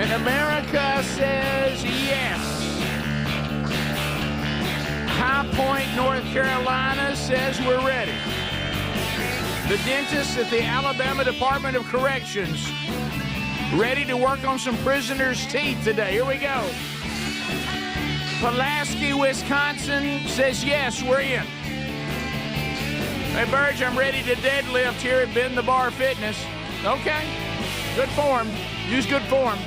And America says yes. High Point, North Carolina says we're ready. The dentist at the Alabama Department of Corrections ready to work on some prisoners' teeth today. Here we go. Pulaski, Wisconsin says yes, we're in. Hey, Burge, I'm ready to deadlift here at Bend the Bar Fitness. Okay. Good form. Use good form.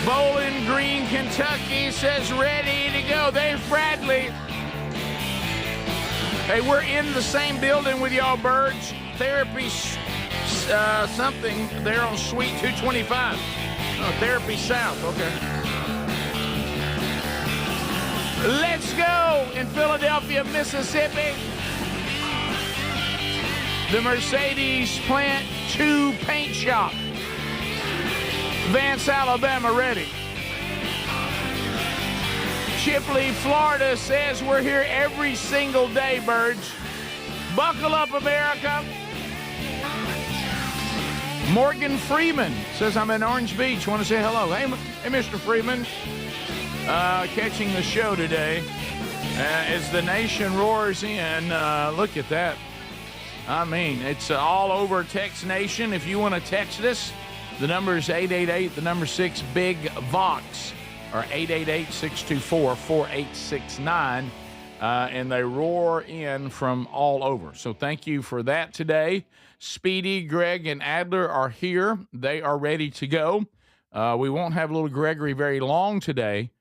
Bowling Green, Kentucky says ready to go. Dave Bradley. Hey, we're in the same building with y'all, Burge. Therapy something there on Suite 225. Oh, Therapy South. Okay. Let's go in Philadelphia, Mississippi. The Mercedes Plant 2 Paint Shop. Vance, Alabama, ready. Chipley, Florida says we're here every single day, Burge. Buckle up, America. Morgan Freeman says I'm in Orange Beach. Want to say hello. Hey, Mr. Freeman. Catching the show today as the nation roars in. Look at that. I mean, it's all over Text Nation. If you want to text us, the number is 888, the number 6, Big Vox, or 888-624-4869, and they roar in from all over. So thank you for that today. Speedy, Greg, and Adler are here. They are ready to go. We won't have little Gregory very long today.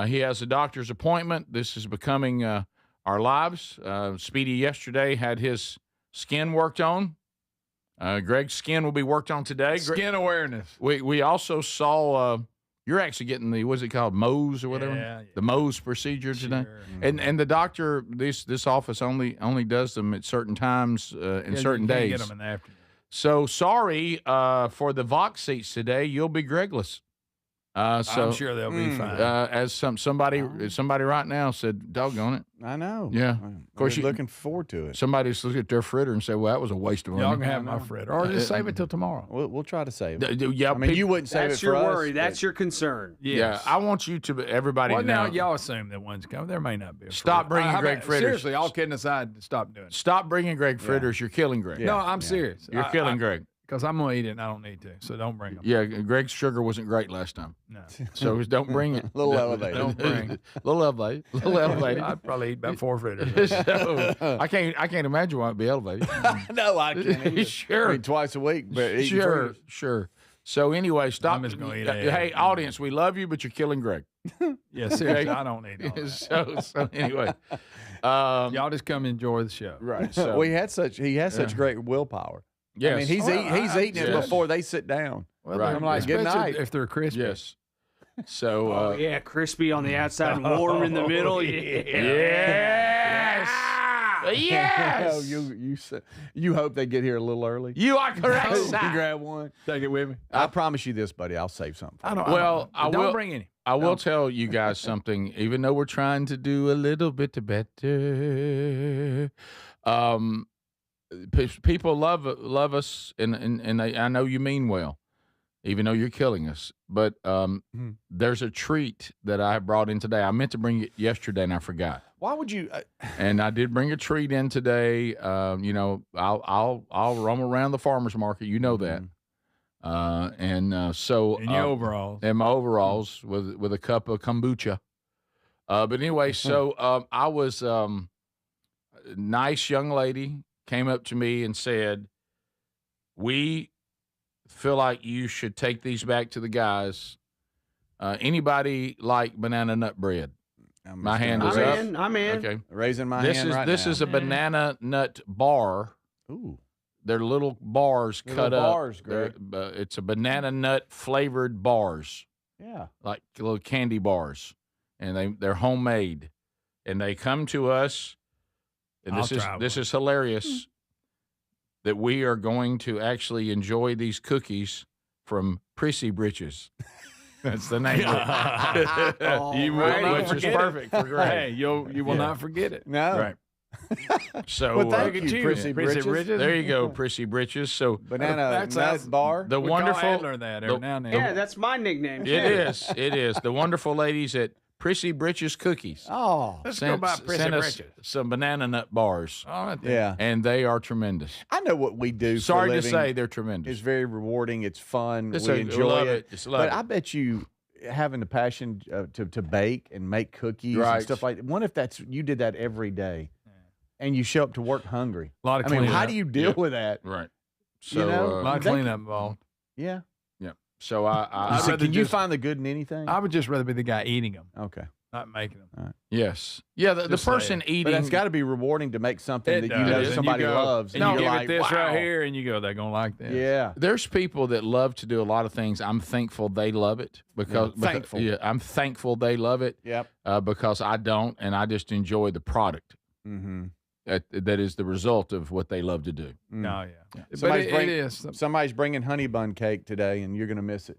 He has a doctor's appointment. This is becoming our lives. Speedy yesterday had his skin worked on. Greg's skin will be worked on today. Skin awareness. We also saw you're actually getting the, what's it called, Mohs or whatever? Yeah. The Mohs procedure today. Sure. And the doctor, this office only does them at certain times and certain days. Get them in the afternoon. So sorry for the Vox seats today. You'll be Gregless. So I'm sure they'll be fine. As somebody right now said, doggone it. I know. Yeah. Of course, you're looking forward to it. Somebody's looking at their fritter and say, well, that was a waste of money. Y'all can have my fritter. Or just save it till tomorrow. We'll try to save it. Yeah, I mean, you wouldn't save it for us. That's your worry. That's your concern. Yeah, Yes. I want you to, everybody Well, to now know. y'all assume that one's coming. There may not be a Stop fritter. bringing Greg fritters. Seriously, all kidding aside, stop doing it. Stop bringing Greg fritters. You're killing Greg. No, I'm serious. You're killing Greg. Because I'm going to eat it and I don't need to. So don't bring them. Yeah, Greg's sugar wasn't great last time. No. So don't bring it. Little elevated. Don't bring. Little elevated. I'd probably eat about 4 fritters. So, I can't imagine why it'd be elevated. No, I can't either. Sure. I mean, twice a week, but eating fritters. Sure. So anyway, stop. I'm just gonna eat Hey, audience, we love you, but you're killing Greg. Yeah, seriously, I don't need all that. So anyway, Y'all just come enjoy the show. right. So Well, he has such great willpower. yes. I mean, he's eating it yes. before they sit down. Well, Right. I'm like, good especially night. if they're crispy. yes. So Oh, yeah, crispy on the outside and warm in the middle. Yeah. yes. Yes. Oh, you hope they get here a little early. You are correct. You sir. grab one. Take it with me. I promise you this, buddy. I'll save something. For you. Well, I don't will bring any. I will tell you guys something. Even though we're trying to do a little bit better, people love us, and I know you mean well, even though you're killing us. But there's a treat that I brought in today. I meant to bring it yesterday, and I forgot. Why would you? And I did bring a treat in today. You know, I'll roam around the farmers market. You know that. So In your overalls. in my overalls with a cup of kombucha. But anyway, so I was a nice young lady came up to me and said, "We feel like you should take these back to the guys. Anybody like banana nut bread?" My hand is up. I'm in. Okay, Raising my this hand is right this now. is a banana nut bar. Ooh. They're little bars Little cut up. bars, Greg. It's a banana nut flavored bars, Yeah. like little candy bars, and they're homemade, and they come to us. And I'll try this one. is hilarious that we are going to actually enjoy these cookies from Prissy Britches. That's the name of it. Oh, You will right. not Which is forget it. perfect for Greg. Hey, you will not forget it. No. Right. So Well, thank Look at you, you, Prissy Prissy Britches. there you go, Prissy Britches. So Banana That's nut us. bar. the We wonderful. call Adler that every now and then. Yeah, that's my nickname. It is. It is. The wonderful ladies at Prissy Britches Cookies. Oh, Let's go by Prissy sent us Britches. some banana nut bars, All right, then. yeah. and they are tremendous. I know what we do. Sorry for a to living say, they're tremendous. is very rewarding. It's fun. It's we a- enjoy love it. it. Just love But it. I bet you having the passion to bake and make cookies Right. and stuff like that. What if you did that every day, and you show up to work hungry? A lot of I mean, cleanup. how do you deal Yeah. with that? Right. You So know, A lot of They- cleanup involved. Yeah. yeah. So I I'd So rather can you just- find the good in anything? I would just rather be the guy eating them, Okay. not making them. yes. Yeah. The Just person saying. eating. But that's got to be rewarding to make something It that does. you know And you somebody go- loves. And No, you give you're it like, this wow. right here, and you go, they're gonna like this. Yeah. There's people that love to do a lot of things. I'm thankful they love it because thankful. Yeah, I'm thankful they love it Yep. because I don't, and I just enjoy the product Mm-hmm. that is the result of what they love to do. No, yeah. But Somebody's it bring- is. Somebody's bringing honey bun cake today, and you're going to miss it.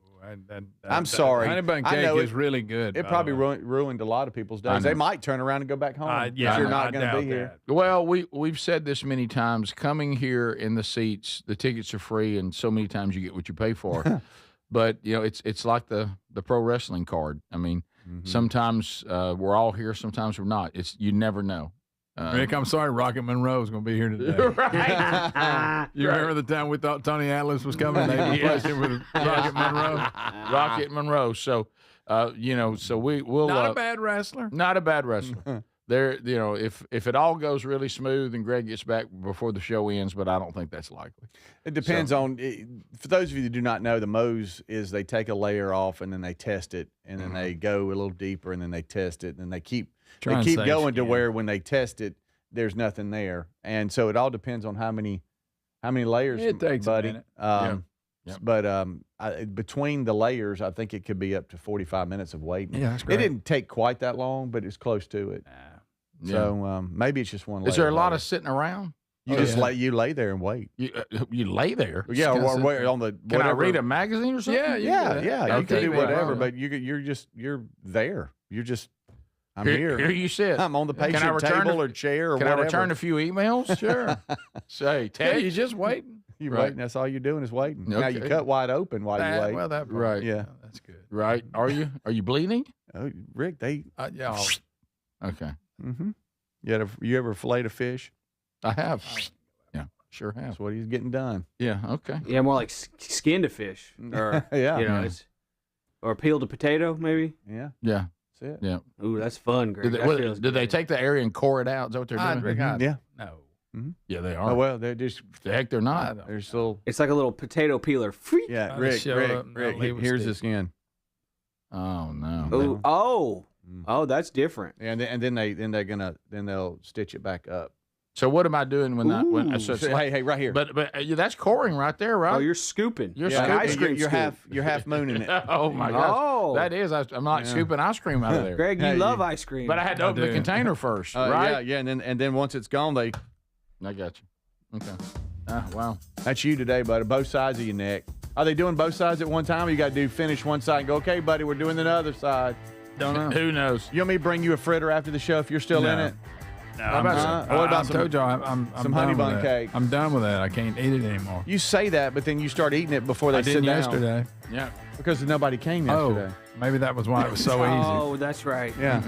That- I'm sorry. Honey bun I cake know is it- really good. It by probably the way. ruined a lot of people's I days. They know. might turn around and go back home Yeah, if you're I not going to doubt be here. that. Well, we've said this many times. Coming here in the seats, the tickets are free, and so many times you get what you pay for. But it's like the pro wrestling card. I mean, Mm-hmm. sometimes we're all here, sometimes we're not. You never know. Rick, I'm sorry, Rocket Monroe is going to be here today. right. You remember the time we thought Tony Atlas was coming? They replaced him with Rocket Monroe. Rocket Monroe. So, so we'll Not a bad wrestler. not a bad wrestler. There, if it all goes really smooth and Greg gets back before the show ends, but I don't think that's likely. It depends on. For those of you that do not know, the Moe's is they take a layer off and then they test it, and then they go a little deeper, and then they test it, and then they keep Try and save going to skin. where when they test it, there's nothing there, and so it all depends on how many layers. It takes a buddy. minute. Yep. But between the layers, I think it could be up to 45 minutes of waiting. Yeah, that's It great. didn't take quite that long, but it's close to it. So maybe it's just one layer. Is there a lot later. of sitting around? You Oh, just yeah. lay there and wait. You lay there. Yeah, gotta or sit wait there. on the. Can whatever. I read a magazine or something? Yeah, you Yeah, can do that. yeah, you Okay, can do well, whatever, yeah. but you're there. You're just. I'm here. Here you sit. I'm on the Can I patient return table a- or chair or Can whatever. I return a few emails? Sure. Say, Yeah, Ted. you're just waiting. You're Right. waiting. That's all you're doing is waiting. Now you Okay. cut wide open while you wait. Well, that part. Right. Yeah. That's good. Right? Are you bleeding? Oh, Rick, they. Yeah. Okay, Mm-hmm. You ever filleted a fish? I have. Yeah, sure have. That's what he's getting done. Yeah. Okay. Yeah, more like skinned a fish, or Yeah. you know, or peeled a potato, maybe. Yeah. Yeah. That's it. Yeah. Ooh, that's fun, Greg. That feels Did they good. take the area and core it out? Is that what they're doing? Rick, I- Yeah. No. Yeah, they are. Oh well, they're just the heck, they're I not. don't. they're still. It's like a little potato peeler. Freak. Yeah, I Rick. just showed up and Rick. I'll leave with Here's Steve. the skin. Oh no. Ooh, oh, Mm. oh, that's different. And then they'll stitch it back up. So what am I doing when Ooh, so it's so, like, hey, right here. but that's coring right there, right? Oh, you're scooping. You're Like scooping. ice cream. You're scoop. half mooning it. Oh my gosh. Oh, That is. I'm not Yeah. scooping ice cream out of there. Greg, you Hey, love you- ice cream. But I had to I open the do. container first, Yeah, right? yeah, and then once it's gone, I got you. Okay. Wow. that's you today, buddy. Both sides of your neck. Are they doing both sides at one time? Or you got to finish one side and go, okay, buddy, we're doing the other side. Don't know. Who knows? You want me to bring you a fritter after the show if you're still in No. it? No, How about what about I some- told y'all I'm some done honey with bun that. cake? I'm done with that. I can't eat it anymore. You say that, but then you start eating it before they I sit didn't down. yesterday. Yeah. Because nobody came yesterday. Oh, maybe that was why it was so easy. Oh, that's right. Yeah.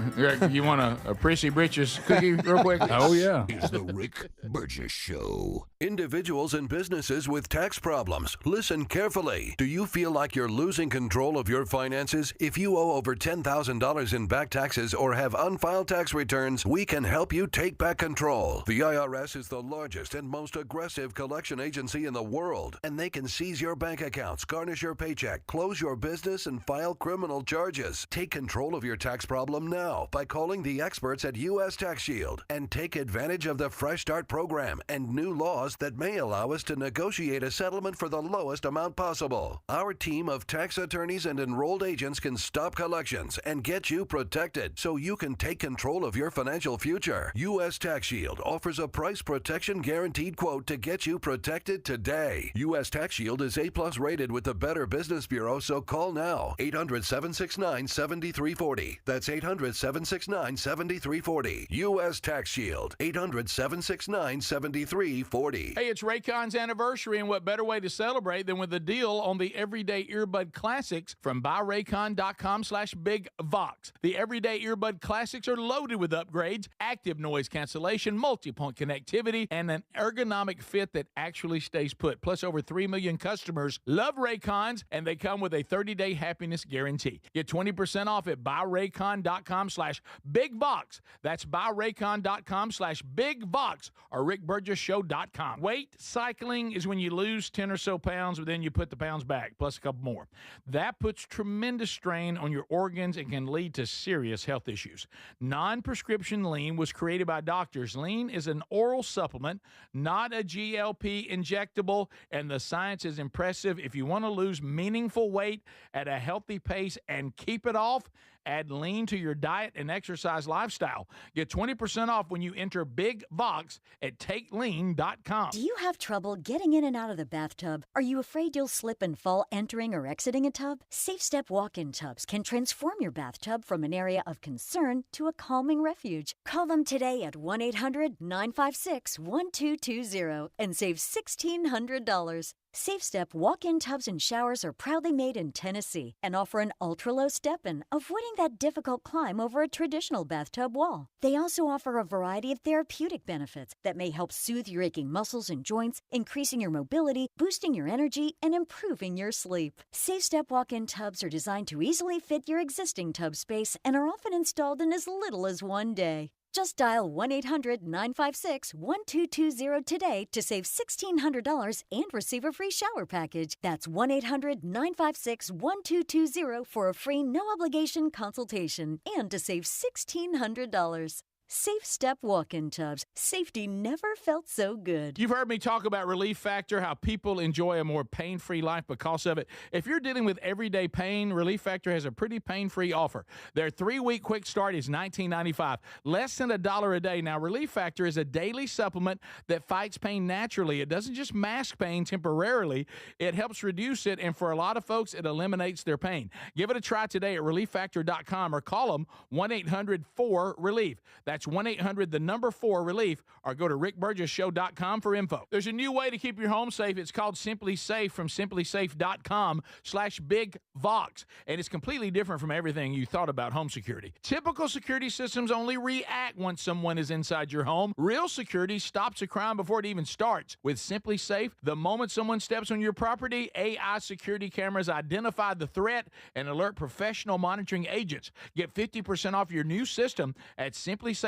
You want a Prissy Britches cookie real quick? Oh yeah. is the Rick Burgess Show. Individuals and businesses with tax problems, listen carefully. Do you feel like you're losing control of your finances? If you owe over $10,000 in back taxes or have unfiled tax returns, we can help you take back control. The IRS is the largest and most aggressive collection agency in the world, and they can seize your bank accounts, garnish your paycheck, close your business, and file criminal charges. Take control of your tax problem now by calling the experts at U.S. Tax Shield and take advantage of the Fresh Start program and new laws that may allow us to negotiate a settlement for the lowest amount possible. Our team of tax attorneys and enrolled agents can stop collections and get you protected so you can take control of your financial future. U.S. Tax Shield offers a price protection guaranteed quote to get you protected today. U.S. Tax Shield is A+ rated with the Better Business Bureau, so So call now, 800-769-7340. That's 800-769-7340. U.S. Tax Shield, 800-769-7340. Hey, it's Raycon's anniversary, and what better way to celebrate than with a deal on the Everyday Earbud Classics from buyraycon.com/bigvox. The Everyday Earbud Classics are loaded with upgrades, active noise cancellation, multi-point connectivity, and an ergonomic fit that actually stays put. Plus, over 3 million customers love Raycons, and they come with a 30-day happiness guarantee. Get 20% off at buyraycon.com/bigvox. That's buyraycon.com/bigvox or rickburgessshow.com. Weight cycling is when you lose 10 or so pounds, but then you put the pounds back, plus a couple more. That puts tremendous strain on your organs and can lead to serious health issues. Non-prescription lean was created by doctors. Lean is an oral supplement, not a GLP injectable, and the science is impressive. If you want to lose meaningful weight at a healthy pace and keep it off, add lean to your diet and exercise lifestyle. Get 20% off when you enter Big Vox at takelean.com. Do you have trouble getting in and out of the bathtub? Are you afraid you'll slip and fall entering or exiting a tub? Safe Step walk-in tubs can transform your bathtub from an area of concern to a calming refuge. Call them today at 1-800-956-1220 and save $1,600. Safe Step walk-in tubs and showers are proudly made in Tennessee and offer an ultra-low step-in, avoiding that difficult climb over a traditional bathtub wall. They also offer a variety of therapeutic benefits that may help soothe your aching muscles and joints, increasing your mobility, boosting your energy, and improving your sleep. Safe Step walk-in tubs are designed to easily fit your existing tub space and are often installed in as little as one day. Just dial 1-800-956-1220 today to save $1,600 and receive a free shower package. That's 1-800-956-1220 for a free no-obligation consultation and to save $1,600. Safe Step walk-in tubs. Safety never felt so good. You've heard me talk about Relief Factor, how people enjoy a more pain-free life because of it. If you're dealing with everyday pain, Relief Factor has a pretty pain-free offer. Their 3-week quick start is $19.95, less than $1 a day. Now, Relief Factor is a daily supplement that fights pain naturally. It doesn't just mask pain temporarily. It helps reduce it, and for a lot of folks, it eliminates their pain. Give it a try today at relieffactor.com or call them 1-800-4-RELIEF. That's 1-800-4-RELIEF, or go to rickburgessshow.com for info. There's a new way to keep your home safe. It's called Simply Safe from simplysafe.com/bigvox, and it's completely different from everything you thought about home security. Typical security systems only react once someone is inside your home. Real security stops a crime before it even starts. With Simply Safe, the moment someone steps on your property, AI security cameras identify the threat and alert professional monitoring agents. Get 50% off your new system at simplysafe.com/bigvox.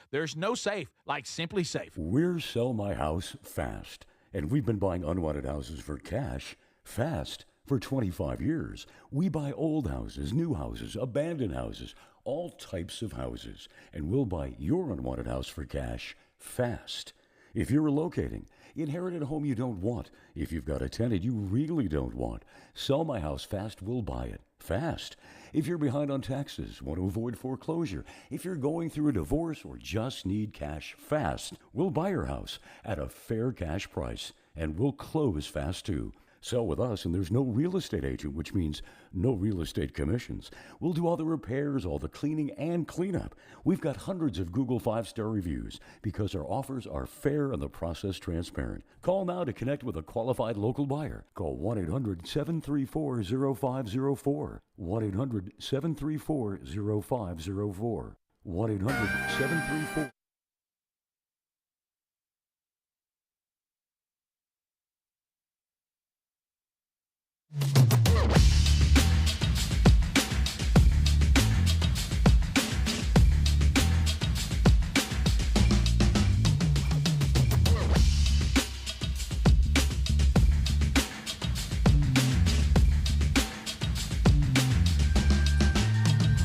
There's no safe like Simply Safe. We're Sell My House Fast, and we've been buying unwanted houses for cash fast for 25 years. We buy old houses, new houses, abandoned houses, all types of houses, and we'll buy your unwanted house for cash fast. If you're relocating, inherited a home you don't want, if you've got a tenant you really don't want, Sell My House Fast will buy it fast. If you're behind on taxes, want to avoid foreclosure, if you're going through a divorce or just need cash fast, we'll buy your house at a fair cash price, and we'll close fast too. Sell with us, and there's no real estate agent, which means no real estate commissions. We'll do all the repairs, all the cleaning, and cleanup. We've got hundreds of Google 5-star reviews because our offers are fair and the process transparent. Call now to connect with a qualified local buyer. Call 1-800-734-0504. 1-800-734-0504. 1-800-734...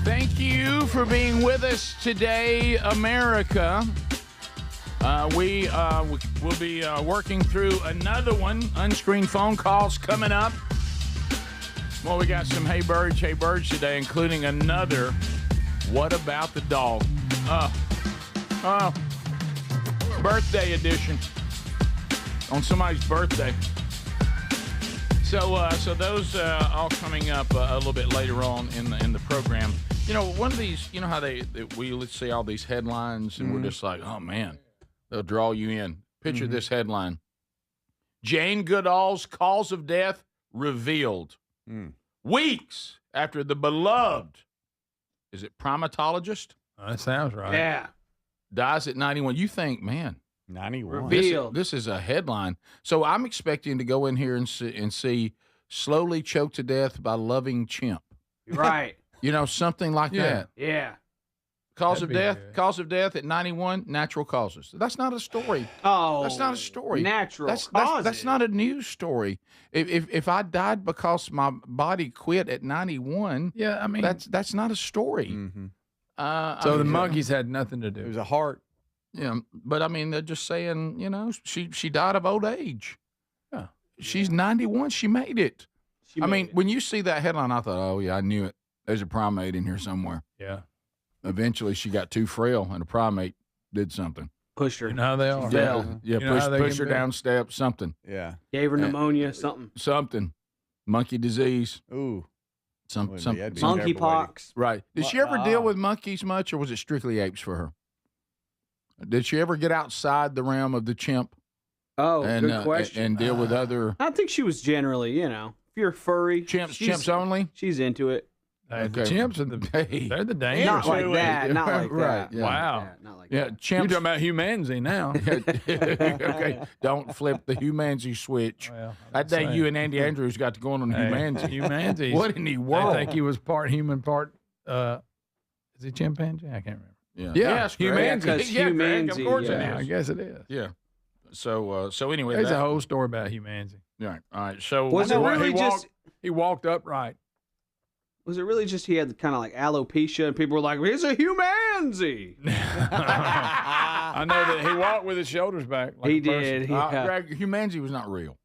Thank you for being with us today, America. We will be working through another one. Unscreened phone calls coming up. Well, we got some Hey Burge today, including another What About the Dog? Birthday edition on somebody's birthday. So those all coming up a little bit later on in the program. You know, one of these, you know how we see all these headlines and we're just like, oh man, they'll draw you in. Picture this headline: Jane Goodall's cause of death revealed weeks after the beloved, is it primatologist? That sounds right. Yeah. Dies at 91. You think, man, 91. Revealed. this is a headline. So I'm expecting to go in here and see slowly choked to death by loving chimp. Right. You know, something like that. Yeah. Cause That'd of be death. good. Cause of death at 91. Natural causes. That's not a story. Oh. That's not a story. Natural That's causes. not a news story. If I died because my body quit at 91, Yeah, I mean, that's not a story. Mm-hmm. so the I mean, monkeys had nothing to It was do. a heart. Yeah, but I mean, they're just saying, you know, she died of old age. Yeah. She's 91. She made it. She I made mean, it. when you see that headline, I thought, oh yeah, I knew it. There's a primate in here somewhere. Yeah. Eventually, she got too frail, and a primate did something. pushed her. You know how they are. Fell. Yeah, You know how they push can her be. down steps, something. Yeah. Gave her pneumonia, something. Monkey disease, Ooh. some. That'd be terrible, Monkeypox. Right. Did she ever deal with monkeys much, or was it strictly apes for her? Did she ever get outside the realm of the chimp Oh, and good question. and deal with other I think she was generally, if you're furry, chimps only? she's into it. Hey, the Okay. chimps are they're the dangerous. Not like ones. that. Not like Right, that. yeah. Wow. Yeah, not like Yeah, that. chimps. You're talking about humanity now. Okay, don't flip the humanity switch. Well, That day, you and Andy Andrews got to going on humanity. Humanity. What in the I world? think he was part human, part is he chimpanzee? I can't remember. Yeah. Yeah, Yes, Greg. humanity. Yeah, Because Greg, of humanity, course yeah. it I is. guess it is. Yeah. So anyway, There's that, a whole story about humanity. right. All right. So Was it really He walked upright. Was it really just he had kind of like alopecia and people were like, he's a humanity? I know that he walked with his shoulders back. Like He a person. did. Greg, humanity was not real.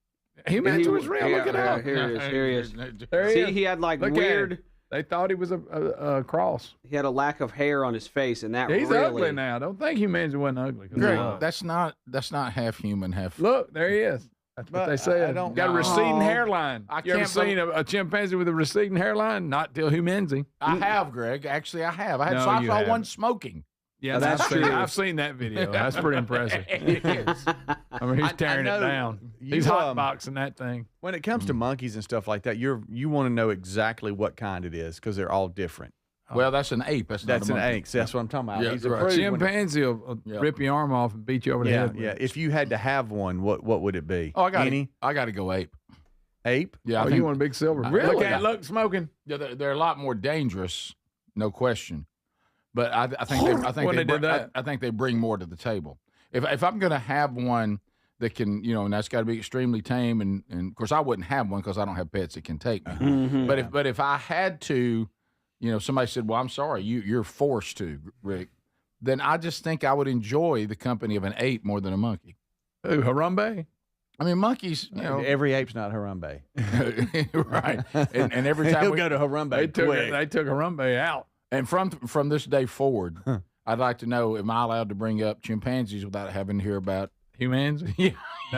Humanity was real. Look it up. Here he is. Here he is. There he See, is. he had like Look at weird. him. They thought he was a cross. He had a lack of hair on his face, and that He's really. ugly now. Don't think humanity wasn't ugly. 'Cause Greg, he was. that's not half human, half. Look, there he is. That's what But they say. I don't Got a know. receding hairline. I You ever can't seen a chimpanzee with a receding hairline? Not till humanity. I have, Greg. Actually, I have. I No, saw you one haven't. smoking. Yeah, that's I've seen- true. I've seen that video. That's pretty impressive. It is. I mean, he's I tearing know it down. you, He's hotboxing that thing. When it comes to monkeys and stuff like that, you want to know exactly what kind it is because they're all different. Well, that's an ape. That's That's not an a monkey. ape. So that's what I'm talking about. Yeah, He's right. approved when- Chimpanzee will Yeah. rip your arm off and beat you over the Yeah, head. with yeah. it. If you had to have one, what would it be? Oh, I got Any to go ape. ape? Yeah, I Oh, think, you want a big silver? I- Really? Look at- Look, smoking. yeah, they're a lot more dangerous, no question. But I think When they did bring, that. I think they bring more to the table. If I'm going to have one that can, and that's got to be extremely tame, and of course I wouldn't have one because I don't have pets that can take me. Mhm. But if I had to, somebody said, "Well, I'm sorry, you're forced to, Rick," then I just think I would enjoy the company of an ape more than a monkey. Ooh, Harambe. I mean, monkeys, Every ape's not Harambe. right? And every time He'll go to Harambe. They took quick. they took Harambe out. and from this day forward, I'd like to know: am I allowed to bring up chimpanzees without having to hear about? Humanity. Yeah.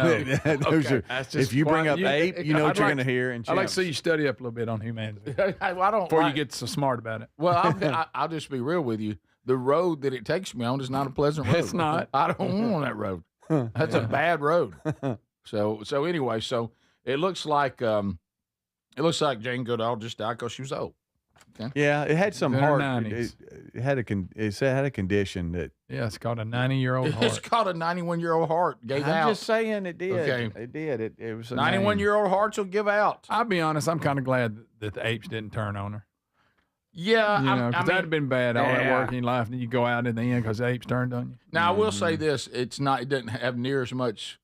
No. Those are- That's just if you bring quiet. up ape, you know what I'd you're like- going to hear. And I'd like to chimps. see you study up a little bit on humanity I don't. before you like- get so smart about it. Well, I'll just be real with you. The road that it takes me on is not a pleasant road. It's not. I don't want on that road. That's a bad road. So anyway, so it looks like Jane Goodall just died because she was old. Yeah, it had some In her heart. 90s. It had a condition that. Yeah, it's called a 90-year-old It's heart. called a 91-year-old heart gave I'm out. just saying it did. Okay. It did. It was a 91-year-old hearts will give out. I'll be honest, I'm kind of glad that the apes didn't turn on her. Yeah, You know, I because mean, that'd have been bad. All that Yeah. work in your life, and you go out in the end because the apes turned on you. now I will say this: it doesn't have near as much,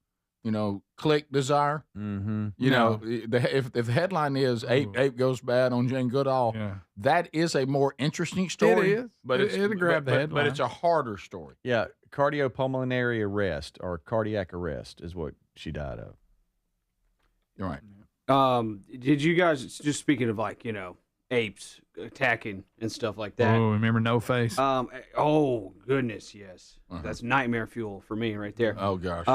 click desire. Mm-hmm. If the headline is ape goes bad on Jane Goodall, Yeah. that is a more interesting story. It is. but It'll grab the but headline. it's a harder story. Yeah, cardiopulmonary arrest or cardiac arrest is what she died of. You're right. Did you guys, just speaking of apes attacking and stuff like that? Oh, remember No Face? Oh goodness, yes. Uh-huh. That's nightmare fuel for me right there. Oh gosh.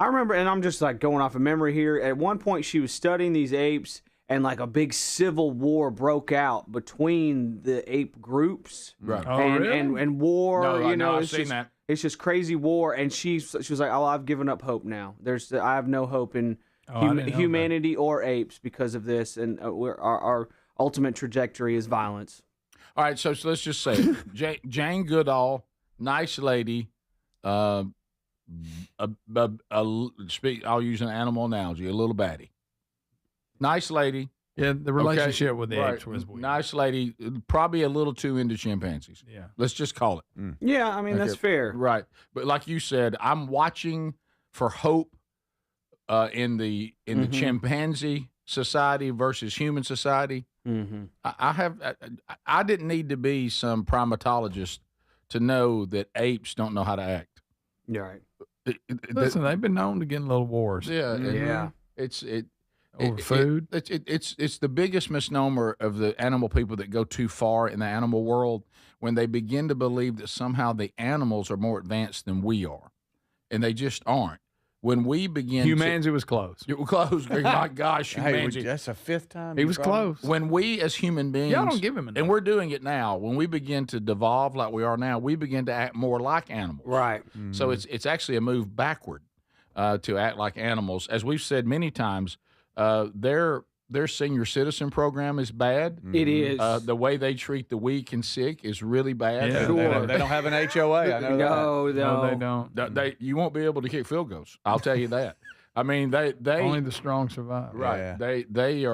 I remember, and I'm just like going off of memory here. At one point, she was studying these apes, and like a big civil war broke out between the ape groups. Right. Oh, and, really? and war, No, you know, I've it's seen just, that. it's just crazy war. And she was like, "Oh, I've given up hope now. I have no hope in I didn't know that. humanity or apes because of this, and our ultimate trajectory is violence." All right, so let's just say it. Jane Goodall, nice lady. I'll use an animal analogy, a little baddie. Nice lady. Yeah, the relationship with the right. apes was weird. Nice lady, probably a little too into chimpanzees. Yeah. Let's just call it. Yeah, I mean that's fair. Right. But like you said, I'm watching for hope in the chimpanzee society versus human society. Mm-hmm. I didn't need to be some primatologist to know that apes don't know how to act. You're right. Listen, they've been known to get in little wars. Yeah. Yeah. It's Over food. It's the biggest misnomer of the animal people that go too far in the animal world when they begin to believe that somehow the animals are more advanced than we are, and they just aren't. When we begin, Humanity was close. you were close. My gosh, Hey, humanity. that's the 5th time. He you was brought him? close. When we as human beings, Y'all don't give him enough. and we're doing it now. When we begin to devolve like we are now, we begin to act more like animals. Right. So it's actually a move backward to act like animals. As we've said many times, their senior citizen program is bad. It is. The way they treat the weak and sick is really bad. Yeah. They don't have an HOA. I know no, No, they don't. You won't be able to kick field goals. I'll tell you that. I mean, they Only the strong survive. right. Yeah. They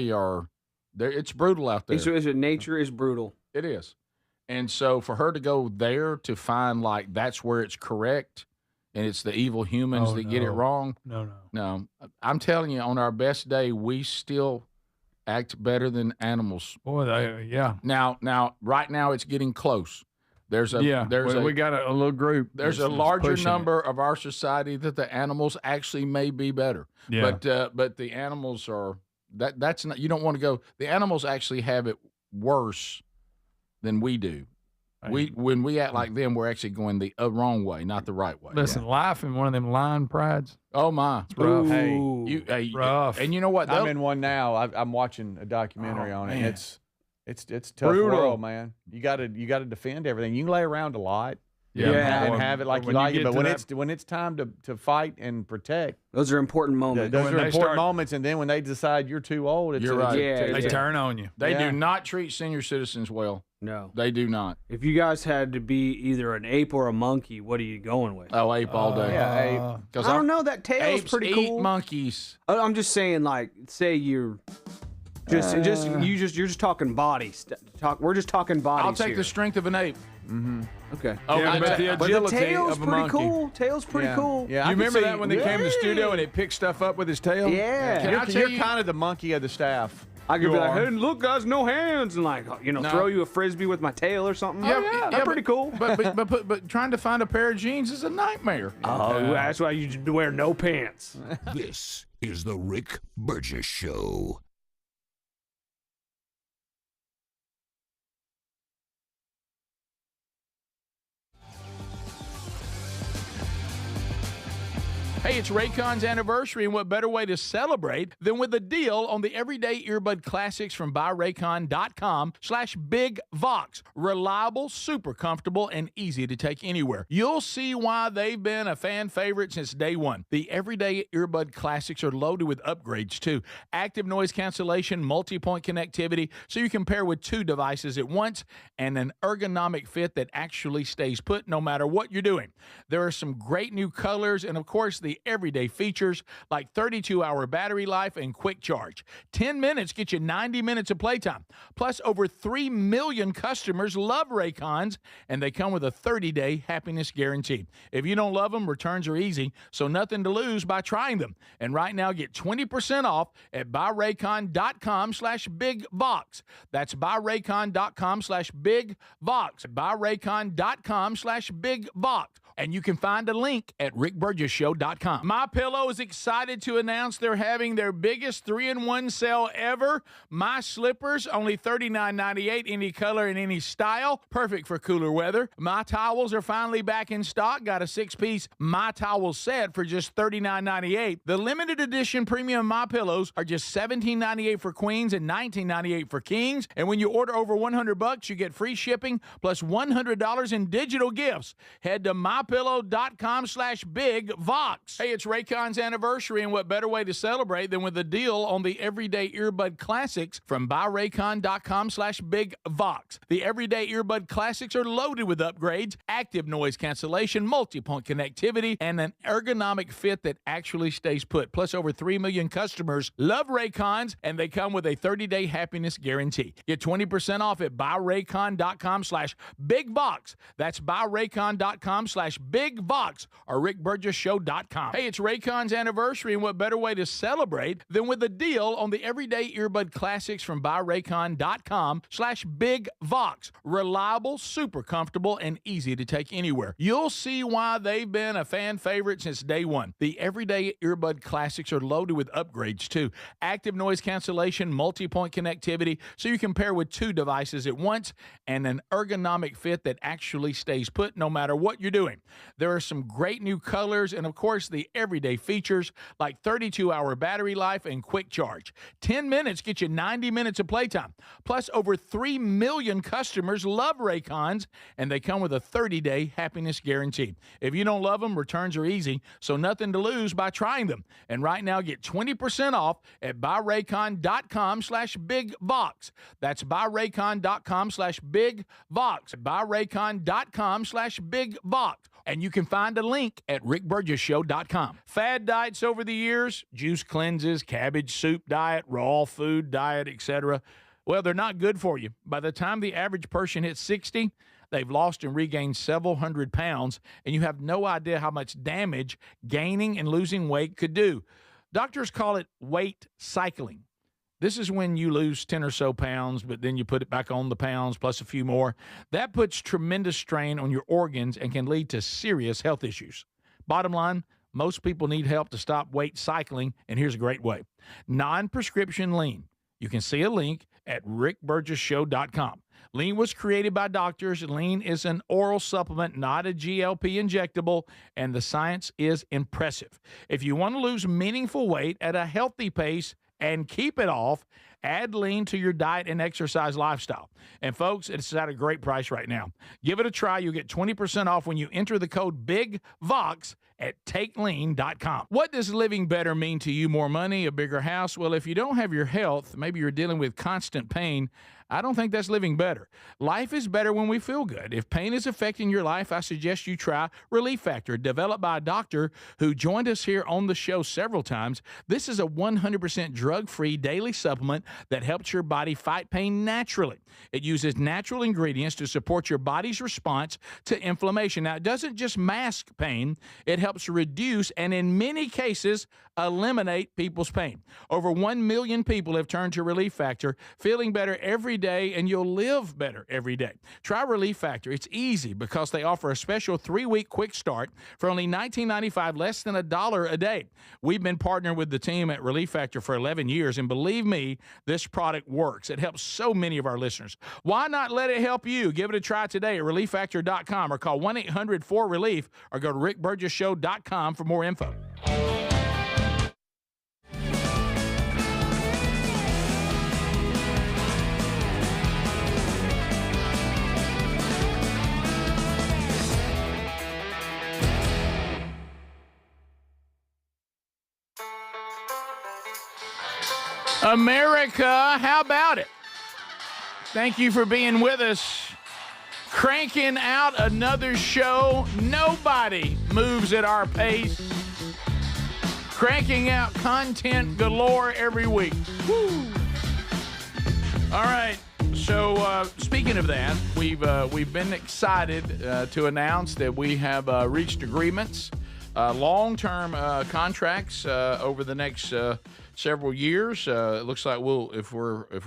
are. It's brutal out there. Nature is brutal. It is. And so for her to go there to find like that's where it's correct and it's the evil humans Oh, that get it no. wrong. No. No, I'm telling you, on our best day, we still act better than animals. Boy, yeah. Now, right now, it's getting close. There's We got a little group. there's a that's larger pushing number of our society that the animals actually may be better. Yeah. But the animals are that's not. You don't want to go. The animals actually have it worse than we do. When we act like them, we're actually going the wrong way, not the right way. Listen, life in one of them lion prides. Oh my, It's rough. Hey, rough. And you know what? I'm in one now. I'm watching a documentary on it. man. It's a tough Brutal. world, man. You got to defend everything. You can lay around a lot Yeah. and boy, have it like you when like it, get but to when it's time to fight and protect, Those are important moments. those when are they important start- moments. And then when they decide you're too old, You're right. Yeah, They turn on you. They Yeah. do not treat senior citizens well. No. They do not. If you guys had to be either an ape or a monkey, what are you going with? Oh, ape all day. Yeah, Because I don't know. That tail's apes pretty eat cool. monkeys. I'm just saying, like, say you're you're just talking bodies. We're just talking bodies. I'll take here. the strength of an ape. Okay. Oh, Yeah, I- but the I- But agility the tail's of a pretty monkey. cool. Tail's pretty Yeah. cool. Yeah, You I can remember see- that when they came to the studio and Hey! they picked stuff up with his tail? Yeah. Can I tell You're you- kind of the monkey of the staff. I could You be like, are. hey, look, guys, no hands, and like, No. throw you a frisbee with my tail or something. That's pretty cool. But trying to find a pair of jeans is a nightmare. Oh, that's why you wear no pants. This is the Rick Burgess Show. Hey, it's Raycon's anniversary, and what better way to celebrate than with a deal on the everyday earbud classics from buyraycon.com/BigVox. Reliable, super comfortable, and easy to take anywhere. You'll see why they've been a fan favorite since day one. The everyday earbud classics are loaded with upgrades, too. Active noise cancellation, multi-point connectivity, so you can pair with 2 devices at once, and an ergonomic fit that actually stays put no matter what you're doing. There are some great new colors, and of course, the everyday features like 32-hour battery life and quick charge. 10 minutes get you 90 minutes of playtime. Plus, over 3 million customers love Raycons, and they come with a 30-day happiness guarantee. If you don't love them, returns are easy, so nothing to lose by trying them. And right now, get 20% off at buyraycon.com/BigVox. That's buyraycon.com/BigVox. Buyraycon.com/BigVox. And you can find a link at rickburgessshow.com. MyPillow is excited to announce they're having their biggest 3-in-1 sale ever. My slippers, only $39.98, any color and any style. Perfect for cooler weather. My towels are finally back in stock. Got a 6-piece My Towel set for just $39.98. The limited edition premium My Pillows are just $17.98 for queens and $19.98 for kings. And when you order over $100, you get free shipping plus $100 in digital gifts. Head to mypillow.com/bigvox. Hey, it's Raycon's anniversary, and what better way to celebrate than with a deal on the Everyday Earbud Classics from buyraycon.com/bigvox. The Everyday Earbud Classics are loaded with upgrades, active noise cancellation, multi-point connectivity, and an ergonomic fit that actually stays put. Plus, over 3 million customers love Raycons, and they come with a 30-day happiness guarantee. Get 20% off at buyraycon.com/bigvox. That's buyraycon.com/bigvox or rickburgessshow.com. Hey, it's Raycon's anniversary, and what better way to celebrate than with a deal on the Everyday Earbud Classics from buyraycon.com/bigvox. Reliable, super comfortable, and easy to take anywhere. You'll see why they've been a fan favorite since day one. The Everyday Earbud Classics are loaded with upgrades too. Active noise cancellation, multi-point connectivity, so you can pair with 2 devices at once, and an ergonomic fit that actually stays put no matter what you're doing. There are some great new colors, and of course the everyday features like 32-hour battery life and quick charge. 10 minutes get you 90 minutes of playtime. Plus, over 3 million customers love Raycons, and they come with a 30-day happiness guarantee. If you don't love them, returns are easy, so nothing to lose by trying them. And right now, get 20% off at buyraycon.com/bigvox. That's buyraycon.com/bigvox. buyraycon.com/bigvox. And you can find a link at rickburgessshow.com. Fad diets over the years, juice cleanses, cabbage soup diet, raw food diet, etc. Well, they're not good for you. By the time the average person hits 60, they've lost and regained several hundred pounds, and you have no idea how much damage gaining and losing weight could do. Doctors call it weight cycling. This is when you lose 10 or so pounds, but then you put it back on the pounds plus a few more. That puts tremendous strain on your organs and can lead to serious health issues. Bottom line, most people need help to stop weight cycling, and here's a great way. Non-prescription lean. You can see a link at rickburgessshow.com. Lean was created by doctors. Lean is an oral supplement, not a GLP injectable, and the science is impressive. If you want to lose meaningful weight at a healthy pace and keep it off, add Lean to your diet and exercise lifestyle. And folks, it's at a great price right now. Give it a try. You'll get 20% off when you enter the code BIGVOX at takelean.com. What does living better mean to you? More money, a bigger house? Well, if you don't have your health, maybe you're dealing with constant pain, I don't think that's living better. Life is better when we feel good. If pain is affecting your life, I suggest you try Relief Factor, developed by a doctor who joined us here on the show several times. This is a 100% drug-free daily supplement that helps your body fight pain naturally. It uses natural ingredients to support your body's response to inflammation. Now, it doesn't just mask pain, it helps reduce and in many cases eliminate people's pain. Over 1 million people have turned to Relief Factor, feeling better every day, and you'll live better every day. Try Relief Factor. It's easy because they offer a special 3-week quick start for only $19.95, less than $1 a day. We've been partnering with the team at Relief Factor for 11 years, and believe me, this product works. It helps so many of our listeners. Why not let it help you? Give it a try today at relieffactor.com or call 1-800-4RELIEF or go to rickburgessshow.com for more info. America, how about it? Thank you for being with us. Cranking out another show. Nobody moves at our pace. Cranking out content galore every week. Woo! All right. So speaking of that, we've been excited to announce that we have reached agreements long-term contracts over the next several years. It looks like if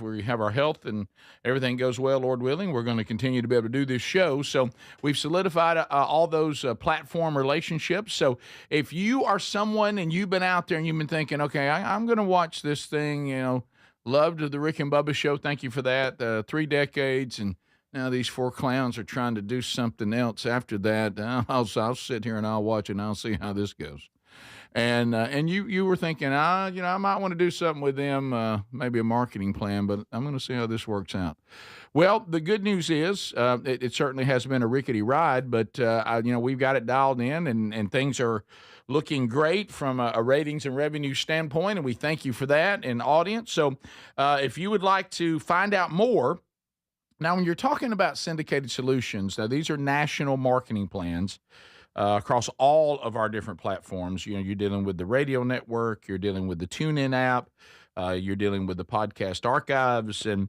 we have our health and everything goes well, Lord willing, we're going to continue to be able to do this show. So we've solidified all those platform relationships. So if you are someone and you've been out there and you've been thinking, okay, I'm going to watch this thing, loved the Rick and Bubba show. Thank you for that. 3 decades, and now these 4 clowns are trying to do something else after that. I'll sit here and I'll watch it and I'll see how this goes. And you were thinking, I might want to do something with them, maybe a marketing plan, but I'm going to see how this works out. Well, the good news is it certainly has been a rickety ride, but we've got it dialed in, and things are looking great from a ratings and revenue standpoint, and we thank you for that, and audience. So if you would like to find out more, now when you're talking about syndicated solutions, now these are national marketing plans across all of our different platforms. You're dealing with the radio network, you're dealing with the TuneIn app, you're dealing with the podcast archives, and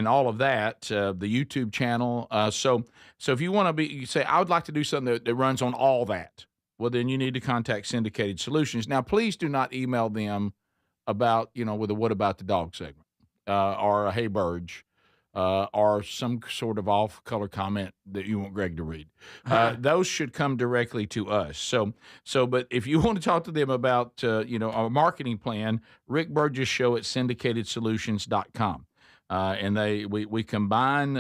all of that, the YouTube channel. So if you want to you say, I would like to do something that runs on all that, well, then you need to contact Syndicated Solutions. Now, please do not email them about, with a What About the Dog segment or a Hey Burge. Or some sort of off-color comment that you want Greg to read. Those should come directly to us. But if you want to talk to them about, a marketing plan, Rick Burgess Show at syndicatedsolutions.com. And we combine,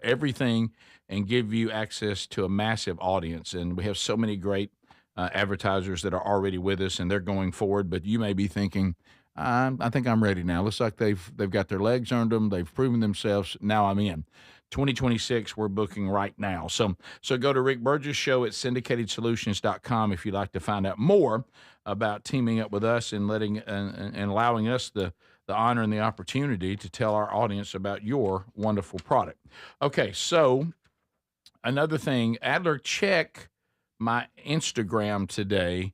everything and give you access to a massive audience. And we have so many great advertisers that are already with us, and they're going forward. But you may be thinking, I think I'm ready now. Looks like they've got their legs under them. They've proven themselves. Now I'm in. 2026, we're booking right now. So go to Rick Burgess Show at syndicatedsolutions.com if you'd like to find out more about teaming up with us and allowing us the honor and the opportunity to tell our audience about your wonderful product. Okay, so another thing, Adler, check my Instagram today.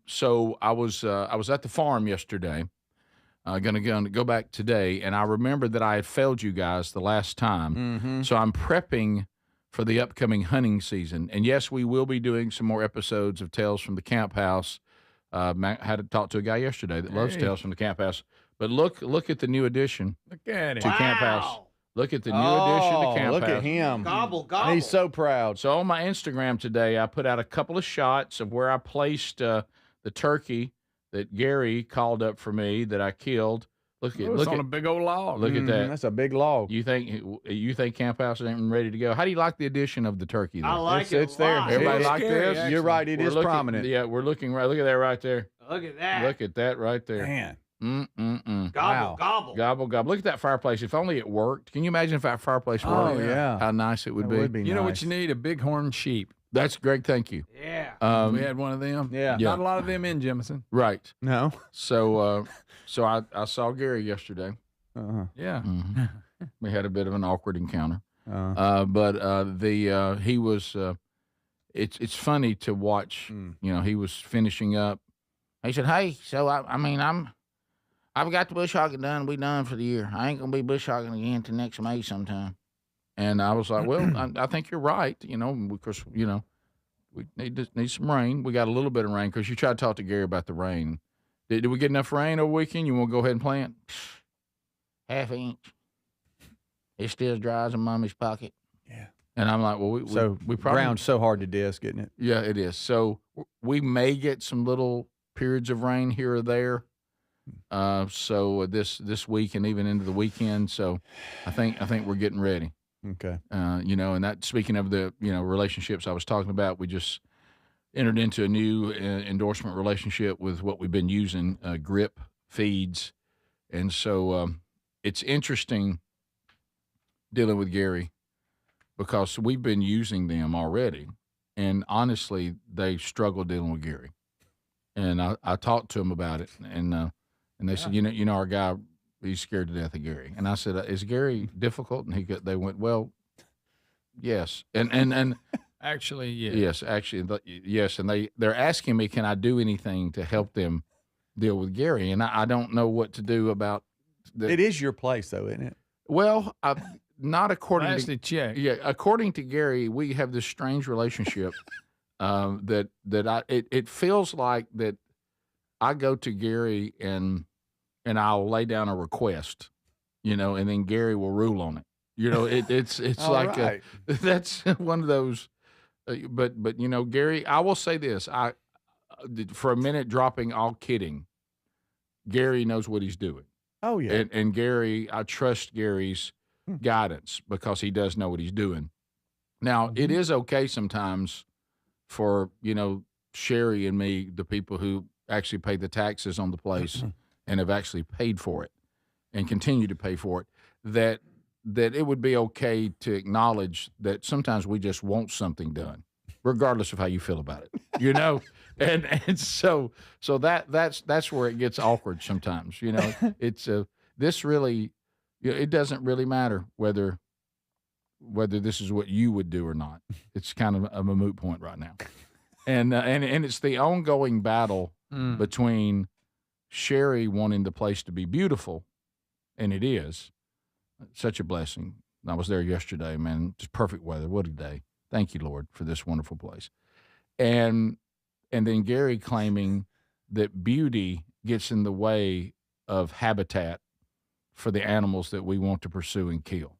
So I was at the farm yesterday, gonna go back today, and I remembered that I had failed you guys the last time. Mm-hmm. So I'm prepping for the upcoming hunting season. And yes, we will be doing some more episodes of Tales from the Camp House. Had to talk to a guy yesterday that loves Tales from the Camp House. But look at the new addition Look at it. to Camp House. Look at the new addition to Camp look House. at him. Gobble, gobble. He's so proud. So on my Instagram today, I put out a couple of shots of where I placed the turkey that Gary called up for me that I killed. Look It's on at a big old log. look at that. That's a big log. You think Camp House ain't ready to go? How do you like the addition of the turkey? There? I like It's it. there. a lot. Everybody It's like scary, this? actually. You're right. It We're is looking- prominent. Yeah, we're looking right. Look at that right there. Look at that. Look at that right there. Man. Mm-mm-mm. Gobble, Wow. gobble. Gobble, gobble. Look at that fireplace. If only it worked. Can you imagine if that fireplace worked? Oh, yeah. How nice it would That be. would be You know what nice. you need? A bighorn sheep. That's great. Thank you. Yeah. We had one of them. Yeah. Yeah. Not a lot of them in Jemison. Right. No. So I saw Gary yesterday. Uh-huh. Yeah. Mhm. We had a bit of an awkward encounter. Uh, He was. It's funny to watch. He was finishing up. He said, "Hey, so I've got the bush hogging done. We done for the year. I ain't gonna be bush hogging again until next May sometime." And I was like, "Well, I think you're right. Because we need some rain. We got a little bit of rain because you tried to talk to Gary about the rain. Did we get enough rain over weekend? You want to go ahead and plant? Half inch. It's still as dry as a mommy's pocket." Yeah. And I'm like, well, we probably ground's so hard to disc, isn't it? Yeah, it is. So we may get some little periods of rain here or there. So this week and even into the weekend. So I think we're getting ready. Okay. And that, speaking of the relationships I was talking about, we just entered into a new endorsement relationship with what we've been using, Grip Feeds, and so it's interesting dealing with Gary because we've been using them already, and honestly, they struggle dealing with Gary. And I talked to him about it, and they said, our guy, he's scared to death of Gary. And I said, is Gary difficult? And they went, well, yes, and Actually, yeah. yes, actually, yes. And they're asking me, can I do anything to help them deal with Gary? And I don't know what to do about that. It is your place, though, isn't it? Well, not according Last to they checked. yeah, according to Gary, we have this strange relationship it feels like that I go to Gary and I'll lay down a request, and then Gary will rule on it. It's All like right. that's one of those. But Gary, I will say this: for a minute, dropping all kidding, Gary knows what he's doing. Oh yeah. And Gary, I trust Gary's guidance because he does know what he's doing. Now, it is okay sometimes for, Sherry and me, the people who actually pay the taxes on the place and have actually paid for it and continue to pay for it, that it would be okay to acknowledge that sometimes we just want something done, regardless of how you feel about it, and so that's where it gets awkward sometimes, it's this really, it doesn't really matter whether this is what you would do or not. It's kind of a moot point right now. And it's the ongoing battle between Sherry wanting the place to be beautiful, and it is such a blessing. I was there yesterday, man. Just perfect weather. What a day. Thank you, Lord, for this wonderful place. And then Gary claiming that beauty gets in the way of habitat for the animals that we want to pursue and kill.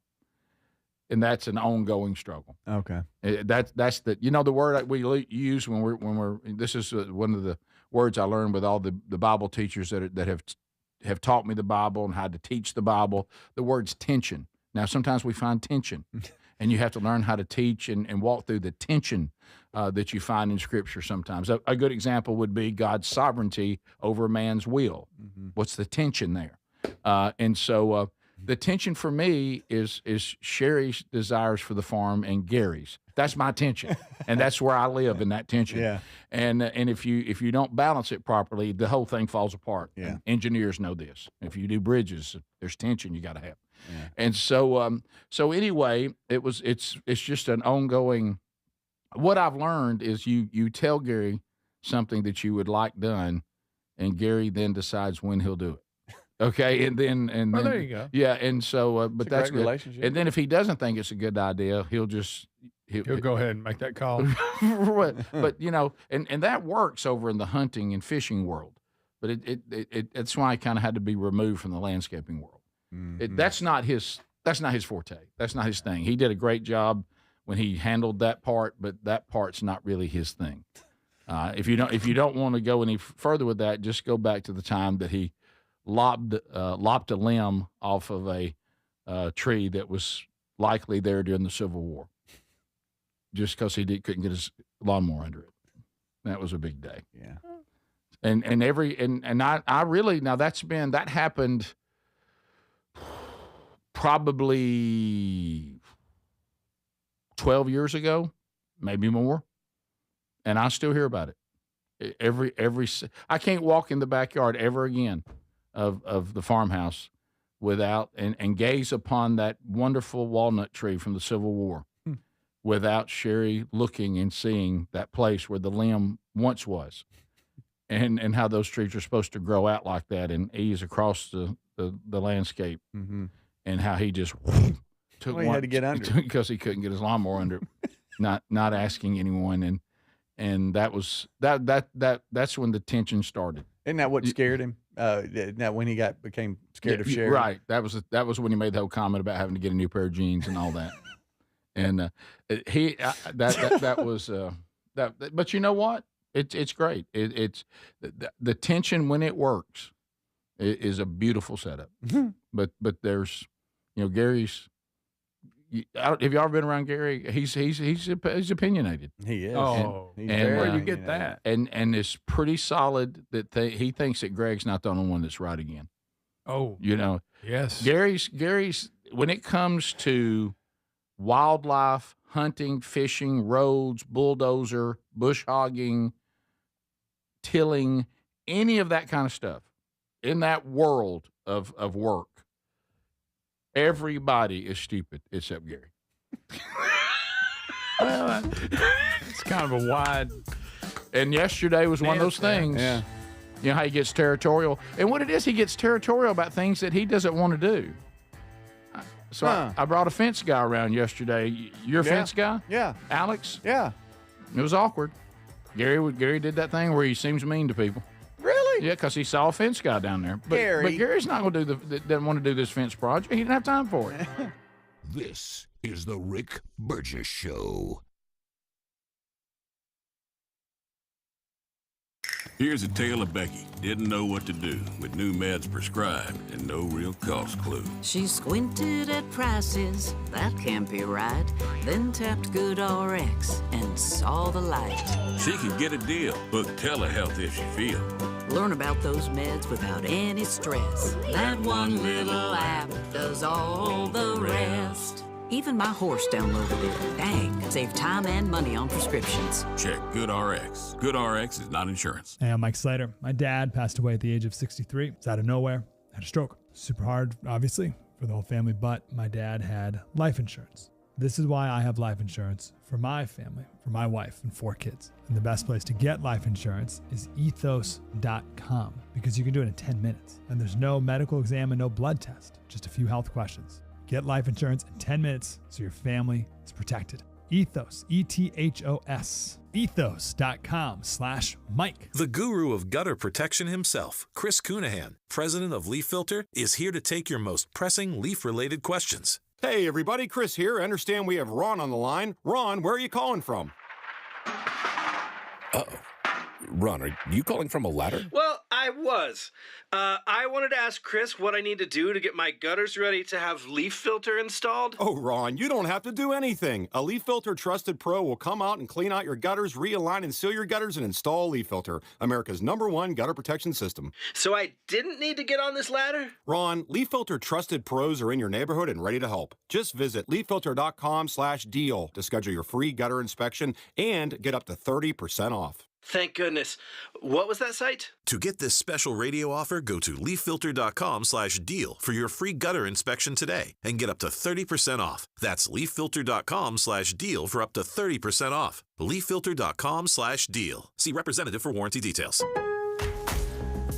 And that's an ongoing struggle. Okay. That's the the word we use when we're this is one of the words I learned with all the Bible teachers that have taught me the Bible and how to teach the Bible. The word's tension. Now sometimes we find tension, and you have to learn how to teach and walk through the tension that you find in Scripture. Sometimes a good example would be God's sovereignty over man's will. What's the tension there? And so. The tension for me is Sherry's desires for the farm and Gary's. That's my tension, and that's where I live in that tension. Yeah. And if you don't balance it properly, the whole thing falls apart. Yeah. And engineers know this. If you do bridges, there's tension you got to have. Yeah. And so anyway, it's just an ongoing. What I've learned is you tell Gary something that you would like done, and Gary then decides when he'll do it. Okay, and then there you go. Yeah, and so but It's a that's great good. relationship. And then if he doesn't think it's a good idea, he'll go ahead and make that call. but and that works over in the hunting and fishing world. But it's why I kind of had to be removed from the landscaping world. That's not his forte. That's not his thing. He did a great job when he handled that part, but that part's not really his thing. If you don't want to go any further with that, just go back to the time that he lopped a limb off of a tree that was likely there during the Civil War, just because he couldn't get his lawnmower under it. That was a big day. Yeah. And I really, now that happened probably 12 years ago, maybe more, and I still hear about it. I can't walk in the backyard ever again of the farmhouse without and gaze upon that wonderful walnut tree from the Civil War without Sherry looking and seeing that place where the limb once was, and how those trees are supposed to grow out like that and ease across the landscape, and how he just took Well, he had to get under it. because he couldn't get his lawnmower under it, not asking anyone, and that's when the tension started. Isn't that what scared him? Now when he became scared of Sherry, right? That was when he made the whole comment about having to get a new pair of jeans and all that. And that was that. But you know what? It's great. It's the tension when it works is a beautiful setup. But there's Gary's. Have you ever been around Gary? He's opinionated. He is. Oh, He's and very where you get opinionated. that? And it's pretty solid that he thinks that Greg's not the only one that's right again. Oh, yes. Gary's when it comes to wildlife, hunting, fishing, roads, bulldozer, bush hogging, tilling, any of that kind of stuff, in that world of work, everybody is stupid except Gary. Well, it's kind of a wide. And yesterday was one of those things. Yeah. You know how he gets territorial? And what it is, he gets territorial about things that he doesn't want to do. So I brought a fence guy around yesterday. You're a fence guy? Yeah. Alex? Yeah. It was awkward. Gary did that thing where he seems mean to people. Really? Yeah, because he saw a fence guy down there. But Gary's not going to doesn't want to do this fence project. He didn't have time for it. This is the Rick Burgess Show. Here's a tale of Becky. Didn't know what to do with new meds prescribed and no real cost clue. She squinted at prices, that can't be right. Then tapped GoodRx and saw the light. She can get a deal. Book telehealth if she feel. Learn about those meds without any stress. That one little app does all the rest. Even my horse downloaded it. Dang, save time and money on prescriptions. Check GoodRx. GoodRx is not insurance. Hey, I'm Mike Slater. My dad passed away at the age of 63. It's out of nowhere. Had a stroke. Super hard, obviously, for the whole family, but my dad had life insurance. This is why I have life insurance for my family, for my wife and 4 kids. And the best place to get life insurance is ethos.com because you can do it in 10 minutes. And there's no medical exam and no blood test, just a few health questions. Get life insurance in 10 minutes so your family is protected. Ethos, E-T-H-O-S. Ethos.com/Mike. The guru of gutter protection himself, Chris Cunahan, president of Leaf Filter, is here to take your most pressing leaf-related questions. Hey, everybody, Chris here. I understand we have Ron on the line. Ron, where are you calling from? Uh-oh. Ron, are you calling from a ladder? Well, I was. I wanted to ask Chris what I need to do to get my gutters ready to have Leaf Filter installed. Oh, Ron, you don't have to do anything. A Leaf Filter Trusted Pro will come out and clean out your gutters, realign and seal your gutters, and install Leaf Filter, America's #1 gutter protection system. So I didn't need to get on this ladder? Ron, Leaf Filter Trusted Pros are in your neighborhood and ready to help. Just visit leaffilter.com/deal to schedule your free gutter inspection and get up to 30% off. Thank goodness. What was that site? To get this special radio offer, go to leaffilter.com/deal for your free gutter inspection today and get up to 30% off. That's leaffilter.com/deal for up to 30% off. leaffilter.com/deal. See representative for warranty details.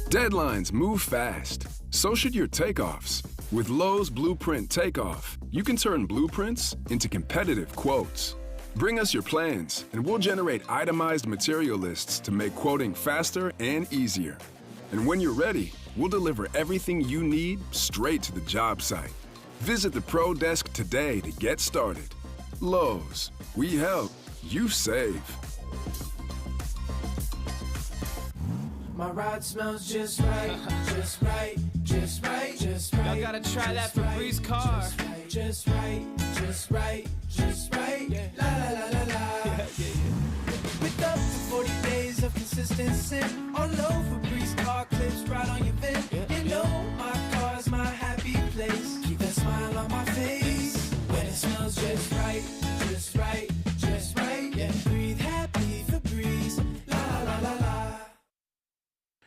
Deadlines move fast. So should your takeoffs. With Lowe's Blueprint Takeoff, you can turn blueprints into competitive quotes. Bring us your plans, and we'll generate itemized material lists to make quoting faster and easier. And when you're ready, we'll deliver everything you need straight to the job site. Visit the Pro Desk today to get started. Lowe's, we help, you save. My ride smells just right, just right, just right, just right. Y'all gotta try that Febreze car. Just right, just right, just right, just right. La la la la la. With up to 40 days of consistent scent, all over Febreze car clips right on your vent. You know my car's my happy place. Keep that smile on my face when it smells just right, just right, just right. Yeah, breathe happy Febreze. La la la la la.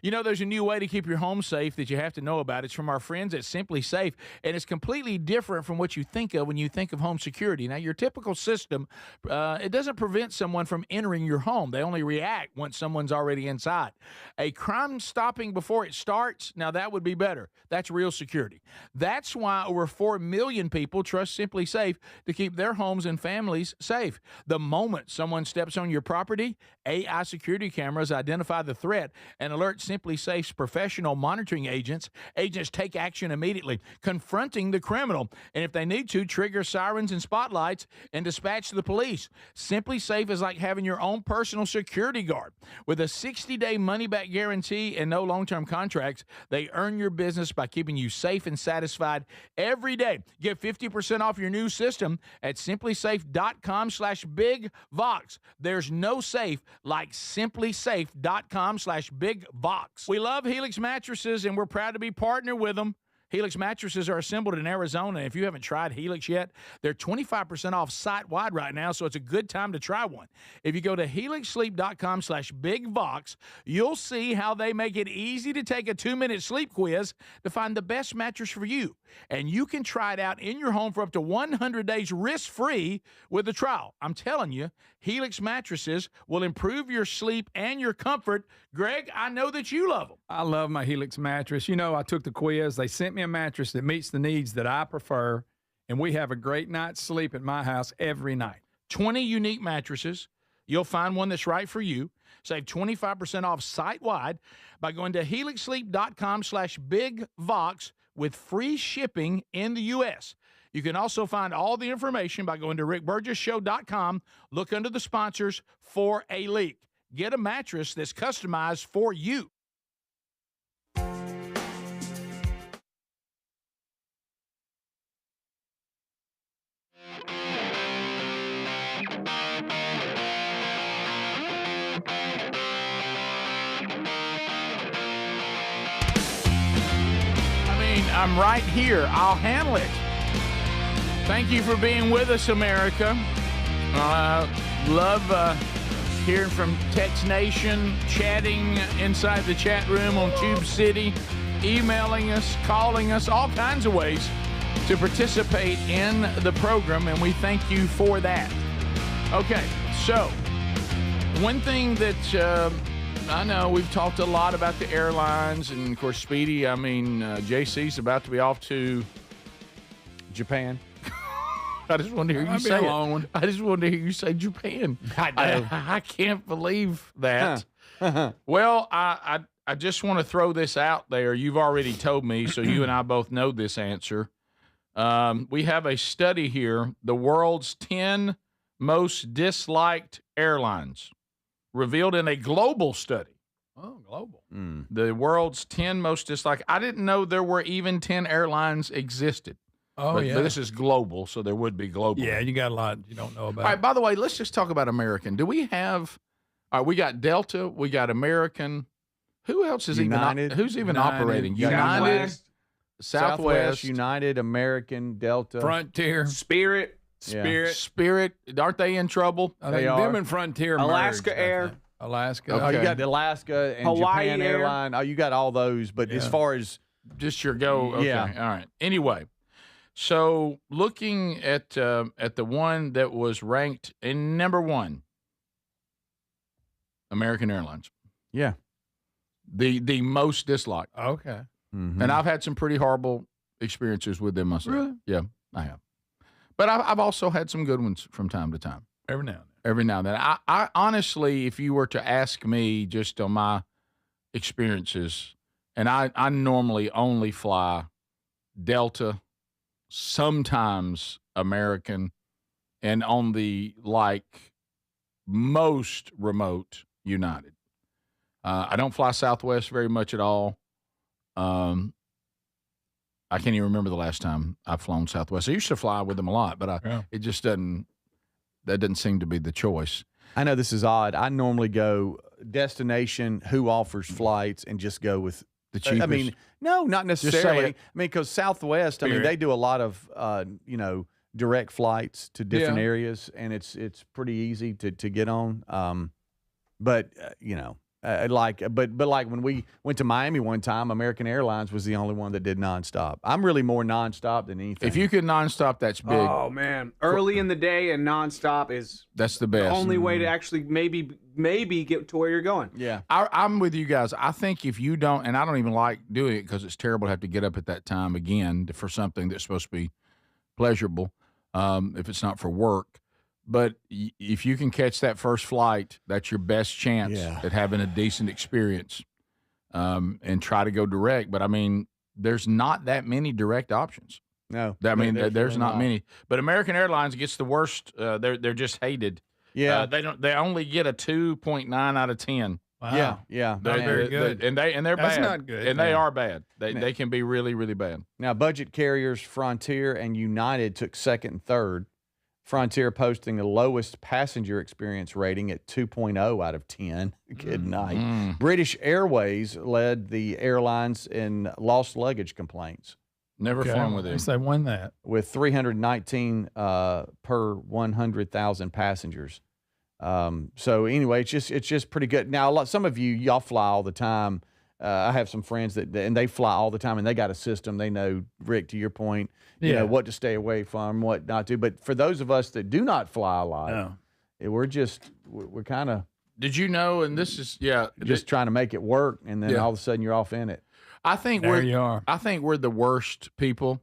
You know, there's a new way to keep your home safe that you have to know about. It's from our friends at Simply Safe, and it's completely different from what you think of when you think of home security. Now, your typical system, it doesn't prevent someone from entering your home. They only react once someone's already inside. A crime stopping before it starts, now that would be better. That's real security. That's why over 4 million people trust Simply Safe to keep their homes and families safe. The moment someone steps on your property, AI security cameras identify the threat and alert Simply Safe's professional monitoring agents. Agents take action immediately, confronting the criminal, and if they need to, trigger sirens and spotlights and dispatch the police. Simply Safe is like having your own personal security guard. With a 60-day money-back guarantee and no long-term contracts, they earn your business by keeping you safe and satisfied every day. Get 50% off your new system at simplysafe.com/bigvox. There's no safe like simplysafe.com/bigvox. We love Helix mattresses, and we're proud to be partnered with them. Helix mattresses are assembled in Arizona. If you haven't tried Helix yet, they're 25% off site-wide right now, so it's a good time to try one. If you go to helixsleep.com/bigvox, you'll see how they make it easy to take a 2-minute sleep quiz to find the best mattress for you. And you can try it out in your home for up to 100 days risk-free with a trial. I'm telling you, Helix mattresses will improve your sleep and your comfort. Greg, I know that you love them. I love my Helix mattress. You know, I took the quiz. They sent me a mattress that meets the needs that I prefer. and we have a great night's sleep at my house every night. 20 unique mattresses. You'll find one that's right for you. Save 25% off site-wide by going to helixsleep.com/bigvox with free shipping in the U.S. You can also find all the information by going to rickburgessshow.com. Look under the sponsors for a leak. Get a mattress that's customized for you. I'm right here. I'll handle it. Thank you for being with us, America. Love hearing from Tex Nation, chatting inside the chat room on Tube City, emailing us, calling us, all kinds of ways to participate in the program, and we thank you for that. Okay, so one thing that I know we've talked a lot about the airlines, and of course, Speedy, JC's about to be off to Japan. I just wanted to hear you say it. One. I just wanted to hear you say Japan. I can't believe that. Well, I just want to throw this out there. You've already told me, so you and I both know this answer. We have a study here, the world's 10 most disliked airlines, revealed in a global study. Oh, global. The world's 10 most disliked. I didn't know there were even 10 airlines existed. Oh, but yeah. But this is global, so there would be global. Yeah, you got a lot you don't know about. All right, by the way, let's just talk about American. Do we have we got Delta, we got American. Who else is United, who's even United, operating? United, Southwest, United, American, Delta, Frontier, Spirit. Spirit. Aren't they in trouble? I think them and Frontier Alaska merged, Air. Alaska. Oh, you got Alaska and Hawaii Japan Air. Airline. Oh, you got all those. But as far as just your go, okay. Yeah. All right. Anyway, so looking at the one that was ranked in number 1, American Airlines. Yeah. The most disliked. Okay. Mm-hmm. And I've had some pretty horrible experiences with them myself. Really? Yeah, I have. But I've also had some good ones from time to time. Every now and then. Every now and then. I honestly, if you were to ask me just on my experiences, and I normally only fly Delta, sometimes American, and on the most remote, United. I don't fly Southwest very much at all. I can't even remember the last time I've flown Southwest. I used to fly with them a lot, but it just doesn't seem to be the choice. I know this is odd. I normally go destination, who offers flights, and just go with the cheapest. I mean, no, not necessarily. I mean, because Southwest, Spirit. they do a lot of direct flights to different areas, and it's pretty easy to get on. But like when we went to Miami one time, American Airlines was the only one that did nonstop. I'm really more nonstop than anything. If you could nonstop, that's big. Oh man, early in the day and nonstop is that's the best. The only way to actually maybe get to where you're going. Yeah, I'm with you guys. I think if you don't, and I don't even like doing it because it's terrible to have to get up at that time again for something that's supposed to be pleasurable, if it's not for work. But if you can catch that first flight, that's your best chance at having a decent experience, and try to go direct. But, I mean, there's not that many direct options. No. I mean, there's there's really not many. But American Airlines gets the worst. They're just hated. Yeah. They only get a 2.9 out of 10. Wow. Yeah. They're very good. And they're That's bad. not good. And they are bad. They can be really, really bad. Now, budget carriers Frontier and United took second and third. Frontier posting the lowest passenger experience rating at 2.0 out of 10. Good night. British Airways led the airlines in lost luggage complaints. Never flown with At him. least they won that. With 319 per 100,000 passengers. So anyway, it's just pretty good. Now, some of y'all fly all the time. I have some friends and they fly all the time, and they got a system. They know, Rick, to your point, you know what to stay away from, what not to. But for those of us that do not fly a lot, we're kind of. Did you know? And this is just trying to make it work, and then all of a sudden you're off in it. I think there you are. I think we're the worst people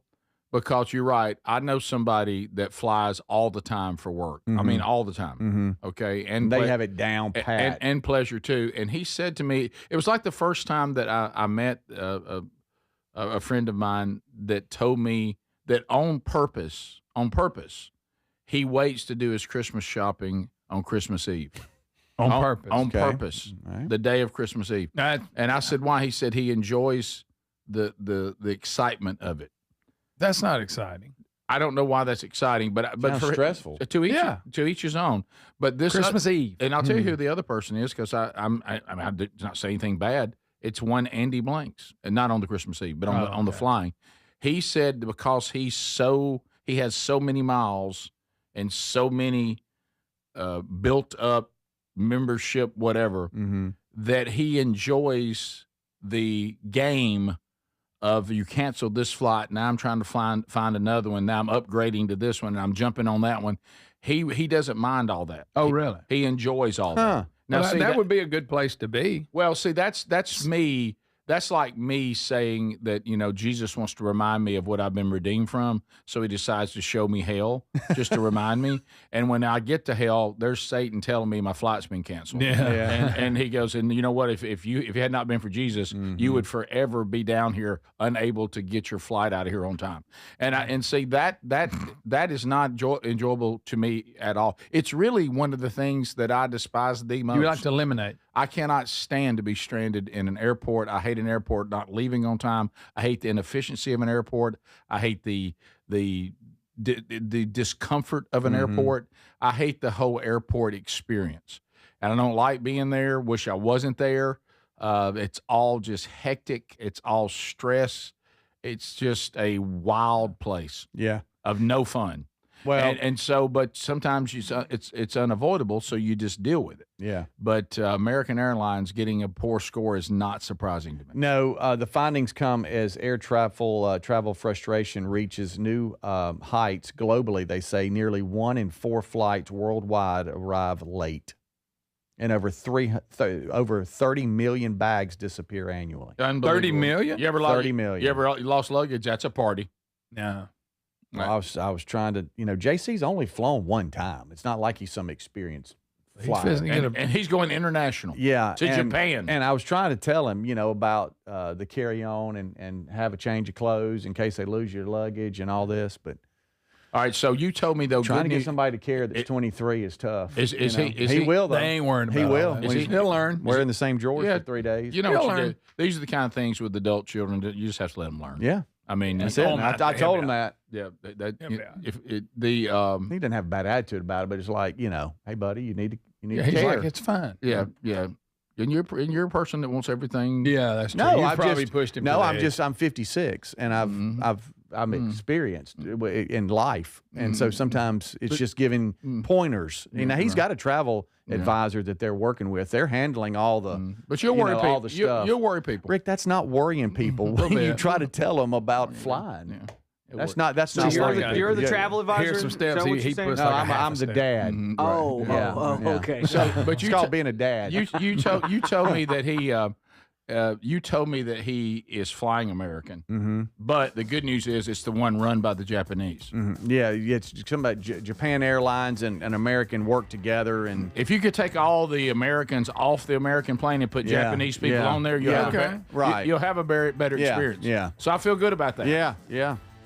Because you're right. I know somebody that flies all the time for work. I mean, all the time. Okay. And They have it down pat. And pleasure too. And he said to me, it was like the first time that I met a friend of mine that told me that on purpose, he waits to do his Christmas shopping on Christmas Eve. On purpose. On Okay. purpose. Right. The day of Christmas Eve. And I said, why? He said he enjoys the excitement of it. That's not exciting. I don't know why that's exciting, but Sounds stressful. To each, Yeah. to each his own. But this Christmas Eve. and I'll tell you who the other person is because I did not say anything bad. It's one Andy Blanks, and not on the Christmas Eve, but on the flying. He said because he has so many miles and so many built up membership, whatever, that he enjoys the game of you canceled this flight, now I'm trying to find another one. Now I'm upgrading to this one, and I'm jumping on that one. He doesn't mind all that. Oh, really? He enjoys all that. Now, Well, see, that would be a good place to be. well, see, that's me. That's like me saying that, Jesus wants to remind me of what I've been redeemed from. So he decides to show me hell just to remind me. And when I get to hell, there's Satan telling me my flight's been canceled. Yeah. And he goes, and you know what? If it had not been for Jesus, you would forever be down here unable to get your flight out of here on time. And see that is not enjoyable to me at all. It's really one of the things that I despise the most. You like to eliminate. I cannot stand to be stranded in an airport. I hate an airport not leaving on time. I hate the inefficiency of an airport. I hate the discomfort of an airport. I hate the whole airport experience. And I don't like being there. Wish I wasn't there. It's all just hectic. It's all stress. It's just a wild place. Yeah. Of no fun. Well, and so, but sometimes it's unavoidable, so you just deal with it. yeah. But American Airlines getting a poor score is not surprising to me. No, the findings come as air travel frustration reaches new heights globally. They say nearly 1 in 4 flights worldwide arrive late, and over 30 million bags disappear annually. 30 million? You ever 30 million. You ever lost luggage? That's a party. No. Well, I was trying to, JC's only flown one time. It's not like he's some experienced flyer. And he's going international. Yeah. To Japan. And I was trying to tell him, about the carry-on and have a change of clothes in case they lose your luggage and all this. But all right, so you told me, though, trying to get somebody to carry that's 23 is tough. He will, though. They ain't worrying about He will. all that. He'll learn. Wearing the same drawers for 3 days. You know what you do? These are the kind of things with adult children that you just have to let them learn. Yeah. I mean, That's it. I told him that. Yeah, he didn't have a bad attitude about it, but it's like, hey, buddy, you need to he's care. like, it's fine. Yeah. And you're a person that wants everything. Yeah, that's true. No, You I've probably just pushed him. No, to I'm the just I'm 56 and I'm experienced in life, and so sometimes it's just giving pointers. He's got a travel advisor that they're working with. They're handling all the, but you'll worry people. all the stuff. You'll worry people. Rick, that's not worrying people when you try to tell them about flying. Yeah. That's not. That's So not. you're worrying the, you're people. the travel advisor. Here's some steps Is that what he you're saying? puts No, like a half I'm a the step. dad. Oh, Yeah. okay. So, but It's called being a dad. You told me that he. You told me that he is flying American, but the good news is it's the one run by the Japanese. Yeah, it's somebody. Japan Airlines and American work together, and If you could take all the Americans off the American plane and put Yeah, Japanese people yeah, on there, you'll yeah. have Okay. Right. You'll have a better Yeah, experience. yeah. So I feel good about that. yeah.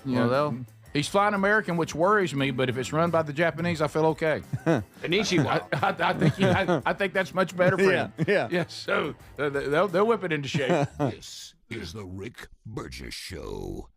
Well, he's flying American, which worries me. But if it's run by the Japanese, I feel okay. Konnichiwa. I think that's much better for him. Yeah. Yes. So they'll whip it into shape. This is the Rick Burgess Show.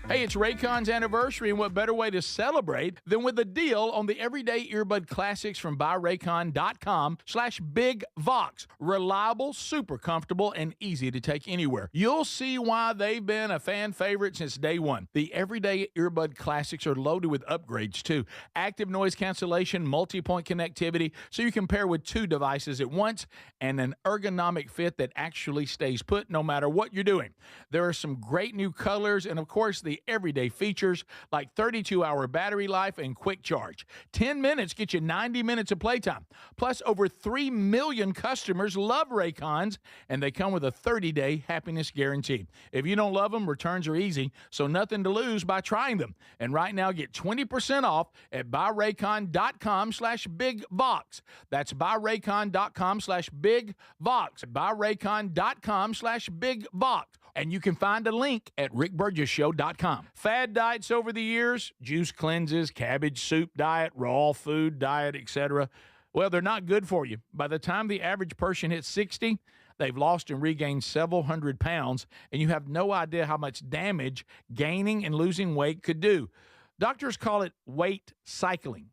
Hey, it's Raycon's anniversary, and what better way to celebrate than with a deal on the everyday earbud classics from buyraycon.com/BigVox. Reliable, super comfortable, and easy to take anywhere. You'll see why they've been a fan favorite since day one. The everyday earbud classics are loaded with upgrades, too. Active noise cancellation, multi-point connectivity, so you can pair with 2 devices at once, and an ergonomic fit that actually stays put no matter what you're doing. There are some great new colors, and of course, the the everyday features like 32-hour battery life and quick charge. 10 minutes get you 90 minutes of playtime. Plus, over 3 million customers love Raycons, and they come with a 30-day happiness guarantee. If you don't love them, returns are easy, so nothing to lose by trying them. And right now, get 20% off at buyraycon.com/bigvox. That's buyraycon.com/bigvox. Buyraycon.com/bigvox. And you can find a link at rickburgesshow.com. Fad diets over the years, juice cleanses, cabbage soup diet, raw food diet, etc. Well, they're not good for you. By the time the average person hits 60, they've lost and regained several hundred pounds, and you have no idea how much damage gaining and losing weight could do. Doctors call it weight cycling.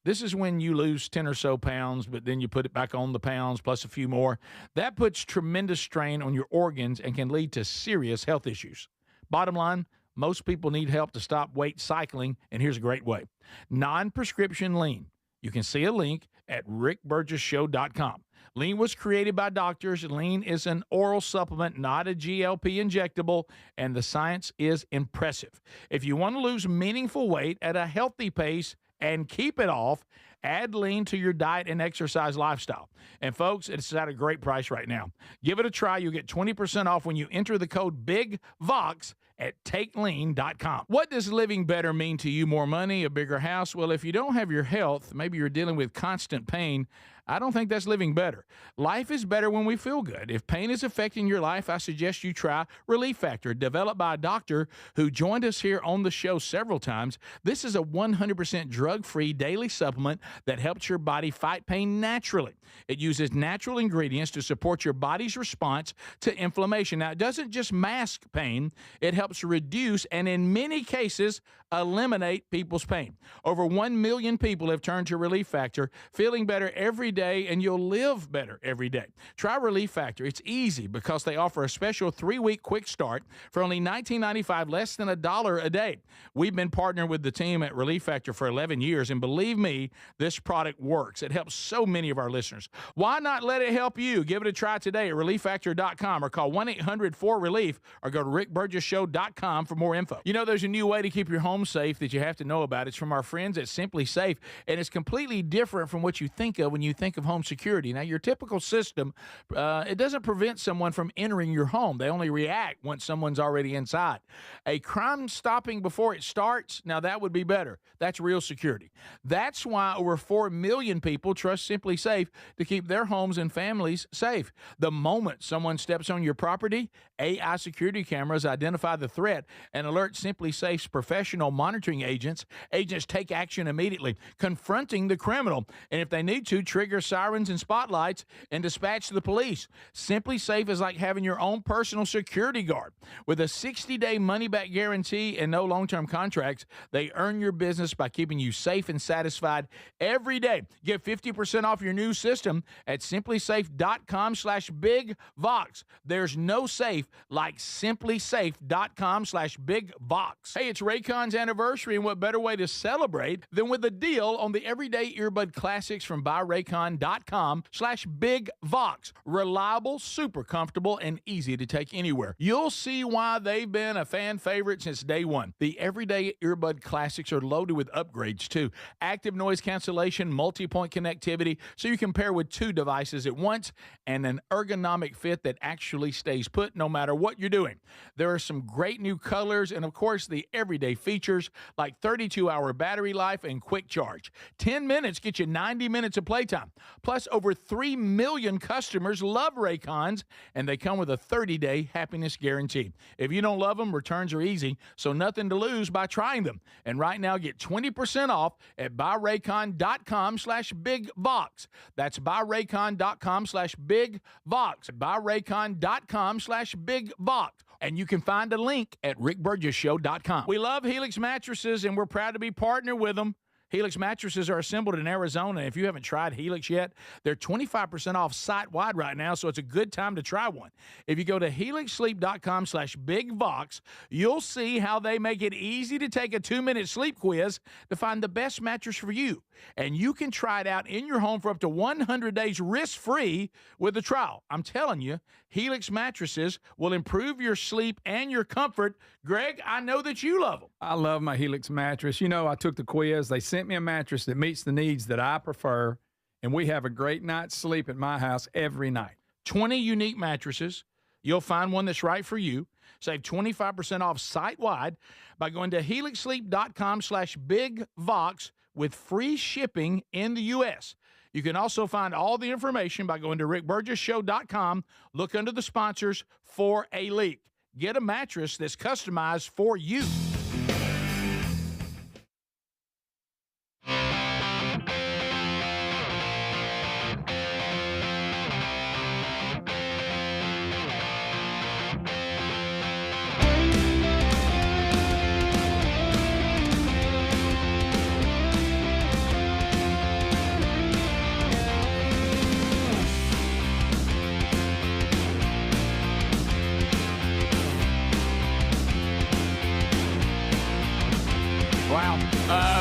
This is when you lose 10 or so pounds, but then you put it back on the pounds plus a few more. That puts tremendous strain on your organs and can lead to serious health issues. Bottom line, most people need help to stop weight cycling, and here's a great way. Non-prescription lean. You can see a link at rickburgesshow.com. Lean was created by doctors. Lean is an oral supplement, not a GLP injectable, and the science is impressive. If you want to lose meaningful weight at a healthy pace and keep it off, add Lean to your diet and exercise lifestyle. And folks, it's at a great price right now. Give it a try. You'll get 20% off when you enter the code BIGVOX at takelean.com. What does living better mean to you? More money, a bigger house? Well, if you don't have your health, maybe you're dealing with constant pain, I don't think that's living better. Life is better when we feel good. If pain is affecting your life, I suggest you try Relief Factor, developed by a doctor who joined us here on the show several times. This is a 100% drug-free daily supplement that helps your body fight pain naturally. It uses natural ingredients to support your body's response to inflammation. Now, it doesn't just mask pain, it helps reduce and in many cases eliminate people's pain. Over 1 million people have turned to Relief Factor, feeling better every day, and you'll live better every day. Try Relief Factor. It's easy because they offer a special 3-week quick start for only $19.95, less than $1 a day. We've been partnering with the team at Relief Factor for 11 years, and believe me, this product works. It helps so many of our listeners. Why not let it help you? Give it a try today at relieffactor.com or call 1-800-4RELIEF or go to rickburgesshow.com for more info. You know, there's a new way to keep your home safe that you have to know about. It's from our friends at Simply Safe, and it's completely different from what you think of when you think of home security. Now, your typical system, it doesn't prevent someone from entering your home. They only react once someone's already inside. A crime stopping before it starts, now that would be better. That's real security. That's why over 4 million people trust Simply Safe to keep their homes and families safe. The moment someone steps on your property, AI security cameras identify the threat and alert Simply Safe's professional monitoring agents. Agents take action immediately, confronting the criminal, and if they need to, trigger sirens and spotlights and dispatch the police. Simply Safe is like having your own personal security guard. With a 60-day money-back guarantee and no long-term contracts, they earn your business by keeping you safe and satisfied every day. Get 50% off your new system at simplysafe.com/bigvox. There's no safe like simplysafe.com/bigvox. Hey, it's Raycon's anniversary, and what better way to celebrate than with a deal on the everyday earbud classics from buyraycon.com/bigvox. Reliable, super comfortable, and easy to take anywhere. You'll see why they've been a fan favorite since day one. The everyday earbud classics are loaded with upgrades too. Active noise cancellation, multi-point connectivity, so you can pair with 2 devices at once, and an ergonomic fit that actually stays put no matter what you're doing. There are some great new colors, and of course the everyday features like 32-hour battery life and quick charge. 10 minutes get you 90 minutes of playtime. Plus, over 3 million customers love Raycons, and they come with a 30-day happiness guarantee. If you don't love them, returns are easy, so nothing to lose by trying them. And right now, get 20% off at buyraycon.com/bigvox. That's buyraycon.com/bigvox. buyraycon.com/bigvox. And you can find a link at rickburgesshow.com. We love Helix mattresses, and we're proud to be partnered with them. Helix mattresses are assembled in Arizona. If you haven't tried Helix yet, they're 25% off site-wide right now, so it's a good time to try one. If you go to helixsleep.com/bigvox, you'll see how they make it easy to take a 2-minute sleep quiz to find the best mattress for you. And you can try it out in your home for up to 100 days risk-free with a trial. I'm telling you, Helix mattresses will improve your sleep and your comfort. Greg, I know that you love them. I love my Helix mattress. You know, I took the quiz. They sent me a mattress that meets the needs that I prefer, and we have a great night's sleep at my house every night. 20 unique mattresses. You'll find one that's right for you. Save 25% off site-wide by going to helixsleep.com/bigvox with free shipping in the U.S. You can also find all the information by going to rickburgessshow.com. Look under the sponsors for a leak. Get a mattress that's customized for you.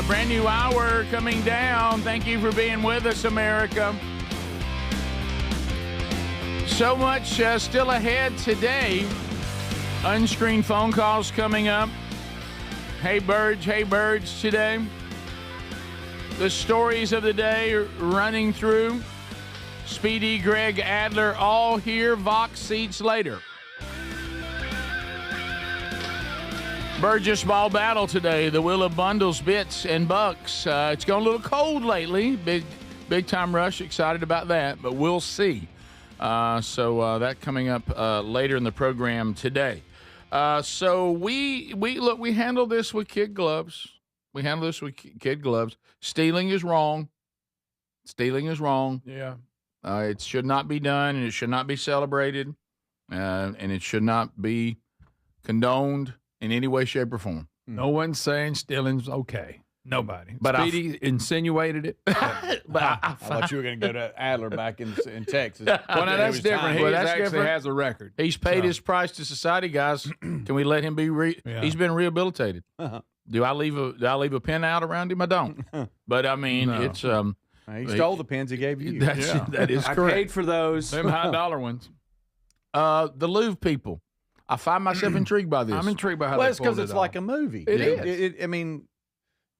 Brand new hour coming down. Thank you for being with us, America. So much still ahead today. Unscreened phone calls coming up. Hey, birds today. The stories of the day are running through. Speedy, Greg, Adler, all here. Vox seats later. Burgess ball battle today. The Willa Bundles, Bits, and Bucks. It's gone a little cold lately. Big time rush. Excited about that, but we'll see. So that coming up later in the program today. So we handle this with kid gloves. Stealing is wrong. Yeah. It should not be done, and it should not be celebrated, and it should not be condoned in any way, shape, or form. No one's saying stealing's okay. Nobody. But Speedy insinuated it. But I thought you were going to go to Adler back in Texas. Well, now that's different. He actually different. has a record. He's paid his price to society, guys. Can we let him be? He's been rehabilitated. Do I leave a pen out around him? I don't. But I mean, No. it's He stole the pens he gave you. That is correct. I paid for those. Them high dollar ones. The Louvre people. I find myself intrigued by this. I'm intrigued by how Well, they it's because pulled it's it like off. a movie. It is. I mean,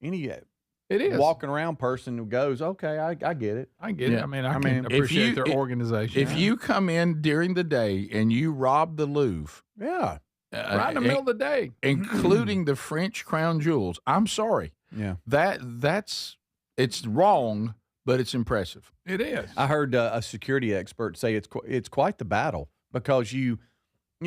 any It is. walking around person who goes, okay, I get it. I get it. Yeah. I mean, I can if appreciate you- their organization. If you come in during the day and you rob the Louvre, Yeah. right in the middle of the day, including the French crown jewels, I'm sorry. Yeah. It's wrong, but it's impressive. it is. I heard a security expert say it's quite the battle because you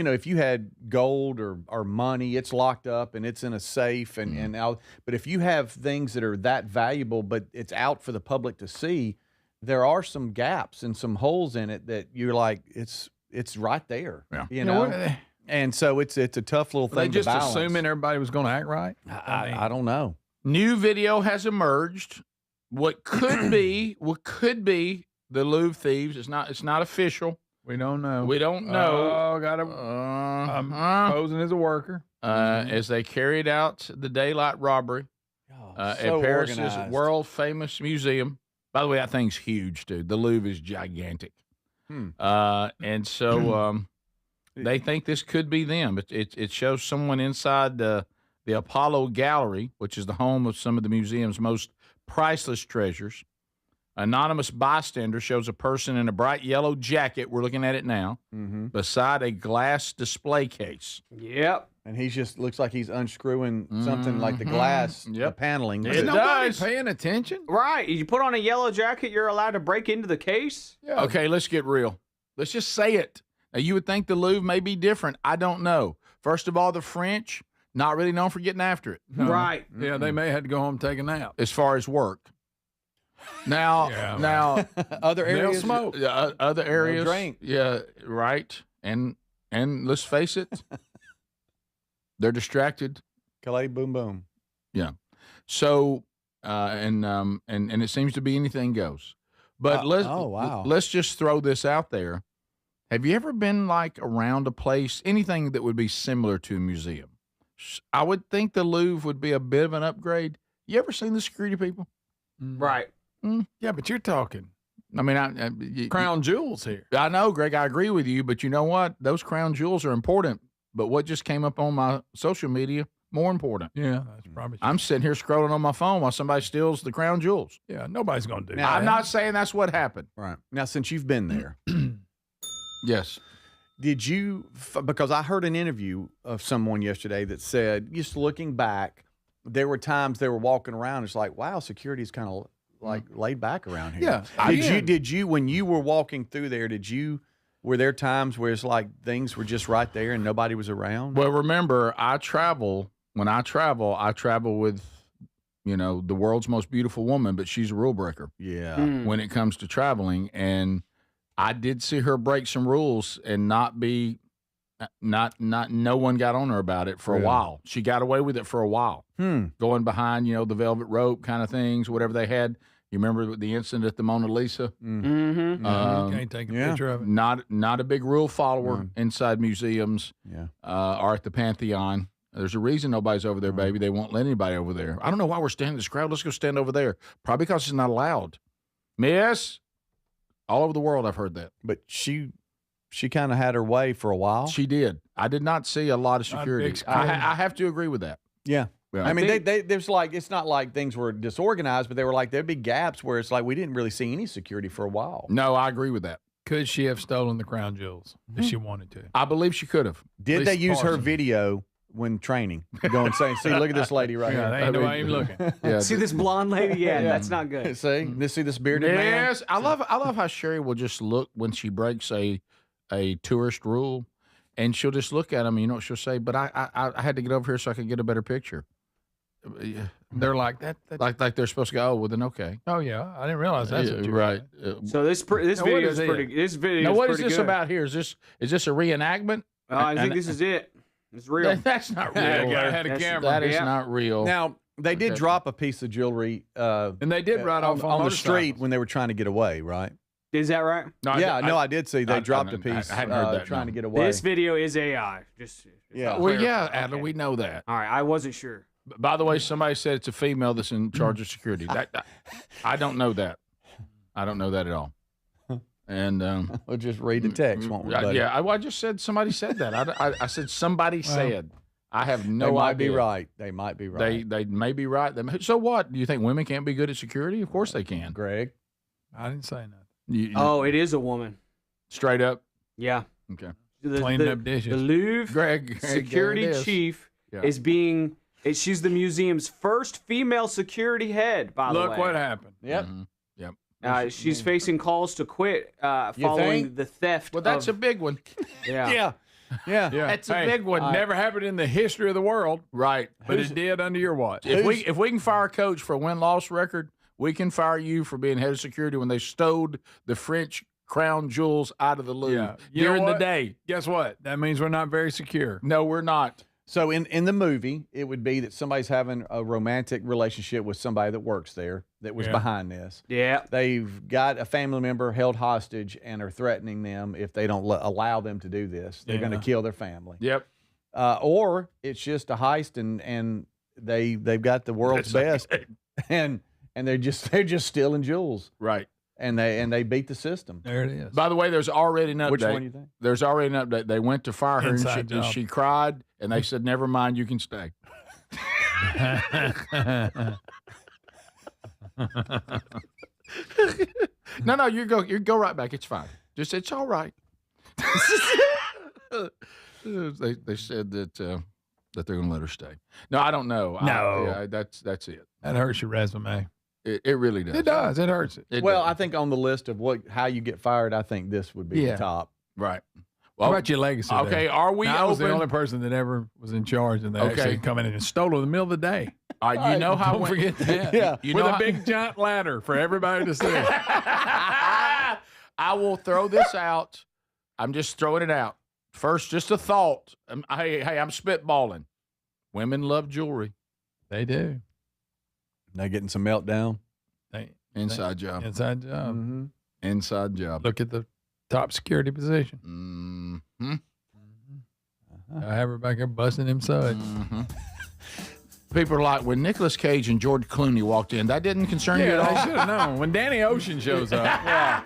know, if you had gold or money, it's locked up and it's in a safe and out. But if you have things that are that valuable, but it's out for the public to see, there are some gaps and some holes in it that you're like, it's right there. Yeah. You know? And so it's a tough little Were they thing just to balance. assuming everybody was going to act right? I don't know. New video has emerged. What could be the Louvre thieves? It's not official. We don't know. We don't know. Oh, got to posing as a worker. As they carried out the daylight robbery at so Paris's organized. world famous museum. By the way, that thing's huge, dude. The Louvre is gigantic. And so they think this could be them. It shows someone inside the Apollo Gallery, which is the home of some of the museum's most priceless treasures. Anonymous bystander shows a person in a bright yellow jacket, we're looking at it now, beside a glass display case. Yep. And he just looks like he's unscrewing something like the glass, the paneling. Is nobody paying attention? Right. You put on a yellow jacket, you're allowed to break into the case? Yeah. Okay, let's get real. Let's just say it. Now, you would think the Louvre may be different. I don't know. First of all, the French, not really known for getting after it. No. Right. Yeah, they may have to go home and take a nap. As far as work. Now, other They'll areas, smoke. Other areas, drink. Yeah, right. And let's face it, they're distracted. Calais, boom, boom. Yeah. So and it seems to be anything goes. But let's just throw this out there. Have you ever been like around a place, anything that would be similar to a museum? I would think the Louvre would be a bit of an upgrade. You ever seen the security people? Right. Yeah, but you're talking. I mean, Crown jewels here. I know, Greg, I agree with you, but you know what? Those crown jewels are important. But what just came up on my social media, more important. Yeah, that's probably true. I'm sitting here scrolling on my phone while somebody steals the crown jewels. Yeah, nobody's going to do that. I'm not saying that's what happened. Right. Now, since you've been there. Yes. Did you, because I heard an interview of someone yesterday that said, just looking back, there were times they were walking around, it's like, wow, security is kind of like laid back around here. Yeah. Did you, when you were walking through there, were there times where it's like things were just right there and nobody was around? Well, remember, when I travel with, the world's most beautiful woman, but she's a rule breaker. Yeah. When it comes to traveling. And I did see her break some rules and no one got on her about it for a while. She got away with it for a while. Going behind, the velvet rope kind of things, whatever they had. You remember the incident at the Mona Lisa? Mm-hmm. You can't take a picture of it. Not a big rule follower inside museums or at the Pantheon. There's a reason nobody's over there, baby. They won't let anybody over there. I don't know why we're standing in this crowd. Let's go stand over there. Probably because it's not allowed. Miss? All over the world, I've heard that. But she kind of had her way for a while. She did. I did not see a lot of security. I have to agree with that. Yeah. I mean, there's like, it's not like things were disorganized, but they were like, there'd be gaps where it's like we didn't really see any security for a while. No, I agree with that. Could she have stolen the crown jewels if she wanted to? I believe she could have. Did they use her video when training? Go and say, see, look at this lady right here. They ain't nobody even looking. See this blonde lady? Yeah, that's not good. See this bearded man? Yes, I love how Sherry will just look when she breaks a tourist rule, and she'll just look at him. And you know what she'll say? But I had to get over here so I could get a better picture. They're like that. Like they're supposed to go. Oh, well, then okay. Oh yeah, I didn't realize that's what you right. So this video is pretty. This video. Now, what is this good. about here? Is this a reenactment? I think this is it. It's real. That's not real. I had a camera. That is not real. Now they did drop a piece of jewelry, and they did ride off on the street when they were trying to get away. Right? Is that right? No, I did see they dropped a piece. I hadn't heard that. Trying to get away. This video is AI. Adler, we know that. All right, I wasn't sure. By the way, somebody said it's a female that's in charge of security. I don't know that. I don't know that at all. And we'll just read the text, won't we? Buddy? Yeah, I just said somebody said that. I said somebody said. I have no idea. They might be right. They might be right. They may be right. So what? Do you think women can't be good at security? Of course they can. Greg, I didn't say nothing. It is a woman. Straight up. Yeah. Okay. Cleaning up dishes. The Louvre Greg security chief is being. She's the museum's first female security head, by the way. Look what happened. Yep. Mm-hmm. Yep. She's facing calls to quit following the theft. Well, that's a big one. Yeah. Yeah. That's a big one. Never happened in the history of the world. Right. But it did under your watch. If we can fire a coach for a win-loss record, we can fire you for being head of security when they stole the French crown jewels out of the Louvre during the day. Guess what? That means we're not very secure. No, we're not. So in the movie, it would be that somebody's having a romantic relationship with somebody that works there that was behind this. Yeah. They've got a family member held hostage and are threatening them if they don't allow them to do this. They're going to kill their family. Yep. Or it's just a heist and they've got the world's best and they're just stealing jewels. Right. And they beat the system. There it is. By the way, there's already an update. Which one do you think? There's already an update. They went to fire her and she cried, and they said, "Never mind, you can stay." No, you go right back. It's fine. It's all right. They said that they're going to let her stay. No, I don't know. No, that's it. That hurts your resume. It really does. It does. It hurts it. I think on the list of how you get fired, I think this would be the top. Right. Well, what about your legacy? Okay, there? are we? I was the only person that ever was in charge, and they actually come in and stole it in the middle of the day. All right, you know how? Don't forget that. Yeah, with a big giant ladder for everybody to see. I will throw this out. I'm just throwing it out. First, just a thought. Hey, I'm spitballing. Women love jewelry. They do. They getting some meltdown. Inside job. Inside job. Mm-hmm. Inside job. Look at the top security position. Mm-hmm. I have her back there busting him side. Mm-hmm. People are like, when Nicolas Cage and George Clooney walked in, that didn't concern you at all? I should have known. When Danny Ocean shows up. Yeah.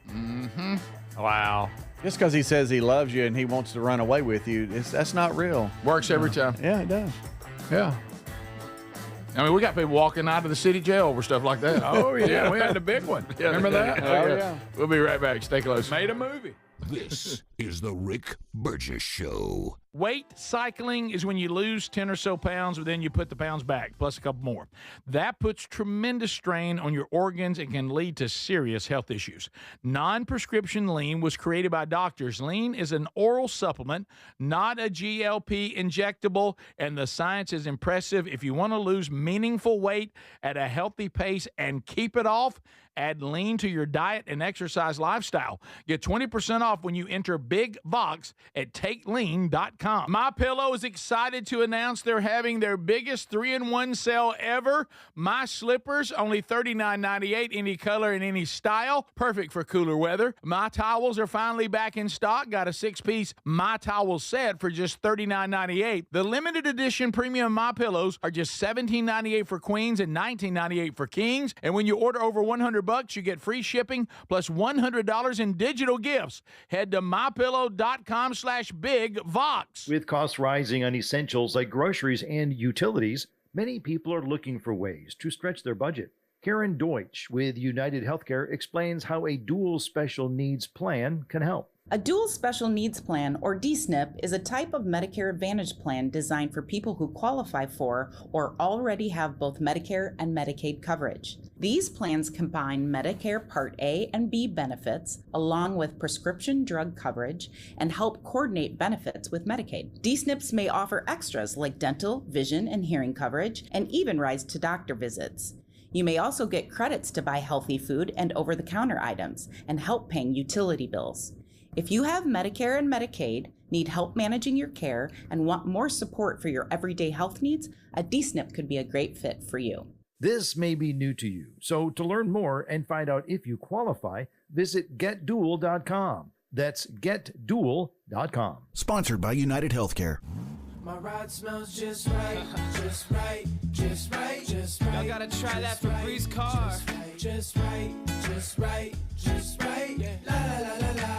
Mm-hmm. Wow. Just because he says he loves you and he wants to run away with you, that's not real. Works every time. Yeah, it does. Yeah. I mean, we got people walking out of the city jail over stuff like that. Oh, yeah. We had the big one. Yeah, Remember that? Oh, yeah. We'll be right back. Stay close. Made a movie. This is the Rick Burgess Show. Weight cycling is when you lose 10 or so pounds, but then you put the pounds back, plus a couple more. That puts tremendous strain on your organs and can lead to serious health issues. Non-prescription lean was created by doctors. Lean is an oral supplement, not a GLP injectable, and the science is impressive. If you want to lose meaningful weight at a healthy pace and keep it off, add lean to your diet and exercise lifestyle. Get 20% off when you enter Big Vox at takelean.com. MyPillow is excited to announce they're having their biggest 3-in-1 sale ever. My slippers, only $39.98, any color and any style. Perfect for cooler weather. My towels are finally back in stock. Got a 6-piece My Towel set for just $39.98. The limited edition premium MyPillows are just $17.98 for queens and $19.98 for kings. And when you order over $100, you get free shipping plus $100 in digital gifts. Head to mypillow.com/bigvox. With costs rising on essentials like groceries and utilities, many people are looking for ways to stretch their budget. Karen Deutsch with United Healthcare explains how a dual special needs plan can help. A dual special needs plan, or DSNP, is a type of Medicare Advantage plan designed for people who qualify for or already have both Medicare and Medicaid coverage. These plans combine Medicare Part A and B benefits along with prescription drug coverage and help coordinate benefits with Medicaid. DSNPs may offer extras like dental, vision, and hearing coverage, and even rides to doctor visits. You may also get credits to buy healthy food and over-the-counter items and help paying utility bills. If you have Medicare and Medicaid, need help managing your care, and want more support for your everyday health needs, a DSNP could be a great fit for you. This may be new to you, so to learn more and find out if you qualify, visit getdual.com. That's getdual.com. Sponsored by United Healthcare. My ride smells just right, just right, just right, just right. Y'all gotta try that Febreze car. Just right, just right, just right. Yeah. La la la la la.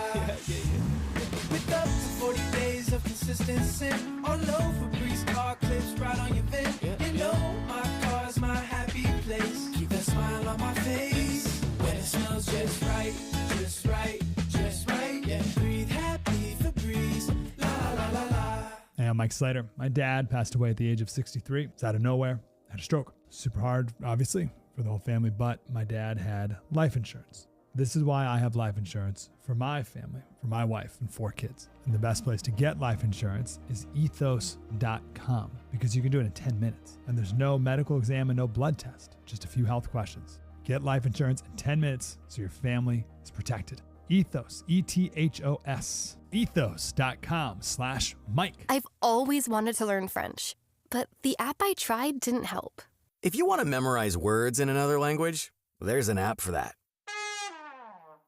With up to 40 days of consistency, on low Febreze car clips right on your vent. You know my car's my happy place. Keep that smile on my face when it smells just right, just right, just right. Yeah. Breathe happy Febreze. La la la la la. Hey, I'm Mike Slater. My dad passed away at the age of 63. It's out of nowhere. Had a stroke. Super hard, obviously, for the whole family, but my dad had life insurance. This is why I have life insurance for my family, for my wife and 4 kids. And the best place to get life insurance is ethos.com, because you can do it in 10 minutes. And there's no medical exam and no blood test, just a few health questions. Get life insurance in 10 minutes so your family is protected. Ethos, E-T-H-O-S, ethos.com/Mike. I've always wanted to learn French, but the app I tried didn't help. If you want to memorize words in another language, there's an app for that.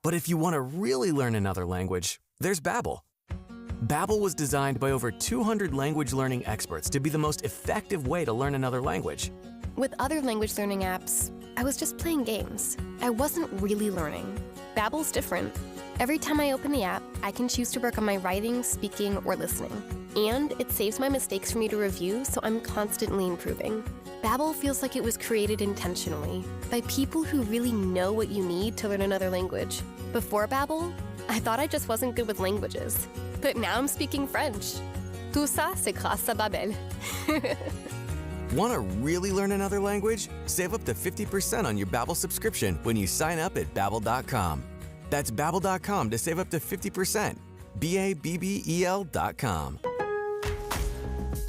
But if you want to really learn another language, there's Babbel. Babbel was designed by over 200 language learning experts to be the most effective way to learn another language. With other language learning apps, I was just playing games. I wasn't really learning. Babbel's different. Every time I open the app, I can choose to work on my writing, speaking, or listening. And it saves my mistakes for me to review, so I'm constantly improving. Babbel feels like it was created intentionally by people who really know what you need to learn another language. Before Babbel, I thought I just wasn't good with languages. But now I'm speaking French. Tout ça, c'est grâce à Babbel. Want to really learn another language? Save up to 50% on your Babbel subscription when you sign up at Babbel.com. That's Babbel.com to save up to 50%. Babbel.com.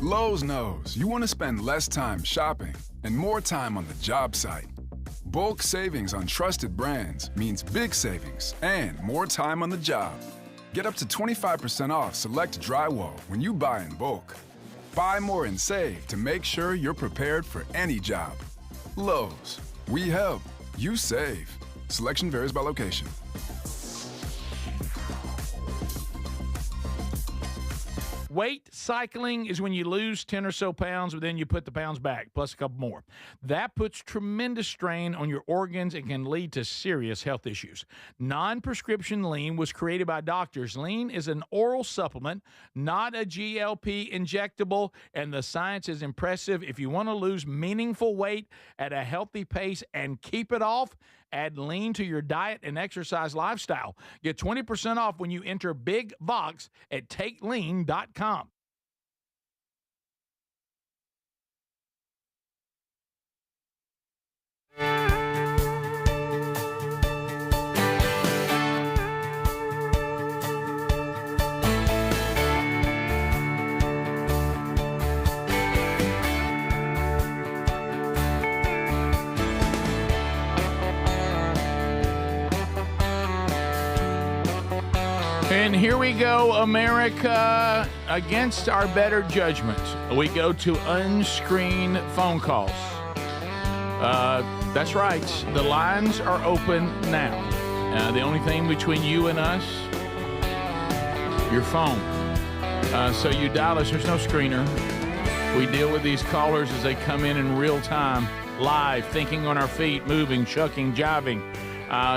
Lowe's knows you want to spend less time shopping and more time on the job site. Bulk savings on trusted brands means big savings and more time on the job. Get up to 25% off select drywall when you buy in bulk. Buy more and save to make sure you're prepared for any job. Lowe's, we help, you save. Selection varies by location. Weight cycling is when you lose 10 or so pounds, but then you put the pounds back, plus a couple more. That puts tremendous strain on your organs and can lead to serious health issues. Non-prescription lean was created by doctors. Lean is an oral supplement, not a GLP injectable, and the science is impressive. If you want to lose meaningful weight at a healthy pace and keep it off, add lean to your diet and exercise lifestyle. Get 20% off when you enter Big Vox at takelean.com. And here we go, America, against our better judgment. We go to unscreened phone calls. That's right. The lines are open now. The only thing between you and us, your phone. So you dial us. There's no screener. We deal with these callers as they come in real time, live, thinking on our feet, moving, shucking, jiving.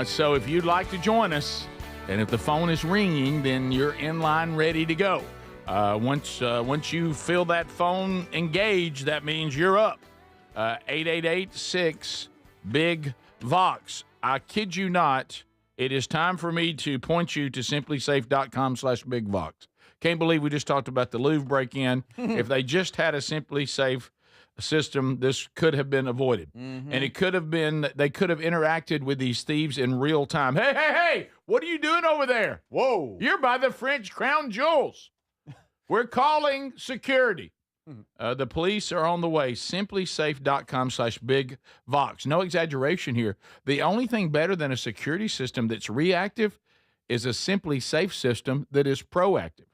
So if you'd like to join us, and if the phone is ringing, then you're in line ready to go. Once you feel that phone engaged, that means you're up. 888-6-BIG-VOX. I kid you not, it is time for me to point you to simplysafe.com/BigVox. Can't believe we just talked about the Louvre break-in. If they just had a Simply Safe system, this could have been avoided. And it could have been, they could have interacted with these thieves in real time. Hey, what are you doing over there? Whoa. You're by the French Crown Jewels. We're calling security. The police are on the way. Simplysafe.com/BigVox. No exaggeration here. The only thing better than a security system that's reactive is a Simply Safe system that is proactive,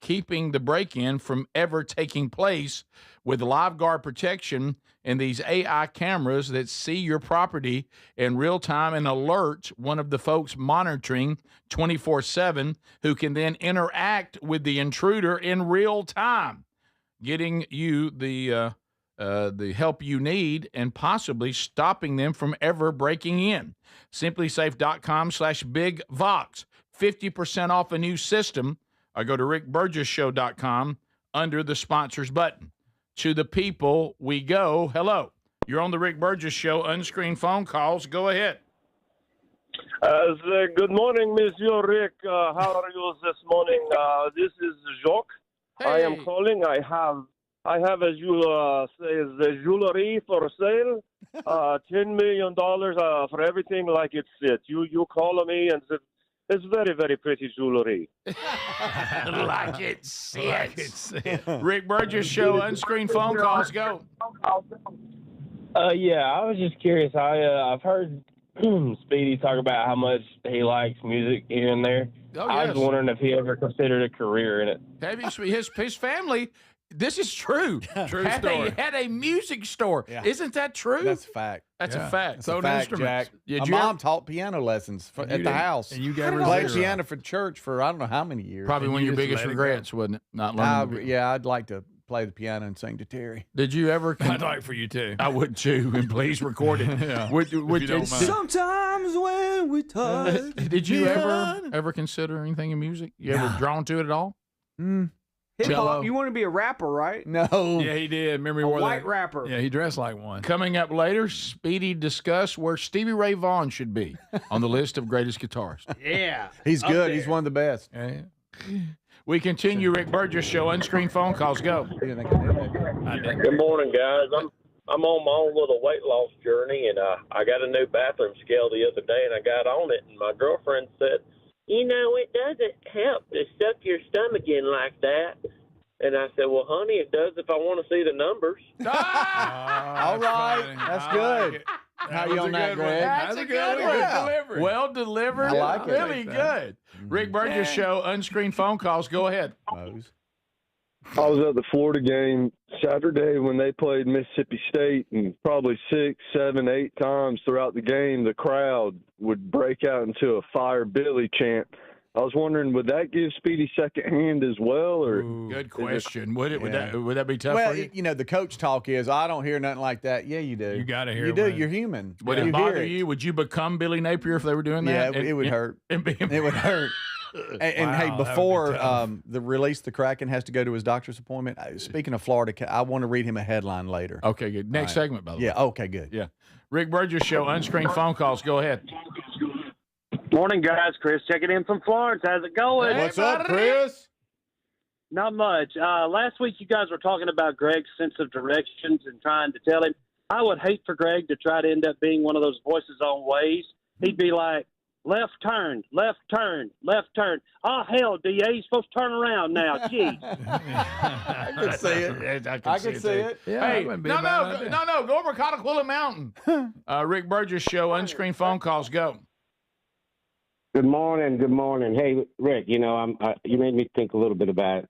keeping the break-in from ever taking place with live guard protection and these AI cameras that see your property in real time and alert one of the folks monitoring 24/7, who can then interact with the intruder in real time, getting you the help you need and possibly stopping them from ever breaking in. Simplysafe.com/BigVox. 50% off a new system. I go to rickburgessshow.com under the sponsors button. To the people we go. Hello. You're on the Rick Burgess Show. Unscreened phone calls. Go ahead. Good morning, Monsieur Rick. How are you this morning? This is Jacques. Hey. I am calling. I have as you say, the jewelry for sale. $10 million for everything like it fits. You call me and it's very, very pretty jewelry. Like it sits. Rick Burgess Show, unscreened phone calls. Go. Yeah, I was just curious. I've heard Speedy talk about how much he likes music here and there. Oh, I yes. was wondering if he ever considered a career in it. His family, this is true. True story. Had a music store. Yeah. Isn't that true? That's a fact. That's a fact. It's a fact, Jack. Yeah, My mom taught piano lessons at the house. And you gave her played zero. piano for church for I don't know how many years. Probably And one of you your just biggest let it go. regrets, wasn't it? Not learning. Yeah, I'd like to play the piano and sing to Terry. Did you ever? I'd like for you too. I would too, and please record it. Yeah. Would you don't mind. Sometimes when we touch. Did you ever consider anything in music? You ever drawn to it at all? Hip Cello. hop. You want to be a rapper, right? No. Yeah, he did. Remember he A wore white that? rapper. Yeah, he dressed like one. Coming up later, Speedy discuss where Stevie Ray Vaughan should be on the list of greatest guitarists. Yeah. He's up good. there. He's one of the best. Yeah. We continue Rick Burgess Show. Unscreened phone calls. Go. Good morning, guys. I'm on my own little weight loss journey, and I got a new bathroom scale the other day, and I got on it, and my girlfriend said, it doesn't help to suck your stomach in like that. And I said, well, honey, it does if I want to see the numbers. All right. That's good. How you on that, Greg? That's a good one. Delivery. Well delivered. I like it. Really good. Rick Burgess Show. Unscreened phone calls. Go ahead. Mose. I was at the Florida game Saturday when they played Mississippi State, and probably 6, 7, 8 times throughout the game, the crowd would break out into a Fire Billy chant. I was wondering, would that give Speedy second hand as well? Or good question. Would it? Yeah. Would that be tough Well, for you? you know, the coach talk is, I don't hear nothing like that. Yeah, you do. You got to hear You it do. when it- You're human. Would You it hear bother you? Would you become Billy Napier if they were doing Yeah, that? it would hurt. It would hurt. And Wow, hey, that would be before tough. the release, the Kraken has to go to his doctor's appointment. Speaking of Florida, I want to read him a headline later. Okay, good. Next All right. segment, by the way. Yeah. Okay. Good. Yeah. Rick Burgess Show, unscreened phone calls. Go ahead. Morning, guys. Chris checking in from Florence. How's it going? What's up, Chris? Not much. Last week, you guys were talking about Greg's sense of directions and trying to tell him. I would hate for Greg to try to end up being one of those voices on Waze. He'd be like, left turn, left turn, left turn. Oh, hell, DA, you're supposed to turn around now. Jeez. I can see it. I can see it. Yeah, Hey, that wouldn't be a bad idea. no, go over Cotaquilla Mountain. Rick Burgess Show, unscreened phone calls. Go. Good morning. Good morning. Hey, Rick, you know, you made me think a little bit about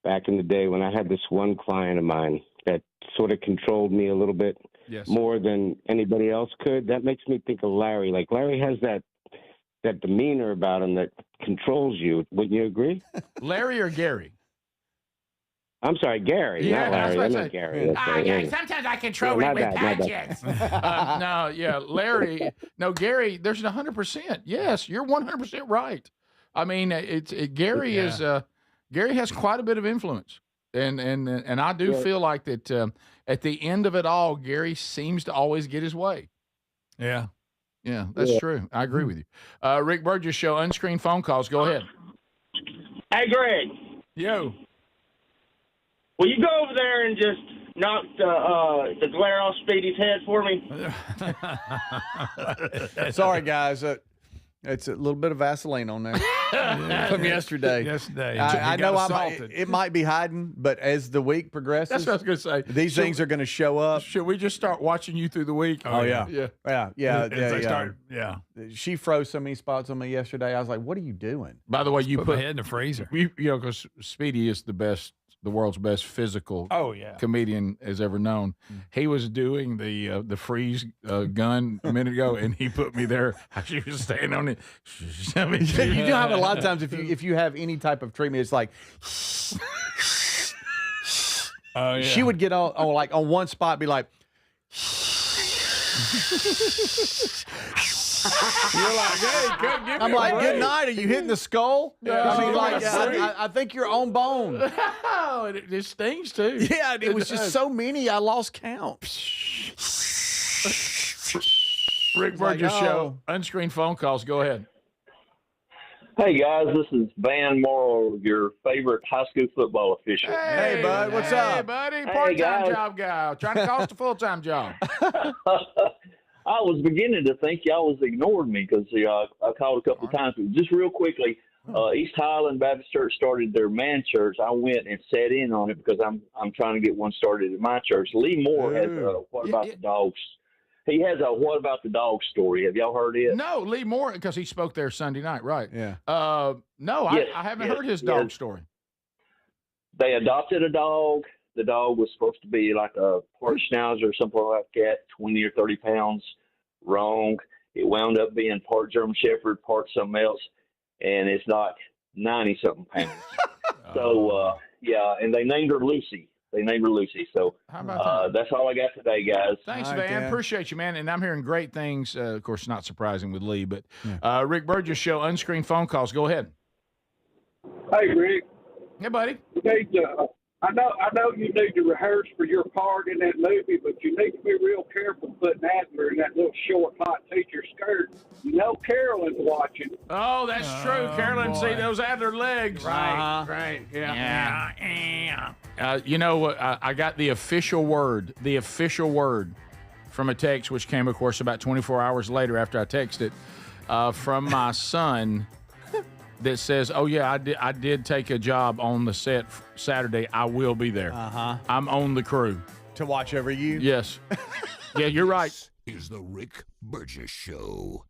back in the day when I had this one client of mine that sort of controlled me a little bit Yes. more than anybody else could. That makes me think of Larry. Like, Larry has that demeanor about him that controls you. Wouldn't you agree? Larry or Gary? I'm sorry, Gary, Yeah, not that's Larry. what I I'm said. not Gary. That's right. Yeah, sometimes I control Yeah, it my with bad, my bad. gadgets. No, yeah, Larry. No, Gary. There's 100%. Yes, you're 100% right. I mean, Gary is Gary has quite a bit of influence, and I do Yeah. feel like that at the end of it all, Gary seems to always get his way. Yeah. Yeah, that's Yeah. true. I agree with you. Rick Burgess Show, unscreened phone calls. Go ahead. Hey, Greg, Yo. will you go over there and just knock the glare off Speedy's head for me? Sorry, guys. It's a little bit of Vaseline on there from yesterday. Yesterday. I You know got assaulted. it might be hiding, but as the week progresses, That's what I was going to say. these things are going to show up. Should we just start watching you through the week? Oh, yeah. Yeah. Yeah. As they start- yeah. She froze so many spots on me yesterday. I was like, "What are you doing?" By the way, you Put my head in the freezer. You know, because Speedy is the world's best physical Oh, yeah. comedian has ever known. He was doing the freeze gun a minute ago, and he put me there. She was standing on it. I mean, You know how a lot of times if you have any type of treatment, it's like Oh, yeah. she would get on like on one spot, be like, You're like, hey, come give me I'm a like, break. "Good night." Are you hitting the skull? Yeah. I mean, like, Break. I think you're on bone. Oh, it stings too. Yeah, it was just so many, I lost count. Rick like, Burgess Show, oh. unscreened phone calls. Go ahead. Hey, guys, this is Van Morrow, your favorite high school football official. Hey, bud, what's Hey, up? buddy, Hey, part-time guys. job guy, trying to cost a full-time job. I was beginning to think y'all was ignoring me because I called a couple of times. But just real quickly, East Highland Baptist Church started their man church. I went and sat in on it because I'm trying to get one started at my church. Lee Moore has a What About the Dogs? He has a What About the Dog story. Have y'all heard it? No, Lee Moore, because he spoke there Sunday night, right? Yeah. No, Yes, I haven't yes, heard his yes. dog story. They adopted a dog. The dog was supposed to be like a part Schnauzer or something like that, 20 or 30 pounds. Wrong. It wound up being part German Shepherd, part something else, and it's like 90-something pounds. So, yeah, and they named her Lucy. So How about that? that's all I got today, guys. Thanks, All right, Van. Dan. Appreciate you, man. And I'm hearing great things. Of course, not surprising with Lee, but Rick Burgess Show, unscreened phone calls. Go ahead. Hey, Rick. Hey, buddy. You need to, I know you need to rehearse for your part in that movie, but you need to be real careful putting Adler in that little short, hot teacher skirt. You know Carolyn's watching. Oh, that's true. Carolyn, boy. see those Adler legs. Right. Yeah. You know what? I got the official word from a text, which came, of course, about 24 hours later after I texted from my son that says, "Oh yeah, I did take a job on the set Saturday. I will be there. I'm on the crew To watch over you. Yes. Yeah, you're right. Is the Rick Burgess Show.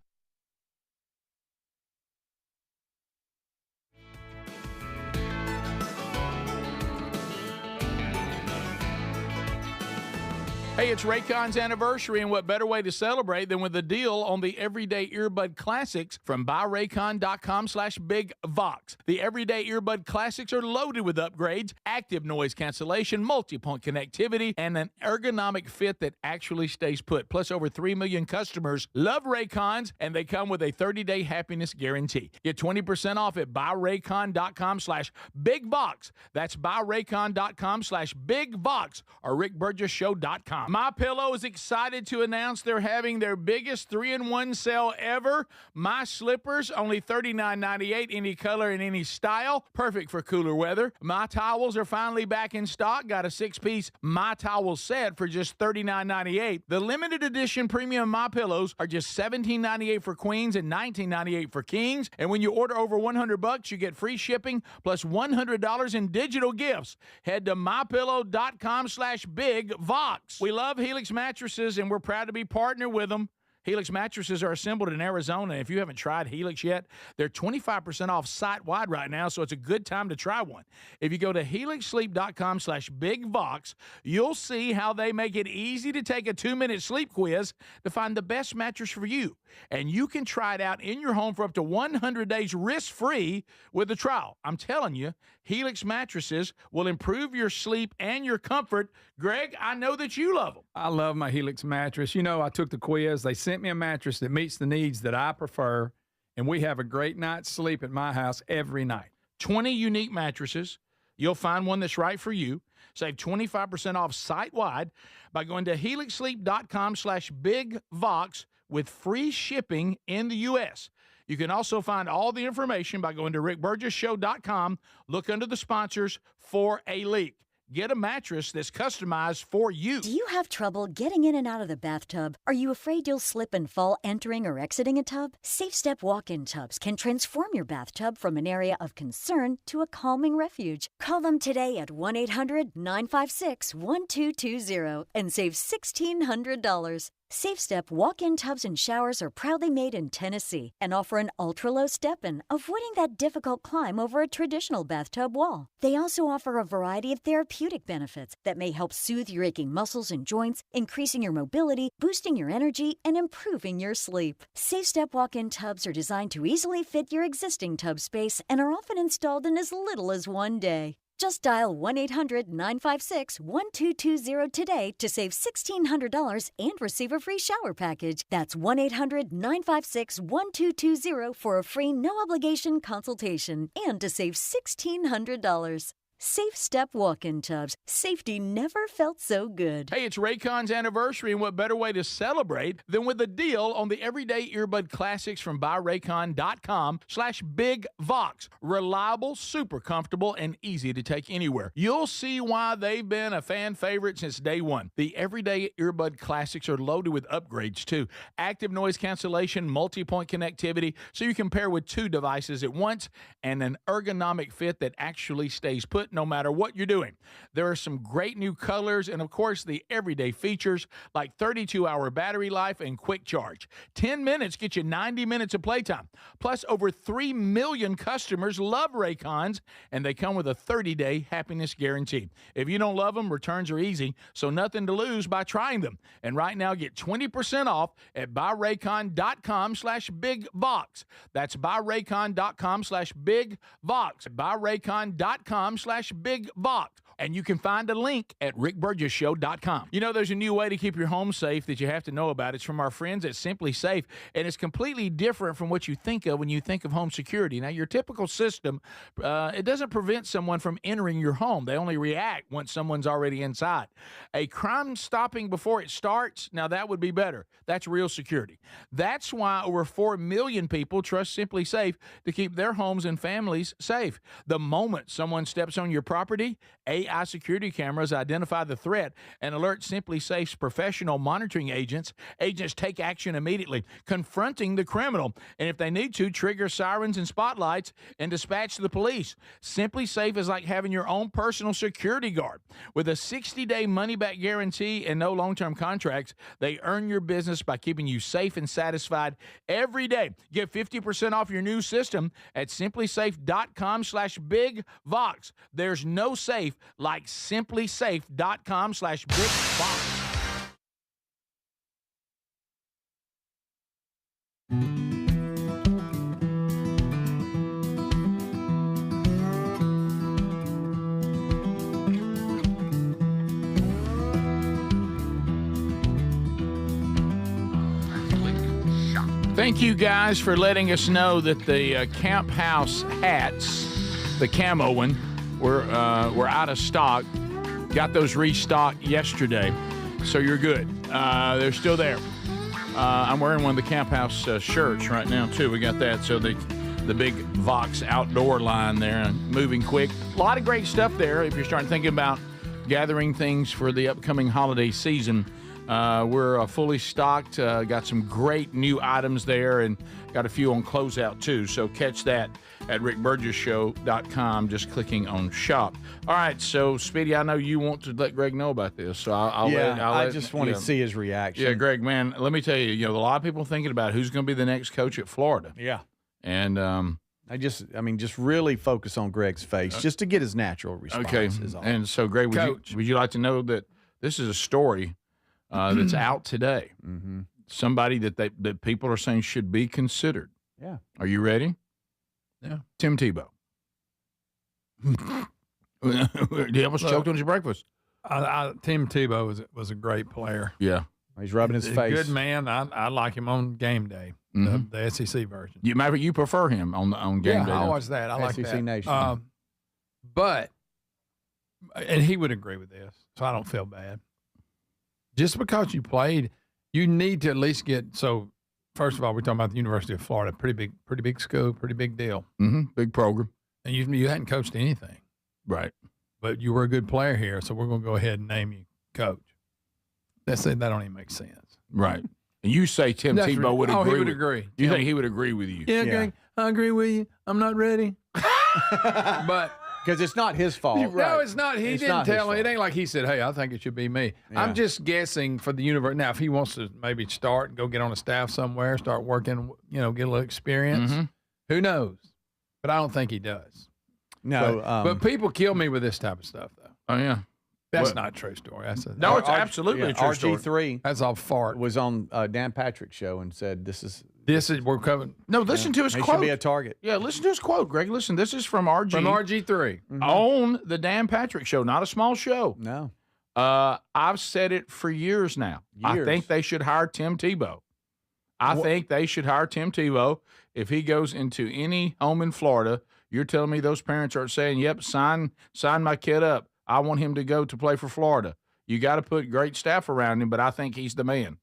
Hey, it's Raycon's anniversary, and what better way to celebrate than with a deal on the Everyday Earbud Classics from buyraycon.com/bigvox. The Everyday Earbud Classics are loaded with upgrades, active noise cancellation, multi-point connectivity, and an ergonomic fit that actually stays put. Plus, over 3 million customers love Raycons, and they come with a 30-day happiness guarantee. Get 20% off at buyraycon.com/bigvox. That's buyraycon.com/bigvox or rickburgessshow.com. MyPillow is excited to announce they're having their biggest 3-in-1 sale ever. My slippers, only $39.98, any color and any style. Perfect for cooler weather. My towels are finally back in stock. Got a 6-piece My Towel set for just $39.98. The limited edition premium MyPillows are just $17.98 for queens and $19.98 for kings. And when you order over $100, you get free shipping plus $100 in digital gifts. Head to mypillow.com/bigvox. We love Helix mattresses, and we're proud to be partnered with them. Helix mattresses are assembled in Arizona. If you haven't tried Helix yet, they're 25% off site-wide right now, so it's a good time to try one. If you go to helixsleep.com/bigvox, you'll see how they make it easy to take a 2-minute sleep quiz to find the best mattress for you. And you can try it out in your home for up to 100 days risk-free with a trial. I'm telling you, Helix mattresses will improve your sleep and your comfort. Greg, I know that you love them. I love my Helix mattress. You know, I took the quiz. They sent me a mattress that meets the needs that I prefer, and we have a great night's sleep at my house every night. 20 unique mattresses. You'll find one that's right for you. Save 25% off site-wide by going to helixsleep.com/bigvox with free shipping in the U.S. You can also find all the information by going to rickburgessshow.com. Look under the sponsors for a link. Get a mattress that's customized for you. Do you have trouble getting in and out of the bathtub? Are you afraid you'll slip and fall entering or exiting a tub? Safe Step walk-in tubs can transform your bathtub from an area of concern to a calming refuge. Call them today at 1-800-956-1220 and save $1,600. Safe Step walk-in tubs and showers are proudly made in Tennessee and offer an ultra-low step-in, avoiding that difficult climb over a traditional bathtub wall. They also offer a variety of therapeutic benefits that may help soothe your aching muscles and joints, increasing your mobility, boosting your energy, and improving your sleep. Safe Step walk-in tubs are designed to easily fit your existing tub space and are often installed in as little as one day. Just dial 1-800-956-1220 today to save $1,600 and receive a free shower package. That's 1-800-956-1220 for a free no-obligation consultation and to save $1,600. Safe Step walk-in tubs. Safety never felt so good. Hey, it's Raycon's anniversary, and what better way to celebrate than with a deal on the Everyday Earbud Classics from buyraycon.com/bigvox. Reliable, super comfortable, and easy to take anywhere. You'll see why they've been a fan favorite since day one. The Everyday Earbud Classics are loaded with upgrades, too. Active noise cancellation, multi-point connectivity, so you can pair with 2 devices at once, and an ergonomic fit that actually stays put no matter what you're doing. There are some great new colors and, of course, the everyday features like 32-hour battery life and quick charge. 10 minutes get you 90 minutes of playtime. Plus, over 3 million customers love Raycons, and they come with a 30-day happiness guarantee. If you don't love them, returns are easy, so nothing to lose by trying them. And right now, get 20% off at buyraycon.com/bigvox. That's buyraycon.com/bigvox. buyraycon.com/bigvox. And you can find a link at rickburgessshow.com. You know, there's a new way to keep your home safe that you have to know about. It's from our friends at Simply Safe, and it's completely different from what you think of when you think of home security. Now, your typical system, it doesn't prevent someone from entering your home. They only react once someone's already inside. A crime stopping before it starts, now that would be better. That's real security. That's why over 4 million people trust Simply Safe to keep their homes and families safe. The moment someone steps on your property, AI security cameras identify the threat and alert Simply Safe's professional monitoring agents. Agents take action immediately, confronting the criminal, and if they need to, trigger sirens and spotlights and dispatch the police. Simply Safe is like having your own personal security guard. With a 60-day money-back guarantee and no long-term contracts, they earn your business by keeping you safe and satisfied every day. Get 50% off your new system at simplysafe.com/bigvox. There's no safe like simplysafe.com/bigvox. Thank you guys for letting us know that the Camp House hats, the camo one, were out of stock. Got those restocked yesterday, so you're good. They're still there. I'm wearing one of the Camp House shirts right now too. We got that, so the big Vox outdoor line there, and moving quick. A lot of great stuff there. If you're starting thinking about gathering things for the upcoming holiday season. We're fully stocked, got some great new items there, and got a few on closeout too. So catch that at rickburgessshow.com, just clicking on shop. All right, so Speedy, I know you want to let Greg know about this, so I just want to see his reaction. Yeah, Greg, man, let me tell you, a lot of people thinking about who's going to be the next coach at Florida. Yeah. And just really focus on Greg's face, just to get his natural response. Okay, and so Greg, would you like to know that this is a story that's out today? Mm-hmm. Somebody that people are saying should be considered. Yeah. Are you ready? Yeah. Tim Tebow. He almost choked on his breakfast. Tim Tebow was a great player. Yeah. He's rubbing his He's face. a good man. I like him on game day, Mhm. the SEC version. You prefer him on game day? I don't watch that. I like SEC that. Nation. But, and he would agree with this, so I don't feel bad. Just because you played, you need to at least get. So, first of all, we're talking about the University of Florida, pretty big school, pretty big deal. Mm-hmm. Big program. And you hadn't coached anything, right? But you were a good player here, so we're going to go ahead and name you coach. That don't even make sense, right? And you say Tim Tebow would agree? Oh, he would with, agree. You think he would agree with you? Yeah, Greg, I agree with you. I'm not ready, but. Because it's not his fault. No, it's not. He didn't tell me. It ain't like he said, hey, I think it should be me. Yeah. I'm just guessing for the university. Now, if he wants to maybe start and go get on a staff somewhere, start working, get a little experience, who knows? But I don't think he does. No. But people kill me with this type of stuff, though. Oh, yeah. That's not a true story. It's absolutely a true story. RG3 That's all fart. was on Dan Patrick's show and said, this is we're coming. No, listen to his he quote. should be a target. Yeah, listen to his quote, Greg. Listen, this is from RG. From RG3. On the Dan Patrick Show, not a small show. No. I've said it for years now. I think they should hire Tim Tebow. I think they should hire Tim Tebow. If he goes into any home in Florida, you're telling me those parents aren't saying, yep, sign my kid up. I want him to go to play for Florida. You got to put great staff around him, but I think he's the man.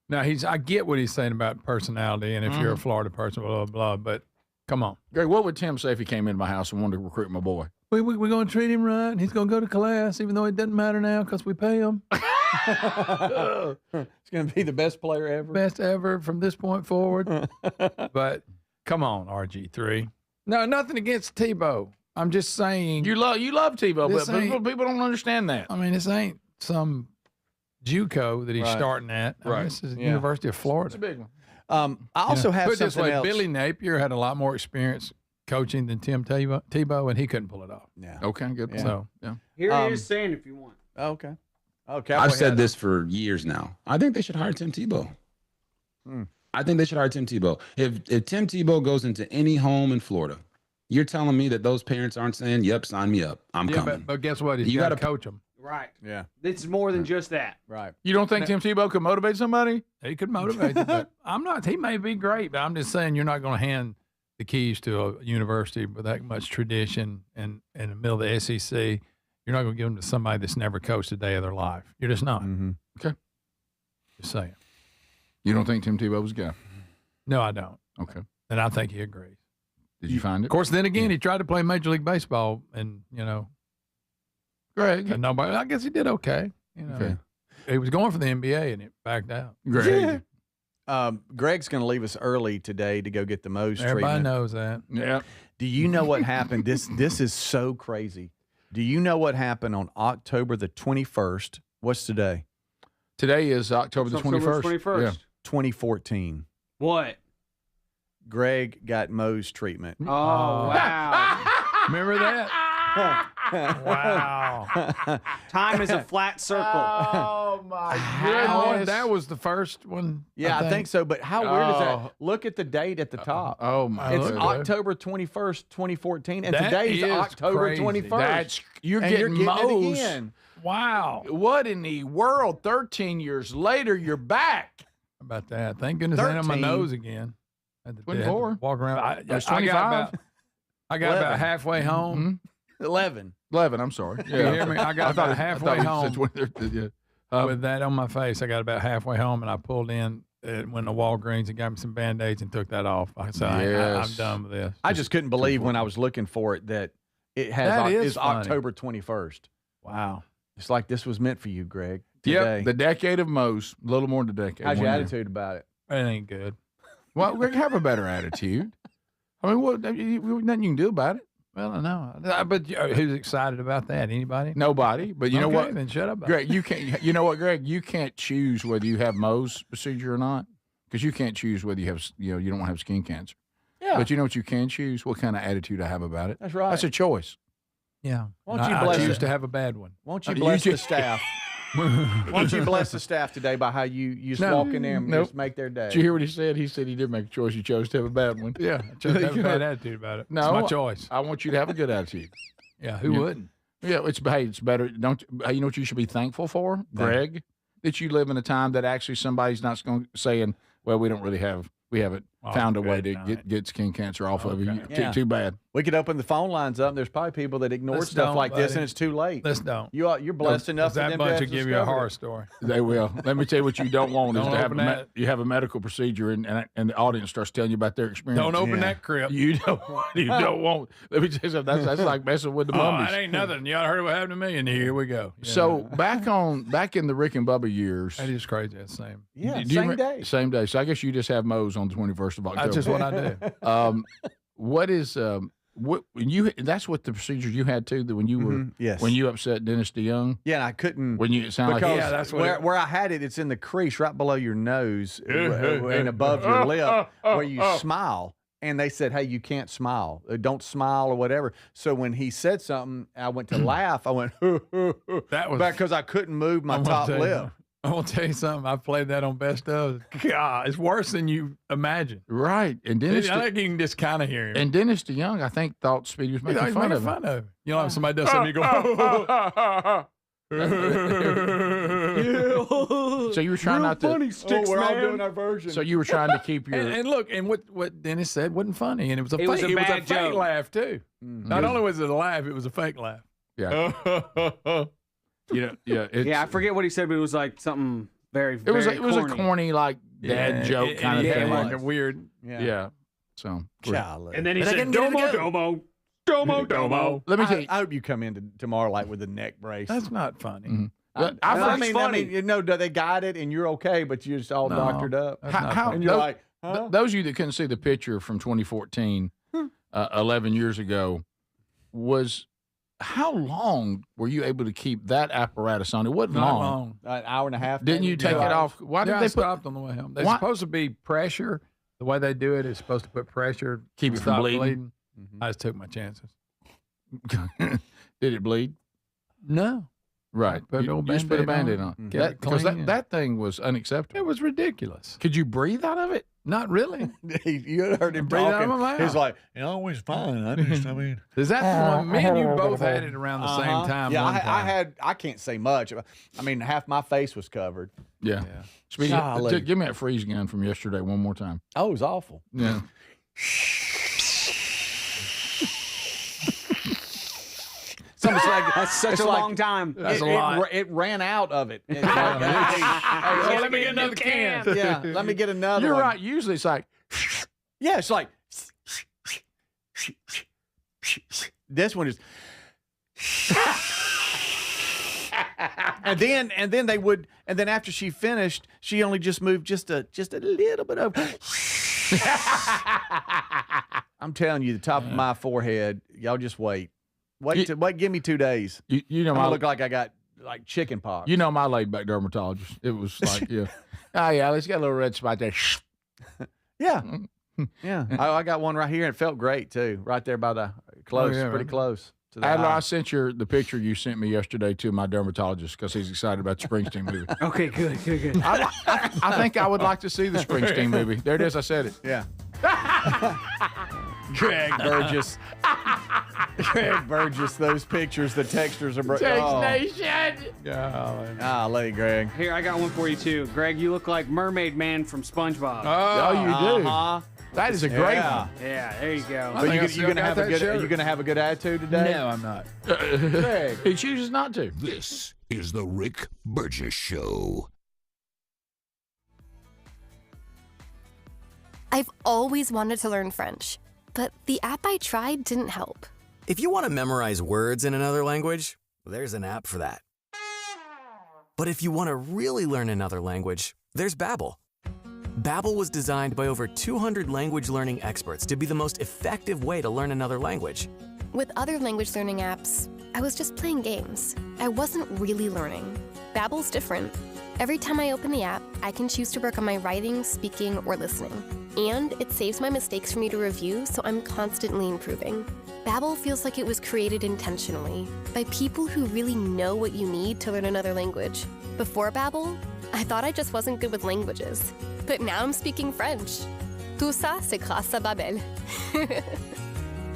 Now, I get what he's saying about personality, and if you're a Florida person, blah, blah, blah, but come on. Greg, what would Tim say if he came into my house and wanted to recruit my boy? We're going to treat him right, and he's going to go to class, even though it doesn't matter now because we pay him. It's going to be the best player ever. Best ever from this point forward. But come on, RG3. No, nothing against Tebow. I'm just saying. You love Tebow, but people don't understand that. I mean, this ain't some JUCO that he's starting at. I mean, this is the University of Florida. It's a big one. I also have Put it this something way, else. Billy Napier had a lot more experience coaching than Tim Tebow, and he couldn't pull it off. Yeah. Okay, good. Yeah. So, Here he is saying if you want. Okay. I've said this for years now. I think they should hire Tim Tebow. I think they should hire Tim Tebow. If Tim Tebow goes into any home in Florida, you're telling me that those parents aren't saying, yep, sign me up. I'm coming. But guess what? You got to coach them. Right. Yeah. It's more than just that. Right. You don't think Tim Tebow could motivate somebody? He could motivate you, but I'm not. He may be great, but I'm just saying you're not going to hand the keys to a university with that much tradition and in the middle of the SEC. You're not going to give them to somebody that's never coached a day of their life. You're just not. Okay. Just saying. You don't think Tim Tebow was a guy? No, I don't. Okay. And I think he agrees. Did you find it? Of course, then again, he tried to play Major League Baseball, and Greg. And nobody. I guess he did okay. Okay. He was going for the NBA, and it backed out. Greg. Greg's going to leave us early today to go get the Moe's Everybody treatment. knows that. Yeah. Do you know what happened? This is so crazy. Do you know what happened on October the 21st? What's today? Today is October the 21st. 21st. Yeah. 2014. What? Greg got Moe's treatment. Oh, wow. Remember that? Wow. Time is a flat circle. Oh, Oh my goodness! That was the first one. Yeah, I think so. But how weird is that? Look at the date at the top. Oh my! It's October 21st, 2014, and today's October crazy. 21st. You're and getting it Moe's. again. Wow! What in the world? 13 years later, you're back. How about that? Thank goodness I ain't on my 13. nose again. I had to 24. walk around. I There's got 25. I got about halfway home. 11. 11. I'm sorry. You hear me? I got about halfway home. Yeah. With that on my face, I got about halfway home, and I pulled in went to Walgreens and got me some Band-Aids and took that off. I said, I'm done with this. I just couldn't believe when I was looking for it that it is October 21st. Wow. It's like this was meant for you, Greg. Yep, Today. the decade of Moe's. A little more than a decade. How's your 1 year. attitude about it? It ain't good. Well, Greg, have a better attitude. I mean, nothing you can do about it. Well, I know. But who's excited about that? Anybody? Nobody. But you know what? Then shut up. Greg, you can't. You know what, Greg? You can't choose whether you have Mohs procedure or not, because you can't choose whether you have, you don't want to have skin cancer. Yeah. But you know what you can choose? What kind of attitude I have about it. That's right. That's a choice. Yeah. Won't you I bless choose it? to have a bad one. Won't you bless the staff? Why don't you bless the staff today by how you just walk in there and just make their day? Did you hear what he said? He said he did make a choice. He chose to have a bad one. Yeah, I chose to have a bad attitude about it. No, it's my choice. I want you to have a good attitude. Yeah, who wouldn't? Yeah, it's better. Don't you know what you should be thankful for, Greg? That you live in a time that actually somebody's not saying, well, we haven't found a way to get skin cancer off of you. Too bad. We could open the phone lines up. And there's probably people that ignore stuff like this, and it's too late. Let's don't. You're blessed enough for that them bunch to will give you a horror story. They will. Let me tell you what you don't want is Don't to have open that. you have a medical procedure and the audience starts telling you about their experience. Don't open that crypt. You don't want. Let me tell you something. That's like messing with the mummies. That ain't nothing. Y'all heard what happened to me, and here we go. Yeah. So back in the Rick and Bubba years. That is crazy. That's same. Yeah, same day. Same day. So I guess you just have Moe's on the 21st of October. That's just what I do. What is that's what the procedure you had too, that when you were yes. when you upset Dennis DeYoung? Yeah, and I couldn't when you sound because like that's what where I had it, it's in the crease right below your nose and above your lip where you smile. And they said, hey, you can't smile. Don't smile or whatever. So when he said something, I went to laugh. I went, that was because I couldn't move my top lip. I want to tell you something. I've played that on Best of. God, it's worse than you imagine. Right. And Dennis, I think you can just kind of hear him. And Dennis DeYoung, I think, thought Speedy was making fun of him. You know, if somebody does something, you go, So you were trying not to. Funny sticks, we're man. all doing our version. So you were trying to keep your. and look, and what Dennis said wasn't funny, and it was a fake. a bad fake joke. laugh too. Not only was it a laugh, it was a fake laugh. Yeah. Yeah, I forget what he said, but it was like something very, It was very it was a corny. corny like dad joke kind of thing. like a weird. Yeah. So. Golly. And then he said, Domo. Let me tell you. I hope you come in tomorrow like with a neck brace. That's not funny. Mm-hmm. I mean, they got it and you're okay, but you're just all doctored up. And you're like, huh? Those of you that couldn't see the picture from 2014, 11 years ago, was how long were you able to keep that apparatus on? It wasn't Not long. long. An hour and a half. Didn't you take it off? Why did they stopped on the way home? They're Why- supposed to be pressure. The way they do it is supposed to put pressure, Keep it from stop bleeding. I just took my chances. Did it bleed? No. Right. Put You an old just put a Band-Aid Band-Aid on. on. Kept it Because clean. that thing was unacceptable. It was ridiculous. Could you breathe out of it? Not really. You heard him Breathe out of talking. my mouth. He's like, I was fine. I mean, Is that the one? Me and you both had it around the same time. Yeah, one time. I can't say much. I mean, half my face was covered. Yeah. Speedy, Golly. give me that freeze gun from yesterday one more time. Oh, it was awful. Yeah. That's such a long time. That's a lot. It ran out of it. It's like, Hey, let me get another can. yeah, let me get another You're one. right. Usually it's like, Yeah, it's like this one is. and then after she finished, she only just moved just a little bit over. I'm telling you, the top of my forehead. Y'all just wait. Wait. Give me 2 days. you know, I'm my gonna look like I got like chicken pox. You know my laid back dermatologist. It was like, yeah. Oh, yeah, let's get a little red spot there. Yeah. Yeah. I got one right here and it felt great too. Right there by the close, yeah, pretty right. close. to the Adler, eye. I sent the picture you sent me yesterday to my dermatologist because he's excited about the Springsteen movie. Okay, good. I think I would like to see the Springsteen movie. There it is. I said it. Yeah. Greg Burgess. Greg Burgess, those pictures, the textures are Nation. Golly, Greg. Here, I got one for you too. Greg, you look like Mermaid Man from SpongeBob. Oh, you do. Uh-huh. That is a great one. Yeah, there you go. So you gonna have a good? Are you gonna have a good attitude today? No, I'm not. Greg. He chooses not to. This is the Rick Burgess Show. I've always wanted to learn French, but the app I tried didn't help. If you want to memorize words in another language, there's an app for that. But if you want to really learn another language, there's Babbel. Babbel was designed by over 200 language learning experts to be the most effective way to learn another language. With other language learning apps, I was just playing games. I wasn't really learning. Babbel's different. Every time I open the app, I can choose to work on my writing, speaking, or listening. And it saves my mistakes for me to review, so I'm constantly improving. Babbel feels like it was created intentionally by people who really know what you need to learn another language. Before Babbel, I thought I just wasn't good with languages. But now I'm speaking French. Tout ça, c'est grâce à Babbel.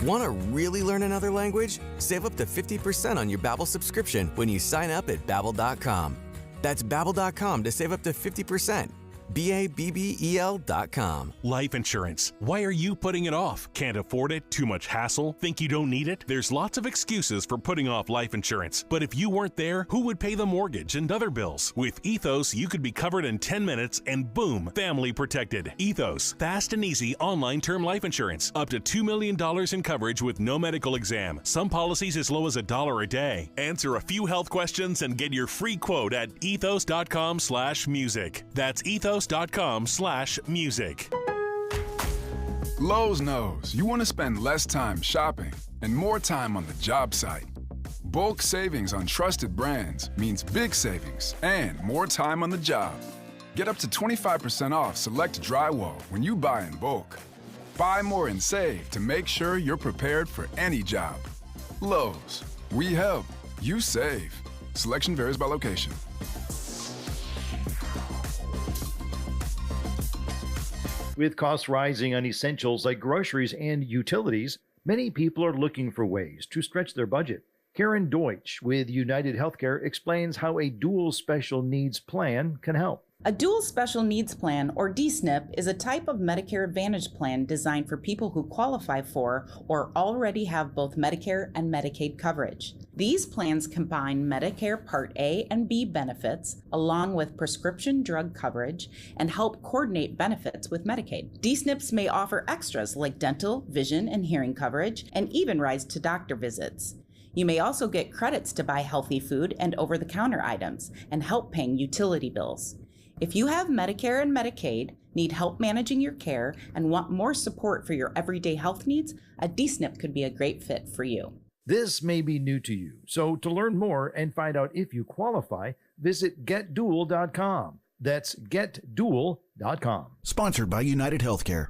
Want to really learn another language? Save up to 50% on your Babbel subscription when you sign up at Babbel.com. That's Babbel.com to save up to 50%. Babbel.com. Life insurance. Why are you putting it off? Can't afford it? Too much hassle? Think you don't need it? There's lots of excuses for putting off life insurance. But if you weren't there, who would pay the mortgage and other bills? With Ethos, you could be covered in 10 minutes and boom, family protected. Ethos, fast and easy online term life insurance. Up to $2 million in coverage with no medical exam. Some policies as low as $1 a day. Answer a few health questions and get your free quote at ethos.com/music. That's ethos.com/music. Lowe's knows you want to spend less time shopping and more time on the job site. Bulk savings on trusted brands means big savings and more time on the job. Get up to 25% off select drywall when you buy in bulk. Buy more and save to make sure you're prepared for any job. Lowe's, we help, you save. Selection varies by location. With costs rising on essentials like groceries and utilities, many people are looking for ways to stretch their budget. Karen Deutsch with United Healthcare explains how a dual special needs plan can help. A dual special needs plan, or DSNP, is a type of Medicare Advantage plan designed for people who qualify for or already have both Medicare and Medicaid coverage. These plans combine Medicare Part A and B benefits along with prescription drug coverage and help coordinate benefits with Medicaid. DSNPs may offer extras like dental, vision, and hearing coverage, and even rides to doctor visits. You may also get credits to buy healthy food and over-the-counter items and help paying utility bills. If you have Medicare and Medicaid, need help managing your care, and want more support for your everyday health needs, a DSNP could be a great fit for you. This may be new to you, so to learn more and find out if you qualify, visit getdual.com. That's getdual.com. Sponsored by United Healthcare.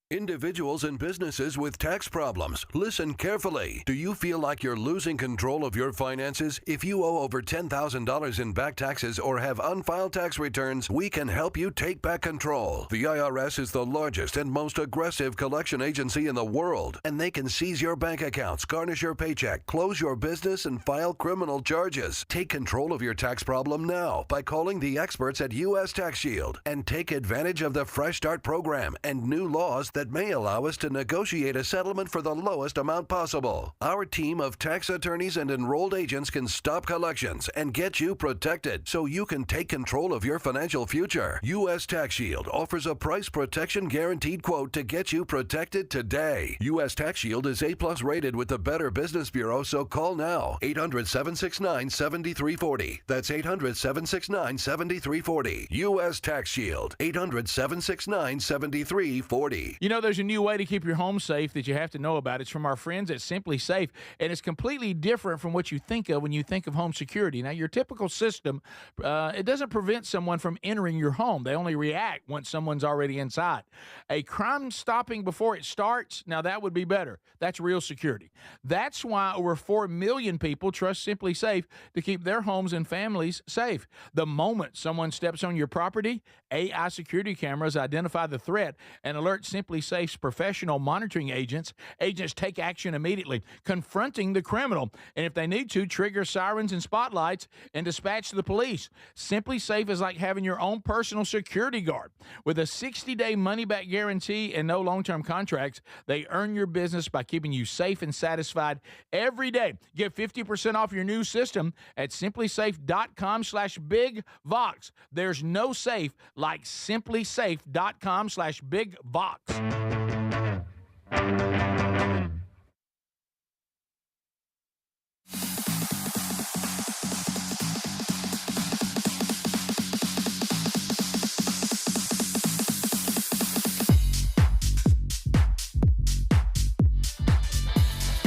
Individuals and businesses with tax problems, listen carefully. Do you feel like you're losing control of your finances? If you owe over $10,000 in back taxes or have unfiled tax returns, we can help you take back control. The IRS is the largest and most aggressive collection agency in the world, and they can seize your bank accounts, garnish your paycheck, close your business, and file criminal charges. Take control of your tax problem now by calling the experts at U.S. Tax Shield and take advantage of the Fresh Start program and new laws that may allow us to negotiate a settlement for the lowest amount possible. Our team of tax attorneys and enrolled agents can stop collections and get you protected so you can take control of your financial future. U.S. Tax Shield offers a price protection guaranteed quote to get you protected today. U.S. Tax Shield is A+ rated with the Better Business Bureau, so call now. 800-769-7340. That's 800-769-7340. U.S. Tax Shield. 800-769-7340. You know, there's a new way to keep your home safe that you have to know about. It's from our friends at Simply Safe, and it's completely different from what you think of when you think of home security. Now, your typical system, it doesn't prevent someone from entering your home. They only react once someone's already inside. A crime stopping before it starts, now that would be better. That's real security. That's why over 4 million people trust Simply Safe to keep their homes and families safe. The moment someone steps on your property, AI security cameras identify the threat and alert Simply Safe's professional monitoring agents. Agents take action immediately, confronting the criminal, and if they need to, trigger sirens and spotlights and dispatch the police. Simply Safe is like having your own personal security guard. With a 60-day money-back guarantee and no long-term contracts, they earn your business by keeping you safe and satisfied every day. Get 50% off your new system at simplysafe.com/bigvox. There's no safe like simplysafe.com/bigvox.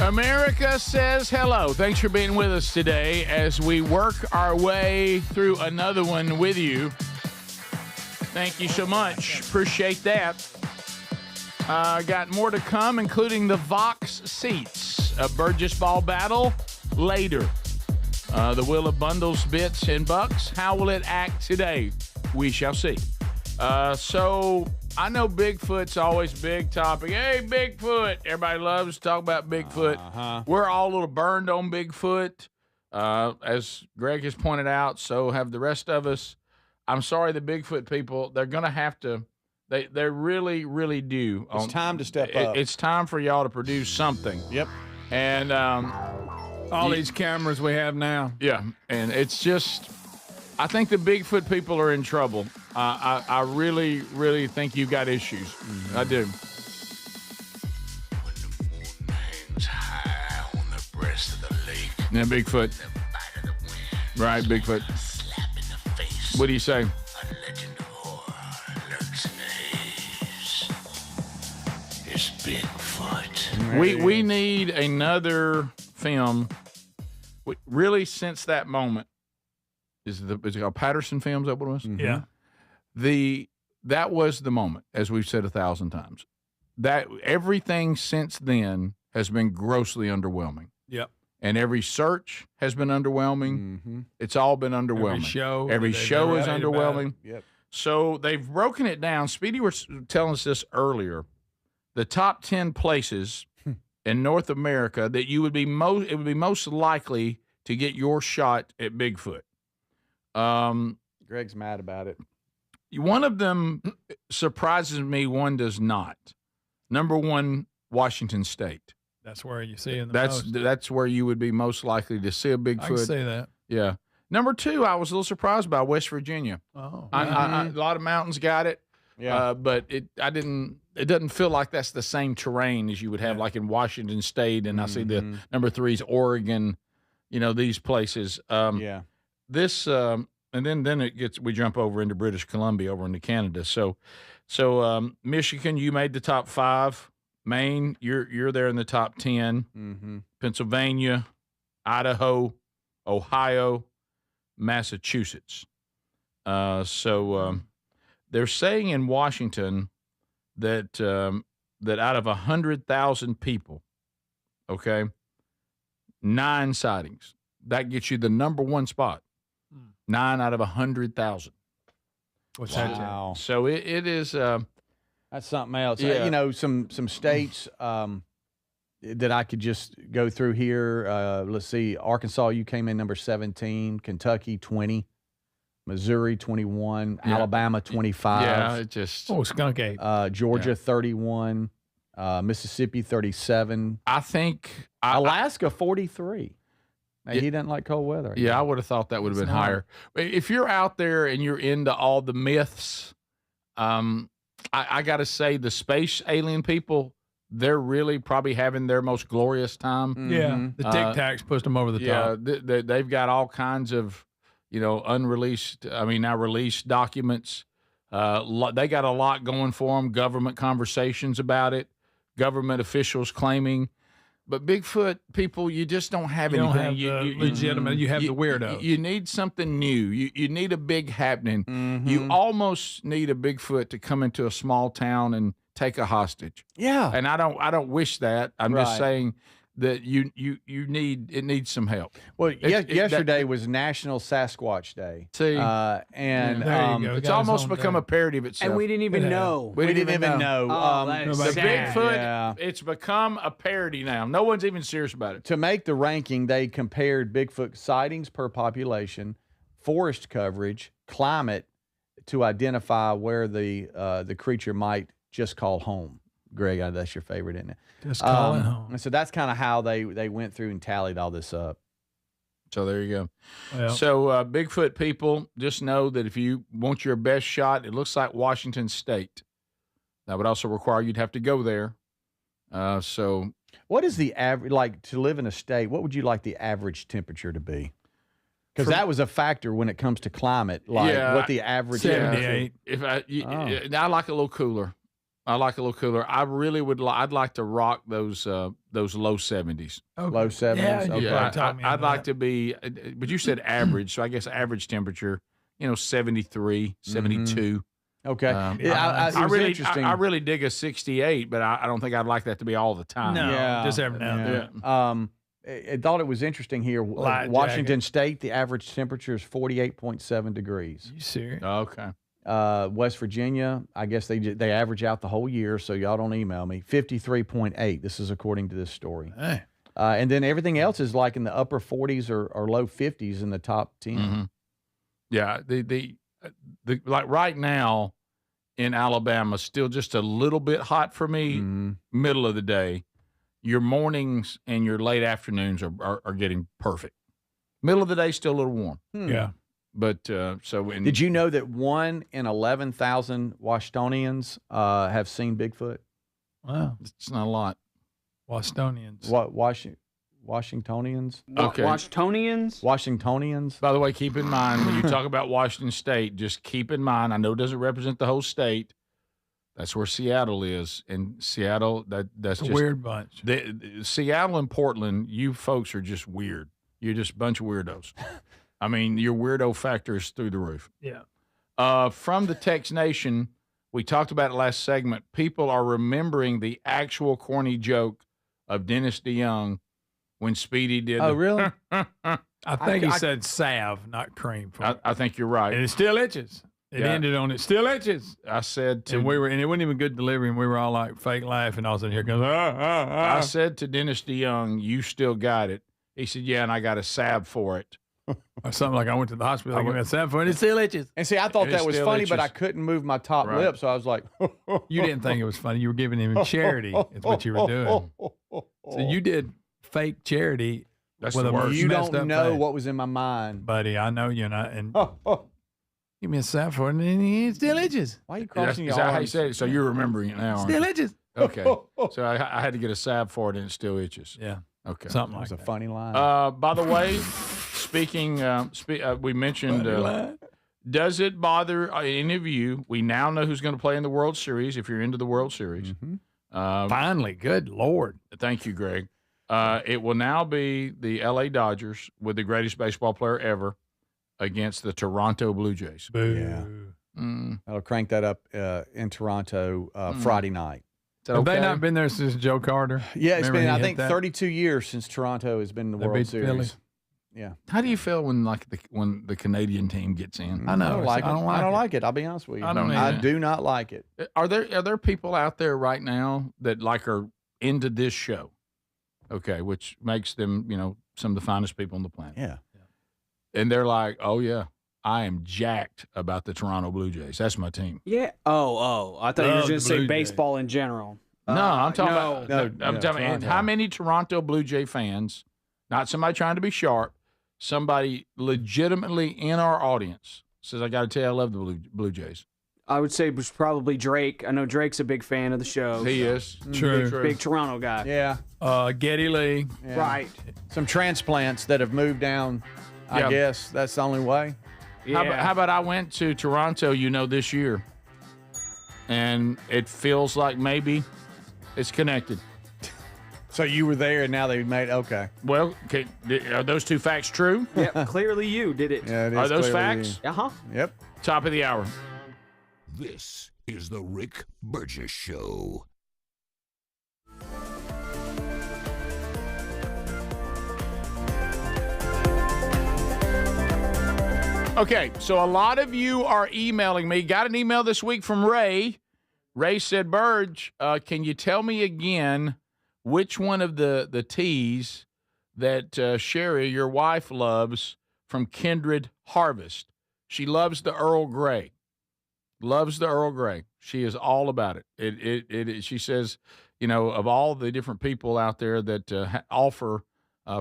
America says hello. Thanks for being with us today as we work our way through another one with you. Thank you so much. Appreciate that. Got more to come, including the Vox seats. A Burgess ball battle later. The Will of Bundles, Bits, and Bucks. How will it act today? We shall see. So I know Bigfoot's always a big topic. Hey, Bigfoot. Everybody loves to talk about Bigfoot. We're all a little burned on Bigfoot. As Greg has pointed out, so have the rest of us. I'm sorry, the Bigfoot people, they're going to have to, they really, really do. It's time to step up. It's time for y'all to produce something. Yep. And all these cameras we have now. Yeah, and it's just, I think the Bigfoot people are in trouble. I really, really think you've got issues. Mm-hmm. I do. Yeah, Bigfoot. Right, Bigfoot. What do you say? It's Bigfoot. We need another film. Really, since that moment, is it called Patterson Films? Is that what it was? Mm-hmm. Yeah. That was the moment, as we've said 1,000 times. That everything since then has been grossly underwhelming. Yep. And every search has been underwhelming. Mm-hmm. It's all been underwhelming. Every show is underwhelming. Yep. So they've broken it down. Speedy was telling us this earlier. The top 10 places in North America that it would be most likely to get your shot at Bigfoot. Greg's mad about it. One of them surprises me. One does not. Number one, Washington State. That's where you see it. That's where you would be most likely to see a Bigfoot. I can say that. Yeah. Number two, I was a little surprised by West Virginia. Oh. A lot of mountains got it. Yeah. But it doesn't feel like that's the same terrain as you would have like in Washington State. And I see the number three is Oregon, these places. This, and then we jump over into British Columbia, over into Canada. So Michigan, you made the top 5. Maine, you're there in the top 10. Mm-hmm. Pennsylvania, Idaho, Ohio, Massachusetts. They're saying in Washington that out of 100,000 people, 9 sightings. That gets you the number one spot. 9 out of 100,000. What's that? Wow. So it is. That's something else. Yeah. Some states that I could just go through here. Let's see. Arkansas, you came in number 17. Kentucky, 20. Missouri, 21. Yeah. Alabama, 25. Yeah, it just. Skunk ape. Georgia, 31. Mississippi, 37. I think Alaska, 43. Now, he doesn't like cold weather. Yeah, I would have thought that would have been higher. If you're out there and you're into all the myths, I got to say the space alien people, they're really probably having their most glorious time. Mm-hmm. Yeah, the Tic Tacs pushed them over the top. Yeah, they've got all kinds of, now released documents They got a lot going for them. Government conversations about it. Government officials claiming. But Bigfoot people, you just don't have You anything. don't have the legitimate. You have the weirdos. You need something new. You need a big happening. You almost need a Bigfoot to come into a small town and take a hostage. Yeah. And I don't wish that. I'm just Right. saying that it needs some help. Well, yesterday was National Sasquatch Day. See, and there you go. it's almost become a parody of itself. And we didn't even know. We didn't even know. Oh, that is The sad. Bigfoot, it's become a parody now. No one's even serious about it. To make the ranking, they compared Bigfoot sightings per population, forest coverage, climate, to identify where the creature might just call home. Greg, that's your favorite, isn't it? Just call it home. And so that's kind of how they went through and tallied all this up. So there you go. Well, So Bigfoot people, just know that if you want your best shot, it looks like Washington State. That would also require you'd have to go there. So what is the average, like, to live in a state, what would you like the average temperature to be? Because that was a factor when it comes to climate, like what the average 78. I like a little cooler. I really would. I'd like to rock those low 70s. Okay. Low 70s. Yeah, Okay. Yeah, I'd like to be. But you said average, so I guess average temperature. 73, 72. Okay. I it was really, interesting. I really dig a 68, but I don't think I'd like that to be all the time. No, Yeah. just every now and then. I thought it was interesting here. Light Washington jacket. State, the average temperature is 48.7 degrees. You serious? Okay. West Virginia, I guess they average out the whole year, so y'all don't email me. 53.8. This is according to this story. Hey. And then everything else is like in the upper 40s or low 50s in the top 10. Mm-hmm. Yeah, the like right now in Alabama, still just a little bit hot for me. Middle of the day, your mornings and your late afternoons are getting perfect. Middle of the day, still a little warm. Yeah. But Did you know that 1 in 11,000 Washingtonians have seen Bigfoot? Wow. It's not a lot. Washingtonians. What Washingtonians? Okay. Washingtonians. By the way, keep in mind when you talk about Washington State, just keep in mind. I know it doesn't represent the whole state. That's where Seattle is, and Seattle that's a just weird bunch. Seattle and Portland, you folks are just weird. You're just a bunch of weirdos. I mean, your weirdo factor is through the roof. Yeah. From the Tex Nation, we talked about it last segment. People are remembering the actual corny joke of Dennis DeYoung when Speedy did. Oh, really? I think he said salve, not cream. I think you're right. And it still itches. It ended on it still itches. I said to and it wasn't even good delivery, and we were all like fake laughing. All of a sudden, here comes I said to Dennis DeYoung, "You still got it." He said, "Yeah, and I got a salve for it." Or something like I went to the hospital. I got a salve for it. It still itches. And see, I thought It that was still funny, but itches. I couldn't move my top Right. lip, so I was like, You didn't think it was funny. You were giving him charity. Is what you were doing. So you did fake charity. That's with the a worst. You messed don't up know face. what was in my mind. Buddy, I know you're not. And give me a salve for it, and it still itches. Why are you Is crossing your that how you arms? said it? So you're remembering it now, aren't Still you? itches. Okay. So I had to get a salve for it, and it still itches. Yeah. Okay. Something That like was a that. funny line. By the way, speaking, we mentioned, does it bother any of you? We now know who's going to play in the World Series if you're into the World Series. Finally, good Lord. Thank you, Greg. It will now be the L.A. Dodgers with the greatest baseball player ever against the Toronto Blue Jays. Yeah. That'll crank that up in Toronto Friday night. Have they not been there since Joe Carter? Yeah, it's Remember been, he I hit think, that? 32 years since Toronto has been in the They World beat Philly. Series. Yeah. How do you feel when when the Canadian team gets in? I know. I don't like it. I don't I don't like like it. I'll be honest with you. I don't I either. do not like it. Are there people out there right now that are into this show? Okay, which makes them some of the finest people on the planet. Yeah. And they're like, oh yeah, I am jacked about the Toronto Blue Jays. That's my team. Yeah. Oh. I thought you were Love going to the say Blue baseball in general. No, I'm talking about. no, I'm talking about Toronto. how many Toronto Blue Jay fans, not somebody trying to be sharp, somebody legitimately in our audience says, I got to tell you, I love the Blue Jays. I would say it was probably Drake. I know Drake's a big fan of the show. He is. True. Big Toronto guy. Yeah. Geddy Lee. Yeah. Right. Some transplants that have moved down. I Yeah. guess that's the only way. Yeah. How about I went to Toronto, this year, and it feels like maybe it's connected. So you were there, and now they've made okay. Well, are those two facts true? Yep, clearly you did it. Yeah, it is Are those clearly facts? Uh-huh. Yep. Top of the hour. This is the Rick Burgess Show. Okay, so a lot of you are emailing me. Got an email this week from Ray. Ray said, Burge, can you tell me again which one of the teas that Sherry, your wife, loves from Kindred Harvest? She loves the Earl Grey. Loves the Earl Grey. She is all about it. She says, of all the different people out there that offer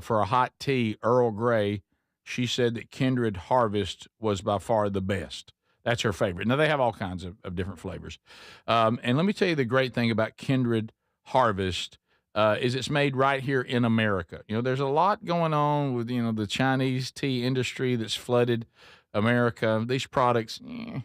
for a hot tea, Earl Grey, she said that Kindred Harvest was by far the best. That's her favorite. Now, they have all kinds of different flavors. And let me tell you the great thing about Kindred Harvest is it's made right here in America. There's a lot going on with, the Chinese tea industry that's flooded America. These products, no.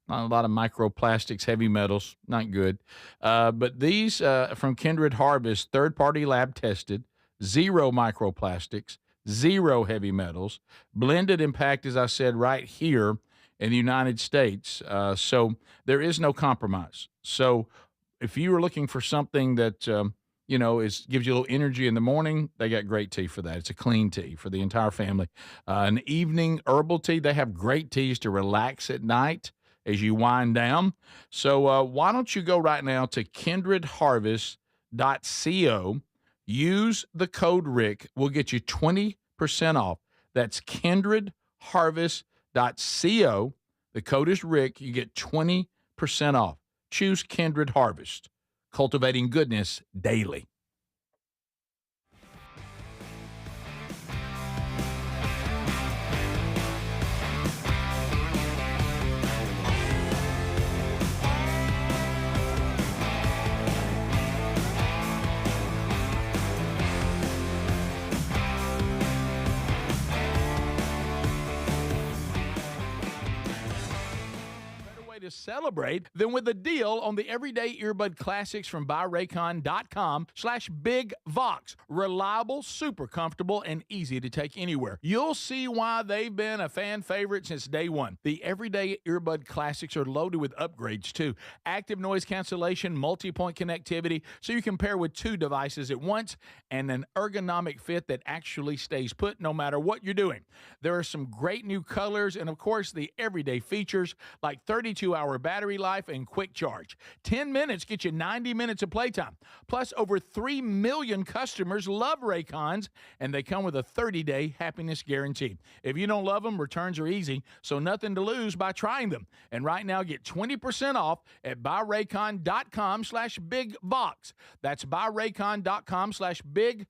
Not a lot of microplastics, heavy metals, not good. But these from Kindred Harvest, third-party lab tested, 0 microplastics, 0 heavy metals, blended and packed, as I said, right here in the United States. So there is no compromise. So if you are looking for something that, gives you a little energy in the morning, they got great tea for that. It's a clean tea for the entire family. An evening herbal tea, they have great teas to relax at night as you wind down. So why don't you go right now to kindredharvest.co. Use the code Rick. We'll get you 20% off. That's kindredharvest.co. The code is Rick. You get 20% off. Choose Kindred Harvest. Cultivating goodness daily. To celebrate than with a deal on the everyday earbud classics from buyraycon.com/bigvox. Reliable, super comfortable, and easy to take anywhere. You'll see why they've been a fan favorite since day one. The everyday earbud classics are loaded with upgrades too. Active noise cancellation, multi-point connectivity, so you can pair with 2 devices at once, and an ergonomic fit that actually stays put no matter what you're doing. There are some great new colors, and of course the everyday features like 32-hour battery life and quick charge. 10 minutes get you 90 minutes of playtime. Plus, over 3 million customers love Raycons, and they come with a 30-day happiness guarantee. If you don't love them, returns are easy, so nothing to lose by trying them. And right now, get 20% off at buyraycon.com/bigvox. That's buyraycon.com/bigvox.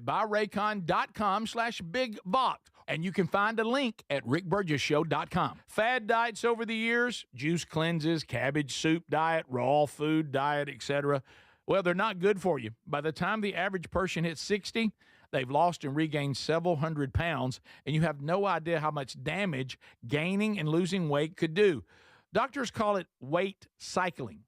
buyraycon.com/bigvox. And you can find a link at rickburgessshow.com. Fad diets over the years, juice cleanses, cabbage soup diet, raw food diet, etc. Well, they're not good for you. By the time the average person hits 60, they've lost and regained several hundred pounds, and you have no idea how much damage gaining and losing weight could do. Doctors call it weight cycling.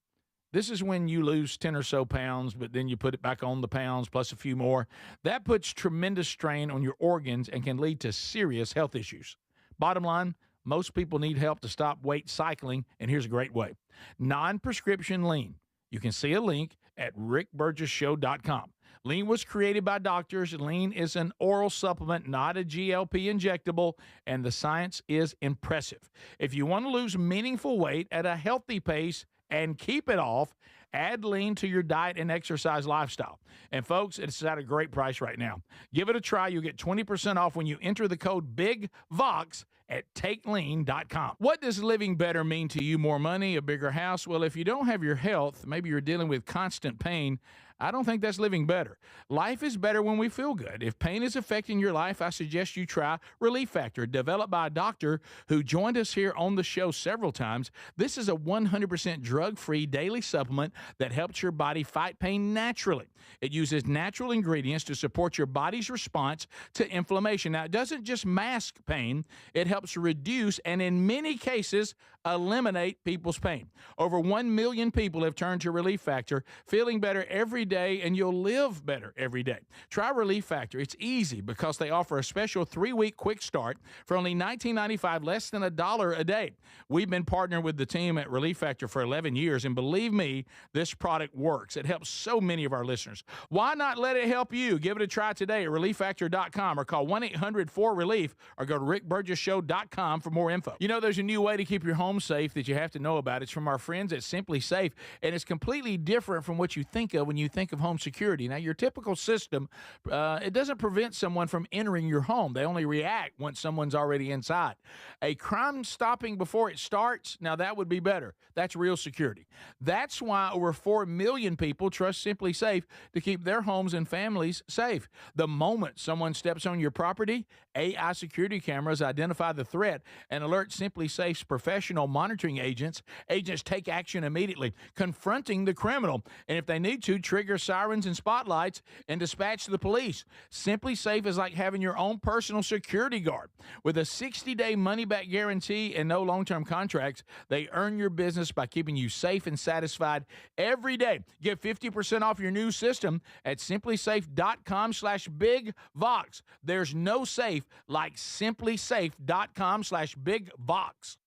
This is when you lose 10 or so pounds, but then you put it back on the pounds plus a few more. That puts tremendous strain on your organs and can lead to serious health issues. Bottom line, most people need help to stop weight cycling, and here's a great way. Non-prescription lean. You can see a link at rickburgessshow.com. Lean was created by doctors. Lean is an oral supplement, not a GLP injectable, and the science is impressive. If you want to lose meaningful weight at a healthy pace and keep it off, add Lean to your diet and exercise lifestyle. And folks, it's at a great price right now. Give it a try. You'll get 20% off when you enter the code BIGVOX at takelean.com. What does living better mean to you? More money, a bigger house? Well, if you don't have your health, maybe you're dealing with constant pain, I don't think that's living better. Life is better when we feel good. If pain is affecting your life, I suggest you try Relief Factor, developed by a doctor who joined us here on the show several times. This is a 100% drug-free daily supplement that helps your body fight pain naturally. It uses natural ingredients to support your body's response to inflammation. Now, it doesn't just mask pain. It helps reduce and, in many cases, eliminate people's pain. Over 1 million people have turned to Relief Factor, feeling better every day, and you'll live better every day. Try Relief Factor. It's easy because they offer a special 3-week quick start for only $19.95, less than $1 a day. We've been partnering with the team at Relief Factor for 11 years, and believe me, this product works. It helps so many of our listeners. Why not let it help you? Give it a try today at ReliefFactor.com or call 1-800-4RELIEF or go to RickBurgessShow.com for more info. You know, there's a new way to keep your home safe that you have to know about. It's from our friends at Simply Safe, and it's completely different from what you think of when you think of home security. Now, your typical system, it doesn't prevent someone from entering your home. They only react once someone's already inside. A crime stopping before it starts, now that would be better. That's real security. That's why over 4 million people trust Simply Safe to keep their homes and families safe. The moment someone steps on your property, AI security cameras identify the threat and alert Simply Safe's professional monitoring agents. Agents take action immediately, confronting the criminal, and if they need to, trigger sirens and spotlights and dispatch the police. Simply Safe is like having your own personal security guard. With a 60-day money-back guarantee and no long-term contracts, they earn your business by keeping you safe and satisfied every day. Get 50% off your new system at simplysafe.com/bigvox. There's no safe like simplysafe.com/bigvox.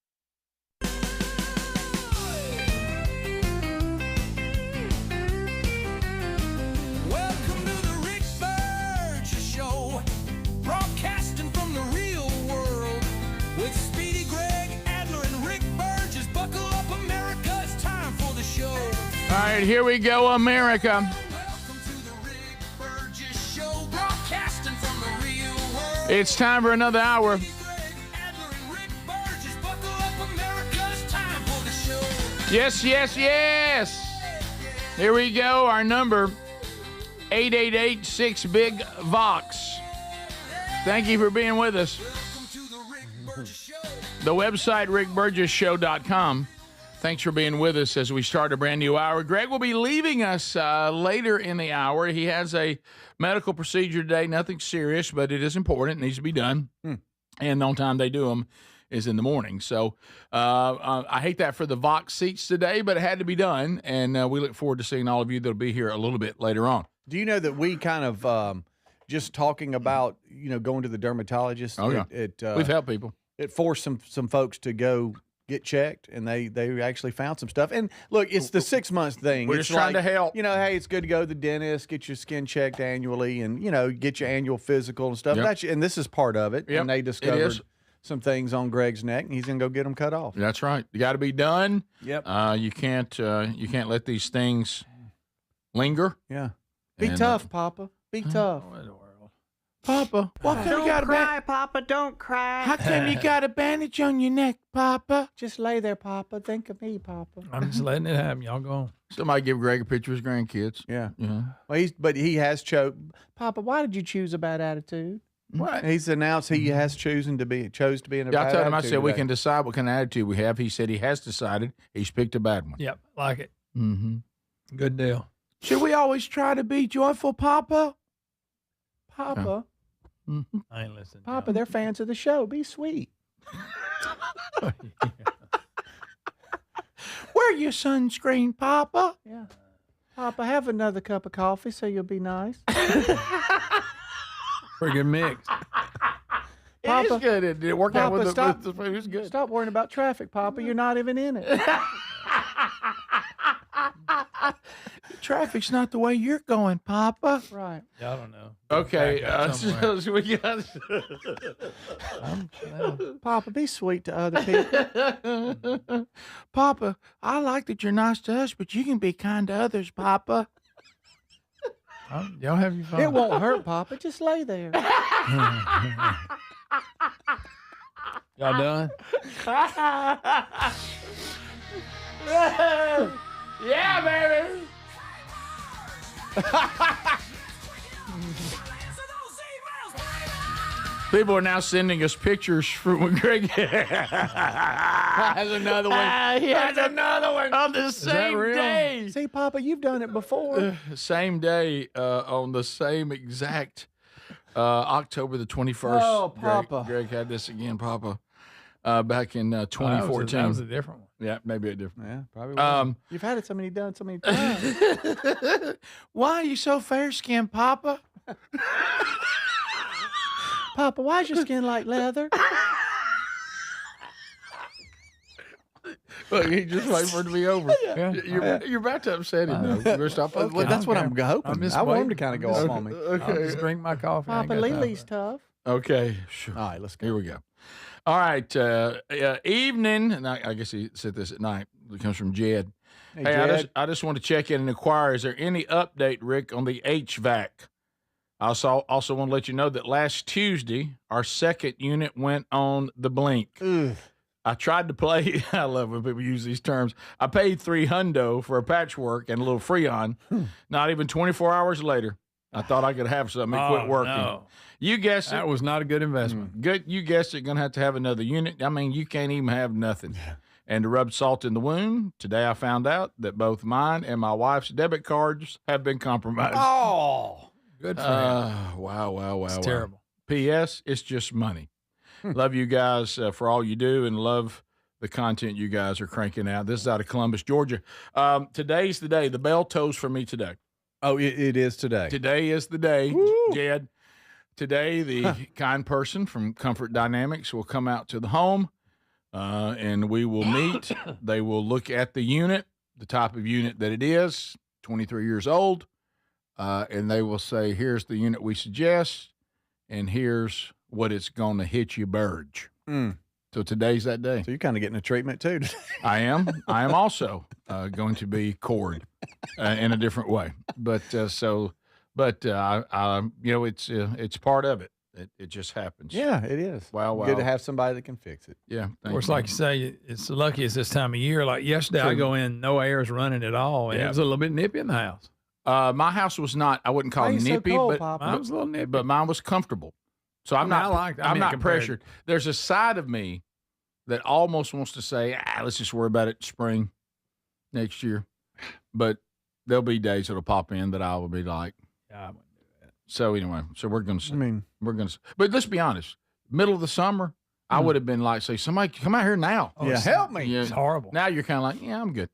Welcome to the Rick Burgess Show, broadcasting from the real world with Speedy, Greg, Adler, and Rick Burgess. Buckle up, America, it's time for the show. All right, here we go, America. Welcome to the Rick Burgess Show, broadcasting from the real world. It's time for another hour. Yes, yes, yes. Here we go. Our number, 888-6-BIG-VOX. Thank you for being with us. The website, rickburgessshow.com. Thanks for being with us as we start a brand new hour. Greg will be leaving us later in the hour. He has a medical procedure today. Nothing serious, but it is important. It needs to be done. And the only time they do them is in the morning. So I hate that for the Vox seats today, but it had to be done. And we look forward to seeing all of you that'll be here a little bit later on. Do you know that we kind of just talking about, going to the dermatologist? Oh, yeah. We've helped people. It forced some folks to go get checked, and they actually found some stuff. And look, it's the 6 months thing. We're it's just trying to help. Hey, it's good to go to the dentist, get your skin checked annually, and get your annual physical and stuff. Yep. And this is part of it. Yep, and they it discovered is. some things on Greg's neck, and he's gonna go get them cut off. That's right. You got to be done. Yep. You can't let these things linger. Yeah. Be And, tough, Papa. Be tough. Papa, what come you got Papa, don't cry. How come you got a bandage on your neck, Papa? Just lay there, Papa. Think of me, Papa. I'm just letting it happen. Y'all go on. Somebody give Greg a picture of his grandkids. Yeah. Yeah. Well, he has choked. Papa, why did you choose a bad attitude? What? He's announced he has chose to be in a bad attitude. I told him, I said, we today. can decide what kind of attitude we have. He said he has decided. He's picked a bad one. Yep, like it. Mm-hmm. Good deal. Should we always try to be joyful, Papa? Papa. Mm-hmm. I ain't listening. Papa, they're fans of the show. Be sweet. Wear your sunscreen, Papa. Yeah. Papa, have another cup of coffee so you'll be nice. Pretty good mix. It is good. It worked out with stop, the food. It's good. Stop worrying about traffic, Papa. You're not even in it. Traffic's not the way you're going, Papa. Right. Y'all don't know. Okay. So we got. Papa, be sweet to other people. Papa, I like that you're nice to us, but you can be kind to others, Papa. Y'all have your fun. It won't hurt, Papa. Just lay there. Y'all done? Yeah, baby. People are now sending us pictures from when Greg has another one. He has another one on the same day. See, Papa, you've done it before. Same day, on the same exact October the 21st. Oh, Papa. Greg had this again, Papa. back in 2014. That was a different one. Yeah, maybe a different. Yeah, probably. You've had it so many times. Why are you so fair-skinned, Papa? Papa, why is your skin like leather? Look, he just waiting for it to be over. You're about to upset him, though. You better stop. Well, that's what I'm hoping. I want him to kind of go off on me. I'll just drink my coffee. Papa, Lily's tough. Okay. Sure. All right, let's go. Here we go. All right. Evening, and I guess he said this at night. It comes from Jed. Hey, Jed. Jed. I just want to check in and inquire, is there any update, Rick, on the HVAC? I also want to let you know that last Tuesday, our second unit went on the blink. Ugh. I tried to play. I love when people use these terms. I paid $300 for a patchwork and a little Freon. Not even 24 hours later, I thought I could have something. It quit working. No. You guessed it. That was not a good investment. Good. You guessed it. Going to have another unit. I mean, you can't even have nothing. And to rub salt in the wound, today I found out that both mine and my wife's debit cards have been compromised. Oh, good for him. Wow. It's terrible. P.S. It's just money. Love you guys for all you do and love the content you guys are cranking out. This is out of Columbus, Georgia. Today's the day. The bell tolls for me today. Oh, it is today. Today is the day, Jed. Today, the kind person from Comfort Dynamics will come out to the home, and we will meet. They will look at the unit, the type of unit that it is, 23 years old, and they will say, here's the unit we suggest, and here's what it's going to hit you, Burge. So today's that day. So you're kind of getting a treatment too. I am. I am also going to be cored in a different way. But I it's part of it. It just happens. Yeah, it is. Wow. Good to have somebody that can fix it. Yeah. Of course, like you say, it's the luckiest this time of year. Like yesterday, I go in, no air is running at all, and it was a little bit nippy in the house. My house was not. I wouldn't call it nippy, so cold, but Papa? Mine was a little nippy. but mine was comfortable. So I'm not compared- pressured. There's a side of me that almost wants to say, let's just worry about it spring next year. But there'll be days it'll pop in that I will be like, I wouldn't do that. So anyway, we're going to see. I mean, but let's be honest. Middle of the summer, I would have been like, say, somebody come out here now. Yeah, help me. Yeah. It's horrible. Now you're kind of like, yeah, I'm good.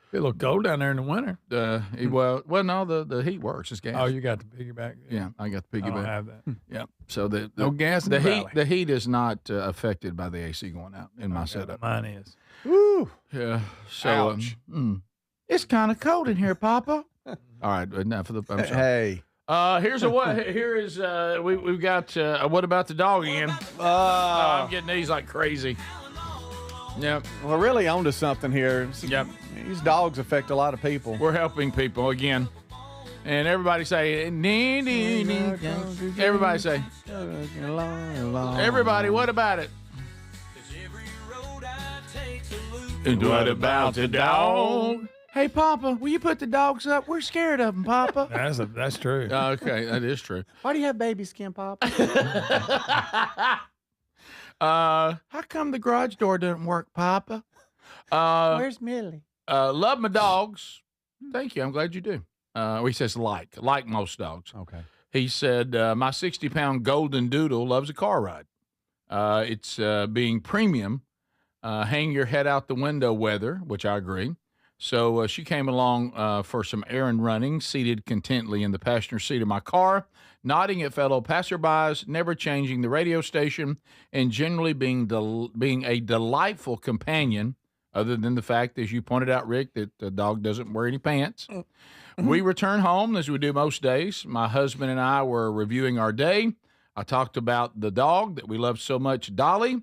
It's a little cold down there in the winter. Well, no, the heat works. It's gas. Oh, you got the piggyback. Yeah, I got the I piggyback. don't have that. Yeah. So the No gas in the the heat valley. the heat is not affected by the AC going out in my setup. Mine is. Woo. Yeah. So it's kind of cold in here, Papa. All right, enough of the. I'm sorry. Hey. Here's a what? Here is we've got what about the dog again? I'm getting these like crazy. Yep. We're really onto something here. Yep. These dogs affect a lot of people. We're helping people again. And everybody say, everybody say, everybody, what about it? And what about the dog? Hey, Papa, will you put the dogs up? We're scared of them, Papa. That's true. Okay, that is true. Why do you have baby skin, Papa? How come the garage door doesn't work, Papa? Where's Millie? Love my dogs. Thank you. I'm glad you do. He says like most dogs. Okay. He said, my 60-pound golden doodle loves a car ride. It's being premium, hang your head out the window weather, which I agree. So she came along for some errand running, seated contently in the passenger seat of my car, nodding at fellow passerbys, never changing the radio station, and generally being a delightful companion, other than the fact, as you pointed out, Rick, that the dog doesn't wear any pants. We return home, as we do most days. My husband and I were reviewing our day. I talked about the dog that we love so much, Dolly,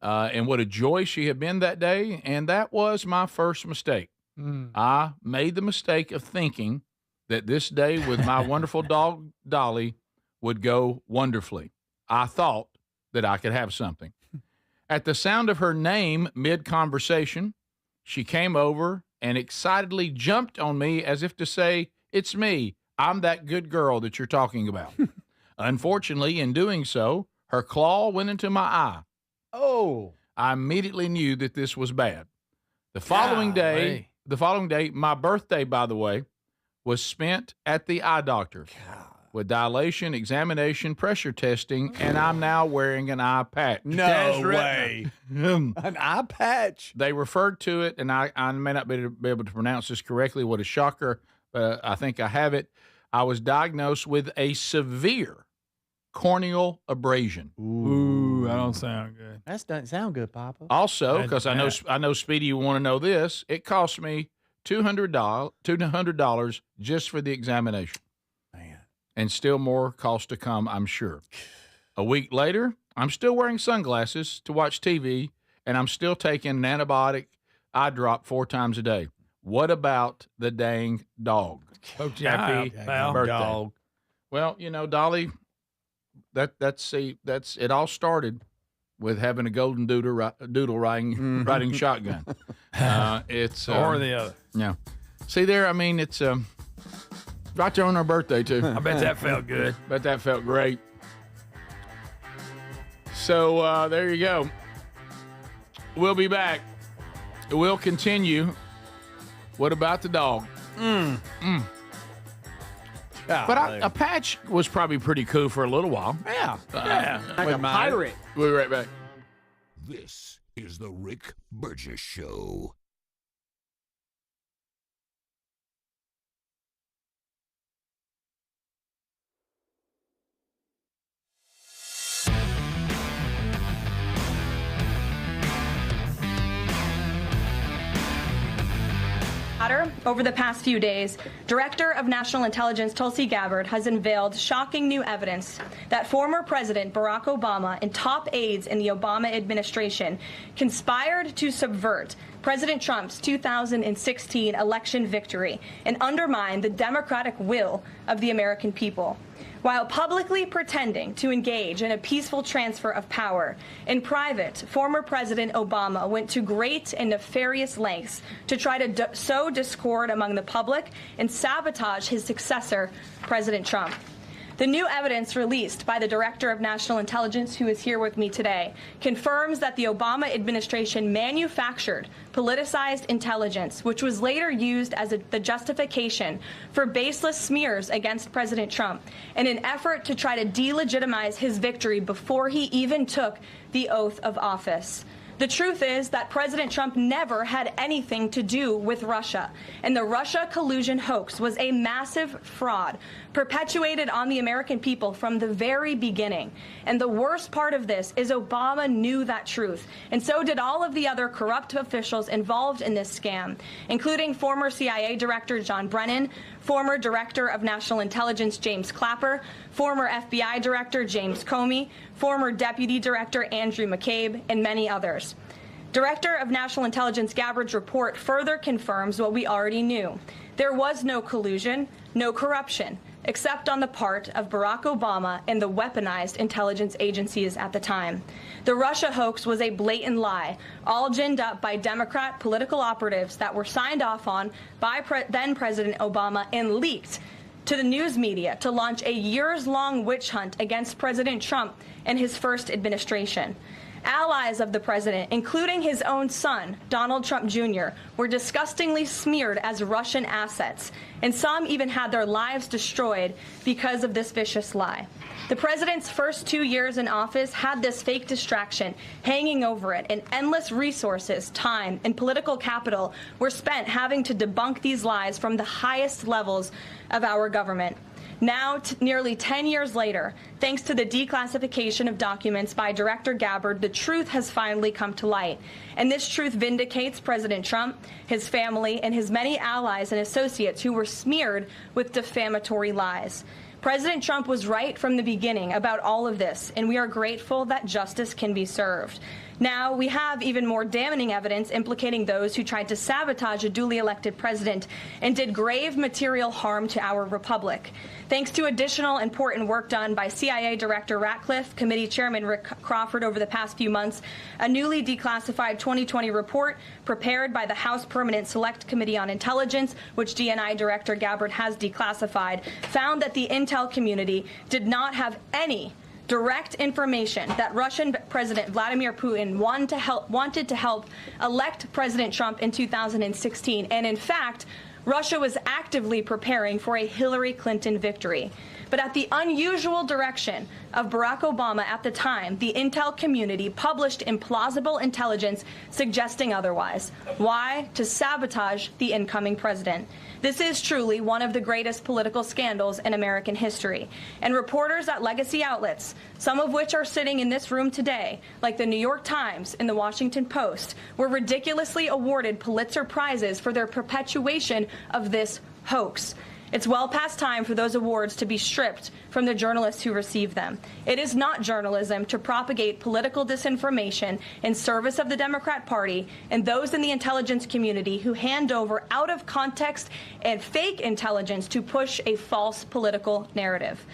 and what a joy she had been that day, and that was my first mistake. I made the mistake of thinking that this day with my wonderful dog, Dolly, would go wonderfully. I thought that I could have something. At the sound of her name mid-conversation, she came over and excitedly jumped on me as if to say, it's me. I'm that good girl that you're talking about. Unfortunately, in doing so, her claw went into my eye. Oh. I immediately knew that this was bad. The following day, my birthday, by the way, was spent at the eye doctor. with dilation, examination, pressure testing, and I'm now wearing an eye patch. No way. An eye patch. They referred to it, and I may not be able to pronounce this correctly. What a shocker, but I think I have it. I was diagnosed with a severe corneal abrasion. Ooh, that don't sound good. That doesn't sound good, Papa. Also, because I know Speedy, you want to know this, it cost me $200 just for the examination. Man. And still more cost to come, I'm sure. A week later, I'm still wearing sunglasses to watch TV, and I'm still taking an antibiotic eye drop 4 times a day. What about the dang dog? Happy birthday. Dog. Well, you know, Dolly, that's it all started with having a golden doodle riding shotgun. It's or the other. Yeah. See there, I mean, it's right there on our birthday too. I bet that felt good. Bet that felt great. So there you go. We'll be back. We'll continue. What about the dog? But a patch was probably pretty cool for a little while. Yeah. Like a pirate. We'll be right back. This is the Rick Burgess Show. Over the past few days, Director of National Intelligence Tulsi Gabbard has unveiled shocking new evidence that former President Barack Obama and top aides in the Obama administration conspired to subvert President Trump's 2016 election victory and undermine the democratic will of the American people. While publicly pretending to engage in a peaceful transfer of power, in private, former President Obama went to great and nefarious lengths to try to sow discord among the public and sabotage his successor, President Trump. The new evidence released by the Director of National Intelligence, who is here with me today, confirms that the Obama administration manufactured politicized intelligence, which was later used as the justification for baseless smears against President Trump in an effort to try to delegitimize his victory before he even took the oath of office. The truth is that President Trump never had anything to do with Russia, and the Russia collusion hoax was a massive fraud perpetuated on the American people from the very beginning. And the worst part of this is Obama knew that truth, and so did all of the other corrupt officials involved in this scam, including former CIA Director John Brennan, former Director of National Intelligence James Clapper, former FBI Director James Comey, former Deputy Director Andrew McCabe, and many others. Director of National Intelligence Gabbard's report further confirms what we already knew. There was no collusion, no corruption, except on the part of Barack Obama and the weaponized intelligence agencies at the time. The Russia hoax was a blatant lie, all ginned up by Democrat political operatives that were signed off on by then President Obama and leaked to the news media to launch a years-long witch hunt against President Trump and his first administration. Allies of the president, including his own son, Donald Trump Jr., were disgustingly smeared as Russian assets, and some even had their lives destroyed because of this vicious lie. The president's first 2 years in office had this fake distraction hanging over it, and endless resources, time, and political capital were spent having to debunk these lies from the highest levels of our government. Now, nearly 10 years later, thanks to the declassification of documents by Director Gabbard, the truth has finally come to light. And this truth vindicates President Trump, his family, and his many allies and associates who were smeared with defamatory lies. President Trump was right from the beginning about all of this, and we are grateful that justice can be served. Now, we have even more damning evidence implicating those who tried to sabotage a duly elected president and did grave material harm to our republic. Thanks to additional important work done by CIA Director Ratcliffe, Committee Chairman Rick Crawford over the past few months, a newly declassified 2020 report prepared by the House Permanent Select Committee on Intelligence, which DNI Director Gabbard has declassified, found that the intel community did not have any direct information that Russian President Vladimir Putin wanted to help elect President Trump in 2016. And in fact, Russia was actively preparing for a Hillary Clinton victory. But at the unusual direction of Barack Obama at the time, the intel community published implausible intelligence suggesting otherwise. Why? To sabotage the incoming president. This is truly one of the greatest political scandals in American history. And reporters at legacy outlets, some of which are sitting in this room today, like the New York Times and the Washington Post, were ridiculously awarded Pulitzer Prizes for their perpetuation of this hoax. It's well past time for those awards to be stripped from the journalists who receive them. It is not journalism to propagate political disinformation in service of the Democrat Party and those in the intelligence community who hand over out of context and fake intelligence to push a false political narrative.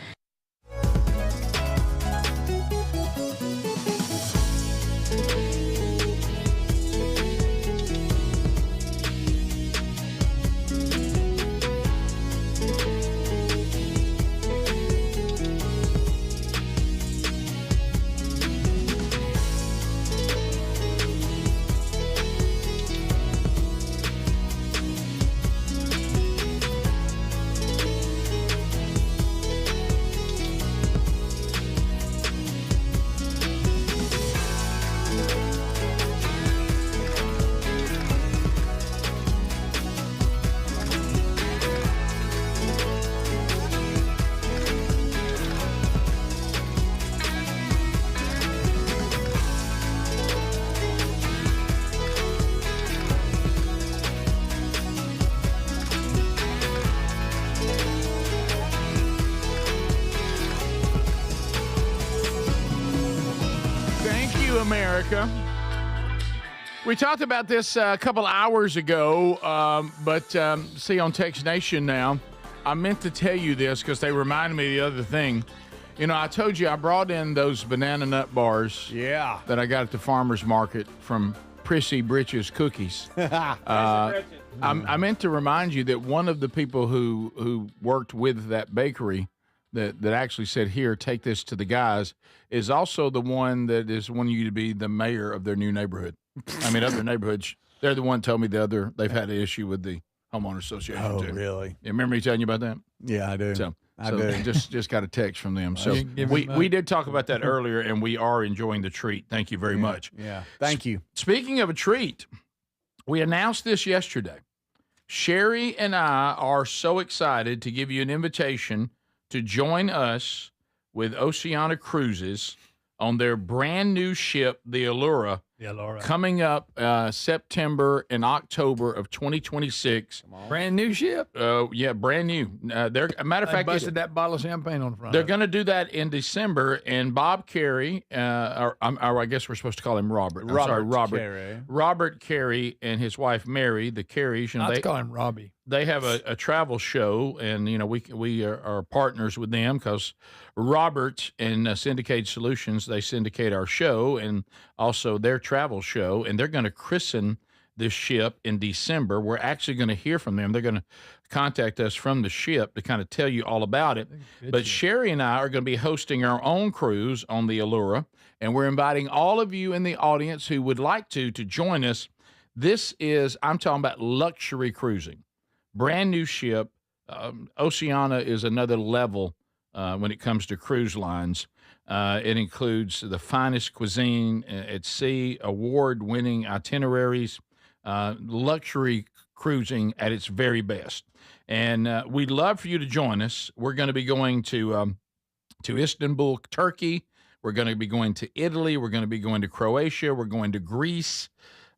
America. We talked about this a couple hours ago, but see on Text Nation now, I meant to tell you this because they reminded me of the other thing. You know, I told you I brought in those banana nut bars that I got at the farmer's market from Prissy Britches Cookies. I meant to remind you that one of the people who worked with that bakery that actually said, here, take this to the guys, is also the one that is wanting you to be the mayor of their new neighborhood. I mean, other neighborhoods, they're the one told me they've had an issue with the homeowner association. Oh, too. really? You remember me telling you about that? Yeah, I do. So I do. Just got a text from them. So we did talk about that earlier, and we are enjoying the treat. Thank you very much. Yeah, thank you. Speaking of a treat, we announced this yesterday. Sherry and I are so excited to give you an invitation to join us with Oceana Cruises on their brand new ship, the Allura, coming up September and October of 2026. Brand new ship? Yeah, brand new. They're a matter of fact, busted that bottle of champagne on the front. They're going to do that in December, and Bob Carey, or I guess we're supposed to call him Robert. Robert Carey. Robert Carey and his wife Mary, the Careys. Let's call him Robbie. They have a travel show, and you know we are partners with them because Robert and Syndicated Solutions, they syndicate our show and also their travel show, and they're going to christen this ship in December. We're actually going to hear from them. They're going to contact us from the ship to kind of tell you all about it. But Sherry and I are going to be hosting our own cruise on the Allura, and we're inviting all of you in the audience who would like to join us. This is, I'm talking about luxury cruising. Brand new ship. Oceana is another level when it comes to cruise lines. It includes the finest cuisine at sea, award-winning itineraries, luxury cruising at its very best. And we'd love for you to join us. We're going to be going to Istanbul, Turkey. We're going to be going to Italy. We're going to be going to Croatia. We're going to Greece,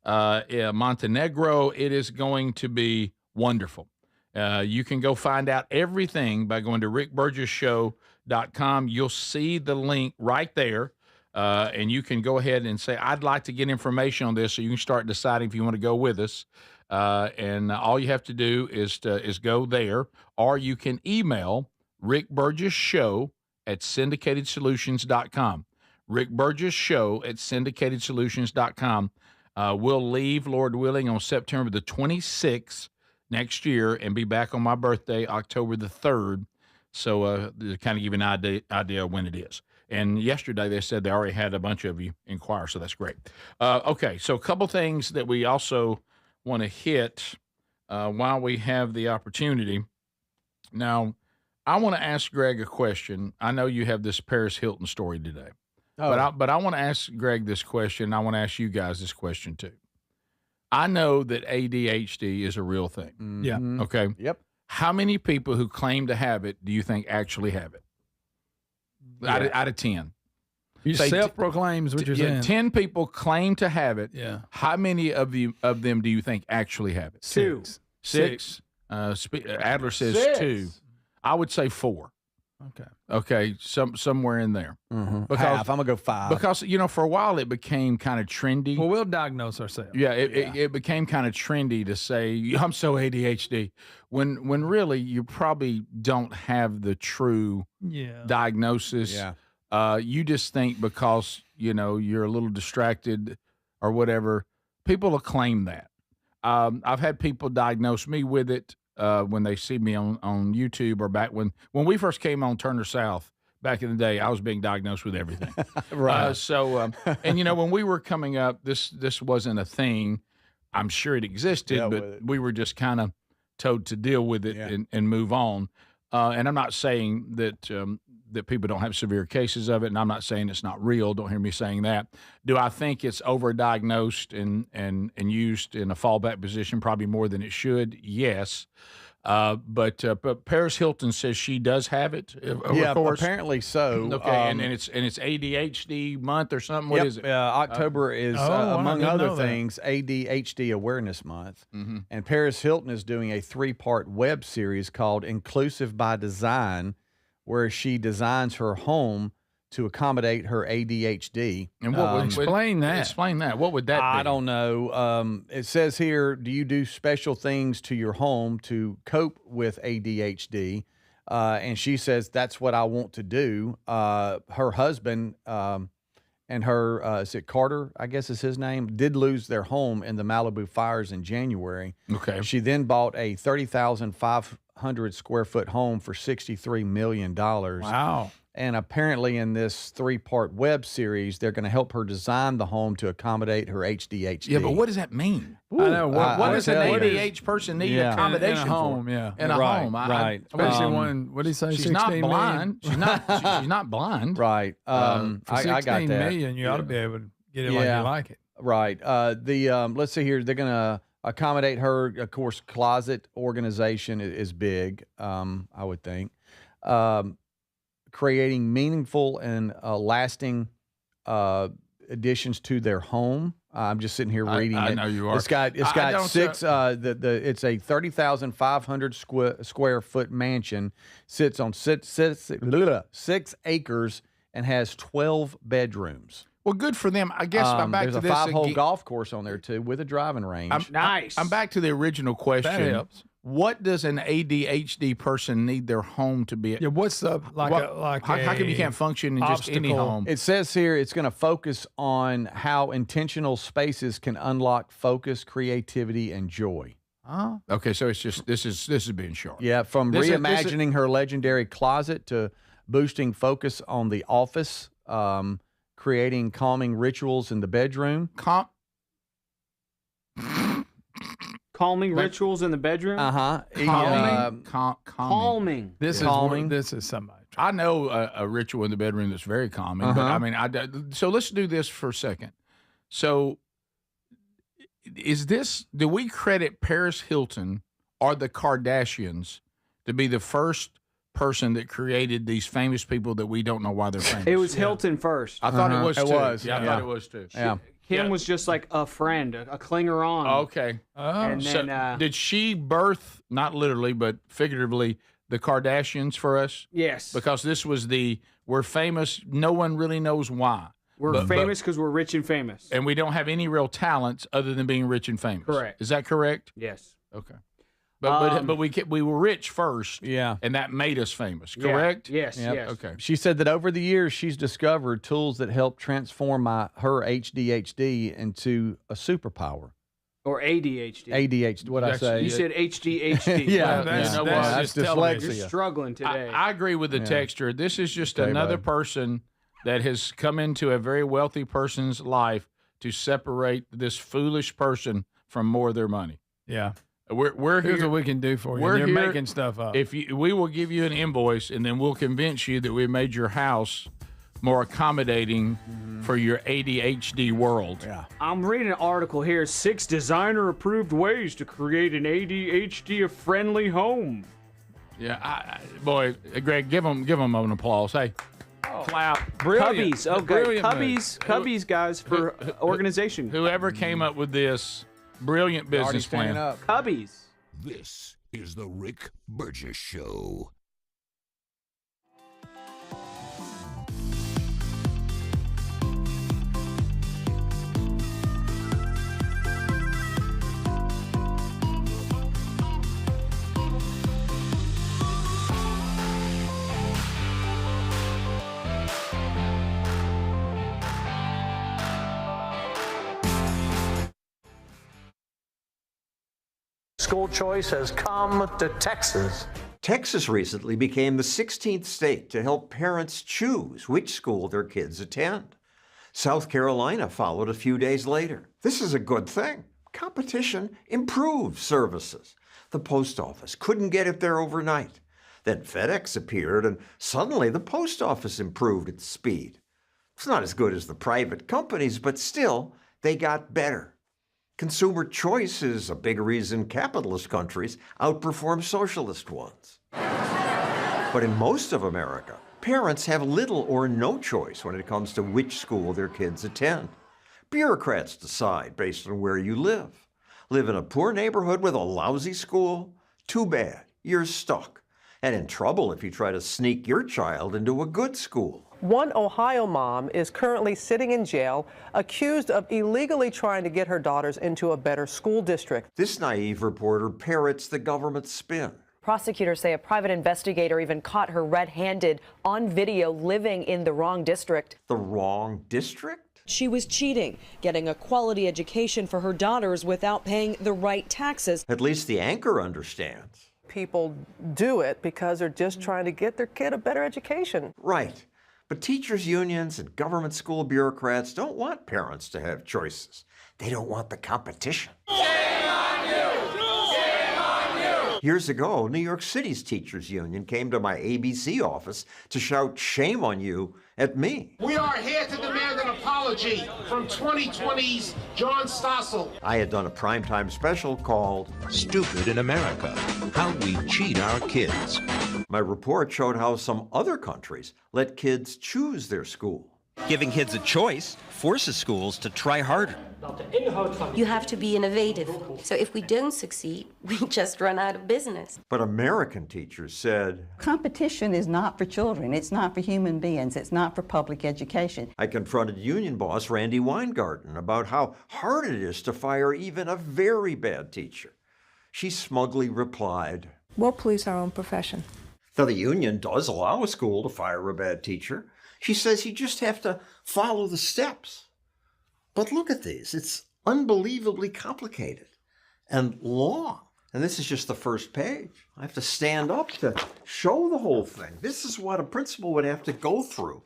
Montenegro. It is going to be wonderful. You can go find out everything by going to rickburgessshow.com. You'll see the link right there, and you can go ahead and say, I'd like to get information on this, so you can start deciding if you want to go with us. And all you have to do is go there, or you can email rickburgessshow@syndicatedsolutions.com. rickburgessshow@syndicatedsolutions.com. We'll leave, Lord willing, on September the 26th next year and be back on my birthday, October the 3rd. So to kind of give you an idea of when it is. And yesterday they said they already had a bunch of you inquire, so that's great. Okay, so a couple things that we also want to hit while we have the opportunity. Now, I want to ask Greg a question. I know you have this Paris Hilton story today, but I want to ask Greg this question. I want to ask you guys this question too. I know that ADHD is a real thing. Yeah. Okay. Yep. How many people who claim to have it do you think actually have it? Out of 10. You Say self-proclaims what you're saying. 10 people claim to have it. Yeah. How many of them do you think actually have it? 2. 6. Adler says 6. 2. I would say 4. Okay. Okay, somewhere in there. Because half. I'm gonna go 5. Because for a while it became kind of trendy. Well, we'll diagnose ourselves. Yeah, it became kind of trendy to say I'm so ADHD when really you probably don't have the true diagnosis. Yeah. You just think because you're a little distracted or whatever, people will claim that. I've had people diagnose me with it when they see me on YouTube or back when we first came on Turner South back in the day. I was being diagnosed with everything. Right. And when we were coming up, this wasn't a thing. I'm sure it existed, but we were just kind of told to deal with it and move on. And I'm not saying that that people don't have severe cases of it, and I'm not saying it's not real. Don't hear me saying that. Do I think it's overdiagnosed and used in a fallback position probably more than it should? Yes. But Paris Hilton says she does have it. Of course. Apparently so. Okay, and it's ADHD month or something. What is it? October is among other things ADHD Awareness Month, and Paris Hilton is doing a 3-part web series called Inclusive by Design, where she designs her home to accommodate her ADHD. And what would explain that? Explain that. What would that be? I don't know. It says here, do you do special things to your home to cope with ADHD? And she says, that's what I want to do. Her husband and her, is it Carter, I guess is his name, did lose their home in the Malibu fires in January. Okay. She then bought a 30,500 square foot home for $63 million. Wow. And apparently in this 3-part web series, they're going to help her design the home to accommodate her ADHD. Yeah, but what does that mean? I know. What does an ADHD person need accommodation in a home? for? Yeah. In a home. Right. Especially one, what did he say? She's not blind. She's not blind. Right. For I got that. $16 million, you ought to be able to get it like you like it. Right. Let's see here. They're going to accommodate her. Of course, closet organization is big, I would think. Creating meaningful and lasting additions to their home. I'm just sitting here reading it. I know you are. It's got 6. It's a 30,500 square foot mansion. Sits on 6 acres and has 12 bedrooms. Well, good for them. I guess I'm back there's to this. There's a 5-hole golf course on there too with a driving range. Nice. I'm back to the original question. That helps. What does an ADHD person need their home to be? Yeah, what's the how come you can't function in just any home? It says here it's going to focus on how intentional spaces can unlock focus, creativity, and joy. Oh, okay. So it's just this is being short. Yeah, from reimagining her legendary closet to boosting focus on the office, creating calming rituals in the bedroom. Calming rituals in the bedroom. Calming. This is somebody. I know a ritual in the bedroom that's very calming. But I mean, so let's do this for a second. So, do we credit Paris Hilton or the Kardashians to be the first person that created these famous people that we don't know why they're famous? It was Hilton first. I thought it was too. It was. Yeah, I thought it was too. Yeah. Kim was just like a friend, a clinger on. Okay. And then, so did she birth, not literally, but figuratively, the Kardashians for us? Yes. Because this was we're famous. No one really knows why. We're famous because we're rich and famous. And we don't have any real talents other than being rich and famous. Correct. Is that correct? Yes. Okay. But we were rich first. Yeah. And that made us famous, correct? Yeah. Yes, yes. Okay. She said that over the years, she's discovered tools that help transform her ADHD into a superpower. Or ADHD. ADHD, what'd I say? You said HDHD. Yeah. That's dyslexia. You're struggling today. I agree with the texture. This is just another person that has come into a very wealthy person's life to separate this foolish person from more of their money. Yeah. We're Here's here. what we can do for you. We're You're here. making stuff up. We will give you an invoice, and then we'll convince you that we made your house more accommodating for your ADHD world. Yeah. I'm reading an article here: 6 designer-approved ways to create an ADHD-friendly home. Yeah, boy, Greg, give them an applause. Hey, clap. Brilliant. Cubbies, okay, Brilliant Cubbies, guys, for organization. Whoever came up with this brilliant business plan. Cubbies. This is the Rick Burgess Show. School choice has come to Texas. Texas recently became the 16th state to help parents choose which school their kids attend. South Carolina followed a few days later. This is a good thing. Competition improves services. The post office couldn't get it there overnight. Then FedEx appeared, and suddenly the post office improved its speed. It's not as good as the private companies, but still, they got better. Consumer choice is a big reason capitalist countries outperform socialist ones. But in most of America, parents have little or no choice when it comes to which school their kids attend. Bureaucrats decide based on where you live. Live in a poor neighborhood with a lousy school? Too bad, you're stuck. And in trouble if you try to sneak your child into a good school. One Ohio mom is currently sitting in jail, accused of illegally trying to get her daughters into a better school district. This naive reporter parrots the government's spin. Prosecutors say a private investigator even caught her red-handed on video living in the wrong district. The wrong district? She was cheating, getting a quality education for her daughters without paying the right taxes. At least the anchor understands. People do it because they're just trying to get their kid a better education. Right. But teachers' unions and government school bureaucrats don't want parents to have choices. They don't want the competition. Shame on you! Shame on you! Years ago, New York City's teachers' union came to my ABC office to shout shame on you at me. We are here to demand an apology from 2020's John Stossel. I had done a primetime special called Stupid in America, How We Cheat Our Kids. My report showed how some other countries let kids choose their school. Giving kids a choice forces schools to try harder. You have to be innovative. So if we don't succeed, we just run out of business. But American teachers said, competition is not for children. It's not for human beings. It's not for public education. I confronted union boss Randy Weingarten about how hard it is to fire even a very bad teacher. She smugly replied, we'll police our own profession. Now, the union does allow a school to fire a bad teacher. She says you just have to follow the steps. But look at these. It's unbelievably complicated and long. And this is just the first page. I have to stand up to show the whole thing. This is what a principal would have to go through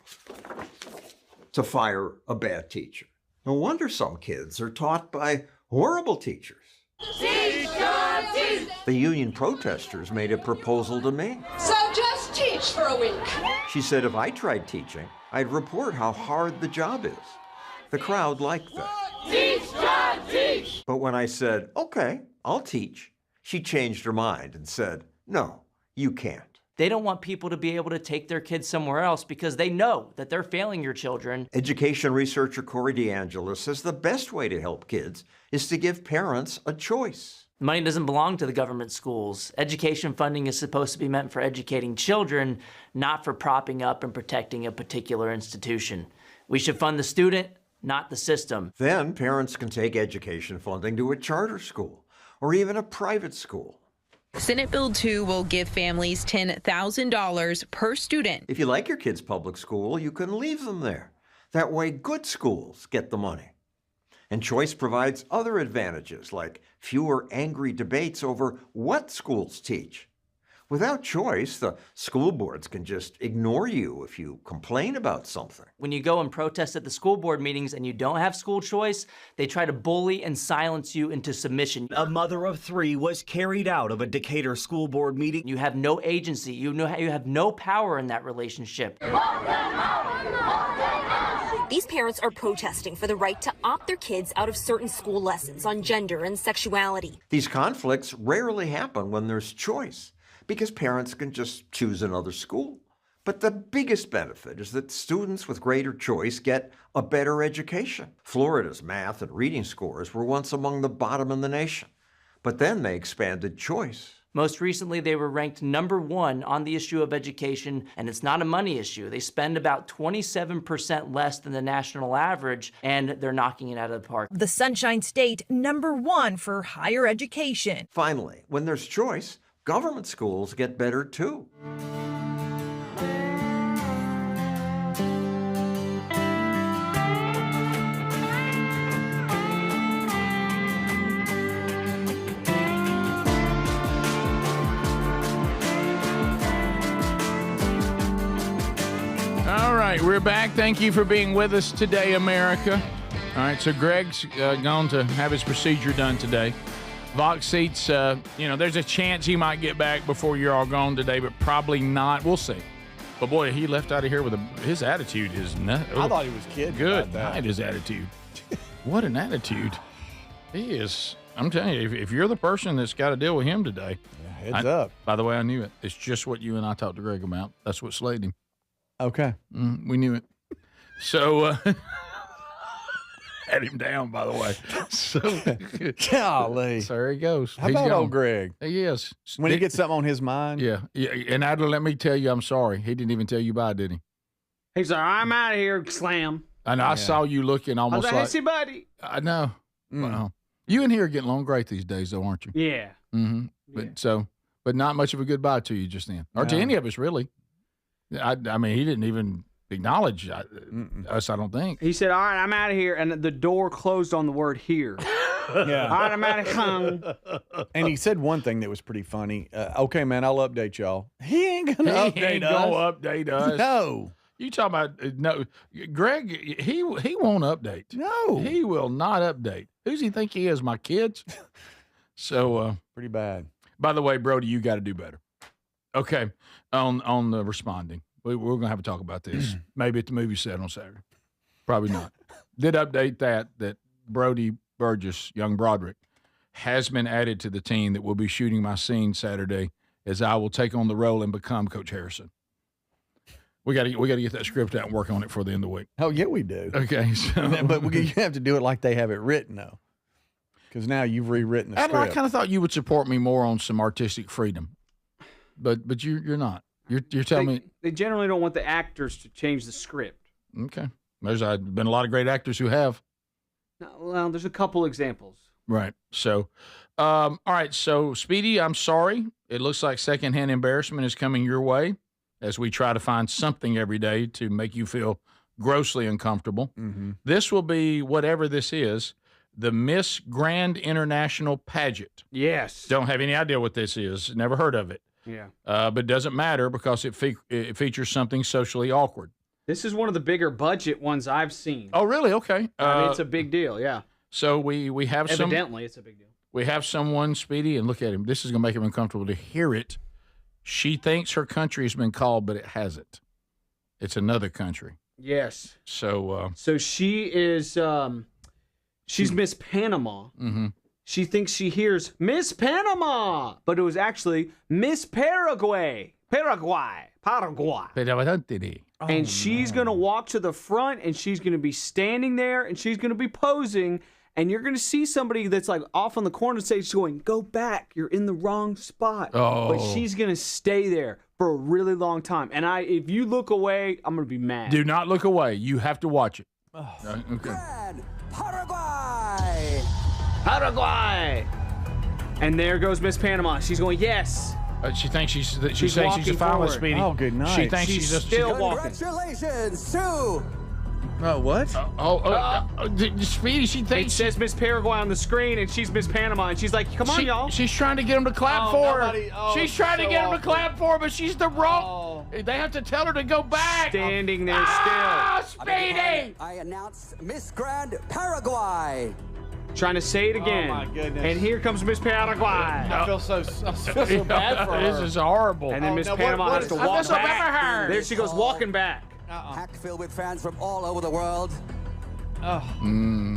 to fire a bad teacher. No wonder some kids are taught by horrible teachers. Teach, God, teach! The union protesters made a proposal to me. So just teach for a week. She said if I tried teaching, I'd report how hard the job is. The crowd liked that. Teach, God, teach! But when I said, okay, I'll teach, she changed her mind and said, no, you can't. They don't want people to be able to take their kids somewhere else because they know that they're failing your children. Education researcher Corey DeAngelo says the best way to help kids is to give parents a choice. Money doesn't belong to the government schools. Education funding is supposed to be meant for educating children, not for propping up and protecting a particular institution. We should fund the student, not the system. Then parents can take education funding to a charter school or even a private school. Senate Bill 2 will give families $10,000 per student. If you like your kid's public school, you can leave them there. That way, good schools get the money. And choice provides other advantages, like fewer angry debates over what schools teach. Without choice, the school boards can just ignore you if you complain about something. When you go and protest at the school board meetings and you don't have school choice, they try to bully and silence you into submission. A mother of 3 was carried out of a Decatur school board meeting. You have no agency. You have no power in that relationship. These parents are protesting for the right to opt their kids out of certain school lessons on gender and sexuality. These conflicts rarely happen when there's choice, because parents can just choose another school. But the biggest benefit is that students with greater choice get a better education. Florida's math and reading scores were once among the bottom in the nation, but then they expanded choice. Most recently, they were ranked #1 on the issue of education, and it's not a money issue. They spend about 27% less than the national average, and they're knocking it out of the park. The Sunshine State, #1 for higher education. Finally, when there's choice, government schools get better too. All right, we're back. Thank you for being with us today, America. All right, so Greg's gone to have his procedure done today. Vox Seats, there's a chance he might get back before you're all gone today, but probably not. We'll see. But boy, he left out of here with his attitude is I thought he was kidding. Good night, his attitude. What an attitude. He is. I'm telling you, if you're the person that's got to deal with him today. Yeah, heads up. By the way, I knew it. It's just what you and I talked to Greg about. That's what slayed him. Okay. We knew it. So, had him down, by the way. So, golly. So there he goes. How about old Greg? He is. When he gets something on his mind. Yeah. And Adler, let me tell you, I'm sorry. He didn't even tell you bye, did he? He's like, I'm out of here, slam. And I saw you looking almost I was like. Hey, buddy. I know. Well, you and he are getting along great these days, though, aren't you? Yeah. Mm-hmm. But not much of a goodbye to you just then, or to any of us, really. I mean, he didn't even acknowledge us, I don't think. He said, all right, I'm out of here. And the door closed on the word here. Yeah. All right, I'm out of here. And he said one thing that was pretty funny. Okay, man, I'll update y'all. He ain't going to update us. No. You talking about, no, Greg, he won't update. No. He will not update. Who's he think he is, my kids? So. Pretty bad. By the way, Brody, you got to do better. Okay. On the responding. We're going to have a talk about this. Maybe at the movie set on Saturday. Probably not. Did update that Brody Burgess, young Broderick, has been added to the team that will be shooting my scene Saturday as I will take on the role and become Coach Harrison. We got to get that script out and work on it for the end of the week. Oh, yeah, we do. Okay. So. But you have to do it like they have it written, though. Because now you've rewritten the script. I kind of thought you would support me more on some artistic freedom. But you're not. You're telling me they generally don't want the actors to change the script. Okay, there's been a lot of great actors who have. Well, there's a couple examples. Right. So, all right. So, Speedy, I'm sorry. It looks like secondhand embarrassment is coming your way as we try to find something every day to make you feel grossly uncomfortable. Mm-hmm. This will be whatever this is. The Miss Grand International Pageant. Yes. Don't have any idea what this is. Never heard of it. Yeah. But it doesn't matter because it features something socially awkward. This is one of the bigger budget ones I've seen. Oh, really? Okay. I mean, it's a big deal, yeah. So we have Evidently, it's a big deal. We have someone, Speedy, and look at him. This is going to make him uncomfortable to hear it. She thinks her country has been called, but it hasn't. It's another country. Yes. So she is she's Miss Panama. Mm-hmm. She thinks she hears Miss Panama, but it was actually Miss Paraguay. And she's going to walk to the front, and she's going to be standing there, and she's going to be posing, and you're going to see somebody that's like off on the corner stage going, go back, you're in the wrong spot. Oh. But she's going to stay there for a really long time. And if you look away, I'm going to be mad. Do not look away. You have to watch it. Oh. Okay. Paraguay. And there goes Miss Panama. She's going, yes. She thinks she's saying she's a finalist, Speedy. Oh, good night. She thinks she's just still walking. Congratulations to What? Speedy, she It thinks says Miss Paraguay on the screen, and she's Miss Panama, and she's like, "Come on, y'all." She's trying to get him to clap for her. She's trying to get him to clap for her, but she's the wrong. They have to tell her to go back. Standing there still. Speedy! I announce Miss Grand Paraguay. Trying to say it again. Oh, my goodness. And here comes Miss Paraguay. I feel so bad for her. This is horrible. And then Miss Panama has to walk back. There she goes, walking back. Packed filled with fans from all over the world.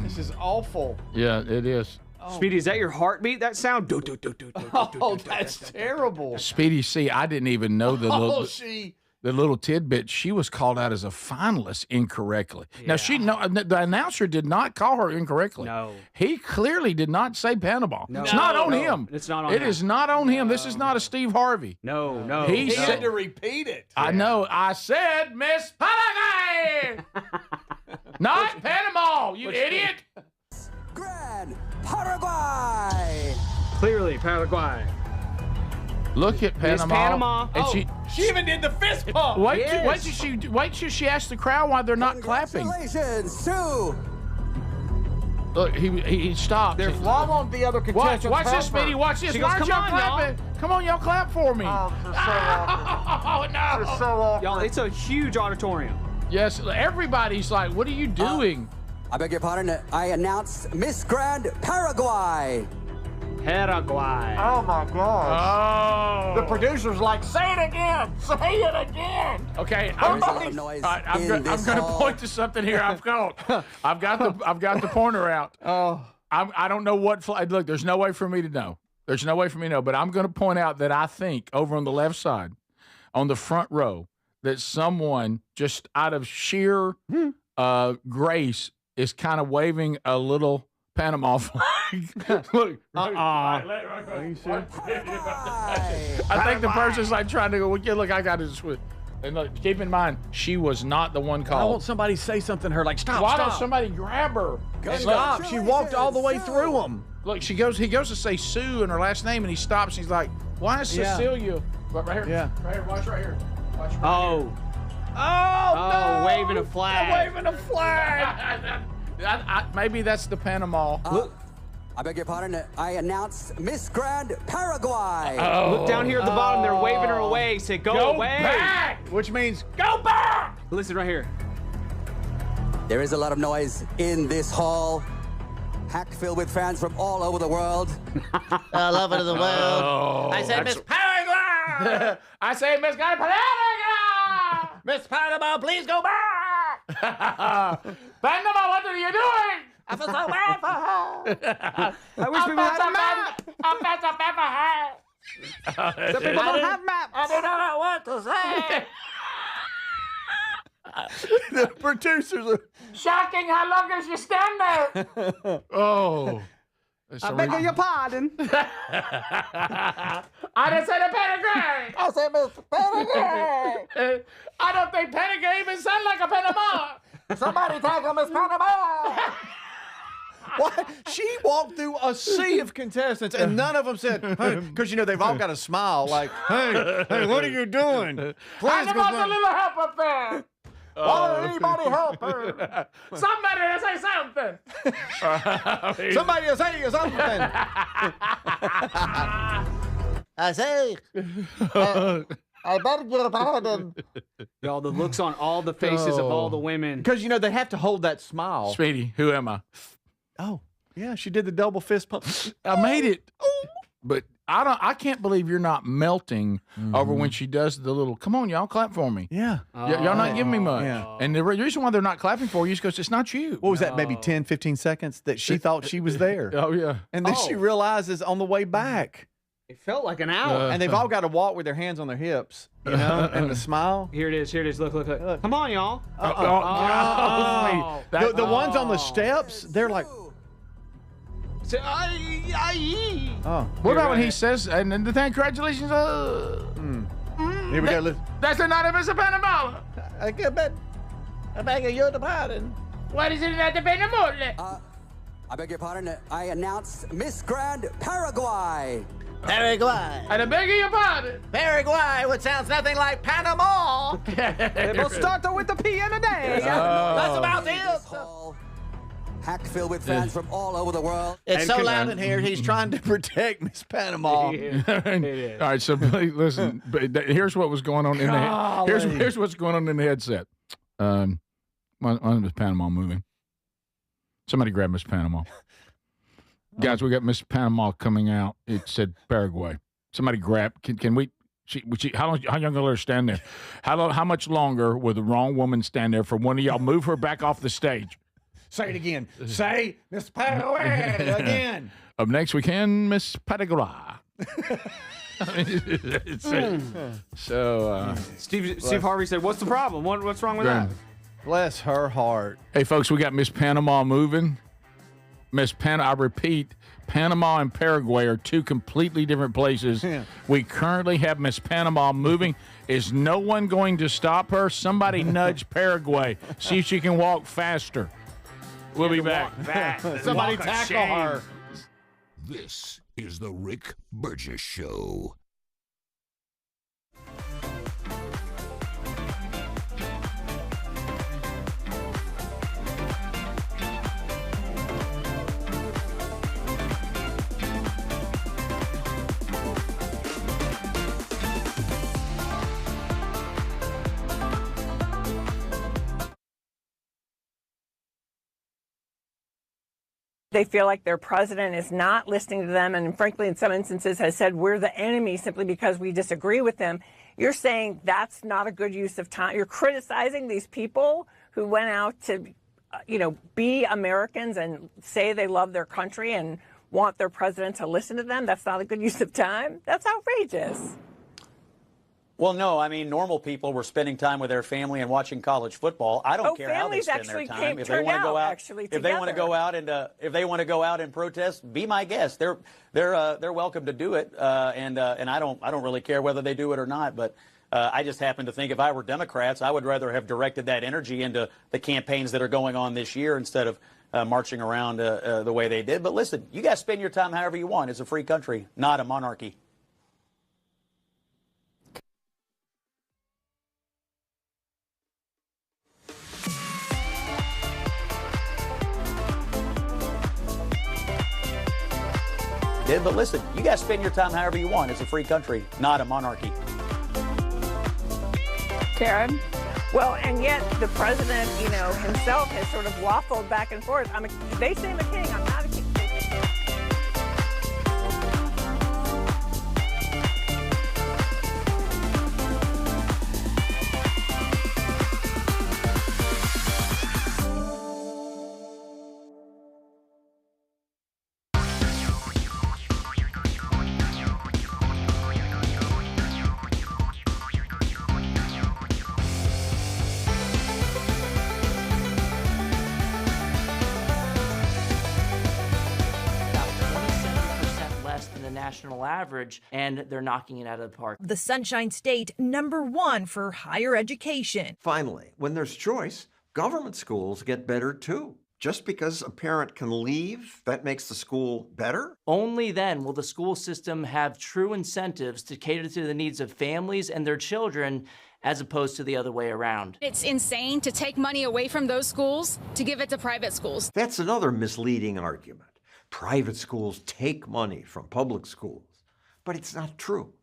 This is awful. Yeah, it is. Speedy, is that your heartbeat? That sound? Oh, that's terrible. Speedy, see, I didn't even know the little tidbit. She was called out as a finalist incorrectly. Now, the announcer did not call her incorrectly. No. He clearly did not say Panama. No. It's not on him. It's not on It him. is not on him. This is not a Steve Harvey. No. He He said had to repeat it. I know. I said Miss Paraguay. Not Panama, you idiot. Grand Paraguay. Clearly, Paraguay. Look at Panama. Miss Panama. And She even did the fist pump. wait till she asks the crowd why they're not clapping. Congratulations to. Look, he stopped. Why won't the other contestants Watch this, help her? Speedy. Watch this. She Why goes, aren't "Come y'all on, clapping? Come on, y'all clap for me. Oh, no. Y'all, it's a huge auditorium. Yes, everybody's like, what are you doing? I beg your pardon. I announce Miss Grand Paraguay. Paraguay. Oh my gosh. Oh. The producer's like, say it again. Say it again. Okay, There's a lot of noise I'm in going this to hall. point to something here I've caught. I've got the pointer out. I don't know what flag. Look, there's no way for me to know. There's no way for me to know. But I'm going to point out that I think over on the left side, on the front row, that someone just out of sheer grace is kind of waving a little Panama flag. Look. Are you serious? I think the person's like trying to go, well, yeah, look, I got this. And look, keep in mind, she was not the one I called. want somebody to say something to her, like, stop, Why stop. don't somebody grab her? Stop. She walked all the way through them. Look, he goes to say Sue in her last name, and he stops, and he's like, why is Cecilia? Right here. Yeah. Right here. Watch right here. Watch right Oh. here. Oh, no. waving a flag. Waving a flag. Maybe that's the Panama. I beg your pardon. I announce Miss Grand Paraguay. Look down here at the bottom. They're waving her away. Say, go away. Back. Which means, go back. Listen right here. There is a lot of noise in this hall. Packed filled with fans from all over the world. All over the world. Oh, I say Miss Paraguay. I say Miss Paraguay. Miss Panama, please go back. Panama, what are you doing? I feel so bad for her. I wish we had a map. Some people don't have maps. I don't know what to say. the producers are... Shocking how long as you stand there. Oh. I beg your pardon. I didn't say the Paraguay. I said Miss Paraguay. I don't think Paraguay even sound like a Panama. Somebody tackle Miss Panama. Why? She walked through a sea of contestants, and none of them said, hey, because, they've all got a smile, like, hey, what are you doing? I want a little help up there. Why don't anybody help her? Somebody to say something. Somebody to say something. I say, I better get a pardon. Y'all, the looks on all the faces of all the women. Because, they have to hold that smile. Speedy, who am I? Oh, yeah, she did the double fist pump. I made it. But I can't believe you're not melting over when she does the little, come on, y'all, clap for me. Yeah. Y'all not giving me much. Yeah. And the reason why they're not clapping for you is because it's not you. What was that, maybe 10, 15 seconds that she thought she was there? Oh, yeah. And then she realizes on the way back. It felt like an hour. And they've all got to walk with their hands on their hips, and the smile. Here it is. Look. Come on, y'all. The ones on the steps, they're like, Say, What about when he says, and then the thing, congratulations. Here we go. Listen. That's not a Miss Panama. I beg your pardon. What is it not the Panama? I beg your pardon. I announce Miss Grand Paraguay. Paraguay. And I beg your pardon. Paraguay, which sounds nothing like Panama. We'll start with the P and a day. That's about it. Hack filled with fans from all over the world. It's so loud in here, he's trying to protect Miss Panama. All right, so listen. Here's what was going on in the here's what's going on in the headset. Miss Panama moving. Somebody grab Miss Panama. Guys, we got Miss Panama coming out. It said Paraguay. Somebody grab. Can we? How long you gonna let her stand there? How much longer will the wrong woman stand there for one of y'all move her back off the stage? Say it again. Say Miss Paraguay again. Up next weekend, Miss Paraguay. Steve Harvey said, "What's the problem? What's wrong with that?" Bless her heart. Hey, folks, we got Miss Panama moving. I repeat, Panama and Paraguay are two completely different places. Yeah. We currently have Miss Panama moving. Is no one going to stop her? Somebody nudge Paraguay. See if she can walk faster. We'll be back. Somebody tackle her. This is the Rick Burgess Show. They feel like their president is not listening to them and frankly, in some instances has said we're the enemy simply because we disagree with them. You're saying that's not a good use of time. You're criticizing these people who went out to, be Americans and say they love their country and want their president to listen to them. That's not a good use of time. That's outrageous. Well, no, I mean, normal people were spending time with their family and watching college football. I don't care how they spend their time. If they want to go out, if they want to go out and protest, be my guest. They're welcome to do it, and I don't really care whether they do it or not. But I just happen to think if I were Democrats, I would rather have directed that energy into the campaigns that are going on this year instead of marching around the way they did. But listen, you guys spend your time however you want. It's a free country, not a monarchy. But listen, you guys spend your time however you want. It's a free country, not a monarchy. Karen? Well, and yet the president, himself has sort of waffled back and forth. They say I'm a king. I'm not a king. national average, and they're knocking it out of the park. The Sunshine State, #1 for higher education. Finally, when there's choice, government schools get better too. Just because a parent can leave, that makes the school better? Only then will the school system have true incentives to cater to the needs of families and their children, as opposed to the other way around. It's insane to take money away from those schools to give it to private schools. That's another misleading argument. Private schools take money from public schools. But it's not true.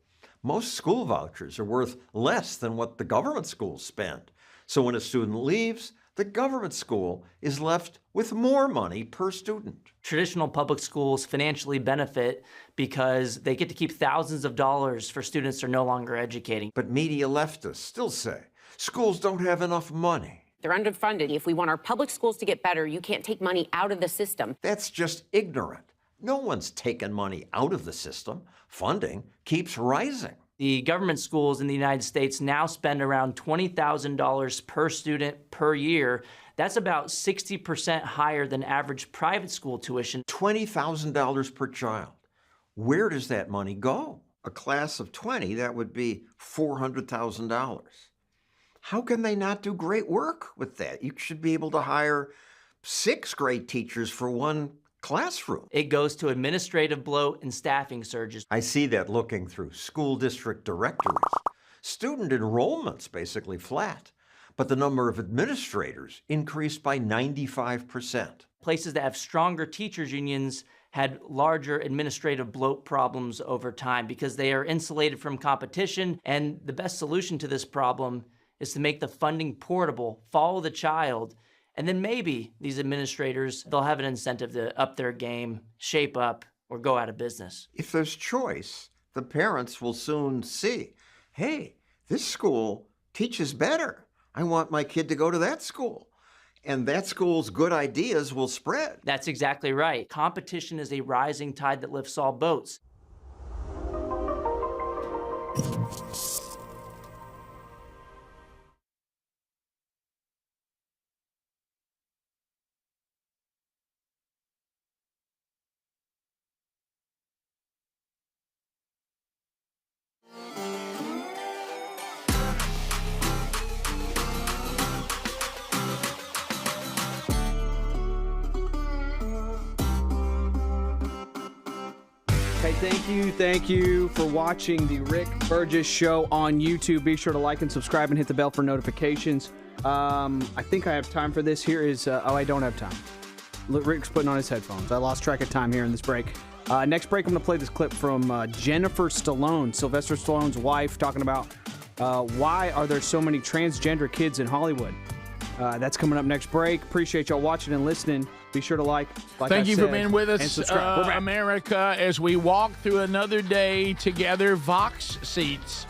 Most school vouchers are worth less than what the government schools spend. So when a student leaves, the government school is left with more money per student. Traditional public schools financially benefit because they get to keep thousands of dollars for students they're no longer educating. But media leftists still say schools don't have enough money. They're underfunded. If we want our public schools to get better, you can't take money out of the system. That's just ignorant. No one's taken money out of the system. Funding keeps rising. The government schools in the United States now spend around $20,000 per student per year. That's about 60% higher than average private school tuition. $20,000 per child. Where does that money go? A class of 20, that would be $400,000. How can they not do great work with that? You should be able to hire 6 great teachers for one classroom. It goes to administrative bloat and staffing surges. I see that looking through school district directories. Student enrollment's basically flat, but the number of administrators increased by 95%. Places that have stronger teachers unions had larger administrative bloat problems over time because they are insulated from competition. And the best solution to this problem is to make the funding portable, follow the child, and then maybe these administrators, they'll have an incentive to up their game, shape up, or go out of business. If there's choice, the parents will soon see, hey, this school teaches better. I want my kid to go to that school. And that school's good ideas will spread. That's exactly right. Competition is a rising tide that lifts all boats. Thank you for watching the Rick Burgess Show on YouTube. Be sure to like and subscribe and hit the bell for notifications. I think I have time for this. Here is, I don't have time. Rick's putting on his headphones. I lost track of time here in this break. Next break, I'm going to play this clip from Jennifer Stallone, Sylvester Stallone's wife, talking about why are there so many transgender kids in Hollywood. That's coming up next break. Appreciate y'all watching and listening. Be sure to like Thank you for being with us, and subscribe. America, as we walk through another day together. Vox seats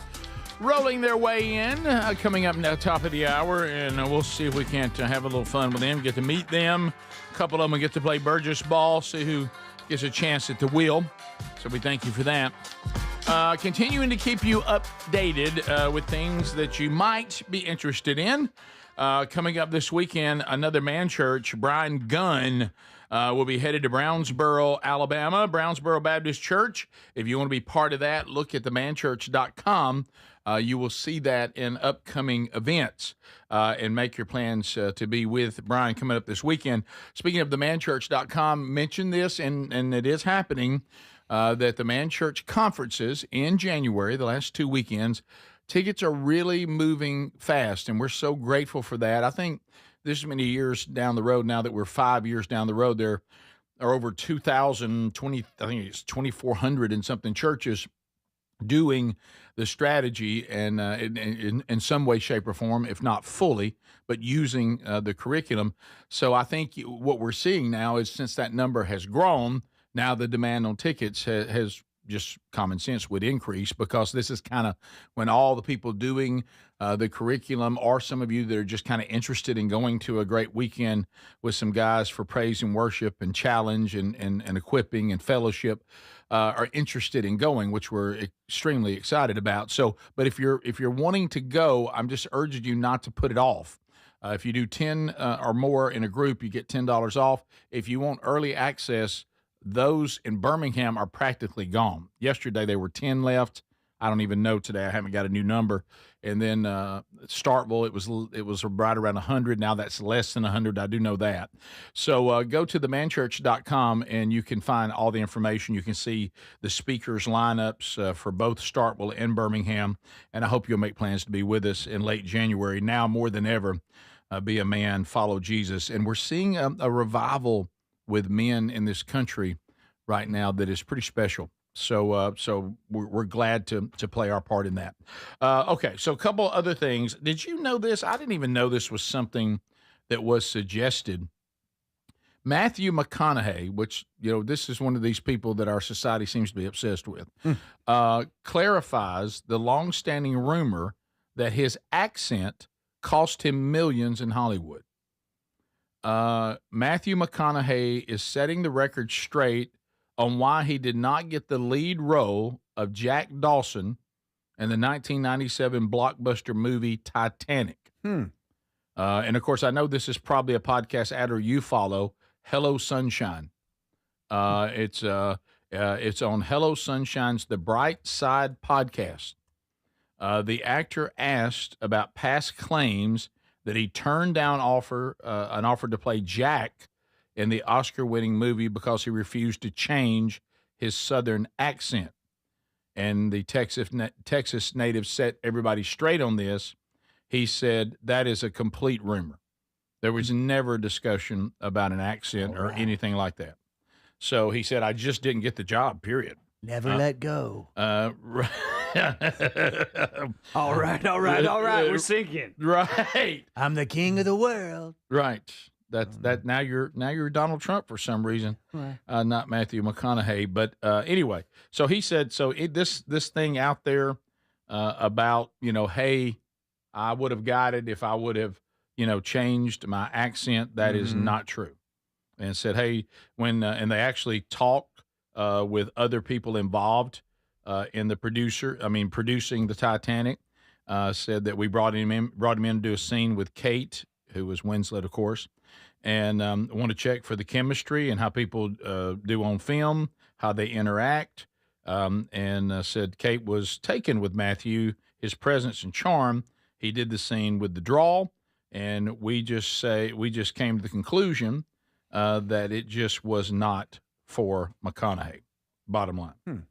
rolling their way in, coming up now, top of the hour, and we'll see if we can't have a little fun with them, get to meet them. A couple of them will get to play Burgess ball, see who gets a chance at the wheel. So we thank you for that. Continuing to keep you updated with things that you might be interested in. Coming up this weekend, another man church, Brian Gunn, will be headed to Brownsboro, Alabama, Brownsboro Baptist Church. If you want to be part of that, look at themanchurch.com. You will see that in upcoming events and make your plans to be with Brian coming up this weekend. Speaking of themanchurch.com, mention this, and it is happening, that the Man Church conferences in January, the last 2 weekends, tickets are really moving fast, and we're so grateful for that. I think this many years down the road, now that we're 5 years down the road, there are over 2,020, I think it's 2,400 and something churches doing the strategy and in some way, shape, or form, if not fully, but using the curriculum. So I think what we're seeing now is, since that number has grown, now the demand on tickets has just common sense would increase, because this is kind of when all the people doing the curriculum, or some of you that are just kind of interested in going to a great weekend with some guys for praise and worship and challenge and equipping and fellowship, are interested in going, which we're extremely excited about. So, but if you're wanting to go, I'm just urging you not to put it off. If you do 10 or more in a group, you get $10 off. If you want early access, those in Birmingham are practically gone. Yesterday, there were 10 left. I don't even know today. I haven't got a new number. And then Starkville, it was right around 100. Now that's less than 100. I do know that. So go to themanchurch.com, and you can find all the information. You can see the speakers lineups for both Starkville and Birmingham. And I hope you'll make plans to be with us in late January. Now more than ever, be a man, follow Jesus. And we're seeing a revival with men in this country right now that is pretty special. So we're glad to play our part in that. Okay, so a couple other things. Did you know this? I didn't even know this was something that was suggested. Matthew McConaughey, which, this is one of these people that our society seems to be obsessed with, clarifies the longstanding rumor that his accent cost him millions in Hollywood. Matthew McConaughey is setting the record straight on why he did not get the lead role of Jack Dawson in the 1997 blockbuster movie Titanic. And of course, I know this is probably a podcast adder you follow, Hello Sunshine. It's on Hello Sunshine's The Bright Side podcast. The actor asked about past claims that he turned down an offer to play Jack in the Oscar-winning movie because he refused to change his Southern accent. And the Texas native set everybody straight on this. He said that is a complete rumor. There was never a discussion about an accent or anything like that. So he said, I just didn't get the job, period. Never let go. Right. All right. We're sinking. Right. I'm the king of the world. Right. That now you're Donald Trump for some reason, Right. Not Matthew McConaughey. But anyway, so he said this thing out there about hey, I would have got it if I would have changed my accent. That is not true. And said, hey, when and they actually talked with other people involved in the producing the Titanic. Said that we brought him in to do a scene with Kate, who was Winslet, of course, and want to check for the chemistry and how people do on film, how they interact, and said Kate was taken with Matthew, his presence and charm. He did the scene with the draw, and we just came to the conclusion that it just was not for McConaughey. Bottom line.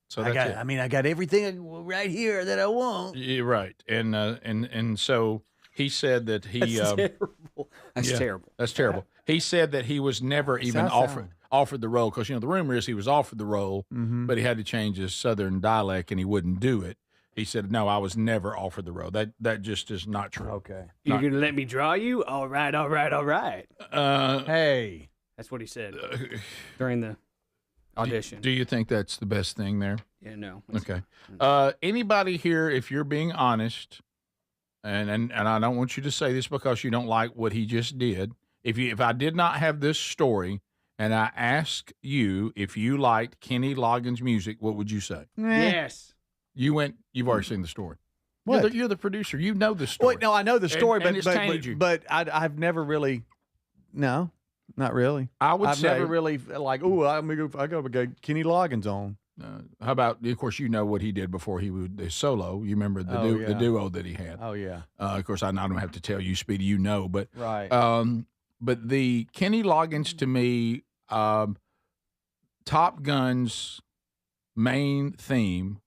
So that's it. I got everything right here that I want. Yeah, right, and so he said that he. That's terrible. That's terrible. That's terrible. He said that he was never even offered the role because the rumor is he was offered the role, but he had to change his Southern dialect and he wouldn't do it. He said, "No, I was never offered the role. That just is not true." Okay, you're gonna let me draw you? All right. Hey, that's what he said during the audition. Do you think that's the best thing there? Yeah, no. Okay. Anybody here, if you're being honest, and I don't want you to say this because you don't like what he just did. If I did not have this story and I asked you if you liked Kenny Loggins' music, what would you say? Yes. You've already seen the story. What? You're the producer. You know the story. Wait, no, I know the story, and it's tainted you. but I've never really. No, not really. I've say never really like. Oh, I got to get Kenny Loggins on. How about? Of course, you know what he did before he would the solo. You remember the duo that he had. Oh yeah. Of course, I don't have to tell you, Speedy. You know, but right. But the Kenny Loggins to me, Top Gun's main theme.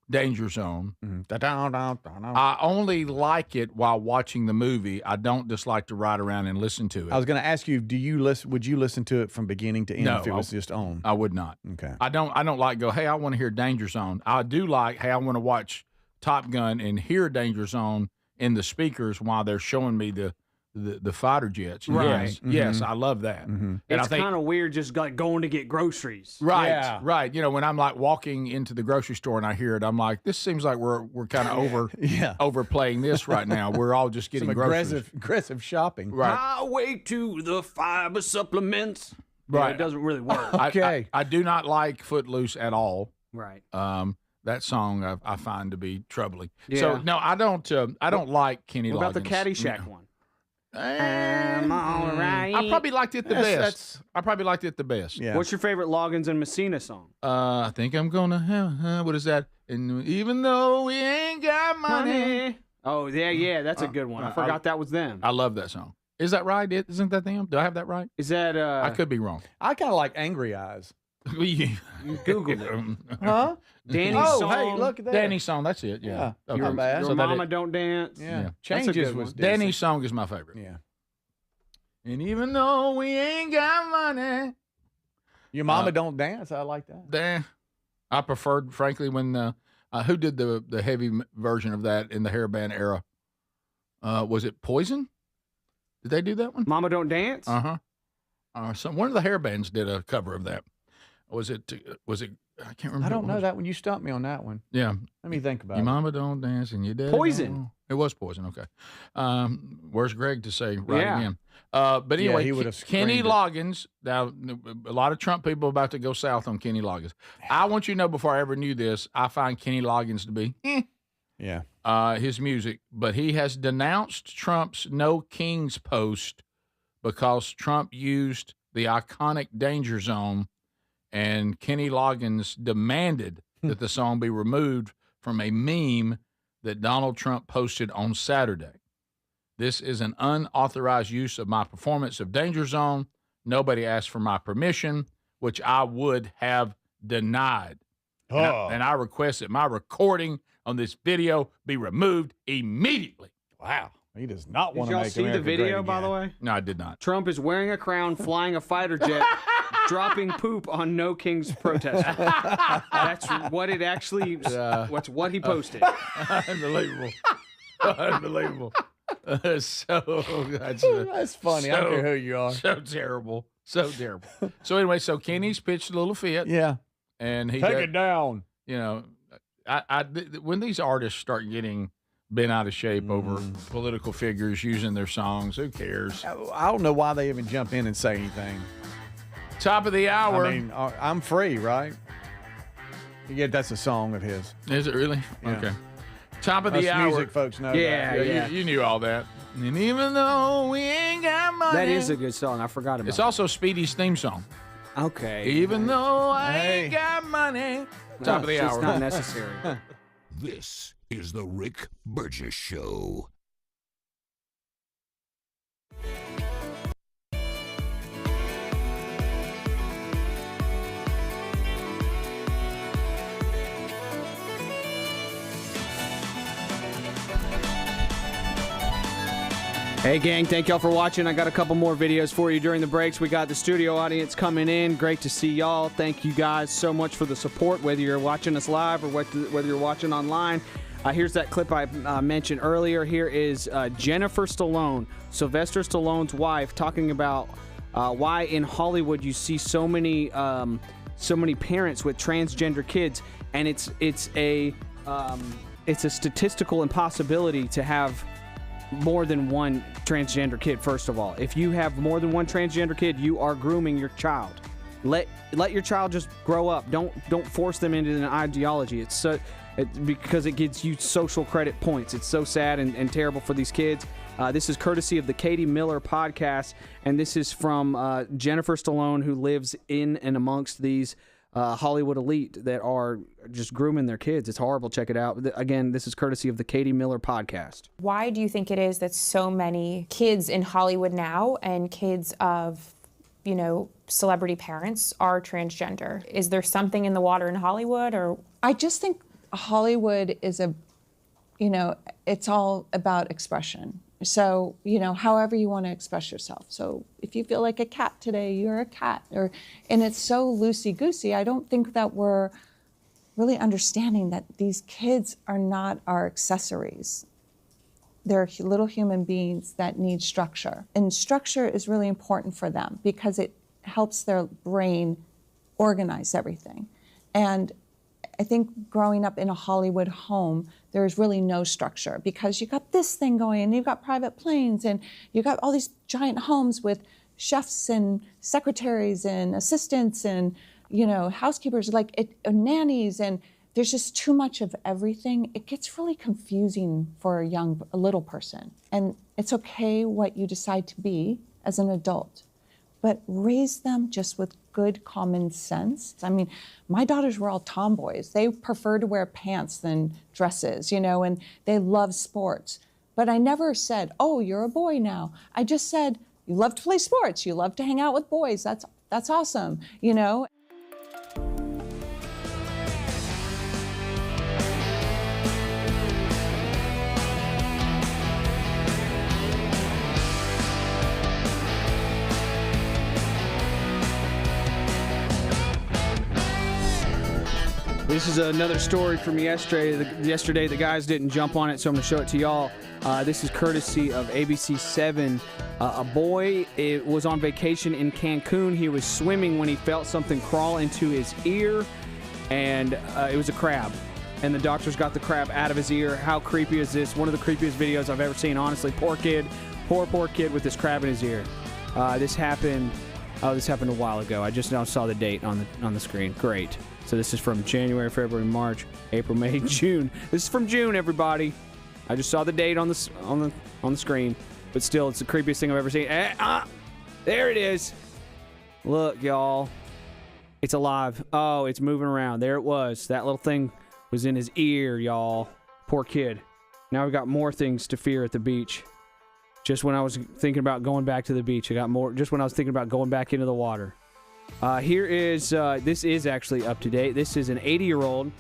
Danger Zone. I only like it while watching the movie. I don't just like to ride around and listen to it. I was going to ask you, would you listen to it from beginning to end No, if it was just on? I would not. Okay. I don't like go, hey, I want to hear Danger Zone. I do like, hey, I want to watch Top Gun and hear Danger Zone in the speakers while they're showing me the fighter jets. Right. Yes, I love that. Mm-hmm. It's kind of weird just like going to get groceries. Right, Yeah. right. When I'm like walking into the grocery store and I hear it, I'm like, this seems like we're kind of overplaying this right now. We're all just getting Some groceries. aggressive shopping. Right. Highway to the fiber supplements. Right. Yeah, it doesn't really work. Okay. I do not like Footloose at all. Right. That song I find to be troubling. Yeah. So no, I don't like Kenny Loggins. What about the Caddyshack one? I'm all right. I probably liked it the best. I probably liked it the best. Yeah. What's your favorite Loggins and Messina song? I think I'm gonna have what is that? And even though we ain't got money. Oh yeah, that's a good one. I forgot that was them. I love that song. Is that right? Isn't that them? Do I have that right? Is that I could be wrong. I kind of like Angry Eyes. You Googled it. Huh? Danny's song. Hey, look at that. Danny's song. That's it. Yeah. Okay. Not bad. Your Mama Don't Dance. Yeah. That's a Changes good was one. Danny's song is my favorite. Yeah. And even though we ain't got money, Your Mama Don't Dance. I like that. I preferred, frankly, when who did the heavy version of that in the hair band era? Was it Poison? Did they do that one? Mama Don't Dance? Uh-huh. One of the hair bands did a cover of that. Was it? I can't remember. I don't know that one. You stumped me on that one. Yeah. Let me think about Your it. Mama Don't Dance and your daddy Poison. Don't. It was Poison. Okay. Where's Greg to say right Yeah. again? But anyway, he would have Kenny screamed it. Loggins. Now, a lot of Trump people about to go south on Kenny Loggins. I want you to know before I ever knew this, I find Kenny Loggins to be Yeah. his music, but he has denounced Trump's No Kings post because Trump used the iconic Danger Zone, and Kenny Loggins demanded that the song be removed from a meme that Donald Trump posted on Saturday. This is an unauthorized use of my performance of Danger Zone. Nobody asked for my permission, which I would have denied. And I request that my recording on this video be removed immediately. Wow. He does not want to make Did y'all see America the video, great by again. the way? No, I did not. Trump is wearing a crown, flying a fighter jet, dropping poop on No Kings protesters. That's what it actually. What's what he posted. Unbelievable. Unbelievable. That's funny. I don't care who you are. So terrible. So terrible. So anyway, so Kenny's pitched a little fit. Yeah. And he Take it down. You know, when these artists start getting bent out of shape over political figures using their songs, who cares? I don't know why they even jump in and say anything. Top of the hour. I mean, I'm free, right? Yeah, that's a song of his. Is it really? Yeah. Okay. Top of Us the hour. music folks know Yeah, that. yeah. You knew all that. And even though we ain't got money. That is a good song. I forgot about it. It's also Speedy's theme song. Okay. Even though I ain't got money. Top of the hour. It's not necessary. This is the Rick Burgess Show. Hey, gang, thank y'all for watching. I got a couple more videos for you during the breaks. We got the studio audience coming in. Great to see y'all. Thank you guys so much for the support, whether you're watching us live or whether you're watching online. Here's that clip I mentioned earlier. Here is Jennifer Stallone, Sylvester Stallone's wife, talking about why in Hollywood you see so many parents with transgender kids, and it's a statistical impossibility to have more than one transgender kid. First of all, if you have more than one transgender kid, you are grooming your child. Let your child just grow up. Don't force them into an ideology. Because it gives you social credit points. It's so sad and terrible for these kids. This is courtesy of the Katie Miller podcast, and this is from Jennifer Stallone, who lives in and amongst these Hollywood elite that are just grooming their kids. It's horrible. Check it out. Again, this is courtesy of the Katie Miller podcast. Why do you think it is that so many kids in Hollywood now and kids of, celebrity parents are transgender? Is there something in the water in Hollywood, or? I just think Hollywood is it's all about expression. So, however you want to express yourself. So if you feel like a cat today, you're a cat. And it's so loosey-goosey. I don't think that we're really understanding that these kids are not our accessories. They're little human beings that need structure. And structure is really important for them because it helps their brain organize everything. And I think growing up in a Hollywood home, there's really no structure because you got this thing going and you've got private planes and you got all these giant homes with chefs and secretaries and assistants and, housekeepers, nannies, and there's just too much of everything. It gets really confusing for a little person. And it's okay what you decide to be as an adult, but raise them just with good common sense. I mean, my daughters were all tomboys. They prefer to wear pants than dresses, and they love sports. But I never said, oh, you're a boy now. I just said, you love to play sports. You love to hang out with boys. That's awesome, This is another story from yesterday. The guys didn't jump on it, so I'm going to show it to y'all. This is courtesy of ABC 7. A boy was on vacation in Cancun. He was swimming when he felt something crawl into his ear, and it was a crab. And the doctors got the crab out of his ear. How creepy is this? One of the creepiest videos I've ever seen, honestly. Poor kid with this crab in his ear. This happened a while ago. I just now saw the date on the screen. Great. So this is from January, February, March, April, May, June. This is from June, everybody. I just saw the date on the screen, but still, it's the creepiest thing I've ever seen. There it is. Look, y'all. It's alive. Oh, it's moving around. There it was. That little thing was in his ear, y'all. Poor kid. Now we've got more things to fear at the beach. Just when I was thinking about going back to the beach, I got more. Just when I was thinking about going back into the water. Here is, this is actually up to date. This is an 80-year-old.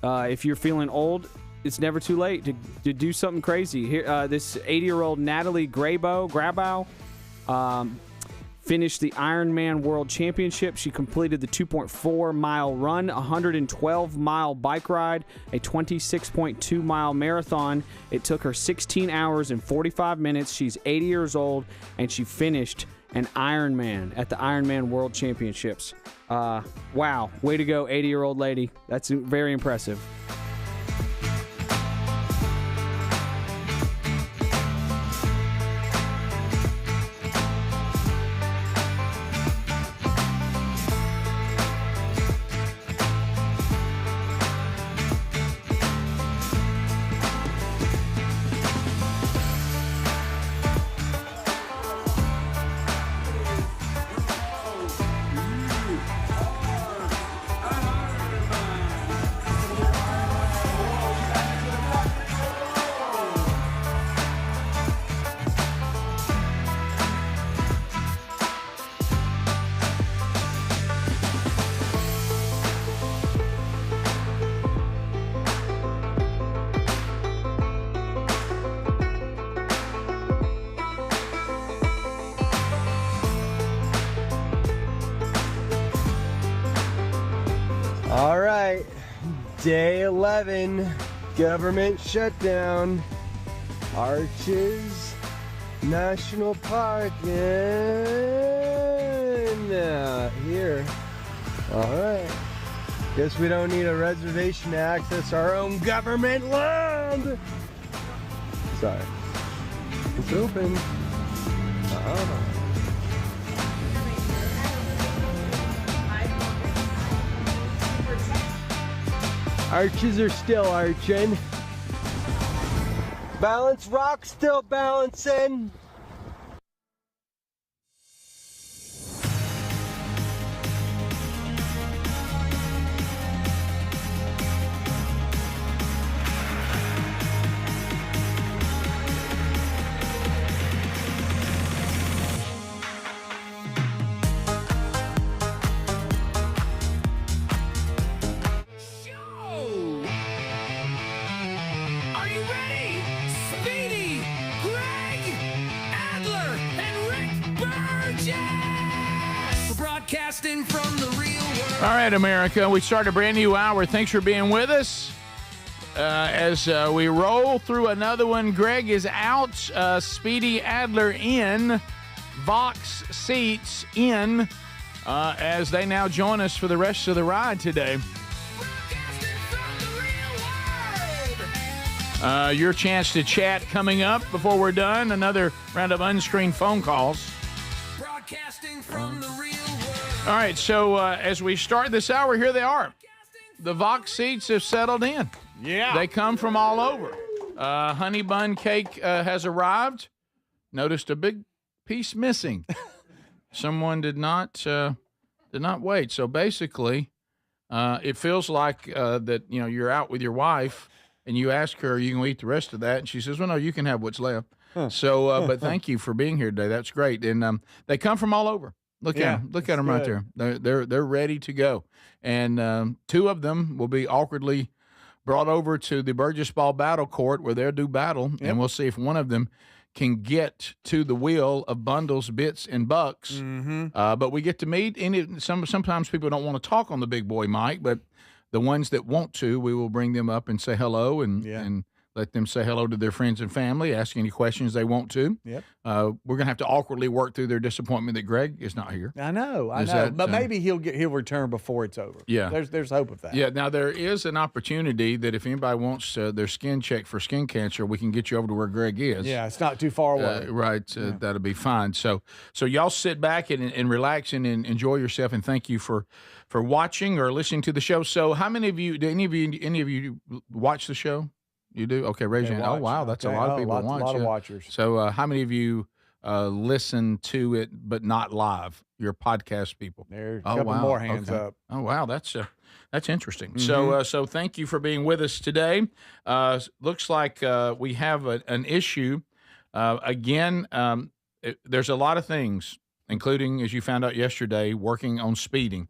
If you're feeling old, it's never too late to do something crazy. Here, this 80-year-old Natalie Grabow finished the Ironman World Championship. She completed the 2.4-mile run, 112-mile bike ride, a 26.2-mile marathon. It took her 16 hours and 45 minutes. She's 80 years old, and she finished an Ironman at the Ironman World Championships. Wow. Way to go, 80-year-old lady. That's very impressive. All right, day 11, government shutdown, Arches National Park, and here. All right, guess we don't need a reservation to access our own government land. Sorry, it's open. Arches are still arching. Balance rock still balancing. From the real world. All right, America, we start a brand new hour. Thanks for being with us. As we roll through another one, Greg is out, Speedy Adler in, Vox seats in, as they now join us for the rest of the ride today. Your chance to chat coming up before we're done. Another round of unscreened phone calls. Broadcasting from the real world. All right, so as we start this hour, here they are. The Vox seats have settled in. Yeah. They come from all over. Honey bun cake has arrived. Noticed a big piece missing. Someone did not wait. So basically, it feels like that you're out with your wife and you ask her, "Are you going to eat the rest of that?" And she says, "Well, no, you can have what's left." Huh. So, but thank you for being here today. That's great. And they come from all over. Look at them. Look at them right there. They're ready to go. And two of them will be awkwardly brought over to the Burgess Ball Battle Court where they'll do battle. Yep. And we'll see if one of them can get to the wheel of bundles, bits, and bucks. Mm-hmm. But we get to meet. And sometimes people don't want to talk on the big boy mic, but the ones that want to, we will bring them up and say hello and let them say hello to their friends and family, ask any questions they want to. Yep. We're going to have to awkwardly work through their disappointment that Greg is not here. I know. But maybe he'll return before it's over. Yeah. There's hope of that. Yeah. Now, there is an opportunity that if anybody wants their skin checked for skin cancer, we can get you over to where Greg is. Yeah, it's not too far away. Right. That'll be fine. So y'all sit back and relax and enjoy yourself, and thank you for watching or listening to the show. So how many of you, do any of you watch the show? You do? Okay, raise your hand. Oh, wow, that's a lot of people watch. A lot of watchers. So how many of you listen to it but not live? You're podcast people. There's a couple more hands up. Oh, wow, that's interesting. Mm-hmm. So thank you for being with us today. Looks like we have an issue Again, there's a lot of things, including, as you found out yesterday, working on speeding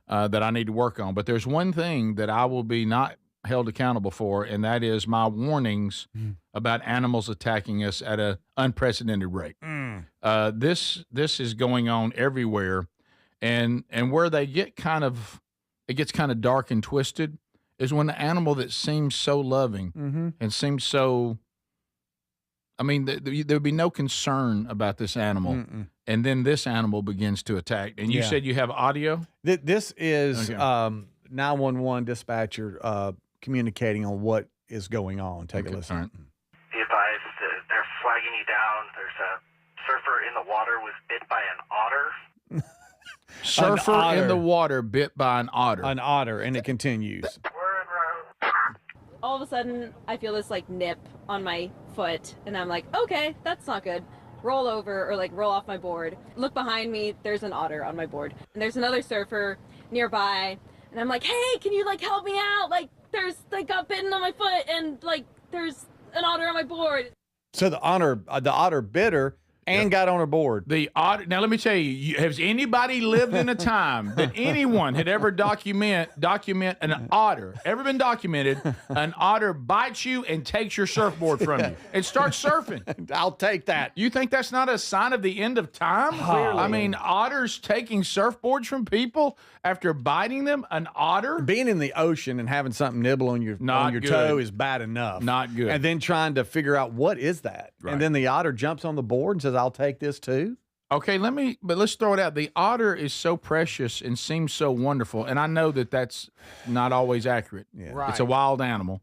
that I need to work on. But there's one thing that I will be not held accountable for, and that is my warnings about animals attacking us at an unprecedented rate. This is going on everywhere, and where they get it gets kind of dark and twisted is when the animal that seems so loving and seems so, I mean, there would be no concern about this animal, and then this animal begins to attack. And you said you have audio? This is 911 dispatcher communicating on what is going on. Take a listen. Be advised that they're flagging you down. There's a surfer in the water was bit by an otter. Surfer in the water bit by an otter. An otter, and it continues. All of a sudden, I feel this like nip on my foot, and I'm like, okay, that's not good. Roll over or like roll off my board. Look behind me, there's an otter on my board. And there's another surfer nearby, and I'm like, hey, can you like help me out? Like, got bitten on my foot, and like there's an otter on my board. So the otter bit her and got on her board. The otter. Now let me tell you, has anybody lived in a time that anyone had ever document an otter? Ever been documented? An otter bites you and takes your surfboard from you and starts surfing. I'll take that. You think that's not a sign of the end of time? Clearly. I mean, otters taking surfboards from people after biting them. An otter being in the ocean and having something nibble on your toe is bad enough. Not good. And then trying to figure out what is that, and then the otter jumps on the board and says, I'll take this too. Okay, let's throw it out. The otter is so precious and seems so wonderful, and I know that that's not always accurate. Yeah. Right. It's a wild animal.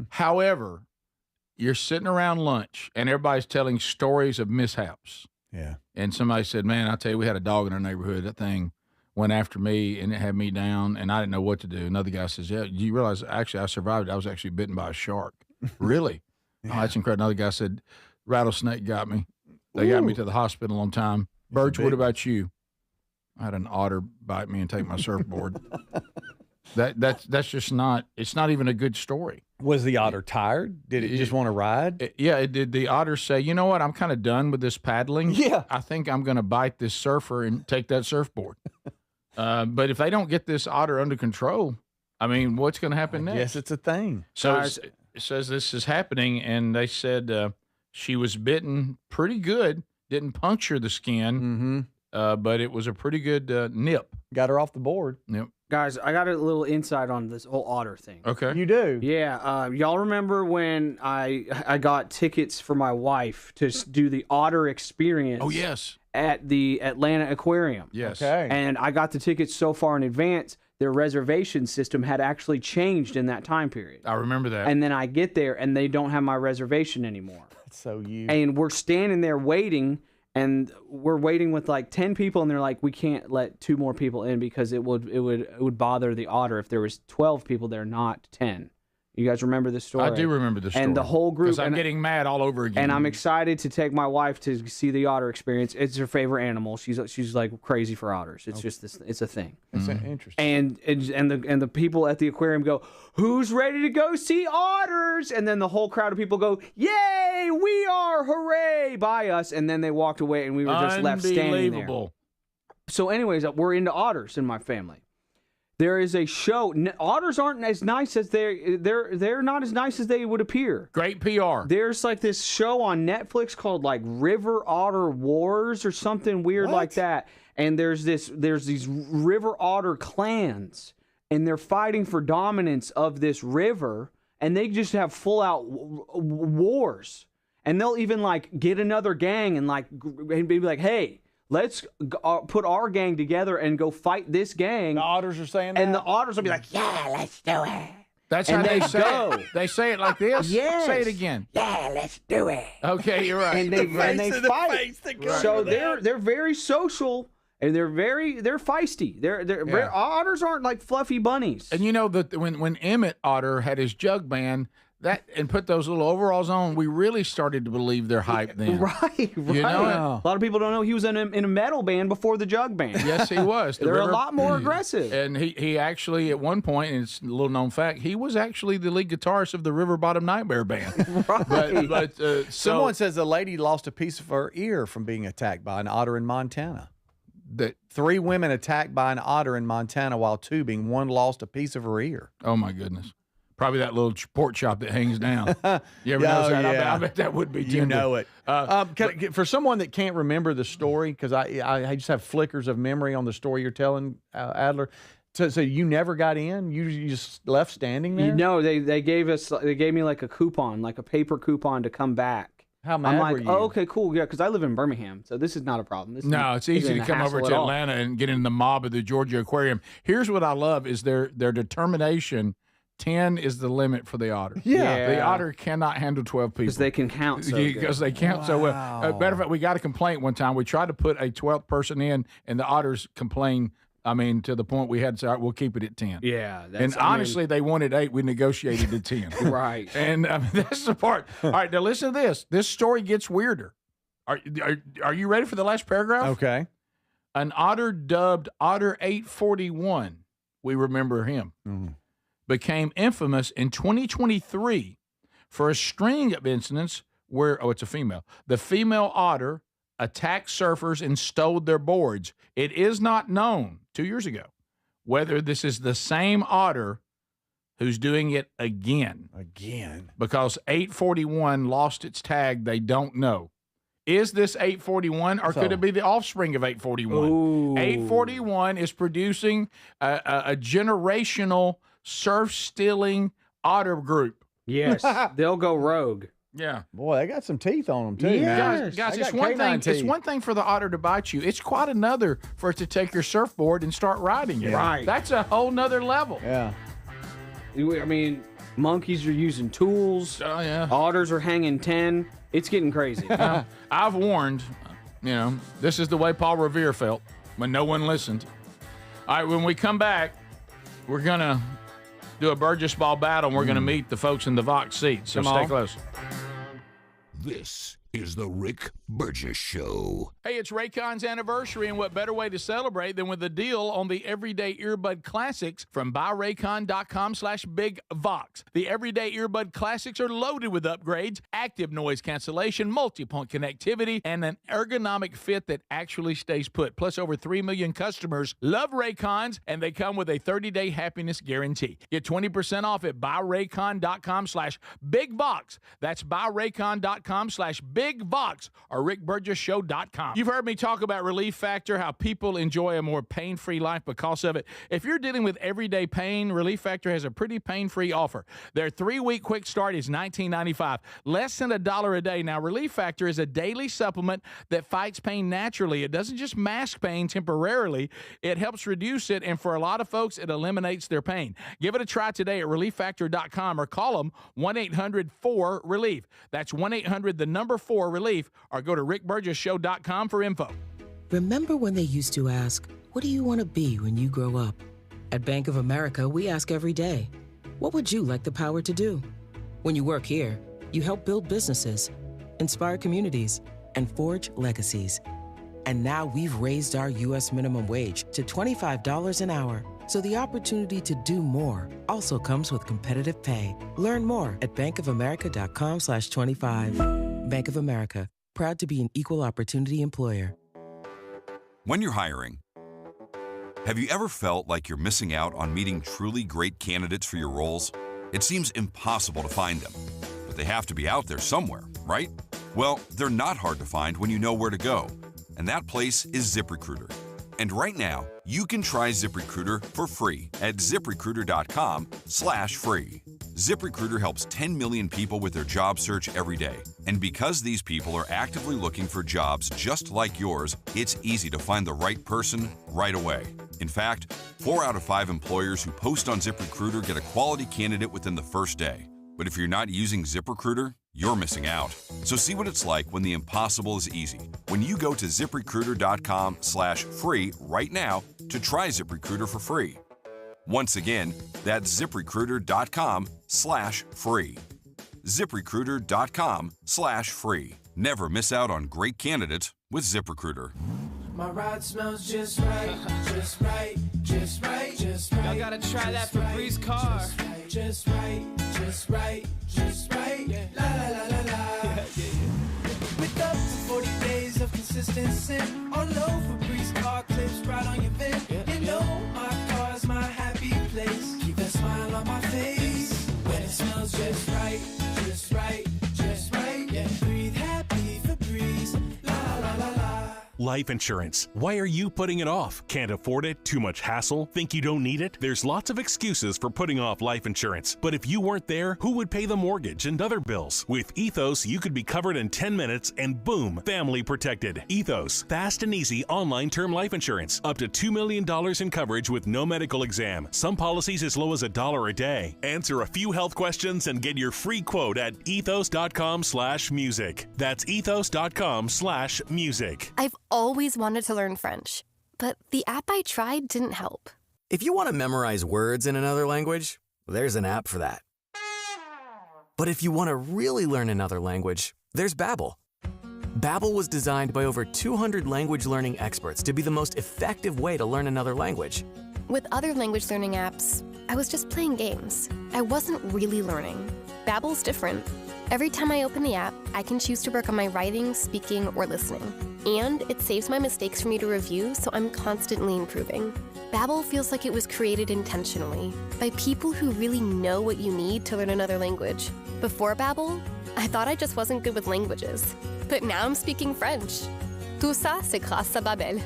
However, you're sitting around lunch, and everybody's telling stories of mishaps. Yeah. And somebody said, man, I'll tell you, we had a dog in our neighborhood. That thing went after me, and it had me down, and I didn't know what to do. Another guy says, yeah, you realize, actually, I survived it. I was actually bitten by a shark. Really? Oh, that's incredible. Another guy said, rattlesnake got me. They got me to the hospital on time. Burge, what about you? I had an otter bite me and take my surfboard. That's just not. It's not even a good story. Was the otter tired? Did it just want to ride? Did the otter say, you know what? I'm kind of done with this paddling. Yeah. I think I'm going to bite this surfer and take that surfboard. But if they don't get this otter under control, I mean, what's going to happen next? Yes, it's a thing. So it says this is happening, and they said she was bitten pretty good. Didn't puncture the skin, but it was a pretty good nip. Got her off the board. Yep. Guys, I got a little insight on this whole otter thing. Okay. You do? Yeah. Y'all remember when I got tickets for my wife to do the otter experience? Oh, yes. At the Atlanta Aquarium. Yes. Okay. And I got the tickets so far in advance, their reservation system had actually changed in that time period. I remember that. And then I get there, and they don't have my reservation anymore. That's so you. And we're standing there waiting, and we're waiting with like 10 people, and they're like, we can't let 2 more people in because it would bother the otter if there was 12 people there, not 10. You guys remember this story? I do remember the story. And the whole group. Because I'm getting mad all over again. And I'm excited to take my wife to see the otter experience. It's her favorite animal. She's like crazy for otters. It's just this. It's a thing. It's interesting. And the people at the aquarium go, "Who's ready to go see otters?" And then the whole crowd of people go, "Yay, we are! Hooray!" by us. And then they walked away, and we were just left standing there. So, anyways, we're into otters in my family. There is a show. Otters aren't as nice as they're not as nice as they would appear. Great PR. There's like this show on Netflix called like River Otter Wars or something weird like that. And there's these river otter clans, and they're fighting for dominance of this river, and they just have full out wars. And they'll even like get another gang and be like, hey, let's put our gang together and go fight this gang. The otters are saying that? And the otters will be like, yeah, let's do it. That's how they say it. They say it like this? Yes. Say it again. Yeah, let's do it. Okay, you're right. And they fight. So they're very social, and they're feisty. Otters aren't like fluffy bunnies. And you know that when Emmett Otter had his jug ban, and put those little overalls on, we really started to believe their hype then. Right. You know? A lot of people don't know he was in a metal band before the jug band. Yes, he was. They're a lot more aggressive. And he actually, at one point, and it's a little known fact, he was actually the lead guitarist of the River Bottom Nightmare Band. Right. But someone says a lady lost a piece of her ear from being attacked by an otter in Montana. That 3 women attacked by an otter in Montana while tubing. One lost a piece of her ear. Oh, my goodness. Probably that little pork chop that hangs down. You ever notice that? Yeah. I bet that would be tender. You know it. For someone that can't remember the story, because I just have flickers of memory on the story you're telling, Adler. So you never got in? You just left standing there? No, they gave me like a coupon, like a paper coupon to come back. How mad I'm were like, you? oh, okay, cool, yeah, because I live in Birmingham, so this is not a problem. No, it's easy to come over to Atlanta and get in the mob of the Georgia Aquarium. Here's what I love is their determination. 10 is the limit for the otter. Yeah. The otter cannot handle 12 people. Because they can count so good. Because they count so well. Matter of fact, we got a complaint one time. We tried to put a 12th person in, and the otters complained. I mean, to the point we had to say, all right, we'll keep it at 10. Yeah. And honestly, they wanted 8. We negotiated to 10. Right. And that's the part. All right, now listen to this. This story gets weirder. Are you ready for the last paragraph? Okay. An otter dubbed Otter 841, we remember him, became infamous in 2023 for a string of incidents where, it's a female. The female otter attacked surfers and stole their boards. It is not known, 2 years ago, whether this is the same otter who's doing it again. Again. Because 841 lost its tag, they don't know. Is this 841 or could it be the offspring of 841? Ooh. 841 is producing a generational surf-stealing otter group. Yes, they'll go rogue. Yeah. Boy, they got some teeth on them, too. Yes. Guys, They it's got one canine thing. It's teeth. one thing for the otter to bite you. It's quite another for it to take your surfboard and start riding it. Right. That's a whole nother level. Yeah. I mean, monkeys are using tools. Oh, yeah. Otters are hanging 10. It's getting crazy. I've warned, this is the way Paul Revere felt when no one listened. All right, when we come back, we're going to do a Burgess ball battle, and we're going to meet the folks in the Vox seats. So stay close. This is the Rick Burgess Show. Hey, it's Raycon's anniversary, and what better way to celebrate than with a deal on the Everyday Earbud Classics from buyraycon.com/bigvox. The Everyday Earbud Classics are loaded with upgrades, active noise cancellation, multi-point connectivity, and an ergonomic fit that actually stays put. Plus, over 3 million customers love Raycons, and they come with a 30-day happiness guarantee. Get 20% off at buyraycon.com/bigvox. That's buyraycon.com/bigvox or rickburgessshow.com. You've heard me talk about Relief Factor, how people enjoy a more pain-free life because of it. If you're dealing with everyday pain, Relief Factor has a pretty pain-free offer. Their 3-week quick start is $19.95, less than $1 a day. Now, Relief Factor is a daily supplement that fights pain naturally. It doesn't just mask pain temporarily. It helps reduce it, and for a lot of folks, it eliminates their pain. Give it a try today at relieffactor.com or call them 1-800-4-RELIEF. That's 1-800-4-RELIEF, or go to rickburgessshow.com for info. Remember when they used to ask, what do you want to be when you grow up? At Bank of America, we ask every day, what would you like the power to do? When you work here, you help build businesses, inspire communities, and forge legacies. And now we've raised our U.S. minimum wage to $25 an hour. So the opportunity to do more also comes with competitive pay. Learn more at bankofamerica.com/25. Bank of America, proud to be an equal opportunity employer. When you're hiring, have you ever felt like you're missing out on meeting truly great candidates for your roles? It seems impossible to find them, but they have to be out there somewhere, right? Well, they're not hard to find when you know where to go, and that place is ZipRecruiter. And right now, you can try ZipRecruiter for free at ZipRecruiter.com/free. ZipRecruiter helps 10 million people with their job search every day. And because these people are actively looking for jobs just like yours, it's easy to find the right person right away. In fact, 4 out of 5 employers who post on ZipRecruiter get a quality candidate within the first day. But if you're not using ZipRecruiter, you're missing out. So see what it's like when the impossible is easy. When you go to ZipRecruiter.com/free right now to try ZipRecruiter for free. Once again, that's ZipRecruiter.com/free. ZipRecruiter.com/free. Never miss out on great candidates with ZipRecruiter. My ride smells just right, just right, just right, just right. Y'all gotta try that Febreze car. Just right, just right, just right. Yeah. La la la la la. With up to 40 days of consistency, all over Febreze car clips right on your vent. You know my car's my happy place. Keep that smile on my face when it smells just right, just right, just right. Yeah. Breathe happy Febreze. La la la la. Life insurance. Why are you putting it off? Can't afford it? Too much hassle? Think you don't need it? There's lots of excuses for putting off life insurance. But if you weren't there, who would pay the mortgage and other bills? With Ethos, you could be covered in 10 minutes and boom, family protected. Ethos, fast and easy online term life insurance. Up to $2 million in coverage with no medical exam. Some policies as low as $1 a day. Answer a few health questions and get your free quote at ethos.com/music. That's ethos.com/music. I've always wanted to learn French, but the app I tried didn't help. If you want to memorize words in another language, there's an app for that. But if you want to really learn another language, there's Babbel. Babbel was designed by over 200 language learning experts to be the most effective way to learn another language. With other language learning apps, I was just playing games. I wasn't really learning. Babbel's different. Every time I open the app, I can choose to work on my writing, speaking, or listening. And it saves my mistakes for me to review, so I'm constantly improving. Babbel feels like it was created intentionally by people who really know what you need to learn another language. Before Babbel, I thought I just wasn't good with languages. But now I'm speaking French. Tout ça, c'est grâce à Babbel.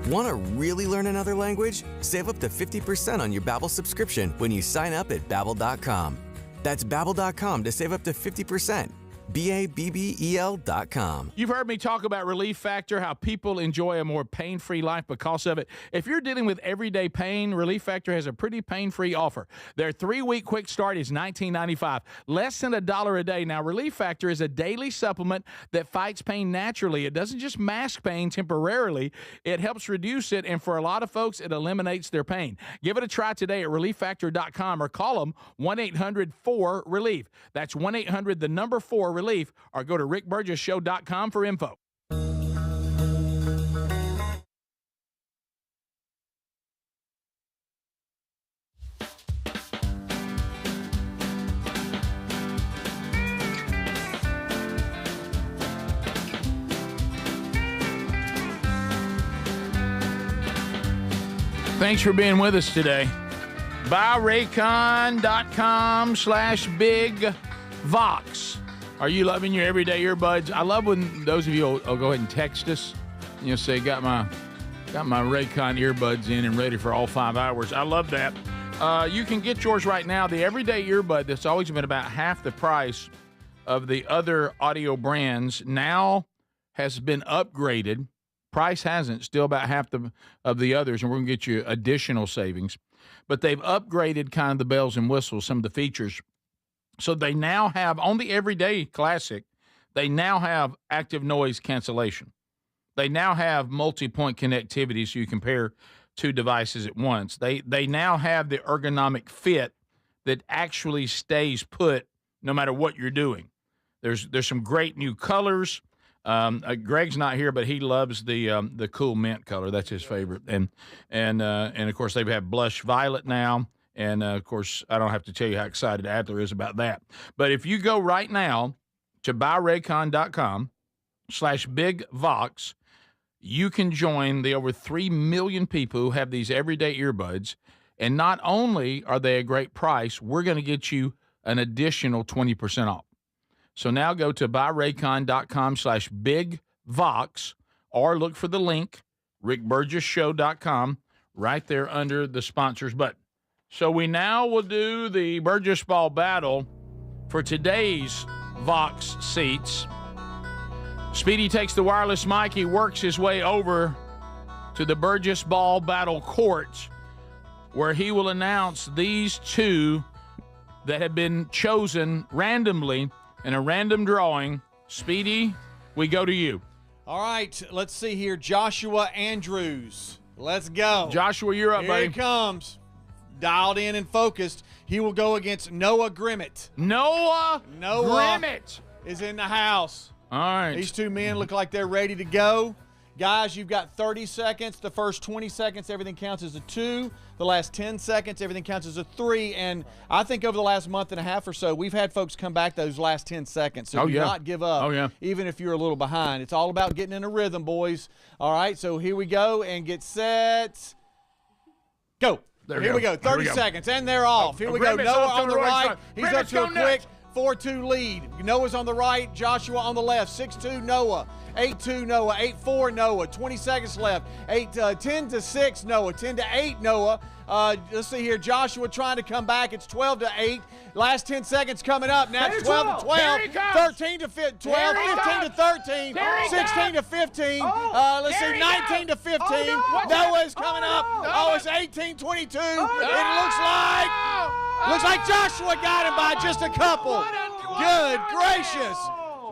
Want to really learn another language? Save up to 50% on your Babbel subscription when you sign up at Babbel.com. That's Babbel.com to save up to 50%. Babbel.com. You've heard me talk about Relief Factor, how people enjoy a more pain-free life because of it. If you're dealing with everyday pain, Relief Factor has a pretty pain-free offer. Their 3-week quick start is $19.95, less than $1 a day. Now, Relief Factor is a daily supplement that fights pain naturally. It doesn't just mask pain temporarily. It helps reduce it, and for a lot of folks, it eliminates their pain. Give it a try today at ReliefFactor.com or call them 1-800-4-RELIEF. That's 1-800-4-RELIEF, or go to rickburgessshow.com for info. Thanks for being with us today. BuyRaycon.com/BigVox. Are you loving your everyday earbuds? I love when those of you will go ahead and text us. You'll say, got my Raycon earbuds in and ready for all 5 hours. I love that. You can get yours right now. The everyday earbud that's always been about half the price of the other audio brands now has been upgraded. Price hasn't, still about half of the others, and we're going to get you additional savings. But they've upgraded kind of the bells and whistles, some of the features. So they now have, on the Everyday Classic, they now have active noise cancellation. They now have multi-point connectivity so you compare two devices at once. They now have the ergonomic fit that actually stays put no matter what you're doing. There's some great new colors. Greg's not here, but he loves the cool mint color. That's his favorite. And of course, they have blush violet now. And, of course, I don't have to tell you how excited Adler is about that. But if you go right now to buyraycon.com/BigVox, you can join the over 3 million people who have these everyday earbuds. And not only are they a great price, we're going to get you an additional 20% off. So now go to buyraycon.com/BigVox or look for the link, rickburgessshow.com, right there under the sponsors button. So we now will do the Burgess Ball battle for today's Vox seats. Speedy takes the wireless mic. He works his way over to the Burgess Ball battle court, where he will announce these two that have been chosen randomly in a random drawing. Speedy, we go to you. All right, let's see here. Joshua Andrews. Let's go. Joshua, you're up, buddy. Here it comes. dialed in and focused. He will go against Noah Grimmett. Noah Grimmett is in the house. All right. These two men look like they're ready to go. Guys, you've got 30 seconds. The first 20 seconds, everything counts as a 2. The last 10 seconds, everything counts as a 3. And I think over the last month and a half or so, we've had folks come back those last 10 seconds. So do not give up, even if you're a little behind. It's all about getting in a rhythm, boys. All right, so here we go and get set. Go. Here we go. 30 seconds, and they're off. Here we go. Noah on the right. He's up to a quick 4-2 lead. Noah's on the right. Joshua on the left. 6-2 Noah. 8-2 Noah. 8-4 Noah. 20 seconds left. 10-6 Noah. 10-8 Noah. Let's see here. Joshua trying to come back. It's 12-8. Last 10 seconds coming up. Now it's 12-12. 13-12. 15-13. 16-15. Let's see. 19-15. Noah's coming up. Oh, it's 18-22. It looks like Joshua got him by just a couple. Good gracious.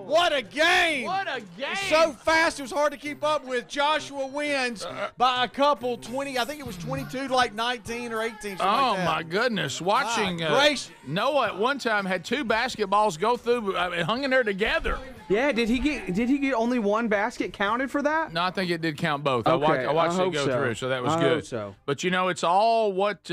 What a game. What a game. So fast it was hard to keep up with. Joshua wins by a couple, 20, I think it was 22 to like 19 or 18. Oh, like that. my goodness. Watching Noah at one time had 2 basketballs go through, hung in there together. Yeah, did he get only one basket counted for that? No, I think it did count both. Okay, I watched it go through, so that was I good. hope so. But, it's all what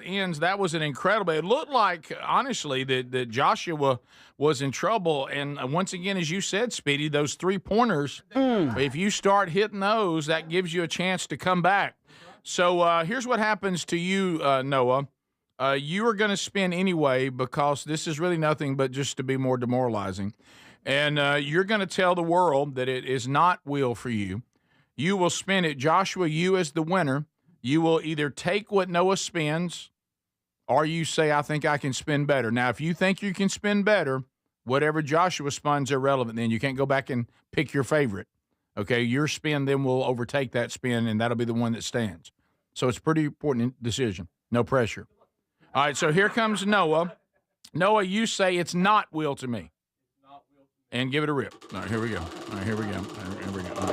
ends. That was an incredible. It looked like, honestly, that Joshua was in trouble. And once again, as you said, Speedy, those 3-pointers, if you start hitting those, that gives you a chance to come back. So here's what happens to you, Noah. You are going to spin anyway because this is really nothing but just to be more demoralizing. And you're going to tell the world that it is not wheel for you. You will spin it. Joshua, you as the winner, you will either take what Noah spins or you say, I think I can spin better. Now, if you think you can spin better, whatever Joshua spins irrelevant. Then you can't go back and pick your favorite. Okay, your spin then will overtake that spin, and that'll be the one that stands. So it's a pretty important decision. No pressure. All right, so here comes Noah. Noah, you say it's not wheel to me. And give it a rip. All right, here we go. All right, here we go. Here we go. All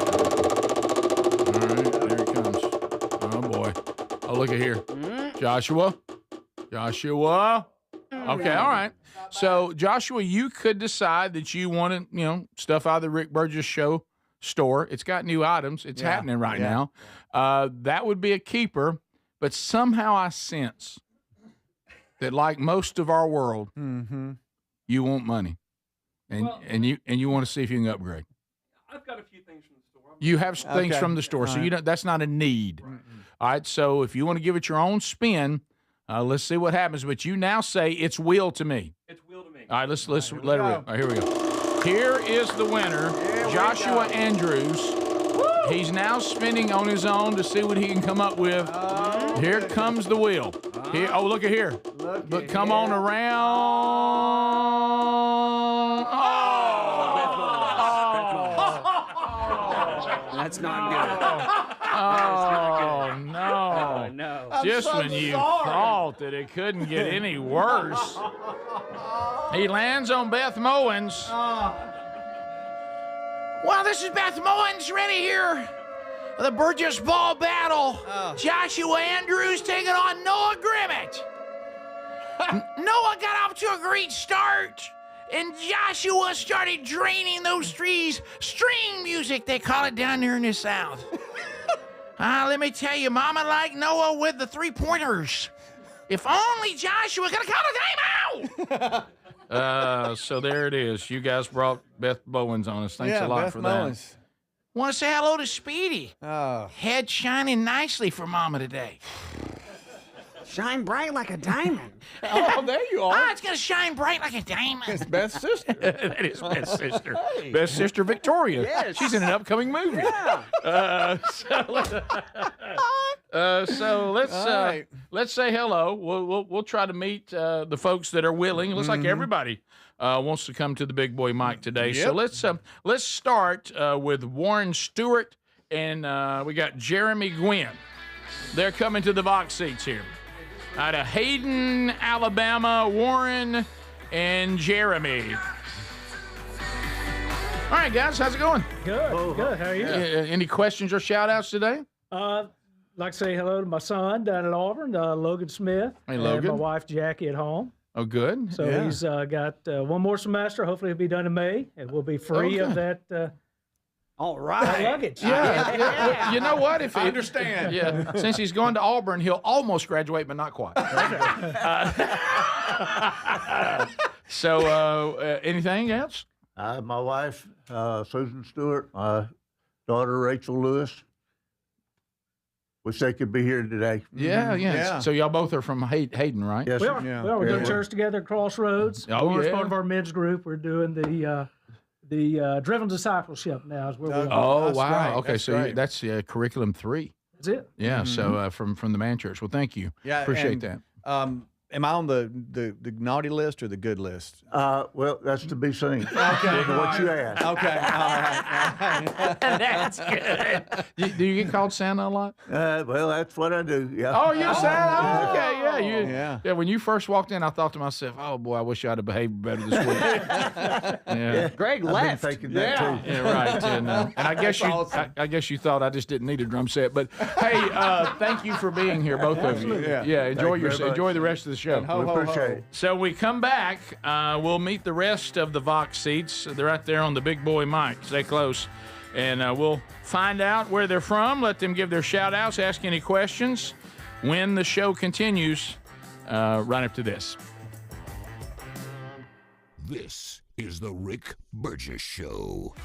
right, there it comes. Oh, boy. Oh, look at here. Joshua. Okay, all right. So, Joshua, you could decide that you want to, stuff out of the Rick Burgess Show store. It's got new items. It's happening right now. That would be a keeper. But somehow I sense that, like most of our world, you want money. And you want to see if you can upgrade. I've got a few things from the store. You have things from the store, so that's not a need. All right, so if you want to give it your own spin, let's see what happens. But you now say it's wheel to me. It's wheel to me. All right, let's let it rip. All right, here we go. Here is the winner, Joshua Andrews. He's now spinning on his own to see what he can come up with. Here comes the wheel. Here, look at here. But come on around. That's not good. Oh, no. No. Just when you thought that it couldn't get any worse. He lands on Beth Mowens. Well, this is Beth Mowens ready here. The Burgess Ball battle. Joshua Andrews taking on Noah Grimmett. Noah got off to a great start, and Joshua started draining those trees. String music, they call it down there in the South. Let me tell you, Mama liked Noah with the 3-pointers. If only Joshua could have called a timeout. So there it is. You guys brought Beth Bowens on us. Thanks a lot for that. Want to say hello to Speedy. Head shining nicely for Mama today. Shine bright like a diamond. Oh, there you are. It's going to shine bright like a diamond. It's Beth's sister. That is Beth's sister. Hey. Beth's sister, Victoria. Yes. She's in an upcoming movie. Yeah. Let's say hello. We'll try to meet the folks that are willing. It looks like everybody wants to come to the Big Boy Mike today. Yep. So let's start with Warren Stewart, and we got Jeremy Gwynn. They're coming to the box seats here. Out of Hayden, Alabama, Warren and Jeremy. All right, guys, how's it going? Good, good. How are you? Any questions or shout-outs today? like to say hello to my son down at Auburn, Logan Smith. Hey, And Logan. my wife, Jackie, at home. Oh, good. So he's got one more semester. Hopefully he'll be done in May, and we'll be free of that all right. luggage. Yeah. Well, you know what? If I understand. Yeah. Since he's going to Auburn, he'll almost graduate, but not quite. So, anything else? My wife, Susan Stewart, my daughter, Rachel Lewis. Wish they could be here today. Yeah. So y'all both are from Hayden, right? Yes, We sir. are. Yeah. Well, we go to Yeah. church together at Crossroads. Oh, As yeah. part of our men's group, we're doing the Driven Discipleship now is where we are. Oh, That's wow. great. Okay, That's so great. that's curriculum 3. That's it. Yeah. So from the Man Church. Well, thank you. Yeah, Appreciate that. Am I on the naughty list or the good list? Well, that's to be seen. Okay. What you asked. Okay. All right. That's good. Do you get called Santa a lot? Well, that's what I do. Yeah. Oh, you're Santa? Okay, yeah. Yeah. When you first walked in, I thought to myself, oh, boy, I wish I'd have behaved better this week. Yeah. Greg I've left. been thinking that too. Yeah, right. And I guess I guess you thought I just didn't need a drum set. But hey, thank you for being here, both of you. Yeah. Enjoy Thank you very much. enjoy the rest of the show. And ho, We ho, appreciate ho. it. So we come back. We'll meet the rest of the Vox seats. They're right there on the big boy mic. Stay close. And we'll find out where they're from, let them give their shout-outs, ask any questions when the show continues right after this. This is the Rick Burgess Show.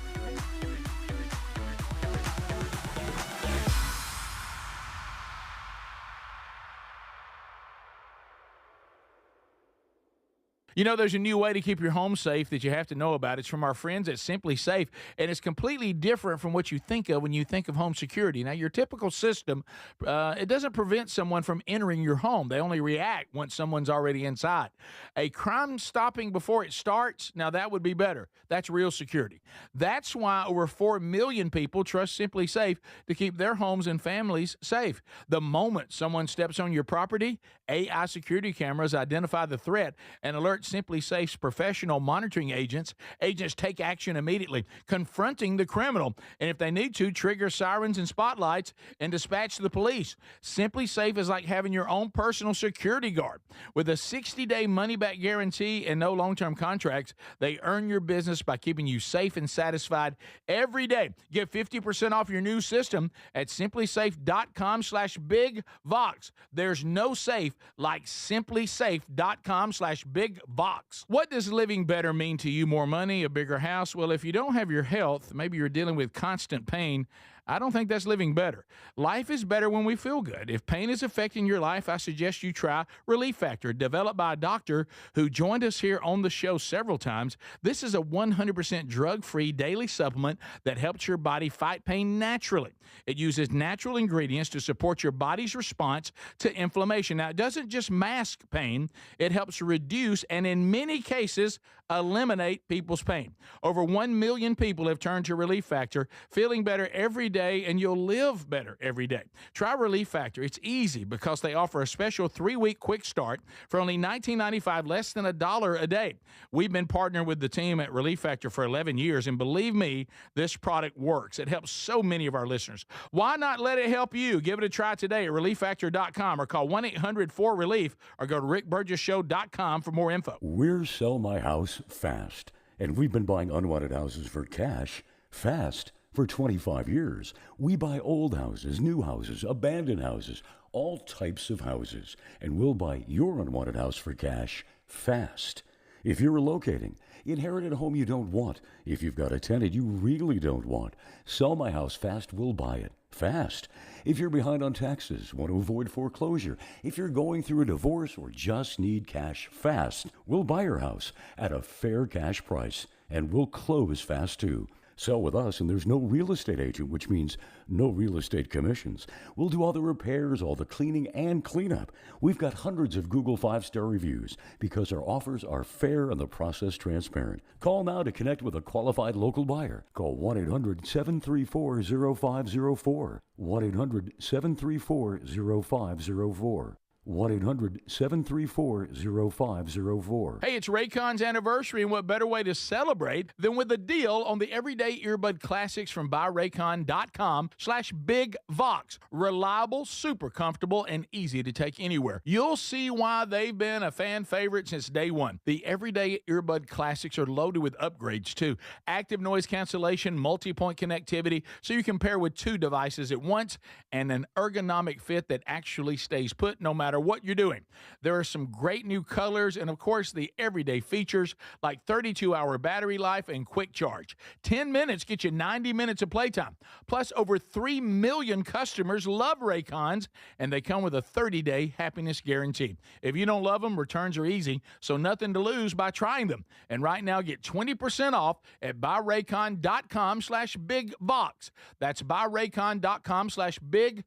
You know, there's a new way to keep your home safe that you have to know about. It's from our friends at Simply Safe, and it's completely different from what you think of when you think of home security. Now, your typical system, it doesn't prevent someone from entering your home. They only react once someone's already inside. A crime stopping before it starts, now that would be better. That's real security. That's why over 4 million people trust Simply Safe to keep their homes and families safe. The moment someone steps on your property, AI security cameras identify the threat and alert Simply Safe's professional monitoring agents. Agents take action immediately, confronting the criminal, and if they need to, trigger sirens and spotlights and dispatch the police. Simply Safe is like having your own personal security guard. With a 60-day money-back guarantee and no long-term contracts, they earn your business by keeping you safe and satisfied every day. Get 50% off your new system at simplysafe.com/bigvox. There's no safe like simplysafe.com/bigvox. What does living better mean to you? More money, a bigger house? Well, if you don't have your health, maybe you're dealing with constant pain, I don't think that's living better. Life is better when we feel good. If pain is affecting your life, I suggest you try Relief Factor, developed by a doctor who joined us here on the show several times. This is a 100% drug-free daily supplement that helps your body fight pain naturally. It uses natural ingredients to support your body's response to inflammation. Now, it doesn't just mask pain, it helps reduce and in many cases eliminate people's pain. Over 1 million people have turned to Relief Factor, feeling better every day, and you'll live better every day. Try Relief Factor. It's easy because they offer a special 3-week quick start for only $19.95, less than $1 a day. We've been partnering with the team at Relief Factor for 11 years, and believe me, this product works. It helps so many of our listeners. Why not let it help you? Give it a try today at ReliefFactor.com or call 1-800-4RELIEF or go to RickBurgessShow.com for more info. We're Sell My House Fast, and we've been buying unwanted houses for cash fast for 25 years. We buy old houses, new houses, abandoned houses, all types of houses, and we'll buy your unwanted house for cash fast. If you're relocating, inherit a home you don't want, if you've got a tenant you really don't want, Sell My House Fast will buy it fast. If you're behind on taxes, want to avoid foreclosure, if you're going through a divorce or just need cash fast, we'll buy your house at a fair cash price, and we'll close fast too. Sell with us, and there's no real estate agent, which means no real estate commissions. We'll do all the repairs, all the cleaning, and cleanup. We've got hundreds of Google 5-star reviews because our offers are fair and the process transparent. Call now to connect with a qualified local buyer. Call 1-800-734-0504. 1-800-734-0504. 1-800-734-0504. Hey, it's Raycon's anniversary, and what better way to celebrate than with a deal on the everyday earbud classics from buyraycon.com/BigVox. Reliable, super comfortable, and easy to take anywhere. You'll see why they've been a fan favorite since day one. The everyday earbud classics are loaded with upgrades, too. Active noise cancellation, multi-point connectivity, so you can pair with 2 devices at once, and an ergonomic fit that actually stays put no matter what you're doing. There are some great new colors and, of course, the everyday features like 32-hour battery life and quick charge. 10 minutes get you 90 minutes of playtime. Plus, over 3 million customers love Raycons, and they come with a 30-day happiness guarantee. If you don't love them, returns are easy, so nothing to lose by trying them. And right now, get 20% off at buyraycon.com/BigVox. That's buyraycon.com/BigVox.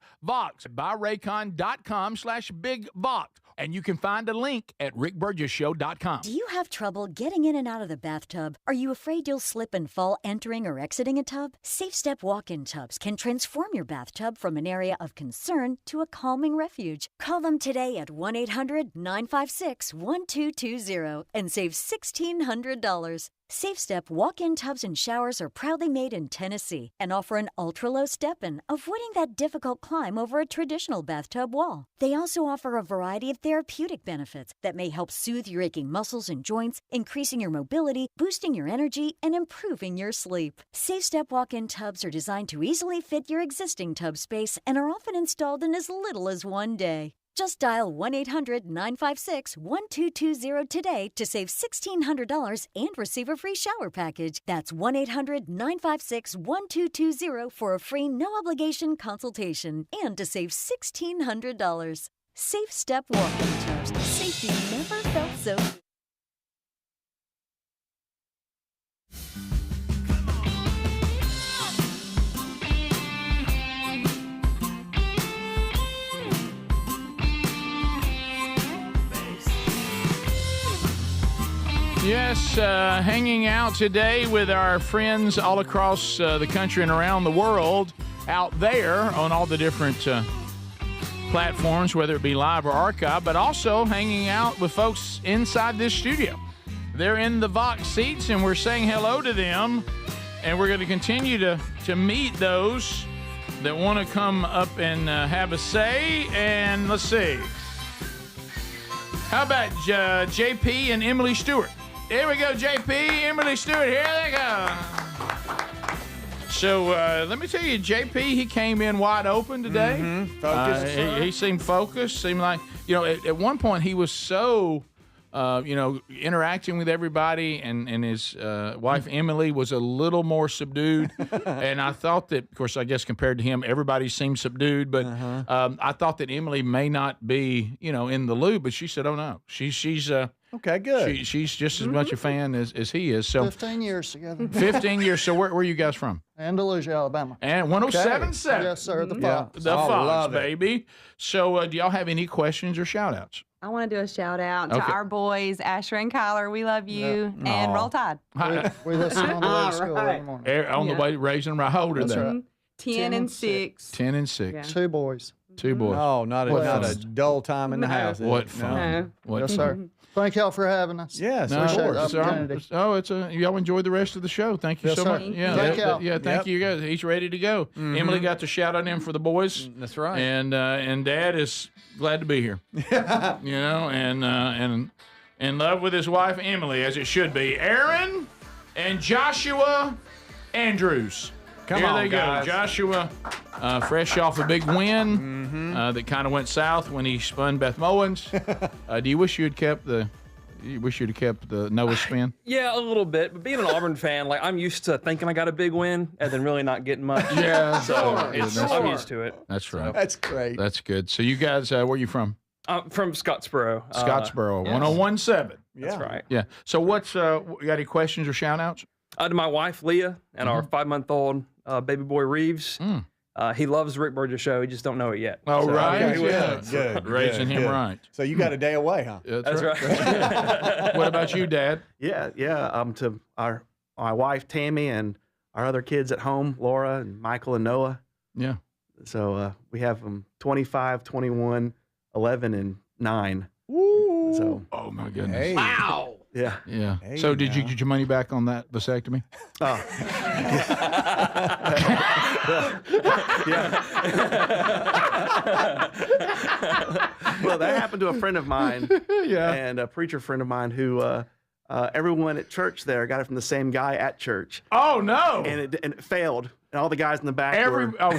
buyraycon.com/BigVox. And you can find a link at rickburgesshow.com. Do you have trouble getting in and out of the bathtub? Are you afraid you'll slip and fall entering or exiting a tub? Safe Step walk-in tubs can transform your bathtub from an area of concern to a calming refuge. Call them today at 1-800-956-1220 and save $1,600. Safe Step walk-in tubs and showers are proudly made in Tennessee and offer an ultra-low step-in, avoiding that difficult climb over a traditional bathtub wall. They also offer a variety of therapeutic benefits that may help soothe your aching muscles and joints, increasing your mobility, boosting your energy, and improving your sleep. Safe Step walk-in tubs are designed to easily fit your existing tub space and are often installed in as little as 1 day. Just dial 1-800-956-1220 today to save $1,600 and receive a free shower package. That's 1-800-956-1220 for a free no-obligation consultation and to save $1,600. Safe Step walk-in tubs. Safety never felt so good. Yes, hanging out today with our friends all across the country and around the world out there on all the different platforms, whether it be live or archive, but also hanging out with folks inside this studio. They're in the Vox seats, and we're saying hello to them, and we're going to continue to meet those that want to come up and have a say. And let's see. How about JP and Emily Stewart? Here we go, JP, Emily Stewart, here they go. So let me tell you, JP, he came in wide open today. Focused. He seemed focused, seemed like, at one point he was so, interacting with everybody, and his wife, Emily, was a little more subdued. And I thought that, of course, I guess compared to him, everybody seemed subdued, but I thought that Emily may not be, in the loop, but she said, oh, no, she's okay, good. She's just as much a fan as he is. So 15 years together. 15 years. So where are you guys from? Andalusia, Alabama. And 107.7. Yes, sir. The Fox. The Fox, baby. So do y'all have any questions or shout-outs? I want to do a shout-out to Okay. our boys, Asher and Kyler. We love you. Yeah. And Aw. Roll Tide. We listen on the way to school every morning. On the way raising them right. How old are That's they? right. 10 and 6. 10 and 6. 2 boys. 2 boys. Oh, not a dull time in the house. is What it? fun. No. What Yes, fun. sir. Thank y'all for having us. Yes, No, of course. it's y'all enjoy the rest of the show. Thank you Yes, so sir. much. Yeah, Thank y'all. yeah, thank you guys. He's ready to go. Emily got the shout out in for the boys. That's right. And Dad is glad to be here. And in love with his wife Emily, as it should be. Aaron and Joshua Andrews. Come Here on, they guys. go. Joshua, fresh off a big win that kind of went south when he spun Beth Mowens. Do you wish you'd kept the Noah spin? Yeah, a little bit. But being an Auburn fan, I'm used to thinking I got a big win and then really not getting much. Yeah, so sure. I'm used to it. That's right. That's great. That's good. So you guys, where are you from? I'm from Scottsboro. Scottsboro, Yes. 101.7. That's right. Yeah. So what's you got any questions or shout outs? To my wife, Leah, and our 5-month-old baby boy, Reeves. He loves the Rick Burgess show. He just don't know it yet. Oh, So, right. yeah, he will. Good. Raising him good. right. So you got a day away, huh? That's right. What about you, Dad? Yeah. To my wife Tammy and our other kids at home, Laura and Michael and Noah. Yeah. So we have them 25, 21, 11, and 9. Woo. So, oh my goodness. Hey. Wow. yeah. Yeah. Hey, so did you now. get your money back on that vasectomy? Oh. Well, that happened to a friend of mine. Yeah. And a preacher friend of mine who everyone at church there got it from the same guy at church. Oh no. And it failed. And all the guys in the back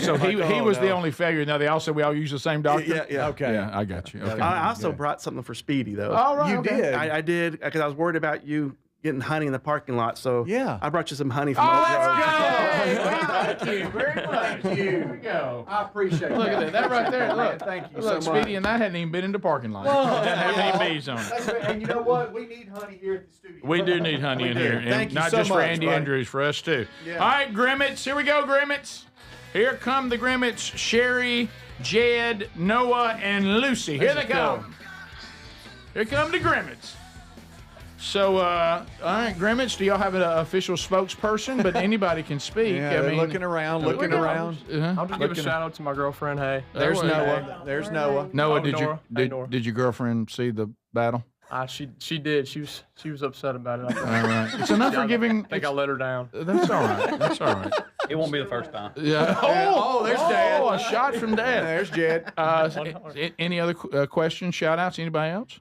so he like, was the no. only failure. Now we all use the same doctor. Yeah. Okay. Yeah, I got you. Okay. I also brought something for Speedy, though. All right. You okay. did. I did, because I was worried about you getting honey in the parking lot. So Yeah. I brought you some honey from Oh, Oak let's Grove. go! Hey, well, thank you very much. Here we go. I appreciate Look at that. That right there. Look. Thank you Look, so much. Speedy and that hadn't even been in the parking lot. Whoa. It didn't have any bees on it. And you know what? We need honey here at the studio. We do need honey in here. And Thank you not so just for much, Andy buddy. Andrews, for us too. Yeah. All right, Grimmets. Here we go, Grimmets. Here come the Grimmets. Sherry, Jed, Noah, and Lucy. Here they come. Here come the Grimmets. So, all right, Grimmets, do y'all have an official spokesperson? But anybody can speak. Yeah, I they're mean, looking around, looking around. I'll just give a shout out to my girlfriend. Hey, There's Noah. Noah. There's Noah. Noah, Oh, did Nora. Hey, Nora. did your girlfriend see the battle? She did. She was upset about it. I think. All right. It's enough for giving. I think I let her down. That's all right. That's all right. It won't be the first time. Yeah. Oh, there's Dad. Oh, a shot from Dad. There's Jed. Any other questions, shout outs? Anybody else?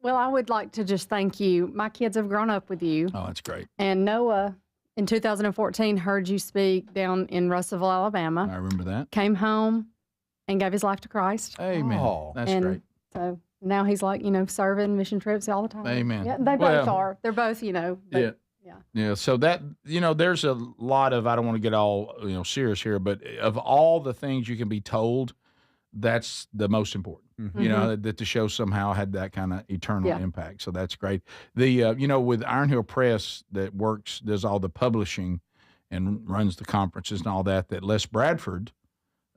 Well, I would like to just thank you. My kids have grown up with you. Oh, that's great. And Noah, in 2014, heard you speak down in Russellville, Alabama. I remember that. Came home and gave his life to Christ. Amen. Oh. That's and great. So now he's like, serving mission trips all the time. Amen. Yeah, they both are. They're both, but, Yeah. So that, there's a lot of, I don't want to get all, serious here, but of all the things you can be told, that's the most important. Mm-hmm. That the show somehow had that kind of eternal impact. So that's great. The, with Iron Hill Press that does all the publishing and runs the conferences and all that Les Bradford,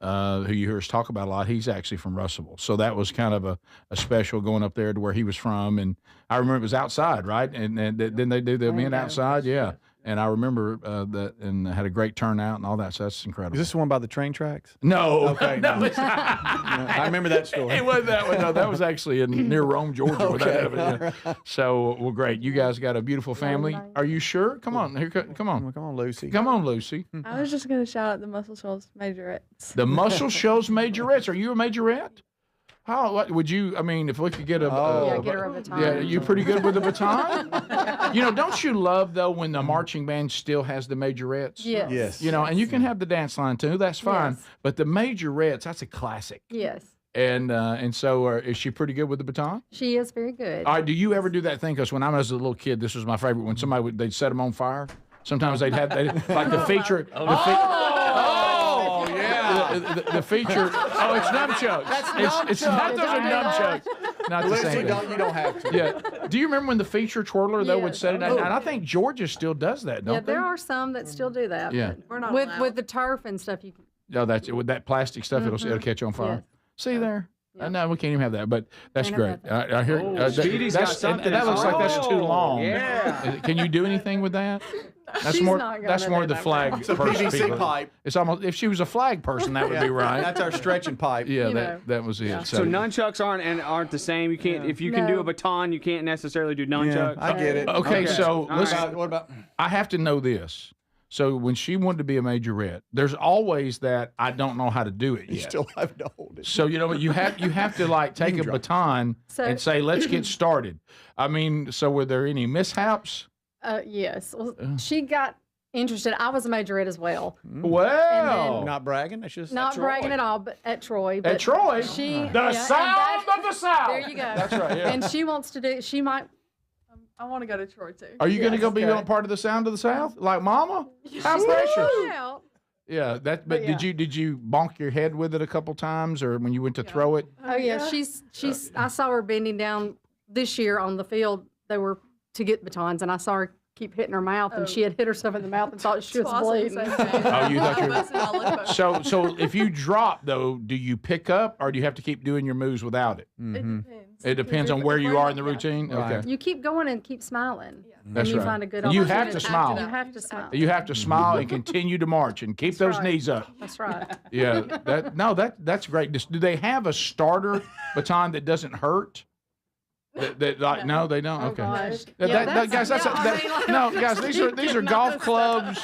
who you hear us talk about a lot, he's actually from Russellville. So that was kind of a special going up there to where he was from. And I remember it was outside, right? And then they do the event outside. Yeah. And I remember that, and had a great turnout and all that. So that's incredible. Is this the one by the train tracks? No. Okay. No, No. it's not. I remember that story. It wasn't that one. No, that was actually near Rome, Georgia. Where that Okay, happened, yeah. So, well, great. You guys got a beautiful family. Are you sure? Come on. Here, come on. Come on, Lucy. Come on, Lucy. I was just going to shout out the Muscle Shoals Majorettes. The Muscle Shoals Majorettes. Are you a majorette? How would you? I mean, if we could get get her a baton. Yeah, you pretty good with the baton. Don't you love though when the marching band still has the majorettes? Yes. Yes. And you can have the dance line too. That's fine. Yes. But the majorettes, that's a classic. Yes. And so is she pretty good with the baton? She is very good. All right. Do you ever do that thing? Because when I was a little kid, this was my favorite. When somebody they'd set them on fire. Sometimes they'd have like the feature. The feature. Oh, it's nunchucks. It's not those are nunchucks. Not the same. You don't have to. Yeah. Do you remember when the feature twirler though would Yes. set it out? And I think Georgia still does that, don't they? there are some that still do that. Yeah. But with the turf and stuff, you can. No, that's with that plastic stuff. It'll catch on fire. Yes. See there. No, we can't even have that. But that's Can't great. have I hear. Speedy's got that's, something. and that looks like that's too long. Yeah. Can you do anything with that? That's She's more. not gonna That's more do the that. flag It's a person. PVC people. pipe. It's almost. If she was a flag person, that would be right. That's our stretching pipe. Yeah, You that was it. Yeah. So nunchucks aren't the same. You can't if you can do No. a baton, you can't necessarily do nunchucks. I get it. Okay, so All listen. right. What about? I have to know this. So when she wanted to be a majorette, there's always that I don't know how to do it You yet. still have to hold it. So you know what you have to like take a baton So- and say, let's get started. I mean, so were there any mishaps? Yes. Well, she got interested. I was a majorette as well. Well, Not bragging. That's just Not bragging at all, but at Troy. But at Troy, she the and sound of the South. There you go. That's right. Yeah. And she wants to do. She might. I want to go to Troy too. Are you going to Yes. go be on part of the sound of the South, like Mama? How precious. Yeah. Yeah. That. But yeah. did you bonk your head with it a couple times, or when you went to throw it? Oh yeah. She's. I saw her bending down this year on the field. They were to get batons, and I saw her keep hitting her mouth, and she had hit herself in the mouth and thought she was bleeding. Oh, you thought so if you drop, though, do you pick up, or do you have to keep doing your moves without it? It depends on where you are in the routine? Right. Okay. You keep going and keep smiling. That's and you right. find a good You opportunity. have to smile. You have to smile. You have to smile and continue to march and keep those knees up. That's right. Yeah, that's great. Do they have a starter baton that doesn't hurt? No, they don't. Okay, gosh. guys, guys, these are golf clubs.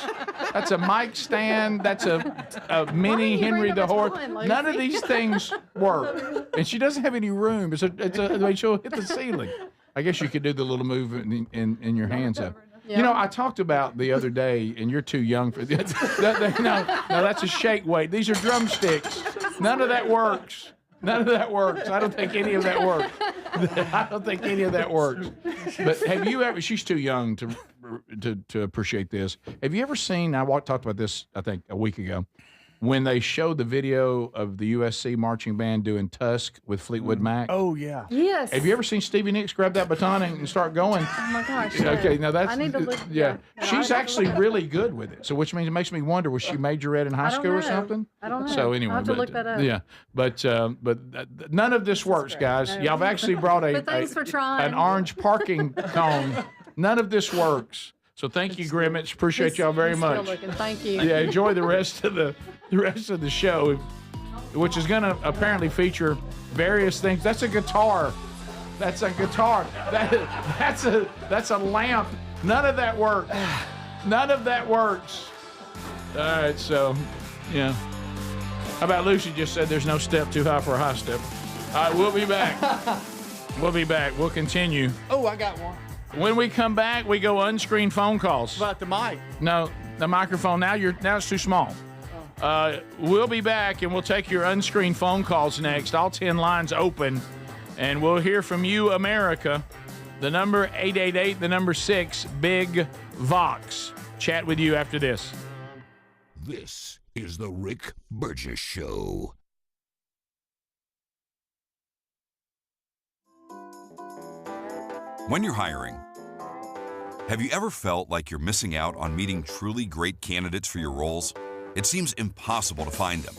That's a mic stand. That's a mini Henry the Horse. None of these things work, and she doesn't have any room. She'll hit the ceiling. I guess you could do the little move in your hands up. You know, I talked about the other day, and you're too young for this. No, that's a shake weight. These are drumsticks. None of that works. None of that works. I don't think any of that works. I don't think any of that works. But have you ever? She's too young to appreciate this. Have you ever seen? I talked about this, I think, a week ago, when they showed the video of the USC marching band doing Tusk with Fleetwood Mac. Oh yeah. Yes. Have you ever seen Stevie Nicks grab that baton and start going? Oh my gosh. Okay, now that's I need to look. yeah. She's actually really good with it. So which means it makes me wonder, was she majorette in high school or something? I don't know. So anyway, I'll have to look that up. Yeah, but none of this works, guys. No. Y'all have actually brought But thanks for trying. an orange parking cone. None of this works. So thank you, Grimmett. Appreciate y'all very He's much. Still looking. Thank you. Yeah, enjoy the rest of the show, which is going to apparently feature various things. That's a guitar. That's a guitar. That's a lamp. None of that works. None of that works. All right, so yeah. How about Lucy just said there's no step too high for a high step. All right, we'll be back. We'll be back. We'll continue. Oh, I got one. When we come back, we go unscreened phone calls. What about the mic? No, the microphone. Now it's too small. We'll be back, and we'll take your unscreened phone calls next. All 10 lines open, and we'll hear from you, America. The number 888, the number 6, Big Vox. Chat with you after this. This is the Rick Burgess Show. When you're hiring, have you ever felt like you're missing out on meeting truly great candidates for your roles? It seems impossible to find them,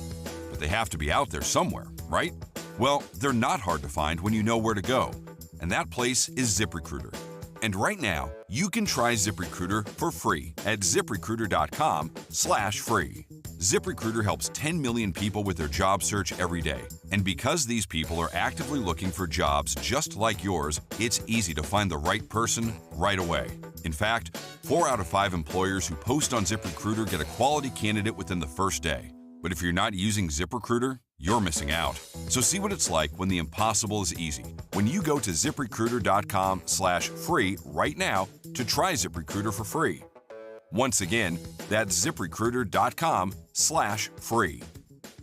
but they have to be out there somewhere, right? Well, they're not hard to find when you know where to go, and that place is ZipRecruiter. And right now, you can try ZipRecruiter for free at ZipRecruiter.com/free. ZipRecruiter helps 10 million people with their job search every day. And because these people are actively looking for jobs just like yours, it's easy to find the right person right away. In fact, 4 out of 5 employers who post on ZipRecruiter get a quality candidate within the first day. But if you're not using ZipRecruiter, you're missing out. So see what it's like when the impossible is easy. When you go to ZipRecruiter.com/free right now to try ZipRecruiter for free. Once again, that's ZipRecruiter.com/free.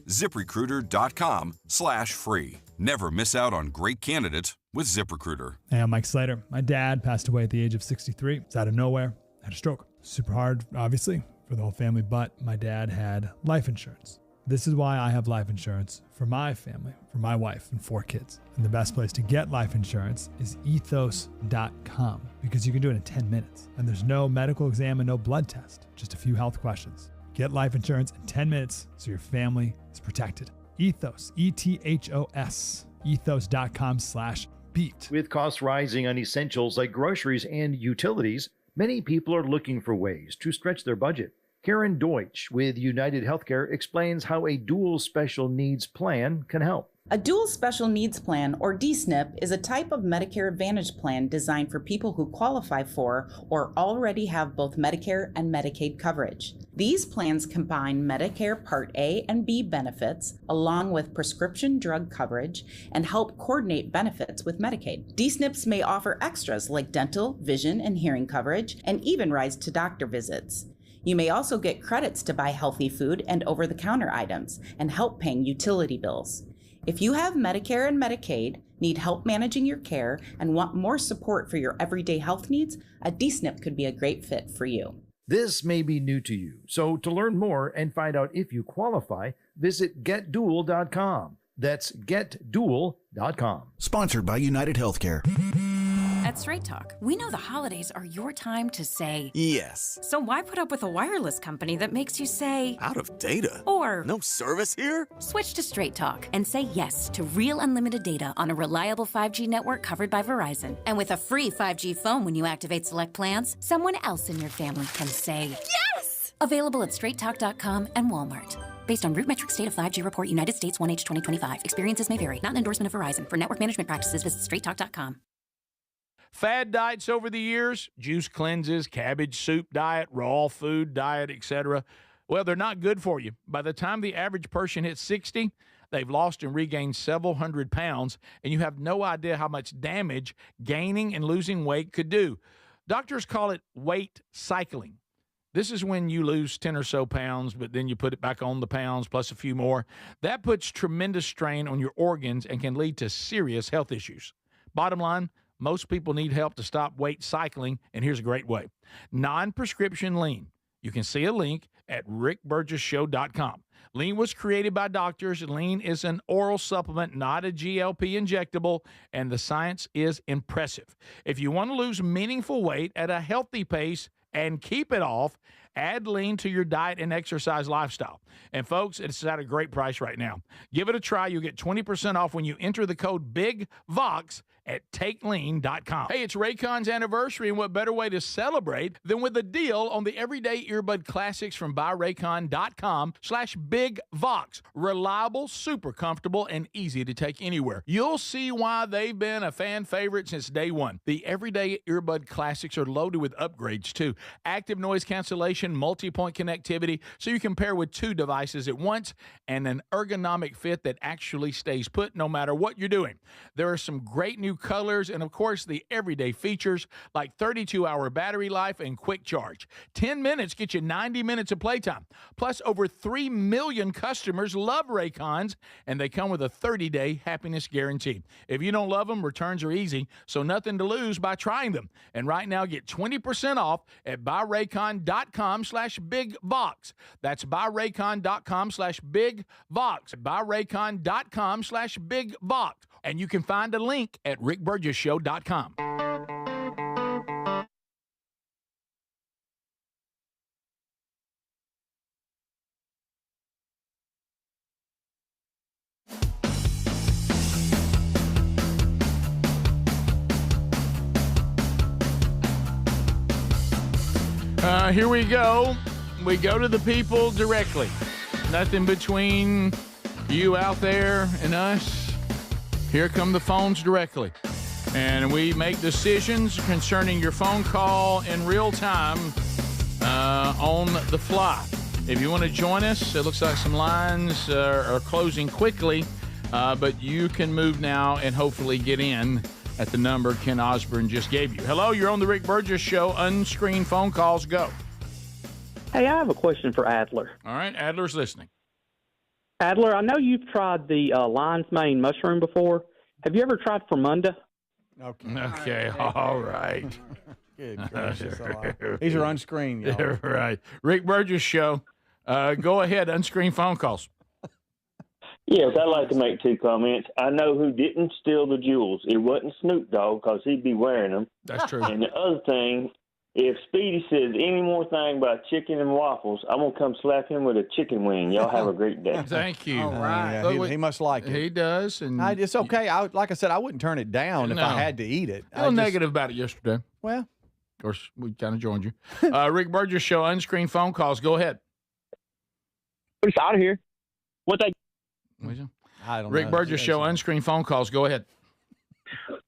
ZipRecruiter.com/free. Never miss out on great candidates with ZipRecruiter. Hey, I'm Mike Slater. My dad passed away at the age of 63. It's out of nowhere. Had a stroke. Super hard, obviously, for the whole family, but my dad had life insurance. This is why I have life insurance for my family, for my wife and 4 kids. And the best place to get life insurance is ethos.com, because you can do it in 10 minutes. And there's no medical exam and no blood test, just a few health questions. Get life insurance in 10 minutes so your family is protected. Ethos, ETHOS, ethos.com/beat. With costs rising on essentials like groceries and utilities, many people are looking for ways to stretch their budget. Karen Deutsch with United Healthcare explains how a dual special needs plan can help. A dual special needs plan, or DSNP, is a type of Medicare Advantage plan designed for people who qualify for or already have both Medicare and Medicaid coverage. These plans combine Medicare Part A and B benefits along with prescription drug coverage and help coordinate benefits with Medicaid. DSNPs may offer extras like dental, vision, and hearing coverage, and even rides to doctor visits. You may also get credits to buy healthy food and over-the-counter items and help paying utility bills. If you have Medicare and Medicaid, need help managing your care, and want more support for your everyday health needs, a DSNP could be a great fit for you. This may be new to you, so to learn more and find out if you qualify, visit getdual.com. That's getdual.com. Sponsored by United Healthcare. At Straight Talk, we know the holidays are your time to say Yes. So why put up with a wireless company that makes you say Out of data? Or no service here? Switch to Straight Talk and say yes to real unlimited data on a reliable 5G network covered by Verizon. And with a free 5G phone when you activate select plans, someone else in your family can say yes! Available at straighttalk.com and Walmart. Based on RootMetrics State of 5G Report United States 1H 2025. Experiences may vary. Not an endorsement of Verizon. For network management practices, visit straighttalk.com. Fad diets over the years, juice cleanses, cabbage soup diet, raw food diet, etc. Well, they're not good for you. By the time the average person hits 60, they've lost and regained several hundred pounds, and you have no idea how much damage gaining and losing weight could do. Doctors call it weight cycling. This is when you lose 10 or so pounds, but then you put it back on the pounds plus a few more. That puts tremendous strain on your organs and can lead to serious health issues. Bottom line, most people need help to stop weight cycling, and here's a great way. Non-prescription lean. You can see a link at rickburgessshow.com. Lean was created by doctors. Lean is an oral supplement, not a GLP injectable, and the science is impressive. If you want to lose meaningful weight at a healthy pace and keep it off, add lean to your diet and exercise lifestyle. And folks, it's at a great price right now. Give it a try. You'll get 20% off when you enter the code BIGVOX at takelean.com. Hey, it's Raycon's anniversary, and what better way to celebrate than with a deal on the everyday earbud classics from buyraycon.com/BigVox. Reliable, super comfortable, and easy to take anywhere. You'll see why they've been a fan favorite since day one. The everyday earbud classics are loaded with upgrades too. Active noise cancellation, multi-point connectivity, so you can pair with two devices at once, and an ergonomic fit that actually stays put no matter what you're doing. There are some great new colors, and of course the everyday features like 32-hour battery life and quick charge. 10 minutes get you 90 minutes of playtime. Plus, over 3 million customers love Raycons, and they come with a 30-day happiness guarantee. If you don't love them, returns are easy, so nothing to lose by trying them. And right now, get 20% off at buyraycon.com/BigVox. That's buyraycon.com/BigVox. buyraycon.com/BigVox. And you can find a link at rickburgessshow.com. Here we go. We go to the people directly. Nothing between you out there and us. Here come the phones directly. And we make decisions concerning your phone call in real time on the fly. If you want to join us, it looks like some lines are closing quickly, but you can move now and hopefully get in at the number Ken Osborne just gave you. Hello, you're on the Rick Burgess Show. Unscreened phone calls, go. Hey, I have a question for Adler. All right, Adler's listening. Adler, I know you've tried the lion's mane mushroom before. Have you ever tried Formunda? Okay, all right. Good gracious. These are unscreened, y'all. Right. Rick Burgess Show. Go ahead, unscreened phone calls. Yes, I'd like to make two comments. I know who didn't steal the jewels. It wasn't Snoop Dogg, because he'd be wearing them. That's true. And the other thing, if Speedy says any more thing about chicken and waffles, I'm going to come slap him with a chicken wing. Y'all have a great day. Thank you. All right. Yeah, he must like it. He does. And it's okay. Like I said, I wouldn't turn it down if I had to eat it. A little negative about it yesterday. Well. Of course, we kind of joined you. Rick Burgess Show, unscreened phone calls. Go ahead. It's out of here. What they... I don't know. Rick Burgess Show, unscreened phone calls. Go ahead.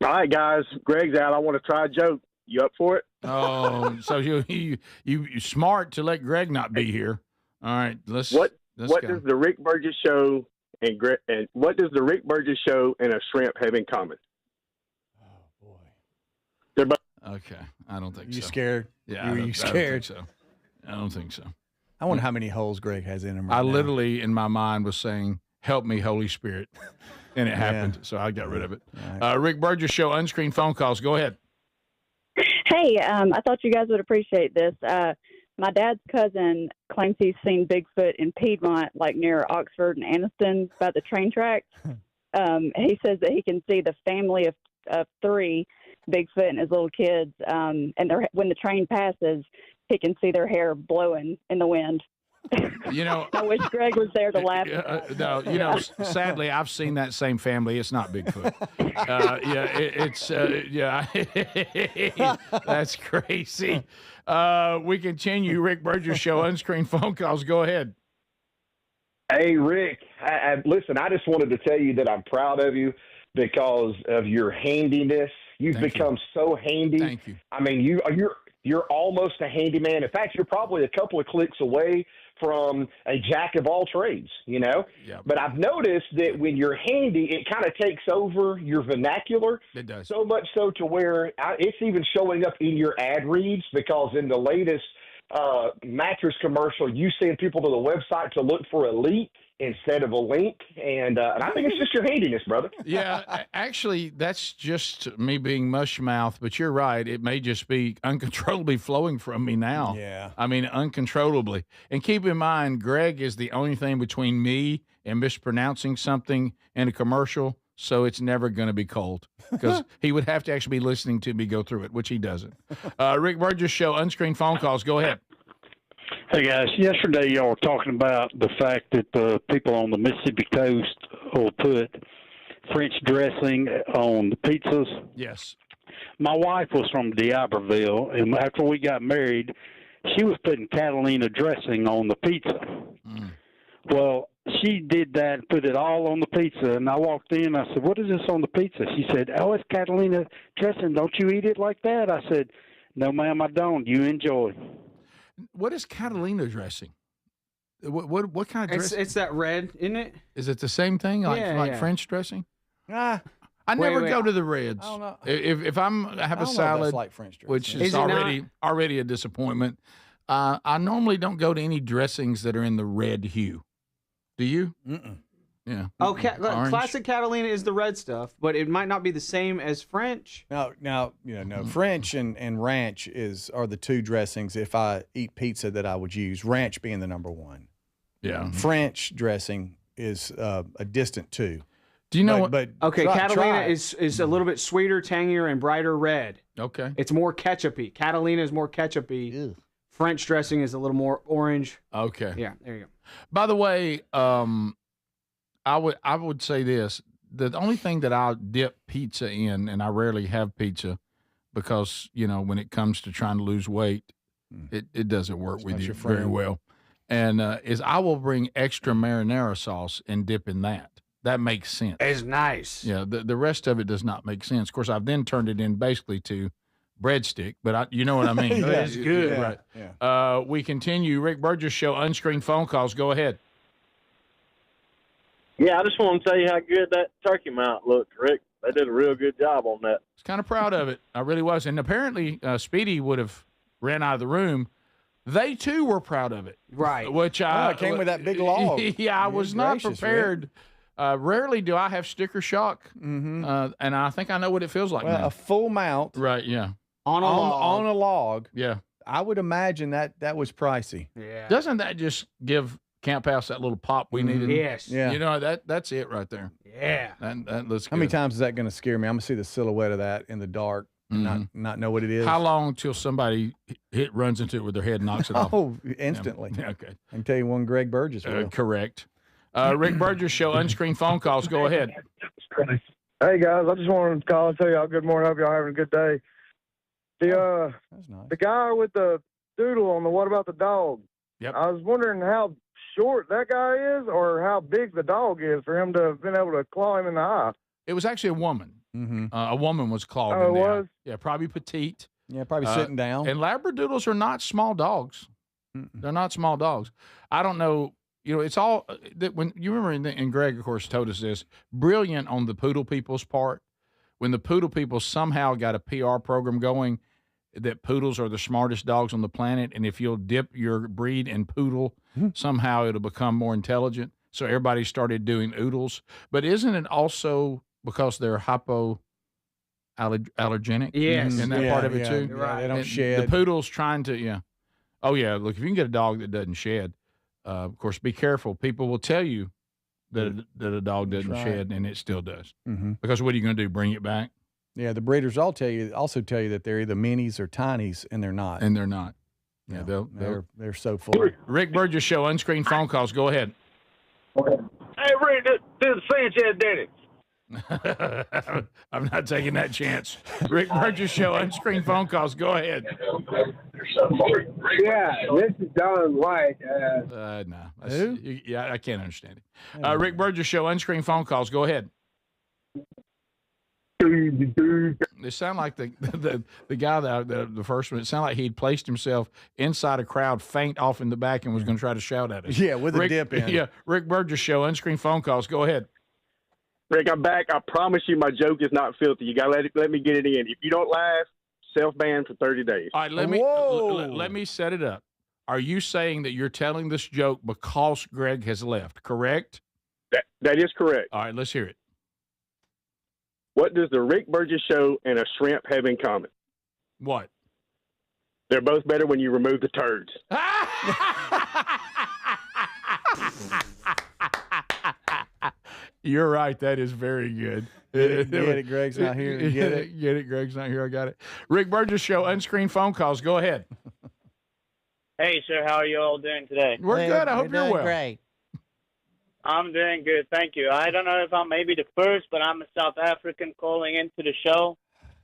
All right, guys. Greg's out. I want to try a joke. You up for it? Oh, so you smart to let Greg not be here. All right, let's. What does the Rick Burgess Show and what does the Rick Burgess Show and a shrimp have in common? Oh boy. They're both. Okay, I don't think so. You scared? Yeah, you scared? I don't think so. I wonder how many holes Greg has in him. I literally, in my mind, was saying, "Help me, Holy Spirit," and it happened. So I got rid of it. Right. Rick Burgess Show, unscreened phone calls. Go ahead. Hey, I thought you guys would appreciate this. My dad's cousin claims he's seen Bigfoot in Piedmont, like near Oxford and Anniston, by the train tracks. He says that he can see the family of three Bigfoot and his little kids. And when the train passes, he can see their hair blowing in the wind. You know, I wish Greg was there to laugh at that. no, you know, sadly, I've seen that same family. It's not Bigfoot. That's crazy. We continue. Rick Burgess Show, unscreened phone calls. Go ahead. Hey, Rick. Listen, I just wanted to tell you that I'm proud of you because of your handiness. You've become so handy. Thank you. I mean, you're almost a handyman. In fact, you're probably a couple of clicks away from a jack of all trades, you know? Yeah. But I've noticed that when you're handy, it kind of takes over your vernacular. It does. So much so to where it's even showing up in your ad reads, because in the latest mattress commercial, you send people to the website to look for a leak instead of a link. And I think it's just your handiness, brother. Yeah, actually, that's just me being mush mouth, but you're right. It may just be uncontrollably flowing from me now. Yeah. I mean, uncontrollably. And keep in mind, Greg is the only thing between me and mispronouncing something in a commercial, so it's never going to be cold, because he would have to actually be listening to me go through it, which he doesn't. Rick Burgess Show, unscreened phone calls. Go ahead. Hey, guys. Yesterday, y'all were talking about the fact that the people on the Mississippi coast will put French dressing on the pizzas. Yes. My wife was from D'Iberville, and after we got married, she was putting Catalina dressing on the pizza. Well, she did that and put it all on the pizza, and I walked in. I said, "What is this on the pizza?" She said, "Oh, it's Catalina dressing. Don't you eat it like that?" I said, "No, ma'am, I don't. You enjoy." What is Catalina dressing? What kind of dressing? It's that red, isn't it? Is it the same thing, like French dressing? I never go to the reds. I don't know. If I have I a don't know if salad, that's like French dressing. which Is is it already a disappointment, I normally don't go to any dressings that are in the red hue. Do you? Yeah. Oh, Orange. classic Catalina is the red stuff, but it might not be the same as French. No, French and ranch are the two dressings, if I eat pizza, that I would use. Ranch being the number one. Yeah. French dressing is a distant two. Do you know Okay, Catalina is a little bit sweeter, tangier, and brighter red. Okay. It's more ketchupy. Catalina is more ketchupy. French dressing is a little more orange. Okay. Yeah, there you go. By the way, I would say this: the only thing that I'll dip pizza in, and I rarely have pizza, because when it comes to trying to lose weight, it doesn't work with you very well. And is I will bring extra marinara sauce and dip in that. That makes sense. It's nice. Yeah. The rest of it does not make sense. Of course, I've then turned it in basically to breadstick, but you know what I mean. Yeah, it's good. Yeah, right. Yeah. We continue. Rick Burgess Show, unscreened phone calls. Go ahead. Yeah, I just want to tell you how good that turkey mount looked, Rick. They did a real good job on that. I was kind of proud of it. I really was. And apparently, Speedy would have ran out of the room. They, too, were proud of it. Right. Which it came with that big log. Yeah, I was not prepared. Rarely do I have sticker shock, and I think I know what it feels like now. A full mount. Right, yeah. On a log. Yeah. I would imagine that was pricey. Yeah. Doesn't that just give Camp House that little pop we needed? Yes. Yeah. That's it right there. Yeah. That looks good. How many times is that going to scare me? I'm going to see the silhouette of that in the dark and not know what it is. How long till somebody runs into it with their head and knocks it off? Oh, instantly. Yeah, okay. I can tell you one Greg Burgess will. Correct. Rick Burgess Show, unscreened phone calls. Go ahead. Hey, guys, I just wanted to call and tell y'all good morning. Hope y'all having a good day. The guy with the doodle on the What About the Dog? Yep. I was wondering how short that guy is or how big the dog is for him to have been able to claw him in the eye. It was actually a woman. A woman was clawed Oh, in the it eye. was? Yeah, probably petite. Yeah, probably sitting down. And Labradoodles are not small dogs. They're not small dogs. I don't know. It's all that when you remember, and Greg, of course, told us this, brilliant on the poodle people's part. When the poodle people somehow got a PR program going that poodles are the smartest dogs on the planet, and if you'll dip your breed in poodle, somehow it'll become more intelligent. So everybody started doing oodles. But isn't it also because they're hypoallergenic? Yes. In that part of it, too? Right. They don't And shed. The poodle's trying to, Oh, yeah. Look, if you can get a dog that doesn't shed, of course, be careful. People will tell you that a dog doesn't right. shed, and it still does. Because what are you going to do? Bring it back? Yeah, the breeders also tell you that they're either minis or tinies, and they're not. And they're not. Yeah, they're so full. Rick Burgess Show, unscreened phone calls. Go ahead. Hey, Rick, this is Sanchez Denny. I'm not taking that chance. Rick Burgess Show, unscreened phone calls. Go ahead. Yeah, this is Don White. No. I can't understand it. Rick Burgess Show, unscreened phone calls. Go ahead. It sounded like the guy, the first one, it sounded like he'd placed himself inside a crowd faint off in the back and was going to try to shout at us. Yeah, with a dip in. Yeah, Rick Burgess Show, unscreened phone calls. Go ahead. Rick, I'm back. I promise you my joke is not filthy. You got to let me get it in. If you don't laugh, self-ban for 30 days. All right, let me set it up. Are you saying that you're telling this joke because Greg has left, correct? That is correct. All right, let's hear it. What does the Rick Burgess Show and a shrimp have in common? What? They're both better when you remove the turds. You're right. That is very good. Get it, Greg's not here. Get it. Get it, Greg's not here. I got it. Rick Burgess Show, unscreened phone calls. Go ahead. Hey, sir. How are you all doing today? We're good. I hope you're well. Great. I'm doing good. Thank you. I don't know if I'm maybe the first, but I'm a South African calling into the show.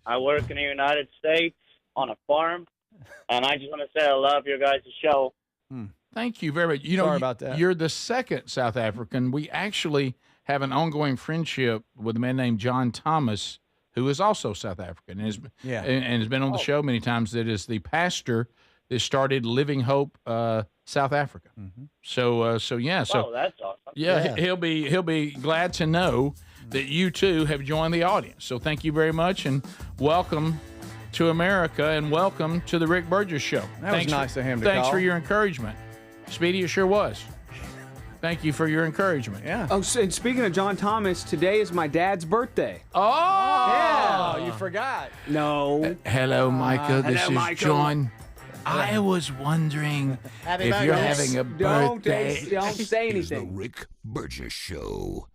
I work in the United States on a farm, and I just want to say I love your guys' show. Thank you very much. Sorry about that. You're the second South African. We actually have an ongoing friendship with a man named John Thomas, who is also South African and has been on the show many times. That is the pastor that started Living Hope South Africa. So Oh, that's awesome. Yeah, he'll be glad to know that you too have joined the audience. So thank you very much, and welcome to America, and welcome to the Rick Burgess Show. That was nice of him to Thanks call. for your encouragement, Speedy. It sure was. Thank you for your encouragement. Yeah. Oh, and speaking of John Thomas, today is my dad's birthday. Oh, yeah. You forgot. No. Hello, Micah. This Hello, is Michael. John. I was wondering Happy if birthday. you're having a birthday. Don't say Is the anything. Rick Burgess Show.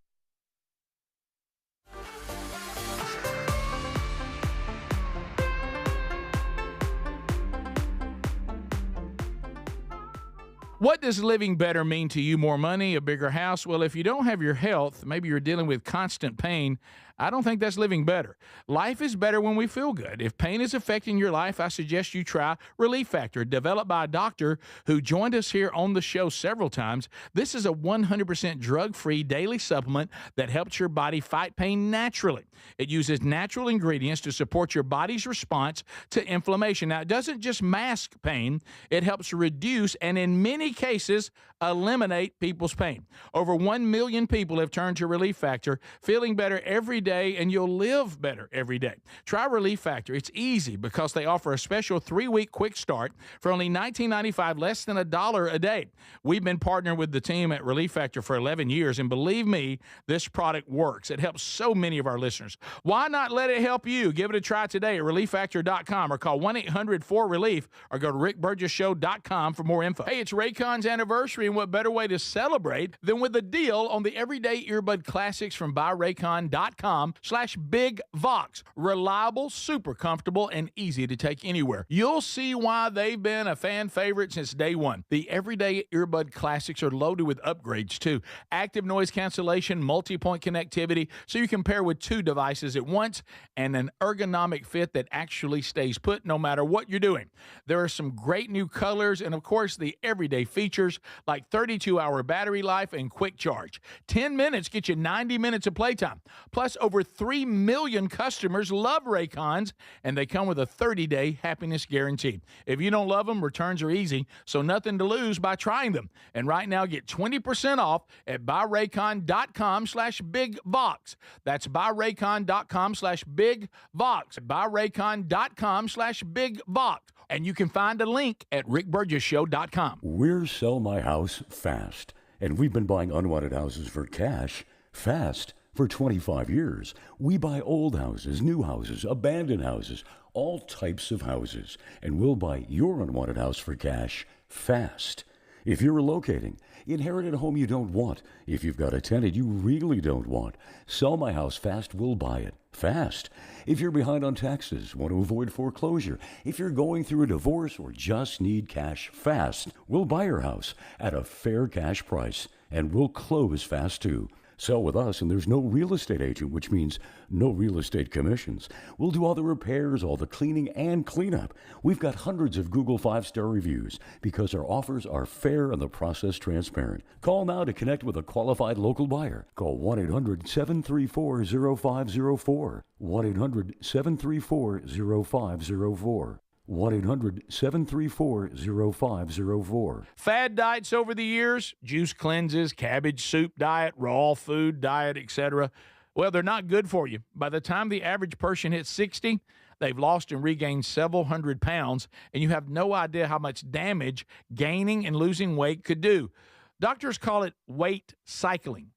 What does living better mean to you? More money, a bigger house? Well, if you don't have your health, maybe you're dealing with constant pain, I don't think that's living better. Life is better when we feel good. If pain is affecting your life, I suggest you try Relief Factor, developed by a doctor who joined us here on the show several times. This is a 100% drug-free daily supplement that helps your body fight pain naturally. It uses natural ingredients to support your body's response to inflammation. Now, it doesn't just mask pain, it helps reduce and in many cases eliminate people's pain. Over 1 million people have turned to Relief Factor, feeling better every day, and you'll live better every day. Try Relief Factor. It's easy because they offer a special 3-week quick start for only $19.95, less than $1 a day. We've been partnering with the team at Relief Factor for 11 years, and believe me, this product works. It helps so many of our listeners. Why not let it help you? Give it a try today at ReliefFactor.com or call 1-800-4RELIEF or go to RickBurgessShow.com for more info. Hey, it's Raycon's anniversary, and what better way to celebrate than with a deal on the everyday earbud classics from BuyRaycon.com/BigVox. Reliable, super comfortable, and easy to take anywhere. You'll see why they've been a fan favorite since day one. The everyday earbud classics are loaded with upgrades too. Active noise cancellation, multi-point connectivity, so you can pair with 2 devices at once, and an ergonomic fit that actually stays put no matter what you're doing. There are some great new colors, and of course the everyday features like 32-hour battery life and quick charge. 10 minutes get you 90 minutes of playtime. Plus, over 3 million customers love Raycons, and they come with a 30-day happiness guarantee. If you don't love them, returns are easy, so nothing to lose by trying them. And right now, get 20% off at BuyRaycon.com/BigVox. That's BuyRaycon.com/BigVox. BuyRaycon.com/BigVox. And you can find a link at RickBurgessShow.com. We're Sell My House Fast, and we've been buying unwanted houses for cash fast for 25 years. We buy old houses, new houses, abandoned houses, all types of houses, and we'll buy your unwanted house for cash fast. If you're relocating, inherit a home you don't want. If you've got a tenant you really don't want, Sell My House Fast will buy it. Fast. If you're behind on taxes, want to avoid foreclosure, if you're going through a divorce or just need cash fast, we'll buy your house at a fair cash price, and we'll close fast too. Sell with us, and there's no real estate agent, which means no real estate commissions. We'll do all the repairs, all the cleaning, and cleanup. We've got hundreds of Google 5-star reviews because our offers are fair and the process transparent. Call now to connect with a qualified local buyer. Call 1-800-734-0504. 1-800-734-0504. 1-800-734-0504. Fad diets over the years, juice cleanses, cabbage soup diet, raw food diet, etc. Well, they're not good for you. By the time the average person hits 60, they've lost and regained several hundred pounds, and you have no idea how much damage gaining and losing weight could do. Doctors call it weight cycling.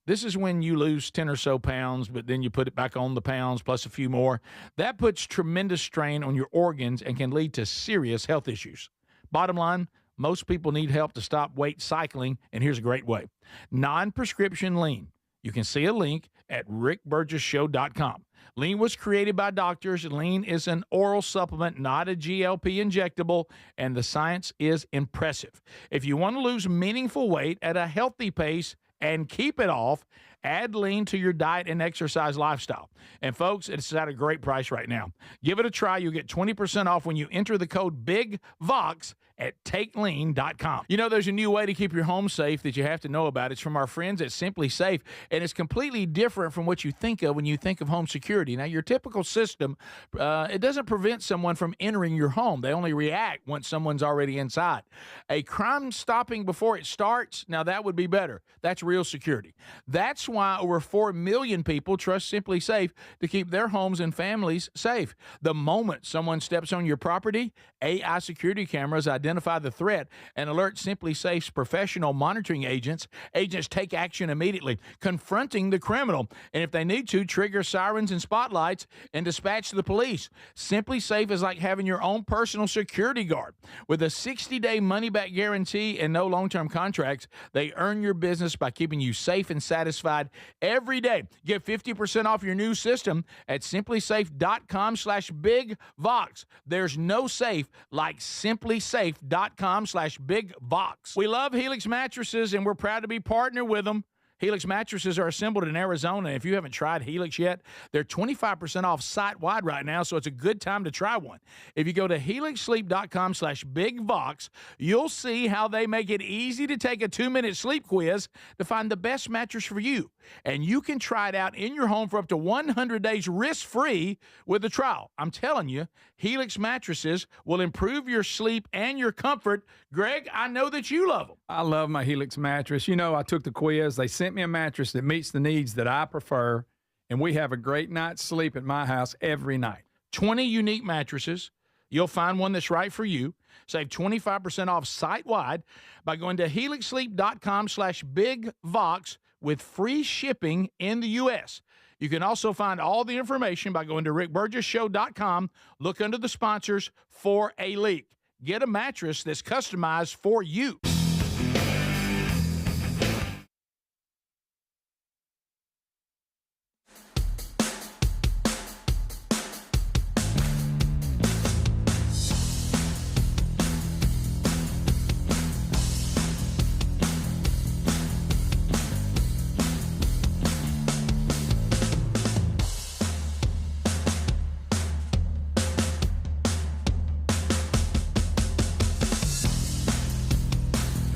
This is when you lose 10 or so pounds, but then you put it back on the pounds plus a few more. That puts tremendous strain on your organs and can lead to serious health issues. Bottom line, most people need help to stop weight cycling, and here's a great way. Non-prescription lean. You can see a link at rickburgessshow.com. Lean was created by doctors. Lean is an oral supplement, not a GLP injectable, and the science is impressive. If you want to lose meaningful weight at a healthy pace, and keep it off, add lean to your diet and exercise lifestyle. And folks, it's at a great price right now. Give it a try. You'll get 20% off when you enter the code BIGVOX at takelean.com. You know, there's a new way to keep your home safe that you have to know about. It's from our friends at Simply Safe, and it's completely different from what you think of when you think of home security. Now, your typical system, it doesn't prevent someone from entering your home. They only react once someone's already inside. A crime stopping before it starts, now that would be better. That's real security. That's why over 4 million people trust Simply Safe to keep their homes and families safe. The moment someone steps on your property, AI security cameras identify the threat and alert Simply Safe's professional monitoring agents. Agents take action immediately, confronting the criminal, and if they need to, trigger sirens and spotlights and dispatch the police. Simply Safe is like having your own personal security guard. With a 60-day money-back guarantee and no long-term contracts, they earn your business by keeping you safe and satisfied every day. Get 50% off your new system at simplysafe.com/bigvox. There's no safe like simplysafe.com/bigvox. We love Helix mattresses, and we're proud to be partnered with them. Helix mattresses are assembled in Arizona. If you haven't tried Helix yet, they're 25% off site-wide right now, so it's a good time to try one. If you go to helixsleep.com/bigvox, you'll see how they make it easy to take a 2-minute sleep quiz to find the best mattress for you. And you can try it out in your home for up to 100 days risk-free with a trial. I'm telling you, Helix mattresses will improve your sleep and your comfort. Greg, I know that you love them. I love my Helix mattress. You know, I took the quiz. They sent me a mattress that meets the needs that I prefer, and we have a great night's sleep at my house every night. 20 unique mattresses. You'll find one that's right for you. Save 25% off site-wide by going to helixsleep.com/bigvox with free shipping in the U.S. You can also find all the information by going to rickburgessshow.com. Look under the sponsors for a link. Get a mattress that's customized for you.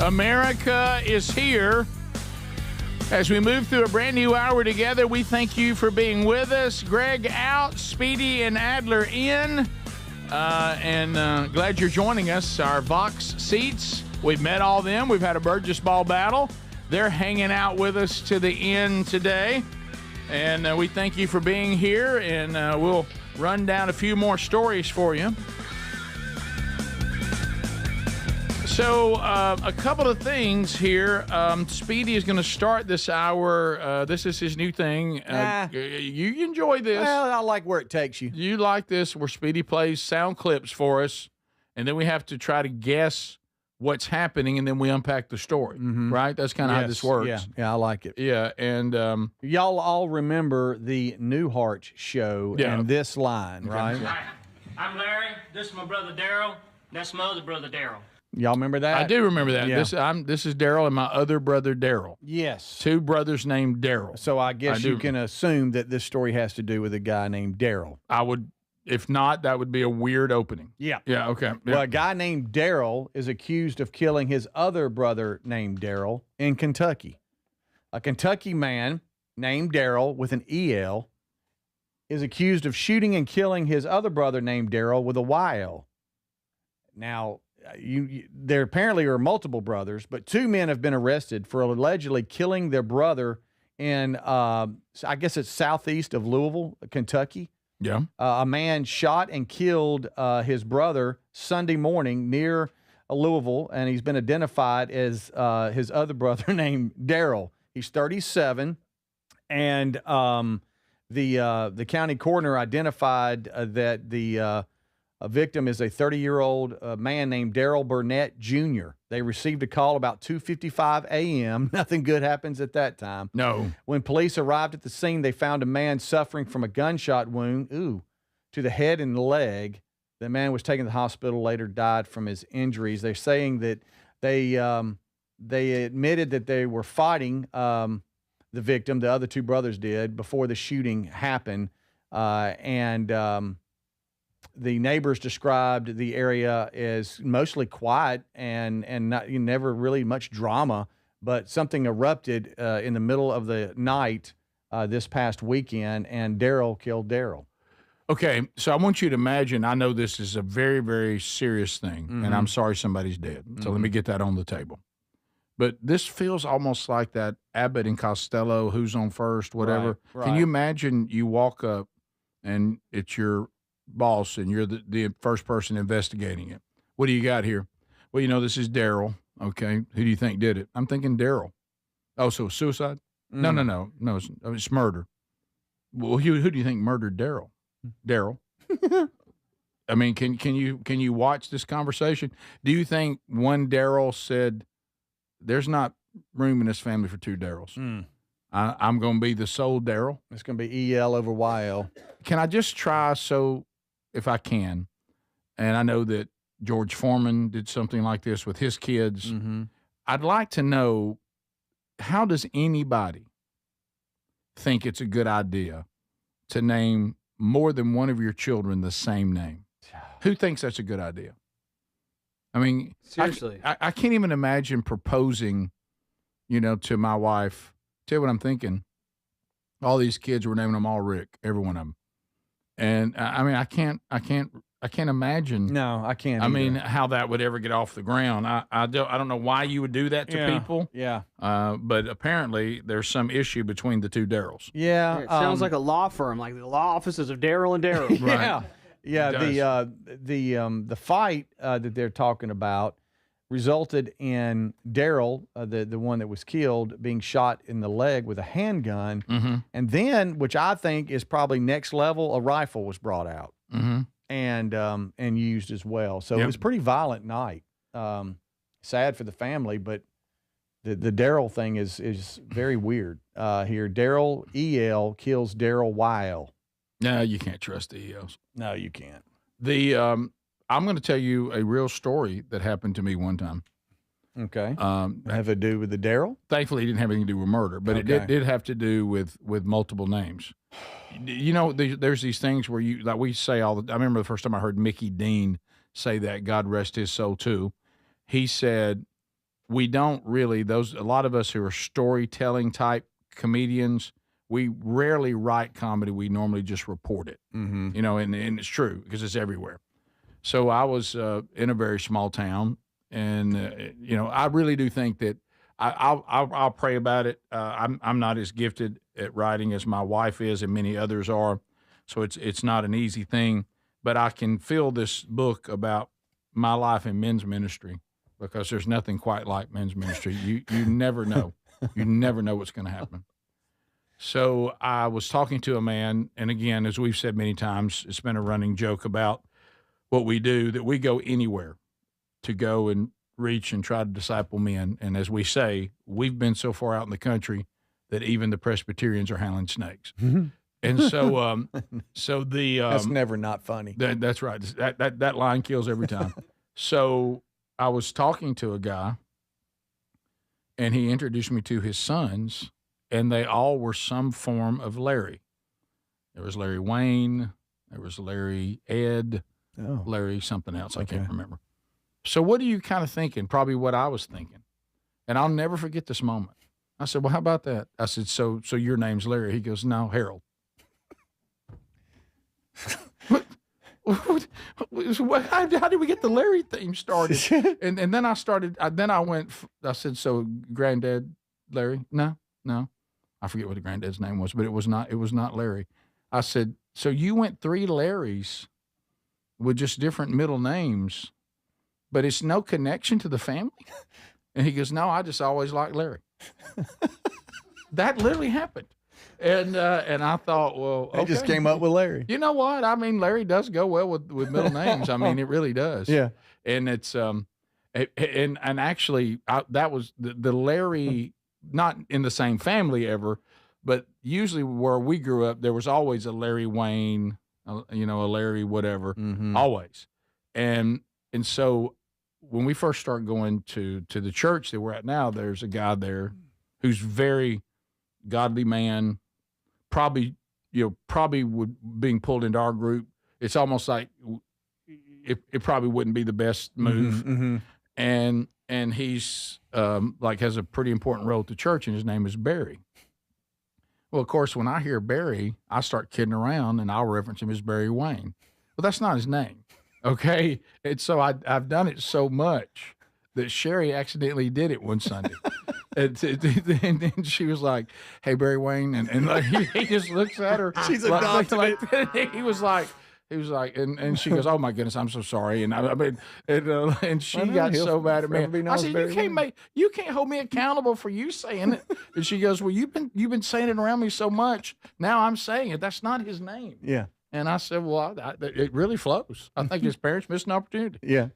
America is here. As we move through a brand new hour together, we thank you for being with us. Greg out, Speedy and Adler in, and glad you're joining us. Our Vox seats, we've met all them. We've had a Burgess ball battle. They're hanging out with us to the end today, and we thank you for being here, and we'll run down a few more stories for you. So a couple of things here. Speedy is going to start this hour. This is his new thing. You enjoy this. Well, I like where it takes you. You like this, where Speedy plays sound clips for us, and then we have to try to guess what's happening, and then we unpack the story, right? That's kind of how this works. Yeah, I like it. Yeah, and y'all all remember the Newhart show and this line, right? I'm Larry. This is my brother Daryl. That's my other brother Daryl. Y'all remember that? I do remember that. Yeah. This is Daryl and my other brother Daryl. Yes. 2 brothers named Daryl. So I guess you can assume that this story has to do with a guy named Daryl. I would, if not, that would be a weird opening. Yeah. Yeah, okay. Yeah. Well, a guy named Daryl is accused of killing his other brother named Daryl in Kentucky. A Kentucky man named Daryl with an EL is accused of shooting and killing his other brother named Daryl with a YL. Now, there apparently are multiple brothers, but 2 men have been arrested for allegedly killing their brother in, I guess it's southeast of Louisville, Kentucky. Yeah. A man shot and killed his brother Sunday morning near Louisville, and he's been identified as his other brother named Daryl. He's 37, and the county coroner identified that the victim is a 30-year-old man named Daryl Burnett Jr. They received a call about 2:55 a.m. Nothing good happens at that time. No. When police arrived at the scene, they found a man suffering from a gunshot wound, to the head and leg. The man was taken to the hospital, later died from his injuries. They're saying that they admitted that they were fighting the victim, the other 2 brothers did, before the shooting happened. The neighbors described the area as mostly quiet and not, never really much drama, but something erupted in the middle of the night this past weekend, and Daryl killed Daryl. Okay, so I want you to imagine, I know this is a very, very serious thing, and I'm sorry somebody's dead. So let me get that on the table. But this feels almost like that Abbott and Costello, who's on first, whatever. Right. Can you imagine you walk up and it's your boss and you're the first person investigating it? What do you got here? Well, this is Daryl. Okay. Who do you think did it? I'm thinking Daryl. Oh, so suicide? No, it's murder. Well, who do you think murdered Daryl? Daryl. I mean, can you watch this conversation? Do you think one Daryl said, there's not room in this family for 2 Daryls? I'm going to be the sole Daryl. It's going to be EL over YL. Can I just try, if I can, and I know that George Foreman did something like this with his kids. I'd like to know, how does anybody think it's a good idea to name more than one of your children the same name? Who thinks that's a good idea? I mean, seriously, I can't even imagine proposing, to my wife. Tell you what I'm thinking. All these kids, were naming them all Rick, every one of them. And I mean, I can't imagine. No, I can't. I mean, how that would ever get off the ground. I don't know why you would do that to people. Yeah. But apparently there's some issue between the 2 Daryls. Yeah. It sounds like a law firm, like the law offices of Daryl and Daryl. Right. Yeah. The fight that they're talking about resulted in Daryl, the one that was killed, being shot in the leg with a handgun. And then, which I think is probably next level, a rifle was brought out and used as well. So it was a pretty violent night. Sad for the family, but the Daryl thing is very weird here. Daryl EL kills Daryl YL. No, you can't trust the ELs. No, you can't. I'm going to tell you a real story that happened to me one time. Okay. Have it do with the Daryl? Thankfully, it didn't have anything to do with murder, but it did have to do with multiple names. There's these things where like we say I remember the first time I heard Mickey Dean say that, God rest his soul too. He said, we don't really, a lot of us who are storytelling type comedians, we rarely write comedy. We normally just report it, and it's true because it's everywhere. So I was in a very small town, and I really do think that I'll pray about it. I'm not as gifted at writing as my wife is, and many others are, so it's not an easy thing. But I can fill this book about my life in men's ministry, because there's nothing quite like men's ministry. You never know. You never know what's going to happen. So I was talking to a man, and again, as we've said many times, it's been a running joke about what we do, that we go anywhere to go and reach and try to disciple men. And as we say, we've been so far out in the country that even the Presbyterians are handling snakes. And so, that's never not funny. That's right. That line kills every time. So I was talking to a guy, and he introduced me to his sons, and they all were some form of Larry. There was Larry Wayne, there was Larry Ed, Larry something else. I can't remember. So what are you kind of thinking? Probably what I was thinking. And I'll never forget this moment. I said, well, how about that? I said, so your name's Larry. He goes, no, Harold. How did we get the Larry theme started? And then I started. I said, so Granddad Larry? No. I forget what the granddad's name was, but it was not Larry. I said, so you went 3 Larrys with just different middle names, but it's no connection to the family? And he goes, no, I just always liked Larry. That literally happened. And I thought, well, okay. They just came up with Larry. You know what? I mean, Larry does go well with middle names. I mean, it really does. Yeah. And it's and actually, that was the Larry, not in the same family ever, but usually where we grew up, there was always a Larry Wayne, a Larry whatever, always. And so when we first started going to the church that we're at now, there's a guy there who's very godly man. Probably would being pulled into our group. It's almost like it probably wouldn't be the best move. And he's has a pretty important role at the church, and his name is Barry. Well, of course, when I hear Barry, I start kidding around, and I'll reference him as Barry Wayne. Well, that's not his name, okay? And so I've done it so much that Sherry accidentally did it one Sunday. And then she was like, hey, Barry Wayne. And like, he just looks at her. She's adopted it. He was like, and she goes, oh my goodness, I'm so sorry. And and she got so mad at me. I said, you can't hold me accountable for you saying it. And she goes, well, you've been saying it around me so much. Now I'm saying it. That's not his name. Yeah. And I said, well, it really flows. I think his parents missed an opportunity. Yeah.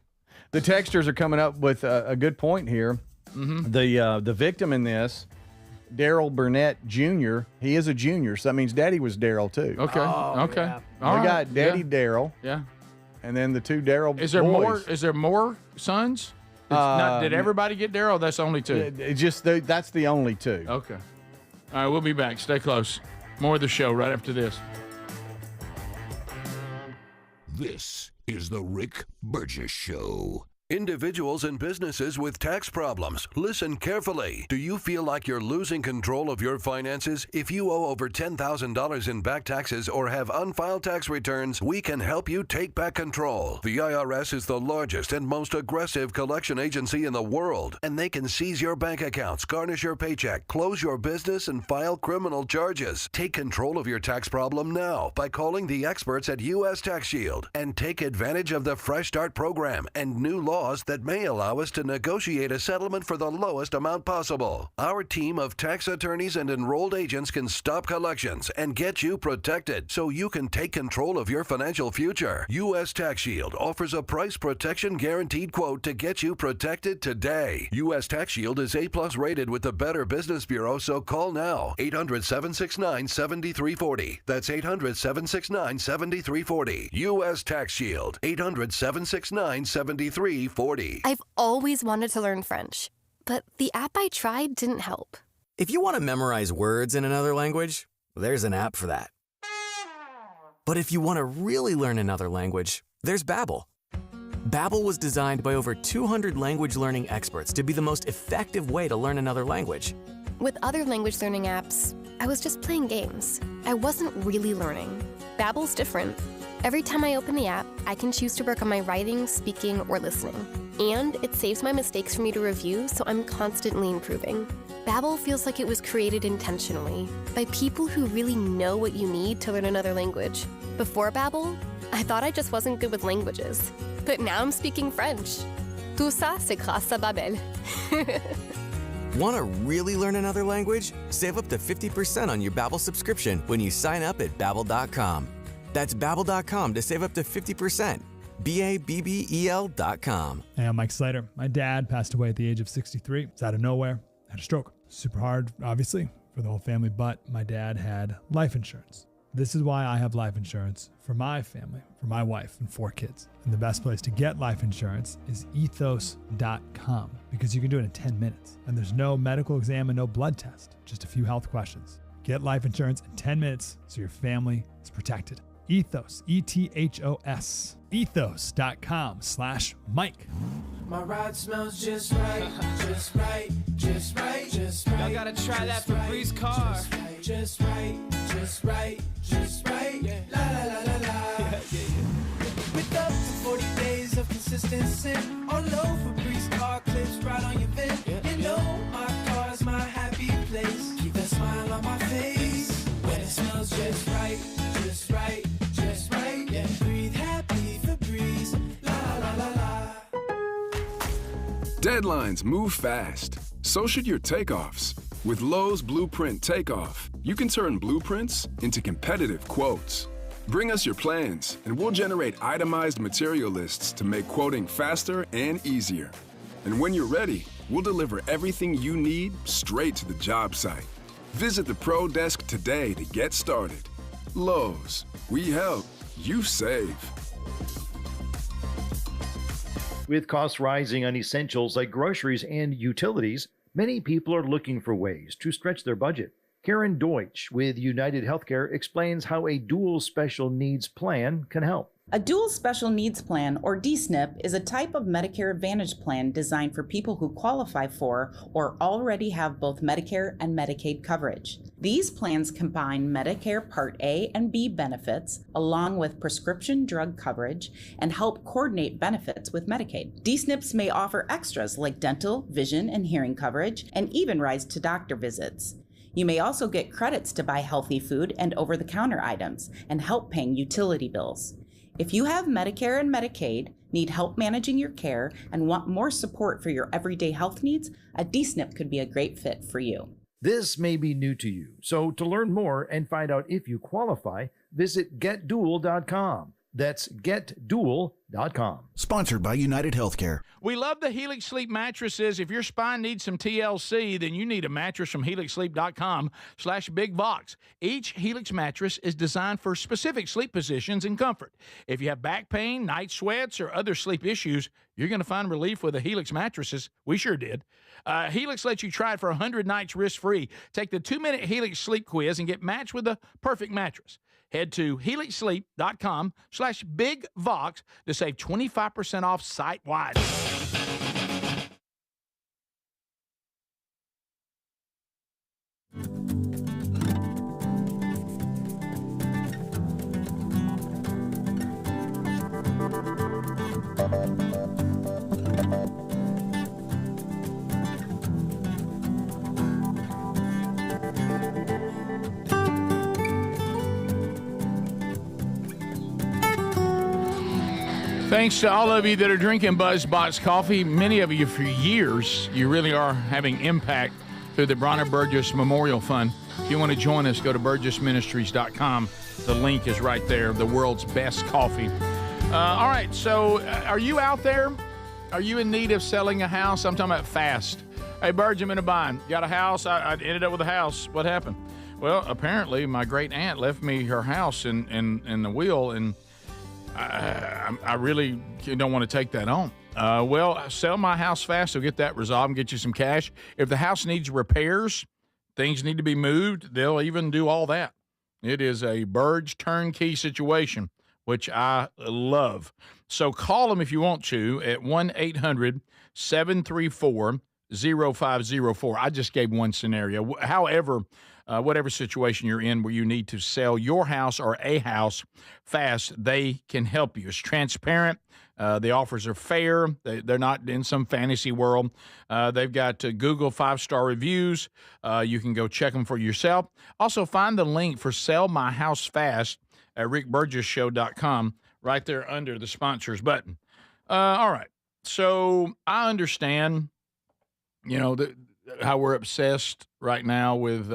The texters are coming up with a good point here. The victim in this, Daryl Burnett Jr., he is a junior, so that means Daddy was Daryl too. Okay. Okay. Yeah. We got Daddy Daryl. Yeah. And then the 2 Daryl boys. Is there more sons? Did everybody get Daryl? That's only 2. That's the only 2. Okay. All right, we'll be back. Stay close. More of the show right after this. This is the Rick Burgess Show. Individuals and businesses with tax problems, listen carefully. Do you feel like you're losing control of your finances? If you owe over $10,000 in back taxes or have unfiled tax returns, we can help you take back control. The IRS is the largest and most aggressive collection agency in the world, and they can seize your bank accounts, garnish your paycheck, close your business, and file criminal charges. Take control of your tax problem now by calling the experts at U.S. Tax Shield and take advantage of the Fresh Start program and new laws that may allow us to negotiate a settlement for the lowest amount possible. Our team of tax attorneys and enrolled agents can stop collections and get you protected so you can take control of your financial future. U.S. Tax Shield offers a price protection guaranteed quote to get you protected today. U.S. Tax Shield is A+ rated with the Better Business Bureau, so call now. 800-769-7340. That's 800-769-7340. U.S. Tax Shield. 800-769-7340. I've always wanted to learn French, but the app I tried didn't help. If you want to memorize words in another language, there's an app for that. But if you want to really learn another language, there's Babbel. Babbel was designed by over 200 language learning experts to be the most effective way to learn another language. With other language learning apps, I was just playing games. I wasn't really learning. Babbel's different. Every time I open the app, I can choose to work on my writing, speaking, or listening. And it saves my mistakes for me to review, so I'm constantly improving. Babbel feels like it was created intentionally by people who really know what you need to learn another language. Before Babbel, I thought I just wasn't good with languages. But now I'm speaking French. Tout ça, c'est grâce à Babbel. Want to really learn another language? Save up to 50% on your Babbel subscription when you sign up at Babbel.com. That's Babbel.com to save up to 50%. BABBEL.com. Hey, I'm Mike Slater. My dad passed away at the age of 63. It's out of nowhere. Had a stroke. Super hard, obviously, for the whole family, but my dad had life insurance. This is why I have life insurance for my family, for my wife and 4 kids. And the best place to get life insurance is ethos.com, because you can do it in 10 minutes. And there's no medical exam and no blood test, just a few health questions. Get life insurance in 10 minutes so your family is protected. Ethos, E-T-H-O-S, ethos.com/Mike. My ride smells just right, just right, just right, just right. Y'all gotta try that Febreze car. Just right, just right, just right. Yeah. La la la la la. With up to 40 days of consistency, all over Febreze car clips right on your vent. You know my car's my happy place. Keep that smile on my face when it smells just right, just right, just right. Yeah. Breathe happy Febreze. La la la la. Deadlines move fast. So should your takeoffs. With Lowe's Blueprint Takeoff, you can turn blueprints into competitive quotes. Bring us your plans, and we'll generate itemized material lists to make quoting faster and easier. And when you're ready, we'll deliver everything you need straight to the job site. Visit the Pro Desk today to get started. Lowe's, we help, you save. With costs rising on essentials like groceries and utilities, many people are looking for ways to stretch their budget. Karen Deutsch with United Healthcare explains how a dual special needs plan can help. A dual special needs plan, or DSNP, is a type of Medicare Advantage plan designed for people who qualify for or already have both Medicare and Medicaid coverage. These plans combine Medicare Part A and B benefits along with prescription drug coverage and help coordinate benefits with Medicaid. DSNPs may offer extras like dental, vision, and hearing coverage, and even rides to doctor visits. You may also get credits to buy healthy food and over-the-counter items and help paying utility bills. If you have Medicare and Medicaid, need help managing your care, and want more support for your everyday health needs, a DSNP could be a great fit for you. This may be new to you, so to learn more and find out if you qualify, visit getdual.com. That's getdual.com. Sponsored by United Healthcare. We love the Helix Sleep mattresses. If your spine needs some TLC, then you need a mattress from helixsleep.com/bigbox. Each Helix mattress is designed for specific sleep positions and comfort. If you have back pain, night sweats, or other sleep issues, you're going to find relief with the Helix mattresses. We sure did. Helix lets you try it for 100 nights risk-free. Take the 2-minute Helix sleep quiz and get matched with the perfect mattress. Head to helixsleep.com/bigvox to save 25% off site-wide. Thanks to all of you that are drinking BuzzBox coffee. Many of you for years. You really are having impact through the Bronner Burgess Memorial Fund. If you want to join us, go to burgessministries.com. The link is right there. The world's best coffee. All right, so are you out there? Are you in need of selling a house? I'm talking about fast. Hey, Burge, I'm in a bind. Got a house. I ended up with a house. What happened? Well, apparently my great aunt left me her house in the will, and I really don't want to take that on. Well, sell my house fast, so get that resolved and get you some cash. If the house needs repairs, things need to be moved, they'll even do all that. It is a Burge turnkey situation, which I love. So call them if you want to at 1-800-734-0504. I just gave one scenario. However, whatever situation you're in where you need to sell your house or a house fast, they can help you. It's transparent. The offers are fair. They're not in some fantasy world. They've got Google 5-star reviews. You can go check them for yourself. Also, find the link for Sell My House Fast at rickburgessshow.com right there under the sponsors button. All right. So I understand, how we're obsessed right now with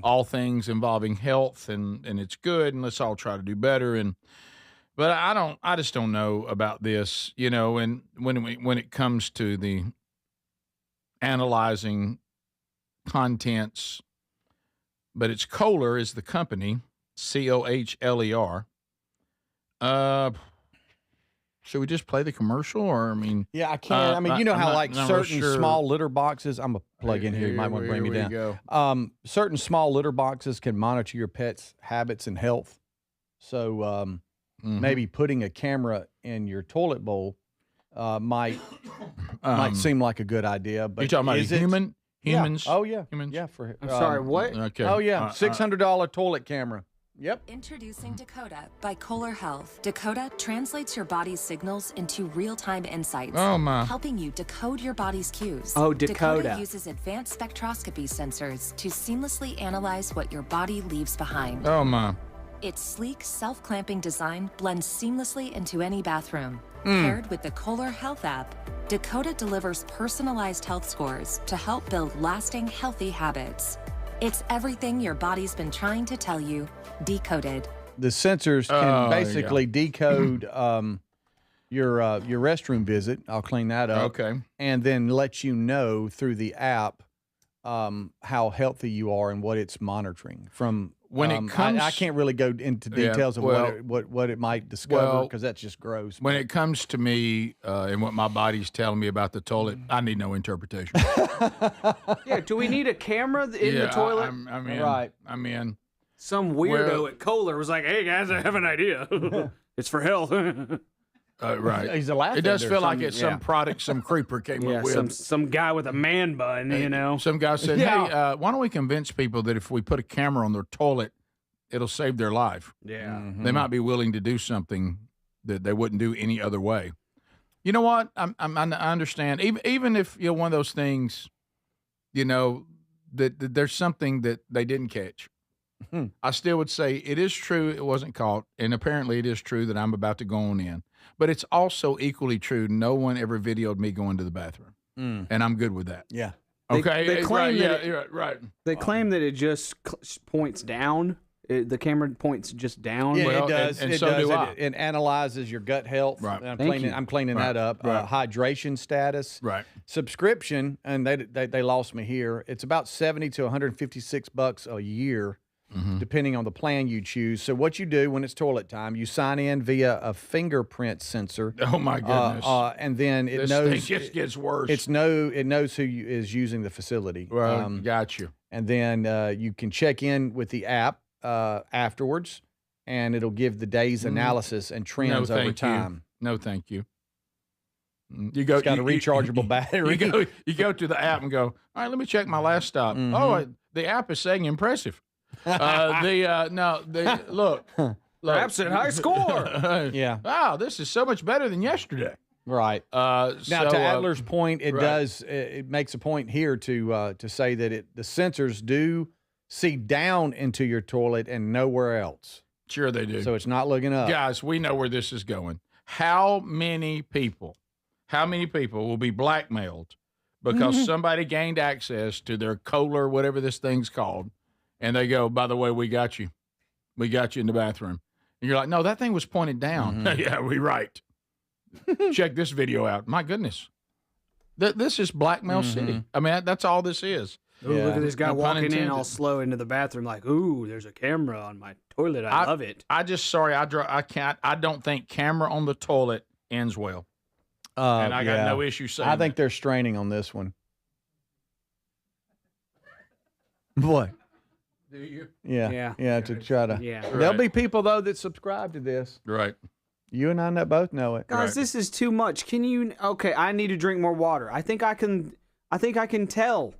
all things involving health, and it's good, and let's all try to do better. And But I just don't know about this, and when it comes to the analyzing contents, but it's Kohler is the company, Cohler. Should we just play the commercial, or Yeah, I can. You know how certain small litter boxes. I'm gonna plug in here. You might want to bring me down. Certain small litter boxes can monitor your pet's habits and health. So maybe putting a camera in your toilet bowl might seem like a good idea. But you talking about humans? Yeah. Oh yeah, humans. Yeah. For I'm sorry, what? Okay. Oh yeah, $600 toilet camera. Yep. Introducing Dakota by Kohler Health. Dakota translates your body's signals into real-time insights. Oh, my. Helping you decode your body's cues. Oh, Dakota. Dakota uses advanced spectroscopy sensors to seamlessly analyze what your body leaves behind. Oh, my. Its sleek, self-clamping design blends seamlessly into any bathroom. Mm. Paired with the Kohler Health app, Dakota delivers personalized health scores to help build lasting, healthy habits. It's everything your body's been trying to tell you, decoded. The sensors can basically decode your restroom visit. I'll clean that up. Okay. And then let you know through the app how healthy you are and what it's monitoring. From when it comes, I can't really go into details of what it might discover because that's just gross. When it comes to me and what my body's telling me about the toilet, I need no interpretation. Yeah, do we need a camera in the toilet? I'm in. Right. I'm in. Some weirdo at Kohler was like, "Hey guys, I have an idea. It's for health." Right. He's a laugh. It does feel like it's some product some creeper came up with. Some guy with a man bun, Some guy said, "Hey, why don't we convince people that if we put a camera on their toilet, it'll save their life? Yeah, They might be willing to do something that they wouldn't do any other way." You know what? I understand. Even if one of those things, that there's something that they didn't catch. I still would say it is true it wasn't caught, and apparently it is true that I'm about to go on in. But it's also equally true no one ever videoed me going to the bathroom, and I'm good with that. Yeah. Okay. They claim right. They claim that it just points down. The camera points just down. Yeah, it does. And it so does. do I. It analyzes your gut health. Right. I'm cleaning that up. Right. Hydration status. Right. Subscription, and they lost me here. It's about $70 to $156 a year. Depending on the plan you choose. So what you do when it's toilet time, you sign in via a fingerprint sensor. Oh my goodness! And then it this knows thing just gets worse. It knows who is using the facility. Well, got you. And then you can check in with the app afterwards, and it'll give the day's analysis and trends over time. No, thank you. You go. It's got a rechargeable battery. You go to the app and go. All right, let me check my last stop. Oh, the app is saying impressive. Look. Perhaps at high score. Yeah. Wow, this is so much better than yesterday. Right. Now, to Adler's point, it right. does. It makes a point here to say that the sensors do see down into your toilet and nowhere else. Sure, they do. So it's not looking up. Guys, we know where this is going. How many people will be blackmailed because somebody gained access to their Kohler, whatever this thing's called, and they go, by the way, we got you. We got you in the bathroom. And you're like, no, that thing was pointed down. Yeah, we're right. Check this video out. My goodness. This is Blackmail City. I mean, that's all this is. Ooh, look at this guy walking in all slow into the bathroom like, ooh, there's a camera on my toilet. I love it. I don't think camera on the toilet ends well. And I got no issue saying I think they're straining on this one. Boy. Do you? Yeah, to try to. Yeah. There'll be people, though, that subscribe to this. Right. You and I both know it. Guys, this is too much. Can you? Okay, I need to drink more water. I think I can tell.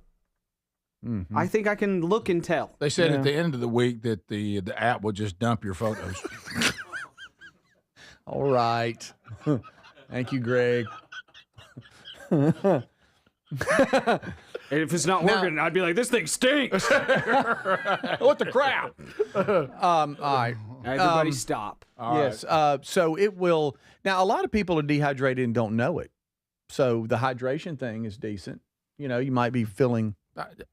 I think I can look and tell. They said at the end of the week that the app will just dump your photos. All right. Thank you, Greg. And if it's not working, I'd be like, this thing stinks. What the crap? All right. Everybody stop. Yes. So it will. Now, a lot of people are dehydrated and don't know it. So the hydration thing is decent. You know, you might be feeling.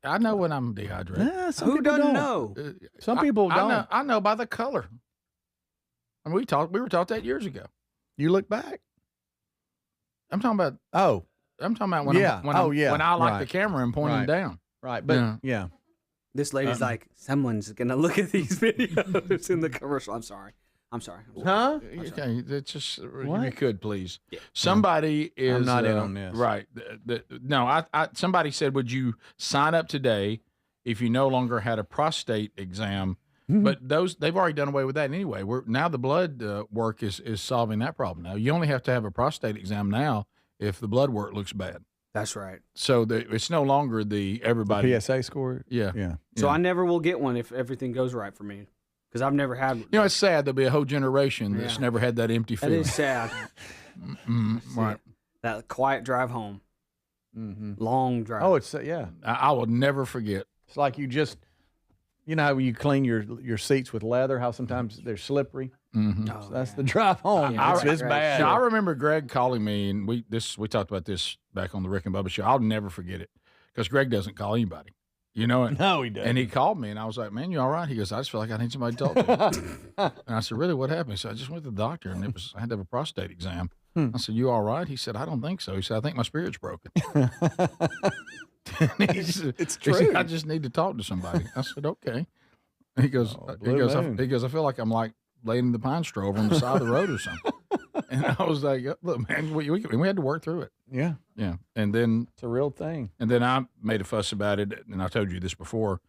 I know when I'm dehydrated. Who doesn't know? Some people don't. I know by the color. And we were taught that years ago. You look back. I'm talking about. Oh, I'm talking about when when I like the camera and pointing down. Right, but yeah. This lady's like, someone's gonna look at these videos in the commercial. I'm sorry. Huh? Okay, that's just if What? you could please. Somebody is. I'm not in on this. Right. No, I. Somebody said, would you sign up today if you no longer had a prostate exam? But they've already done away with that anyway. Now the blood work is solving that problem. Now you only have to have a prostate exam now if the blood work looks bad. That's right. So it's no longer everybody PSA score. Yeah. So I never will get one if everything goes right for me, because I've never had. It's sad. There'll be a whole generation that's never had that empty That feeling. is sad. Right. That quiet drive home. Long drive. Oh, it's yeah. I will never forget. It's like you just, how you clean your seats with leather, how sometimes they're slippery. Mm-hmm. So that's the drive home. It's bad. Now, I remember Greg calling me, and we talked about this back on the Rick and Bubba show. I'll never forget it because Greg doesn't call anybody. You know it? No, he doesn't. And he called me, and I was like, "Man, you all right?" He goes, "I just feel like I need somebody to talk to." And I said, "Really? What happened?" He said, "I just went to the doctor, and I had to have a prostate exam." I said, "You all right?" He said, "I don't think so." He said, "I think my spirit's broken." It's true. He said, "I just need to talk to somebody." I said, "Okay." He goes, he goes, I feel like I'm like laying in the pine straw over on the side of the road or something. And I was like, look, man, we had to work through it. Yeah. Yeah. And then it's a real thing. And then I made a fuss about it. And I told you this before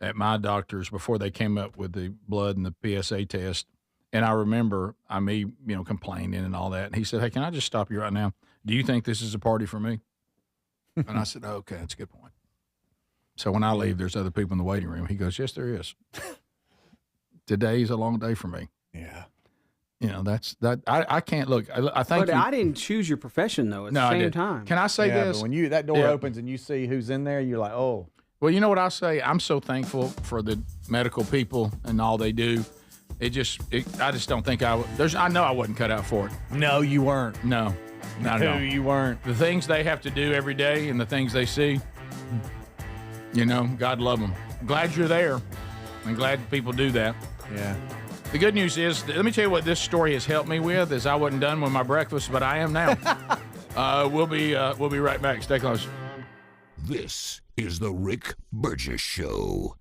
at my doctor's before they came up with the blood and the PSA test. And I remember me, complaining and all that. And he said, "Hey, can I just stop you right now? Do you think this is a party for me?" And I said, "Okay, that's a good point." So when I leave, there's other people in the waiting room. He goes, "Yes, there is. Today's a long day for me." Yeah. That's that. I can't look. I think. But I didn't choose your profession though. At the same time. Can I say this? But when that door opens and you see who's in there, you're like, oh. Well, you know what I'll say? I'm so thankful for the medical people and all they do. I just don't think I know I wasn't cut out for it. No, you weren't. No, not at all. You weren't. The things they have to do every day and the things they see. God love them. Glad you're there. I'm glad people do that. Yeah. The good news is, let me tell you what this story has helped me with. Is I wasn't done with my breakfast, but I am now. We'll be right back. Stay close. This is the Rick Burgess Show.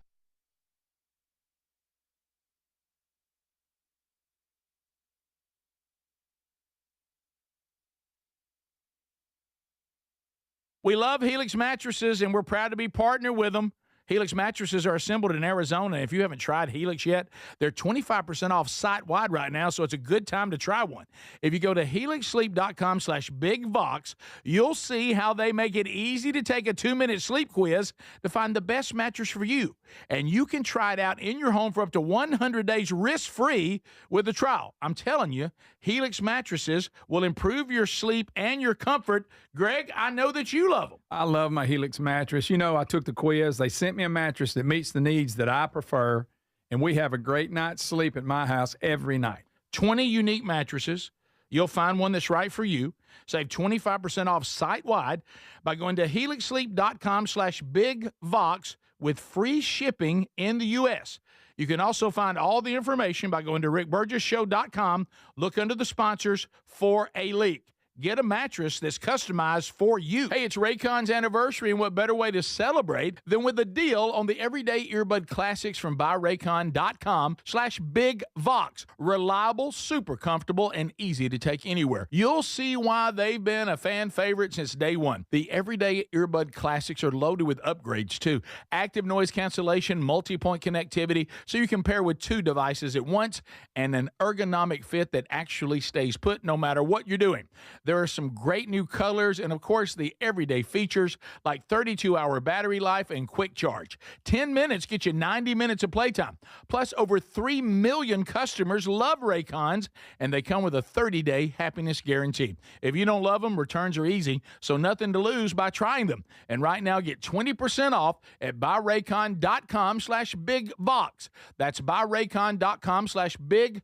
We love Helix mattresses, and we're proud to be partnered with them. Helix mattresses are assembled in Arizona. If you haven't tried Helix yet, they're 25% off site-wide right now, so it's a good time to try one. If you go to helixsleep.com/bigvox, you'll see how they make it easy to take a 2-minute sleep quiz to find the best mattress for you. And you can try it out in your home for up to 100 days risk-free with a trial. I'm telling you, Helix mattresses will improve your sleep and your comfort. Greg, I know that you love them. I love my Helix mattress. I took the quiz. They sent me a mattress that meets the needs that I prefer, and we have a great night's sleep at my house every night. 20 unique mattresses. You'll find one that's right for you. Save 25% off site-wide by going to helixsleep.com/bigvox with free shipping in the U.S. You can also find all the information by going to rickburgessshow.com. Look under the sponsors for a link. Get a mattress that's customized for you. Hey, it's Raycon's anniversary, and what better way to celebrate than with a deal on the everyday earbud classics from buyraycon.com/bigvox. Reliable, super comfortable, and easy to take anywhere. You'll see why they've been a fan favorite since day one. The everyday earbud classics are loaded with upgrades, too. Active noise cancellation, multi-point connectivity, so you can pair with 2 devices at once, and an ergonomic fit that actually stays put no matter what you're doing. There are some great new colors and, of course, the everyday features like 32-hour battery life and quick charge. 10 minutes get you 90 minutes of playtime. Plus, over 3 million customers love Raycons, and they come with a 30-day happiness guarantee. If you don't love them, returns are easy, so nothing to lose by trying them. And right now, get 20% off at buyraycon.com/bigvox. That's buyraycon.com/bigvox.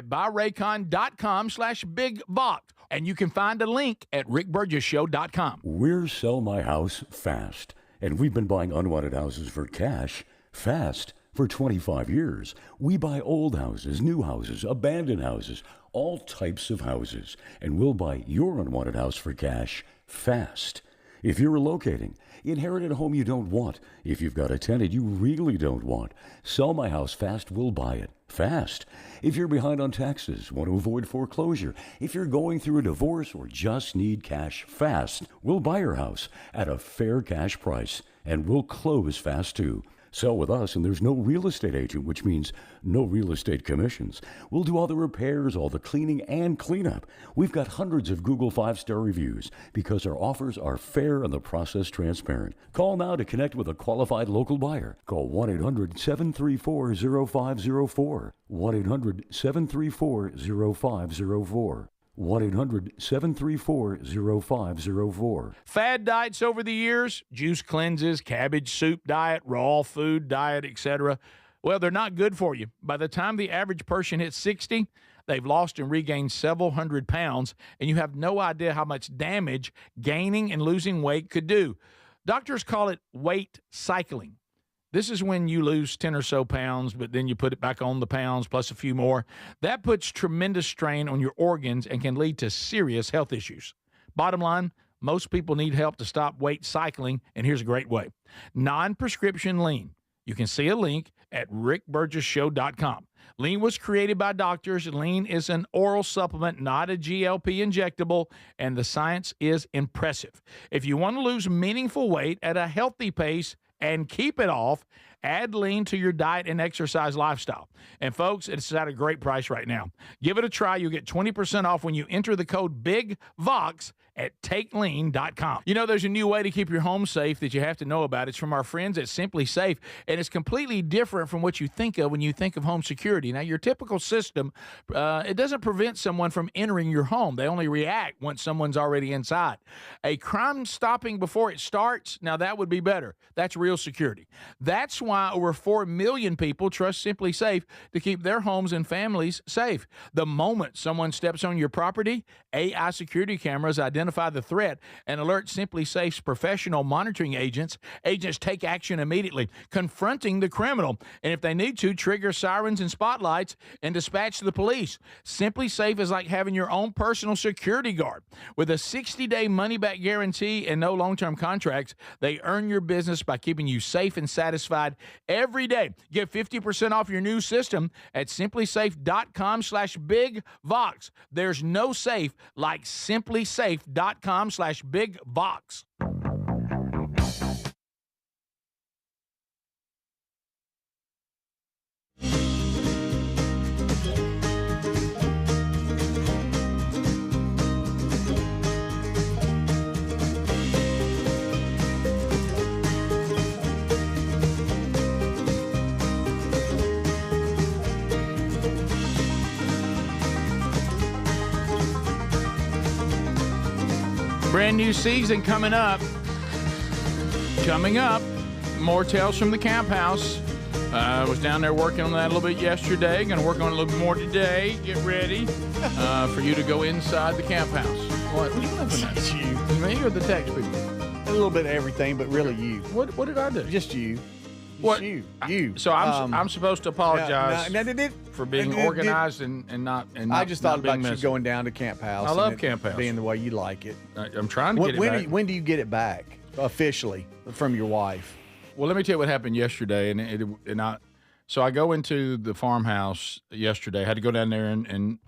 buyraycon.com/bigvox. And you can find a link at rickburgessshow.com. We're Sell My House Fast, and we've been buying unwanted houses for cash fast. For 25 years, we buy old houses, new houses, abandoned houses, all types of houses, and we'll buy your unwanted house for cash fast. If you're relocating, inherited a home you don't want, if you've got a tenant you really don't want, Sell My House Fast will buy it fast. If you're behind on taxes, want to avoid foreclosure, if you're going through a divorce or just need cash fast, we'll buy your house at a fair cash price, and we'll close fast too. Sell with us, and there's no real estate agent, which means no real estate commissions. We'll do all the repairs, all the cleaning, and cleanup. We've got hundreds of Google 5-star reviews because our offers are fair and the process transparent. Call now to connect with a qualified local buyer. Call 1-800-734-0504. 1-800-734-0504. 1-800-734-0504. Fad diets over the years, juice cleanses, cabbage soup diet, raw food diet, etc. Well, they're not good for you. By the time the average person hits 60, they've lost and regained several hundred pounds, and you have no idea how much damage gaining and losing weight could do. Doctors call it weight cycling. This is when you lose 10 or so pounds, but then you put it back on the pounds plus a few more. That puts tremendous strain on your organs and can lead to serious health issues. Bottom line, most people need help to stop weight cycling, and here's a great way. Non-prescription lean. You can see a link at rickburgessshow.com. Lean was created by doctors. Lean is an oral supplement, not a GLP injectable, and the science is impressive. If you want to lose meaningful weight at a healthy pace and keep it off, add lean to your diet and exercise lifestyle. And folks, it's at a great price right now. Give it a try. You'll get 20% off when you enter the code BIGVOX at takelean.com. You know, there's a new way to keep your home safe that you have to know about. It's from our friends at Simply Safe, and it's completely different from what you think of when you think of home security. Now, your typical system, it doesn't prevent someone from entering your home. They only react once someone's already inside. A crime stopping before it starts, now that would be better. That's real security. That's why over 4 million people trust Simply Safe to keep their homes and families safe. The moment someone steps on your property, AI security cameras identify the threat and alert Simply Safe's professional monitoring agents. Agents take action immediately, confronting the criminal, and if they need to, trigger sirens and spotlights and dispatch the police. Simply Safe is like having your own personal security guard. With a 60-day money-back guarantee and no long-term contracts, they earn your business by keeping you safe and satisfied every day. Get 50% off your new system at simplysafe.com/bigvox. There's no safe like simplysafe.com/bigvox. Brand new season coming up. More tales from the camp house. I was down there working on that a little bit yesterday. Going to work on it a little bit more today. Get ready for you to go inside the camp house. What are you laughing at? It's you. Me or the text people? A little bit of everything, but really you. What did I do? Just you. What? You. So I'm supposed to apologize for being organized and not. I just thought about you going down to camp house. I love camp house being the way you like it. I'm trying to get it back. When do you get it back officially from your wife? Well, let me tell you what happened yesterday, So I go into the farmhouse yesterday. I had to go down there and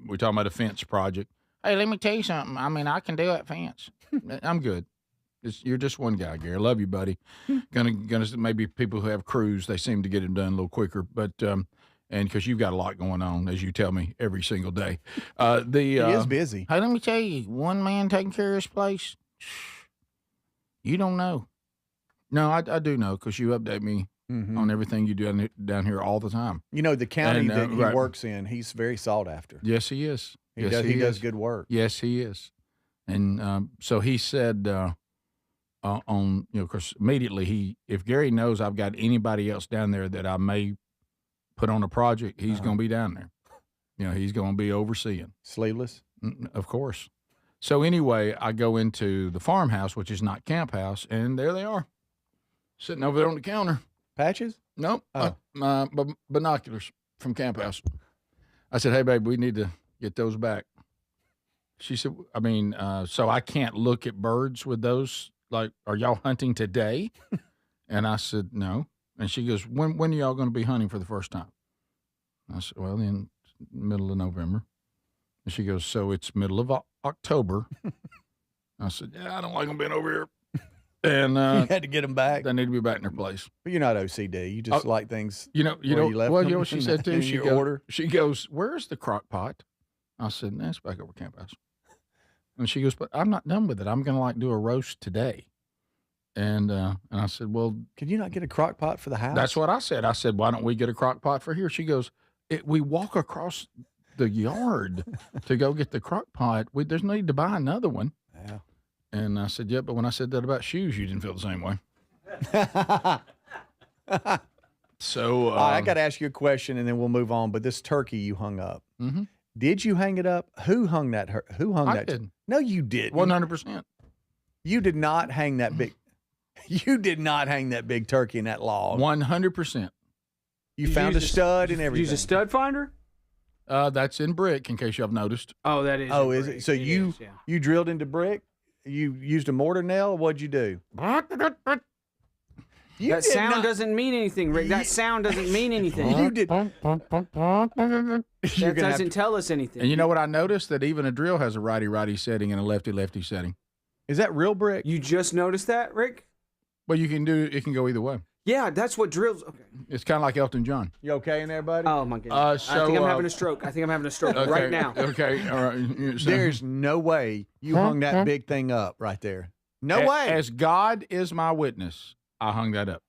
we're talking about a fence project. Hey, let me tell you something. I mean, I can do that fence. I'm good. You're just one guy, Gary. I love you, buddy. Gonna maybe people who have crews, they seem to get it done a little quicker, but and because you've got a lot going on, as you tell me every single day. He is busy. Hey, let me tell you, one man taking care of his place. You don't know. No, I do know because you update me on everything you do down here all the time. You know, the county that he works in, he's very sought after. Yes, he is. He does good work. Yes, he is. And so he said, of course, immediately if Gary knows I've got anybody else down there that I may put on a project, he's going to be down there. He's going to be overseeing. Sleeveless? Of course. So anyway, I go into the farmhouse, which is not camp house, and there they are, sitting over there on the counter. Patches? Nope. Oh. Binoculars from Camp House. I said, hey, babe, we need to get those back. She said, so I can't look at birds with those? Like, are y'all hunting today? And I said, no. And she goes, when are y'all going to be hunting for the first time? I said, well, in middle of November. And she goes, so it's middle of October. I said, yeah, I don't like them being over here. And you had to get them back. They need to be back in their place. But you're not OCD. You just like things. You know what she said too? She goes, where's the crock pot? I said, it's back over Camp House. And she goes, but I'm not done with it. I'm going to do a roast today. And I said, well, can you not get a crock pot for the house? That's what I said. I said, why don't we get a crock pot for here? She goes, we walk across the yard to go get the crock pot. There's no need to buy another one. Yeah. And I said, yeah, but when I said that about shoes, you didn't feel the same way. So I got to ask you a question, and then we'll move on. But this turkey you hung up, did you hang it up? Who hung that? Who hung that? I did. No, you didn't. 100%. You did not hang that big. You did not hang that big turkey in that log. 100%. You found a stud and everything. Use a stud finder? That's in brick, in case you have noticed. Oh, that is. Oh, is it? So you drilled into brick? You used a mortar nail? What'd you do? That sound doesn't mean anything, Rick. That sound doesn't mean anything. You did. That doesn't tell us anything. And you know what I noticed? That even a drill has a righty-righty setting and a lefty-lefty setting. Is that real brick? You just noticed that, Rick? Well, it can go either way. Yeah, that's what drills. Okay. It's kind of like Elton John. You okay in there, buddy? Oh, my goodness. I think I'm having a stroke. Right now. Okay, all right. There's no way you hung that big thing up right there. No way. As God is my witness, I hung that up.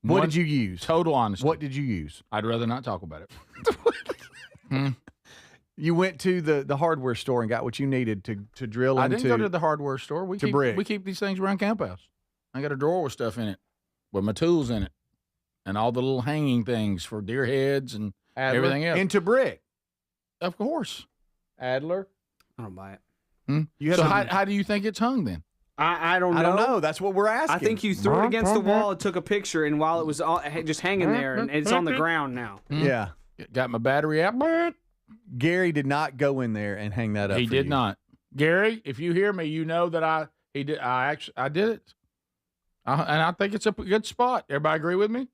What did you use? Total honesty. What did you use? I'd rather not talk about it. You went to the hardware store and got what you needed to drill into. I didn't go to the hardware store. We brick. We keep these things around Camp House. I got a drawer with stuff in it, with my tools in it, and all the little hanging things for deer heads and everything else. Into brick. Of course. Adler? I don't buy it. So how do you think it's hung then? I don't know. I don't know. That's what we're asking. I think you threw it against the wall and took a picture, and while it was just hanging there, and it's on the ground now. Yeah. Got my battery out. Gary did not go in there and hang that up. He did not. Gary, if you hear me, you know that I did it. And I think it's a good spot. Everybody agree with me?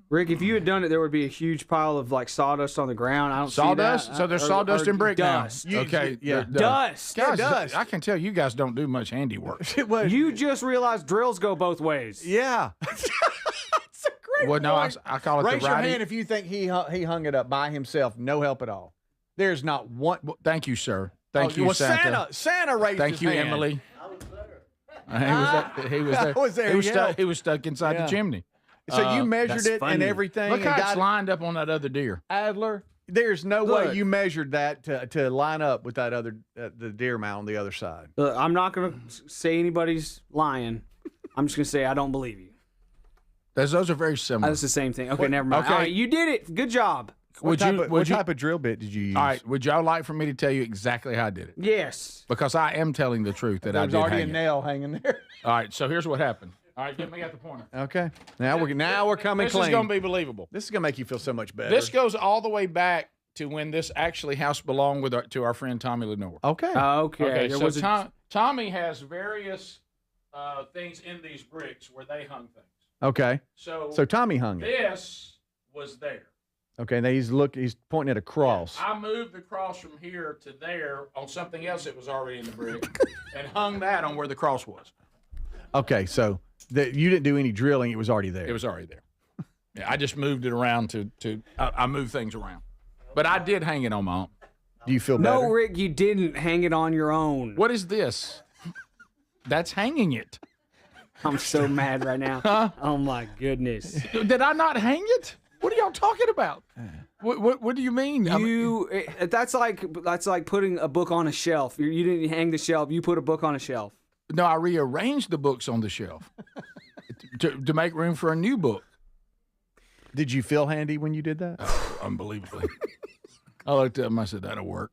Rick, if you had done it, there would be a huge pile of sawdust on the ground. I don't sawdust? see that. So there's sawdust and brick dust. now. Okay. Yeah. Dust. Guys, dust. I can tell you guys don't do much handiwork. You just realized drills go both ways. Yeah. That's a great Well, no, point. I call it Raise the your righty. hand if you think he hung it up by himself. No help at all. There's not one. Well, thank you, sir. Thank you, Santa. Santa raised Thank his you, hand. Emily. He was there. I was there, He was stuck inside the chimney. So you measured it and everything. Look and how got it's lined up on that other deer. Adler, there's no way you measured that to line up with that other the deer mount on the other side. Look, I'm not going to say anybody's lying. I'm just going to say I don't believe you. Those are very similar. That's the same thing. Okay, never mind. Okay. All right, you did it. Good job. What type of drill bit did you use? All right, would y'all like for me to tell you exactly how I did it? Yes. Because I am telling the truth that I did There's already a hang it. nail hanging there. All right, so here's what happened. All right, get me at the pointer. Okay. Now we're coming This clean. is going to be believable. This is going to make you feel so much better. This goes all the way back to when this house belonged to our friend Tommy Lenore. Okay. Okay. So Tommy has various things in these bricks where they hung things. Okay. So Tommy hung it. This was there. Okay. Now he's pointing at a cross. I moved the cross from here to there on something else that was already in the brick and hung that on where the cross was. Okay. So you didn't do any drilling. It was already there. It was already there. Yeah, I just moved it around I moved things around. But I did hang it on my own. Do you feel better? No, Rick, you didn't hang it on your own. What is this? That's hanging it. I'm so mad right now. Huh? Oh, my goodness. Did I not hang it? What are y'all talking about? What do you mean? That's like putting a book on a shelf. You didn't hang the shelf. You put a book on a shelf. No, I rearranged the books on the shelf to make room for a new book. Did you feel handy when you did that? Oh, unbelievably. I looked at him. I said, that'll work.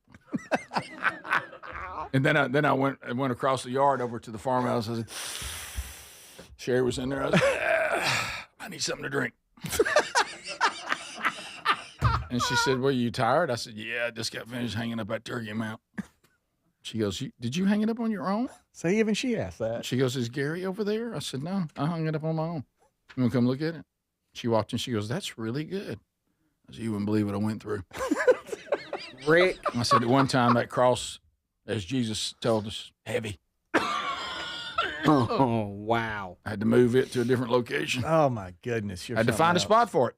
And then I went across the yard over to the farmhouse. I said, Sherry was in there. I was like, I need something to drink. And she said, "Well, you tired?" I said, "Yeah, I just got finished hanging up that turkey mount." She goes, "Did you hang it up on your own?" So even she asked that. She goes, "Is Gary over there?" I said, "No, I hung it up on my own. You want to come look at it?" She walked in. She goes, "That's really good." I said, "You wouldn't believe what I went through." Rick. I said, at one time, that cross, as Jesus told us, heavy. Oh, wow. I had to move it to a different location. Oh, my goodness. I had to find a spot for it.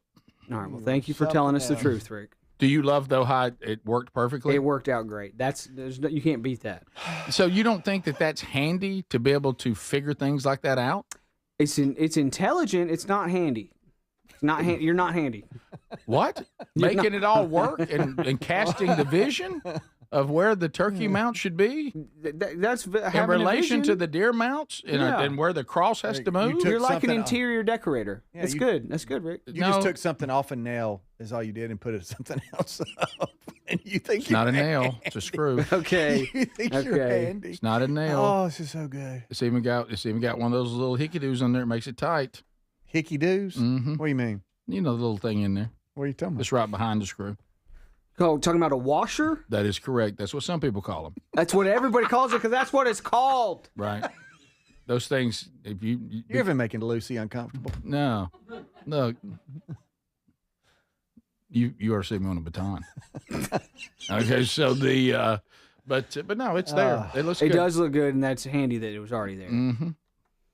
All right. Well, thank you for telling us the truth, Rick. Do you love, though, how it worked perfectly? It worked out great. You can't beat that. So you don't think that that's handy to be able to figure things like that out? It's intelligent. It's not handy. It's not you're not handy. What? Making it all work and casting the vision of where the turkey mount should be? That's in relation to the deer mounts and where the cross has to move? You're like an interior decorator. Yeah, That's good. That's good, Rick. You just took something off a nail is all you did and put it something else up. And you think it's not a nail. It's a screw. Okay. You think you're handy. It's not a nail. Oh, this is so good. It's even got one of those little hickey-doos on there. It makes it tight. Hickey-doos? Mm-hmm. What do you mean? You know the little thing in there. What are you talking about? It's right behind the screw. Oh, talking about a washer? That is correct. That's what some people call them. That's what everybody calls it because that's what it's called. Right. Those things, if you're even making Lucy uncomfortable. No. Look. You are sitting on a baton. Okay, so but no, it's there. It looks good. It does look good, and that's handy that it was already there. Mm-hmm.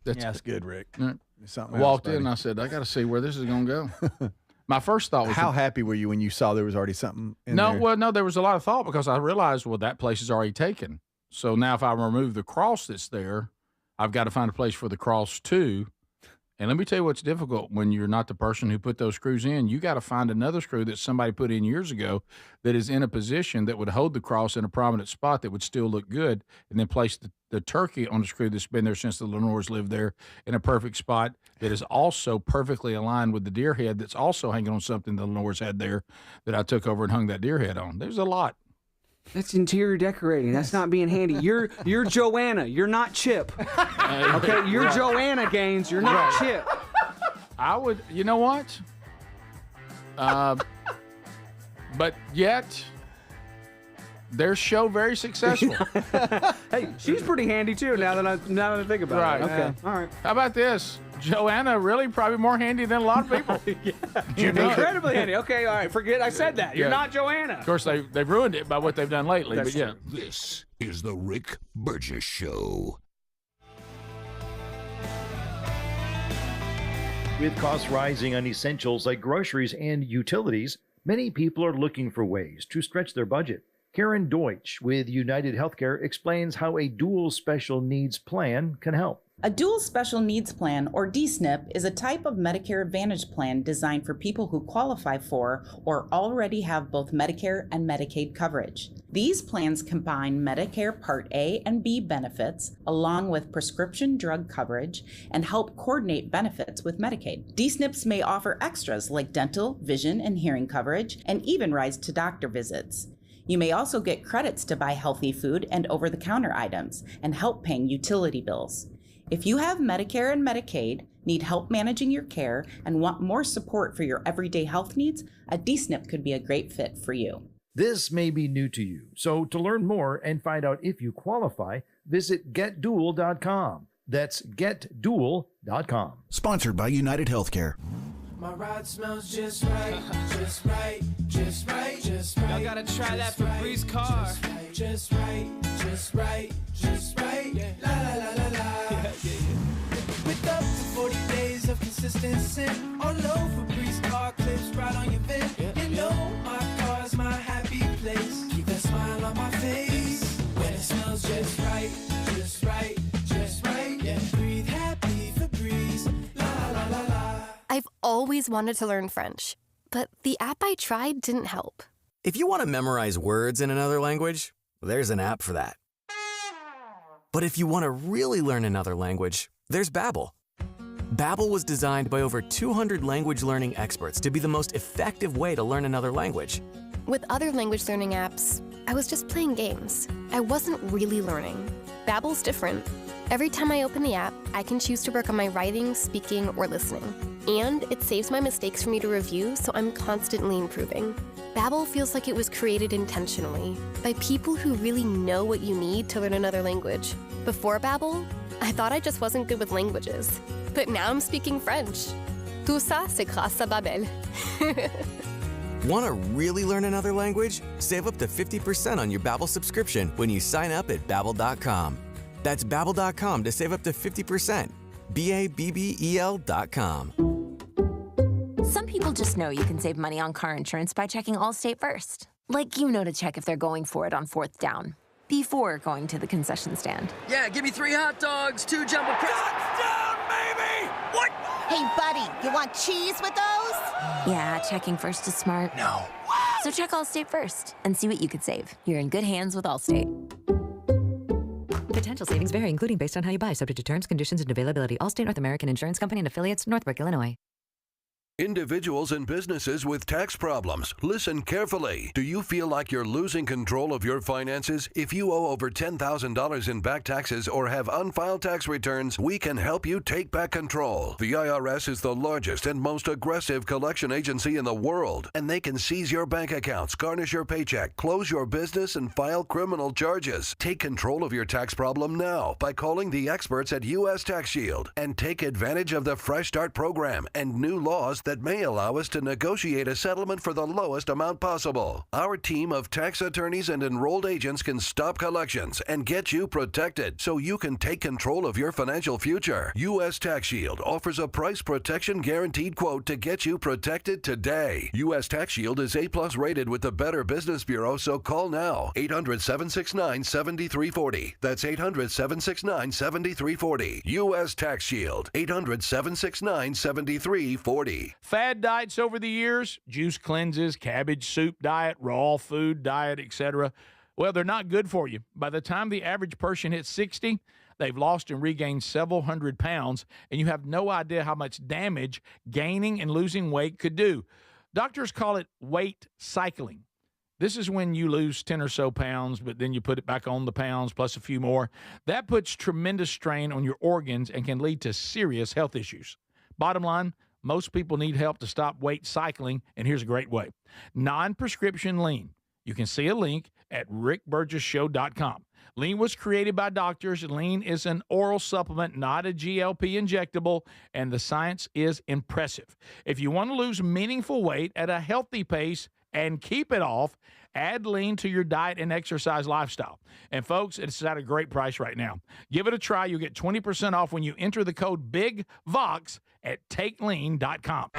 That's good, Rick. Right. Something I walked in and I said, I got to see where this is going to go. My first thought was, how happy were you when you saw there was already something in there? No, there was a lot of thought because I realized, well, that place is already taken. So now if I remove the cross that's there, I've got to find a place for the cross too. And let me tell you what's difficult when you're not the person who put those screws in. You got to find another screw that somebody put in years ago that is in a position that would hold the cross in a prominent spot that would still look good, and then place the turkey on the screw that's been there since the Lenores lived there in a perfect spot that is also perfectly aligned with the deer head that's also hanging on something the Lenores had there that I took over and hung that deer head on. There's a lot. That's interior decorating. That's not being handy. You're Joanna. You're not Chip. Okay, you're Joanna Gaines. You're not Chip. I would, you know what? But yet, their show very successful. Hey, she's pretty handy too. Now that I think about it. Okay. All right. How about this? Joanna really probably more handy than a lot of people. Incredibly handy. Okay, all right. Forget I said that. You're not Joanna. Of course, they've ruined it by what they've done lately. That's but yeah. This is the Rick Burgess Show. With costs rising on essentials like groceries and utilities, many people are looking for ways to stretch their budget. Karen Deutsch with United Healthcare explains how a dual special needs plan can help. A dual special needs plan, or DSNP, is a type of Medicare Advantage plan designed for people who qualify for or already have both Medicare and Medicaid coverage. These plans combine Medicare Part A and B benefits along with prescription drug coverage and help coordinate benefits with Medicaid. DSNPs may offer extras like dental, vision, and hearing coverage, and even rides to doctor visits. You may also get credits to buy healthy food and over-the-counter items and help paying utility bills. If you have Medicare and Medicaid, need help managing your care, and want more support for your everyday health needs, a DSNP could be a great fit for you. This may be new to you, so to learn more and find out if you qualify, visit getdual.com. That's getdual.com. Sponsored by United Healthcare. My ride smells just right, just right, just right, just right. Y'all gotta try that Febreze car. Just right, just right, just right. La la la la la. With up to 40 days of consistency on low Febreze car clips right on your vent. You know my car's my happy place. Keep that smile on my face when it smells just right, just right, just right. Yeah, breathe happy Febreze. La la la la la. I've always wanted to learn French, but the app I tried didn't help. If you want to memorize words in another language, there's an app for that. But if you want to really learn another language, there's Babbel. Babbel was designed by over 200 language learning experts to be the most effective way to learn another language. With other language learning apps, I was just playing games. I wasn't really learning. Babbel's different. Every time I open the app, I can choose to work on my writing, speaking, or listening. And it saves my mistakes for me to review, so I'm constantly improving. Babbel feels like it was created intentionally by people who really know what you need to learn another language. Before Babbel, I thought I just wasn't good with languages. But now I'm speaking French. Tout ça, c'est grâce à Babbel. Want to really learn another language? Save up to 50% on your Babbel subscription when you sign up at Babbel.com. That's Babbel.com to save up to 50%. BABBEL.com. Some people just know you can save money on car insurance by checking Allstate first. Like you know to check if they're going for it on 4th down, before going to the concession stand. Yeah, give me 3 hot dogs, 2 jumbo Touchdown, baby! What? Hey, buddy, you want cheese with those? Yeah, checking first is smart. No. So check Allstate first and see what you could save. You're in good hands with Allstate. Potential savings vary, including based on how you buy, subject to terms, conditions, and availability. Allstate North American Insurance Company and affiliates, Northbrook, Illinois. Individuals and businesses with tax problems, listen carefully. Do you feel like you're losing control of your finances? If you owe over $10,000 in back taxes or have unfiled tax returns, we can help you take back control. The IRS is the largest and most aggressive collection agency in the world, and they can seize your bank accounts, garnish your paycheck, close your business, and file criminal charges. Take control of your tax problem now by calling the experts at U.S. Tax Shield and take advantage of the Fresh Start program and new laws that may allow us to negotiate a settlement for the lowest amount possible. Our team of tax attorneys and enrolled agents can stop collections and get you protected so you can take control of your financial future. U.S. Tax Shield offers a price protection guaranteed quote to get you protected today. U.S. Tax Shield is A+ rated with the Better Business Bureau, so call now. 800-769-7340. That's 800-769-7340. U.S. Tax Shield. 800-769-7340. Fad diets over the years, juice cleanses, cabbage soup diet, raw food diet, etc. Well, they're not good for you. By the time the average person hits 60, they've lost and regained several hundred pounds, and you have no idea how much damage gaining and losing weight could do. Doctors call it weight cycling. This is when you lose 10 or so pounds, but then you put it back on the pounds plus a few more. That puts tremendous strain on your organs and can lead to serious health issues. Bottom line, most people need help to stop weight cycling, and here's a great way. Non-prescription lean. You can see a link at rickburgessshow.com. Lean was created by doctors. Lean is an oral supplement, not a GLP injectable, and the science is impressive. If you want to lose meaningful weight at a healthy pace and keep it off, add Lean to your diet and exercise lifestyle. And folks, it's at a great price right now. Give it a try. You'll get 20% off when you enter the code BIGVOX at takelean.com.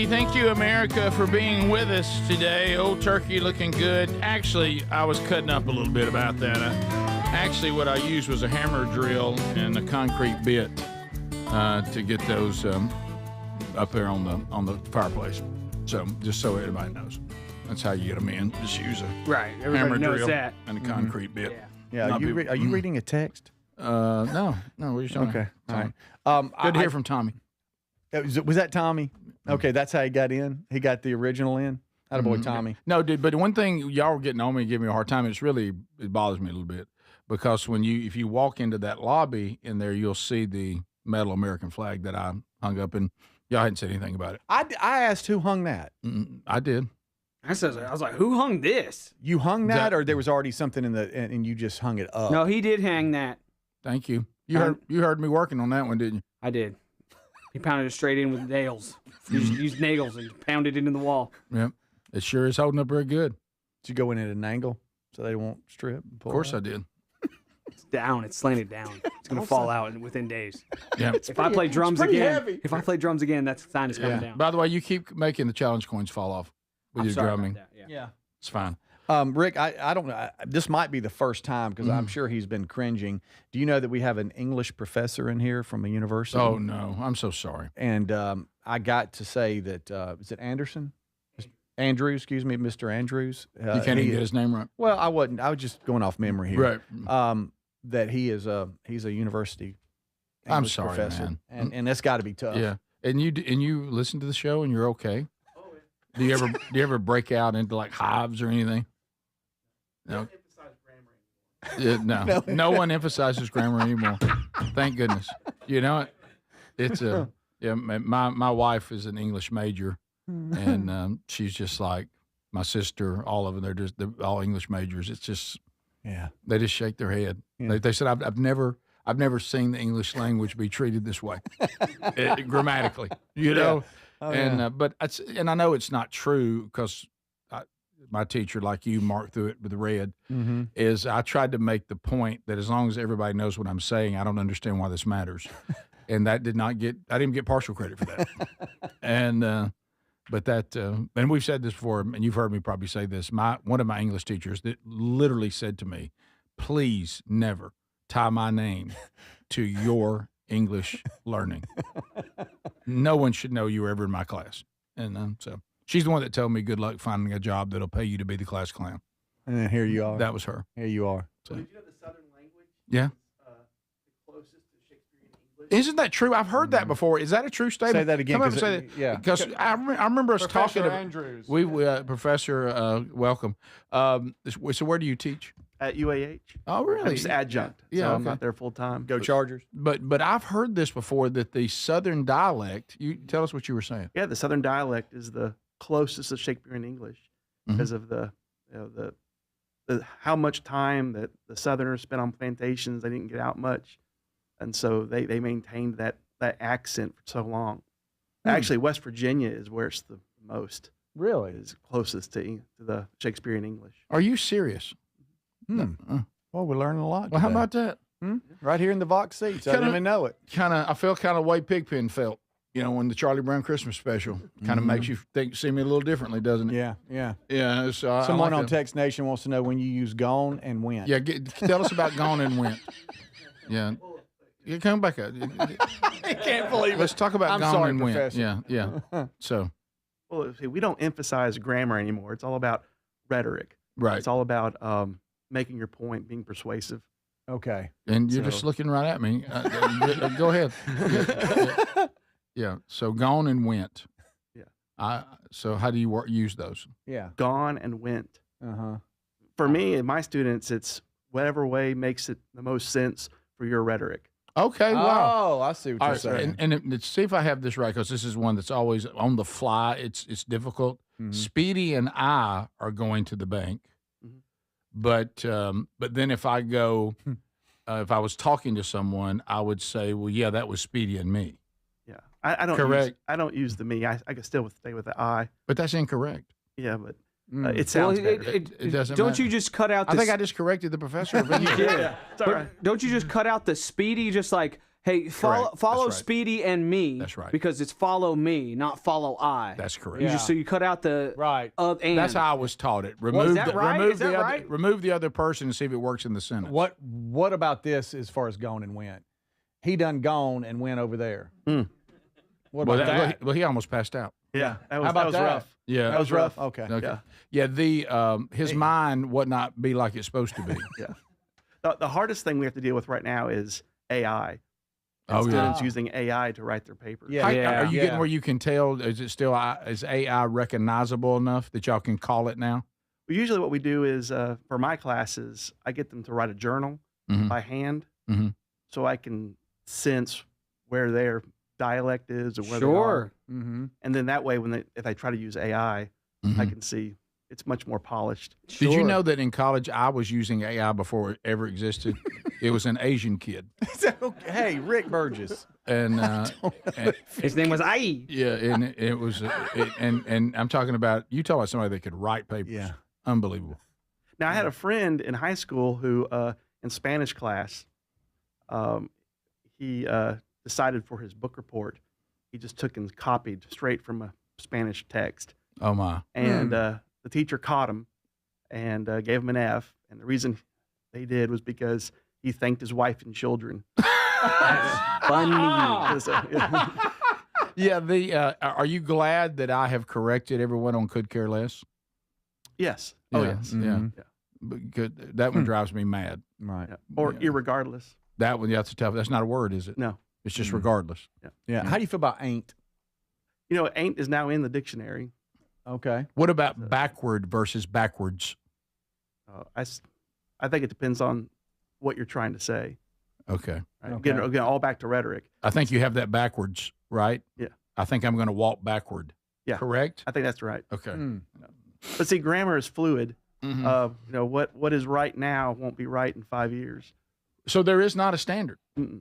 Thank you, America, for being with us today. Old Turkey looking good. Actually, I was cutting up a little bit about that. Actually, what I used was a hammer drill and a concrete bit to get those up there on the fireplace. So, just so everybody knows, that's how you get them in. Just use a hammer drill and a concrete bit. Yeah. Are you reading a text? No. What are you talking Okay. about? All right. Good to hear from Tommy. Was that Tommy? Okay, that's how he got in. He got the original in. Attaboy, Tommy. No, dude. But one thing y'all were getting on me and giving me a hard time. It bothers me a little bit because if you walk into that lobby in there, you'll see the metal American flag that I hung up, and y'all hadn't said anything about it. I asked who hung that. I did. I was like, who hung this? You hung that, or there was already something and you just hung it up? No, he did hang that. Thank you. You heard me working on that one, didn't you? I did. He pounded it straight in with nails. He just used nails and pounded it into the wall. Yep. It sure is holding up very good. Did you go in at an angle so they won't strip? Of course I did. It's down. It's slanted down. It's going to fall out within days. Yeah. If I play drums again, that's the sign it's coming down. By the way, you keep making the challenge coins fall off with your drumming. Yeah. It's fine. Rick, I don't know. This might be the first time because I'm sure he's been cringing. Do you know that we have an English professor in here from a university? Oh, no. I'm so sorry. And I got to say that, is it Anderson? Andrews, excuse me, Mr. Andrews. You can't even get his name right? Well, I wasn't. I was just going off memory here. Right. That he's a university I'm English sorry, professor. man. And that's got to be tough. Yeah. And you listen to the show and you're okay? Do you ever break out into like hives or anything? No. Yeah, no one emphasizes grammar anymore. Thank goodness. You know it's my wife is an English major, and she's just like my sister. All of them, they're all English majors. It's just they just shake their head. Yeah. They said I've never seen the English language be treated this way, grammatically. You know. Oh, But I know it's not true because my teacher, like you, marked through it with the red. Mm-hmm. Is I tried to make the point that as long as everybody knows what I'm saying, I don't understand why this matters, and that I didn't get partial credit for that. And but that and we've said this before, and you've heard me probably say this. One of my English teachers that literally said to me, "Please never tie my name to your English learning. No one should know you were ever in my class." And so she's the one that told me, "Good luck finding a job that'll pay you to be the class clown." And then here you are. That was her. Here you are. So. Did you know the Southern language? Yeah. The closest to Shakespearean English? Isn't that true? I've heard that before. Is that a true statement? Say that again. Come up and say that. Yeah. Because I remember us Professor talking. Andrews. We Professor, welcome. So where do you teach? At UAH. Oh, really? I'm just adjunct. Yeah, so I'm okay. not there full time. Go Chargers. But I've heard this before that the Southern dialect. You tell us what you were saying. Yeah, the Southern dialect is the closest to Shakespearean English because of the how much time that the Southerners spent on plantations. They didn't get out much, and so they maintained that accent for so long. Actually, West Virginia is where it's the most. Really? Is closest to the Shakespearean English. Are you serious? Well, we're learning a lot. Well, how today. about that? Right here in the Vox seats. I didn't even know it. I felt kind of way Pigpen felt. You know, when the Charlie Brown Christmas special kind of makes you see me a little differently, doesn't it? Yeah. So Someone I on like Text Nation wants to know when you use gone and went. Yeah, tell us about gone and went. Yeah. You come back up. I can't believe it. Let's talk about I'm gone sorry, and Professor. went. Yeah. So. Well, see, we don't emphasize grammar anymore. It's all about rhetoric. Right. It's all about making your point, being persuasive. Okay. And you're just looking right at me. Go ahead. Yeah. So gone and went. Yeah. So how do you use those? Yeah. Gone and went. Uh-huh. For me and my students, it's whatever way makes it the most sense for your rhetoric. Okay. Wow. Oh, I see what you're saying. And see if I have this right, because this is one that's always on the fly. It's difficult. Mm-hmm. Speedy and I are going to the bank, but then if I go, if I was talking to someone, I would say, well, yeah, that was Speedy and me. Yeah, I don't. Correct. I don't use the me. I can still stay with the I. But that's incorrect. Yeah, but it sounds better. It doesn't. Don't matter. you just cut out? I think I just corrected the professor. But You did. It's all right. Don't you just cut out the Speedy? Just like, hey, follow That's right. Speedy and me. That's right. Because it's follow me, not follow I. That's correct. You so you cut out the right. And. That's how I was taught it. Is that right? Is that right? Remove the other person and see if it works in the sentence. What about this as far as gone and went? He done gone and went over there. What about that? Well, he almost passed out. Yeah, How about that was that? rough. Yeah, That was rough. Okay. Yeah. His mind would not be like it's supposed to be. Yeah. The hardest thing we have to deal with right now is AI. Oh, Students using AI to write their papers. Are you getting where you can tell? Is it still is AI recognizable enough that y'all can call it now? Well, usually what we do is for my classes, I get them to write a journal by hand, so I can sense where their dialect is or where they are. And then that way, if I try to use AI, I can see it's much more polished. Did you know that in college I was using AI before it ever existed? It was an Asian kid. Hey, Rick Burgess. And his name was I. Yeah, and it was, and I'm talking about, you talk about somebody that could write papers. Yeah. Unbelievable. Now, I had a friend in high school who, in Spanish class, he decided for his book report, he just took and copied straight from a Spanish text. Oh, my. And the teacher caught him and gave him an F. And the reason they did was because he thanked his wife and children. Funny. Yeah. Are you glad that I have corrected everyone on Could Care Less? Yes. Yeah, Oh, yes. Yeah. But that one drives me mad. Right. Yeah. Or irregardless. That one, that's tough. That's not a word, is it? No. It's just regardless. Yeah. How do you feel about ain't? Ain't is now in the dictionary. Okay. What about backward versus backwards? I think it depends on what you're trying to say. Okay. Right? Again, all back to rhetoric. I think you have that backwards, right? Yeah. I think I'm going to walk backward. Yeah. Correct? I think that's right. Okay. But see, grammar is fluid. Mm-hmm. What is right now won't be right in 5 years. So there is not a standard. Matter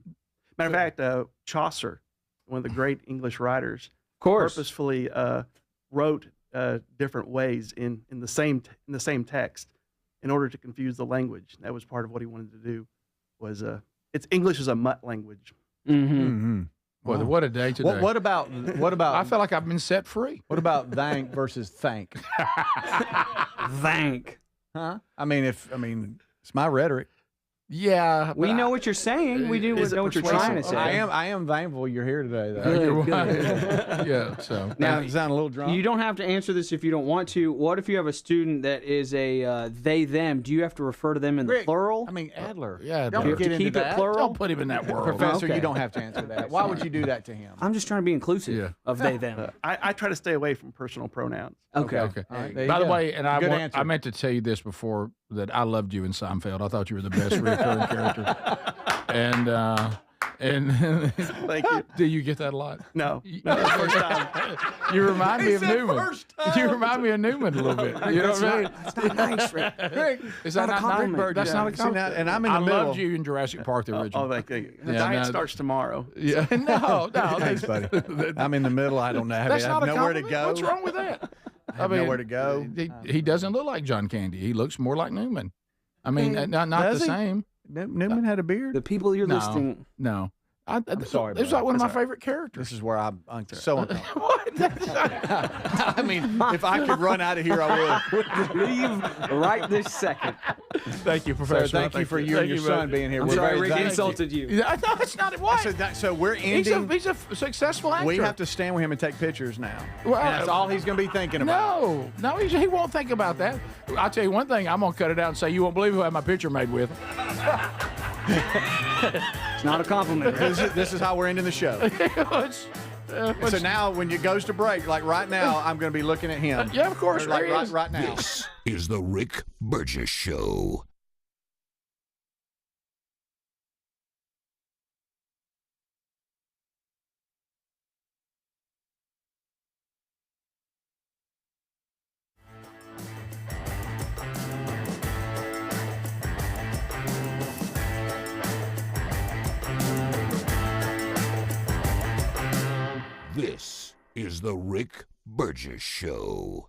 of fact, Chaucer, one of the great English writers, purposefully wrote different ways in the same text in order to confuse the language. That was part of what he wanted to do. Was it's English is a mutt language. Boy, what a day today. What about? I feel like I've been set free. What about thank versus thank? Thank. Huh? I mean, it's my rhetoric. Yeah, we know what you're saying. We do know what you're trying to say. I am thankful you're here today, though. Good. Yeah. So now you sound a little drunk. You don't have to answer this if you don't want to. What if you have a student that is a they them? Do you have to refer to them in the plural? I mean, Adler. Yeah. Don't Do you have get to into keep that. it plural? Don't put him in that world. Professor, Okay. you don't have to answer that. Why would you do that to him? I'm just trying to be inclusive of they them. I try to stay away from personal pronouns. Okay. All right, there you By the go. way, and Good answer. I meant to tell you this before, that I loved you in Seinfeld. I thought you were the best recurring character. And Thank you. Do you get that a lot? No, the first time. You remind me of said Newman. first time. You remind me of Newman a little bit. You know what I mean? It's not nice, Rick. Is that not compliment. That's not a See, now- compliment. and I'm in I the middle. loved you in Jurassic Park, the original. Oh, thank you. The Yeah, diet no, starts tomorrow. Yeah, no. Thanks, buddy. I'm in the middle. I don't know. I That's have not a nowhere to compliment. go. What's wrong with that? I have nowhere to go. He doesn't look like John Candy. He looks more like Newman. I mean, not Does the he? same. Newman had a beard. The people you're No. listing. No. I'm sorry. It was bro. like one of my That's all right. favorite characters. This is where I'm so uncomfortable. What? I mean, if I could run out of here, I would. Leave right this second. Thank you, Sir, Professor. thank you for you and your son being here. I'm We're sorry, very Rick thankful. insulted you. Yeah, no, it's not. What? So we're ending. He's a successful actor. We have to stand with him and take pictures now. Well, and that's all he's going to be thinking about. No, he won't think about that. I'll tell you one thing. I'm going to cut it out and say, you won't believe who I had my picture made with. It's not a compliment. This is how we're ending the show. So now, when it goes to break, like right now, I'm going to be looking at him. Yeah, of course. Like there he is. right now. This is the Rick Burgess Show. This is the Rick Burgess Show.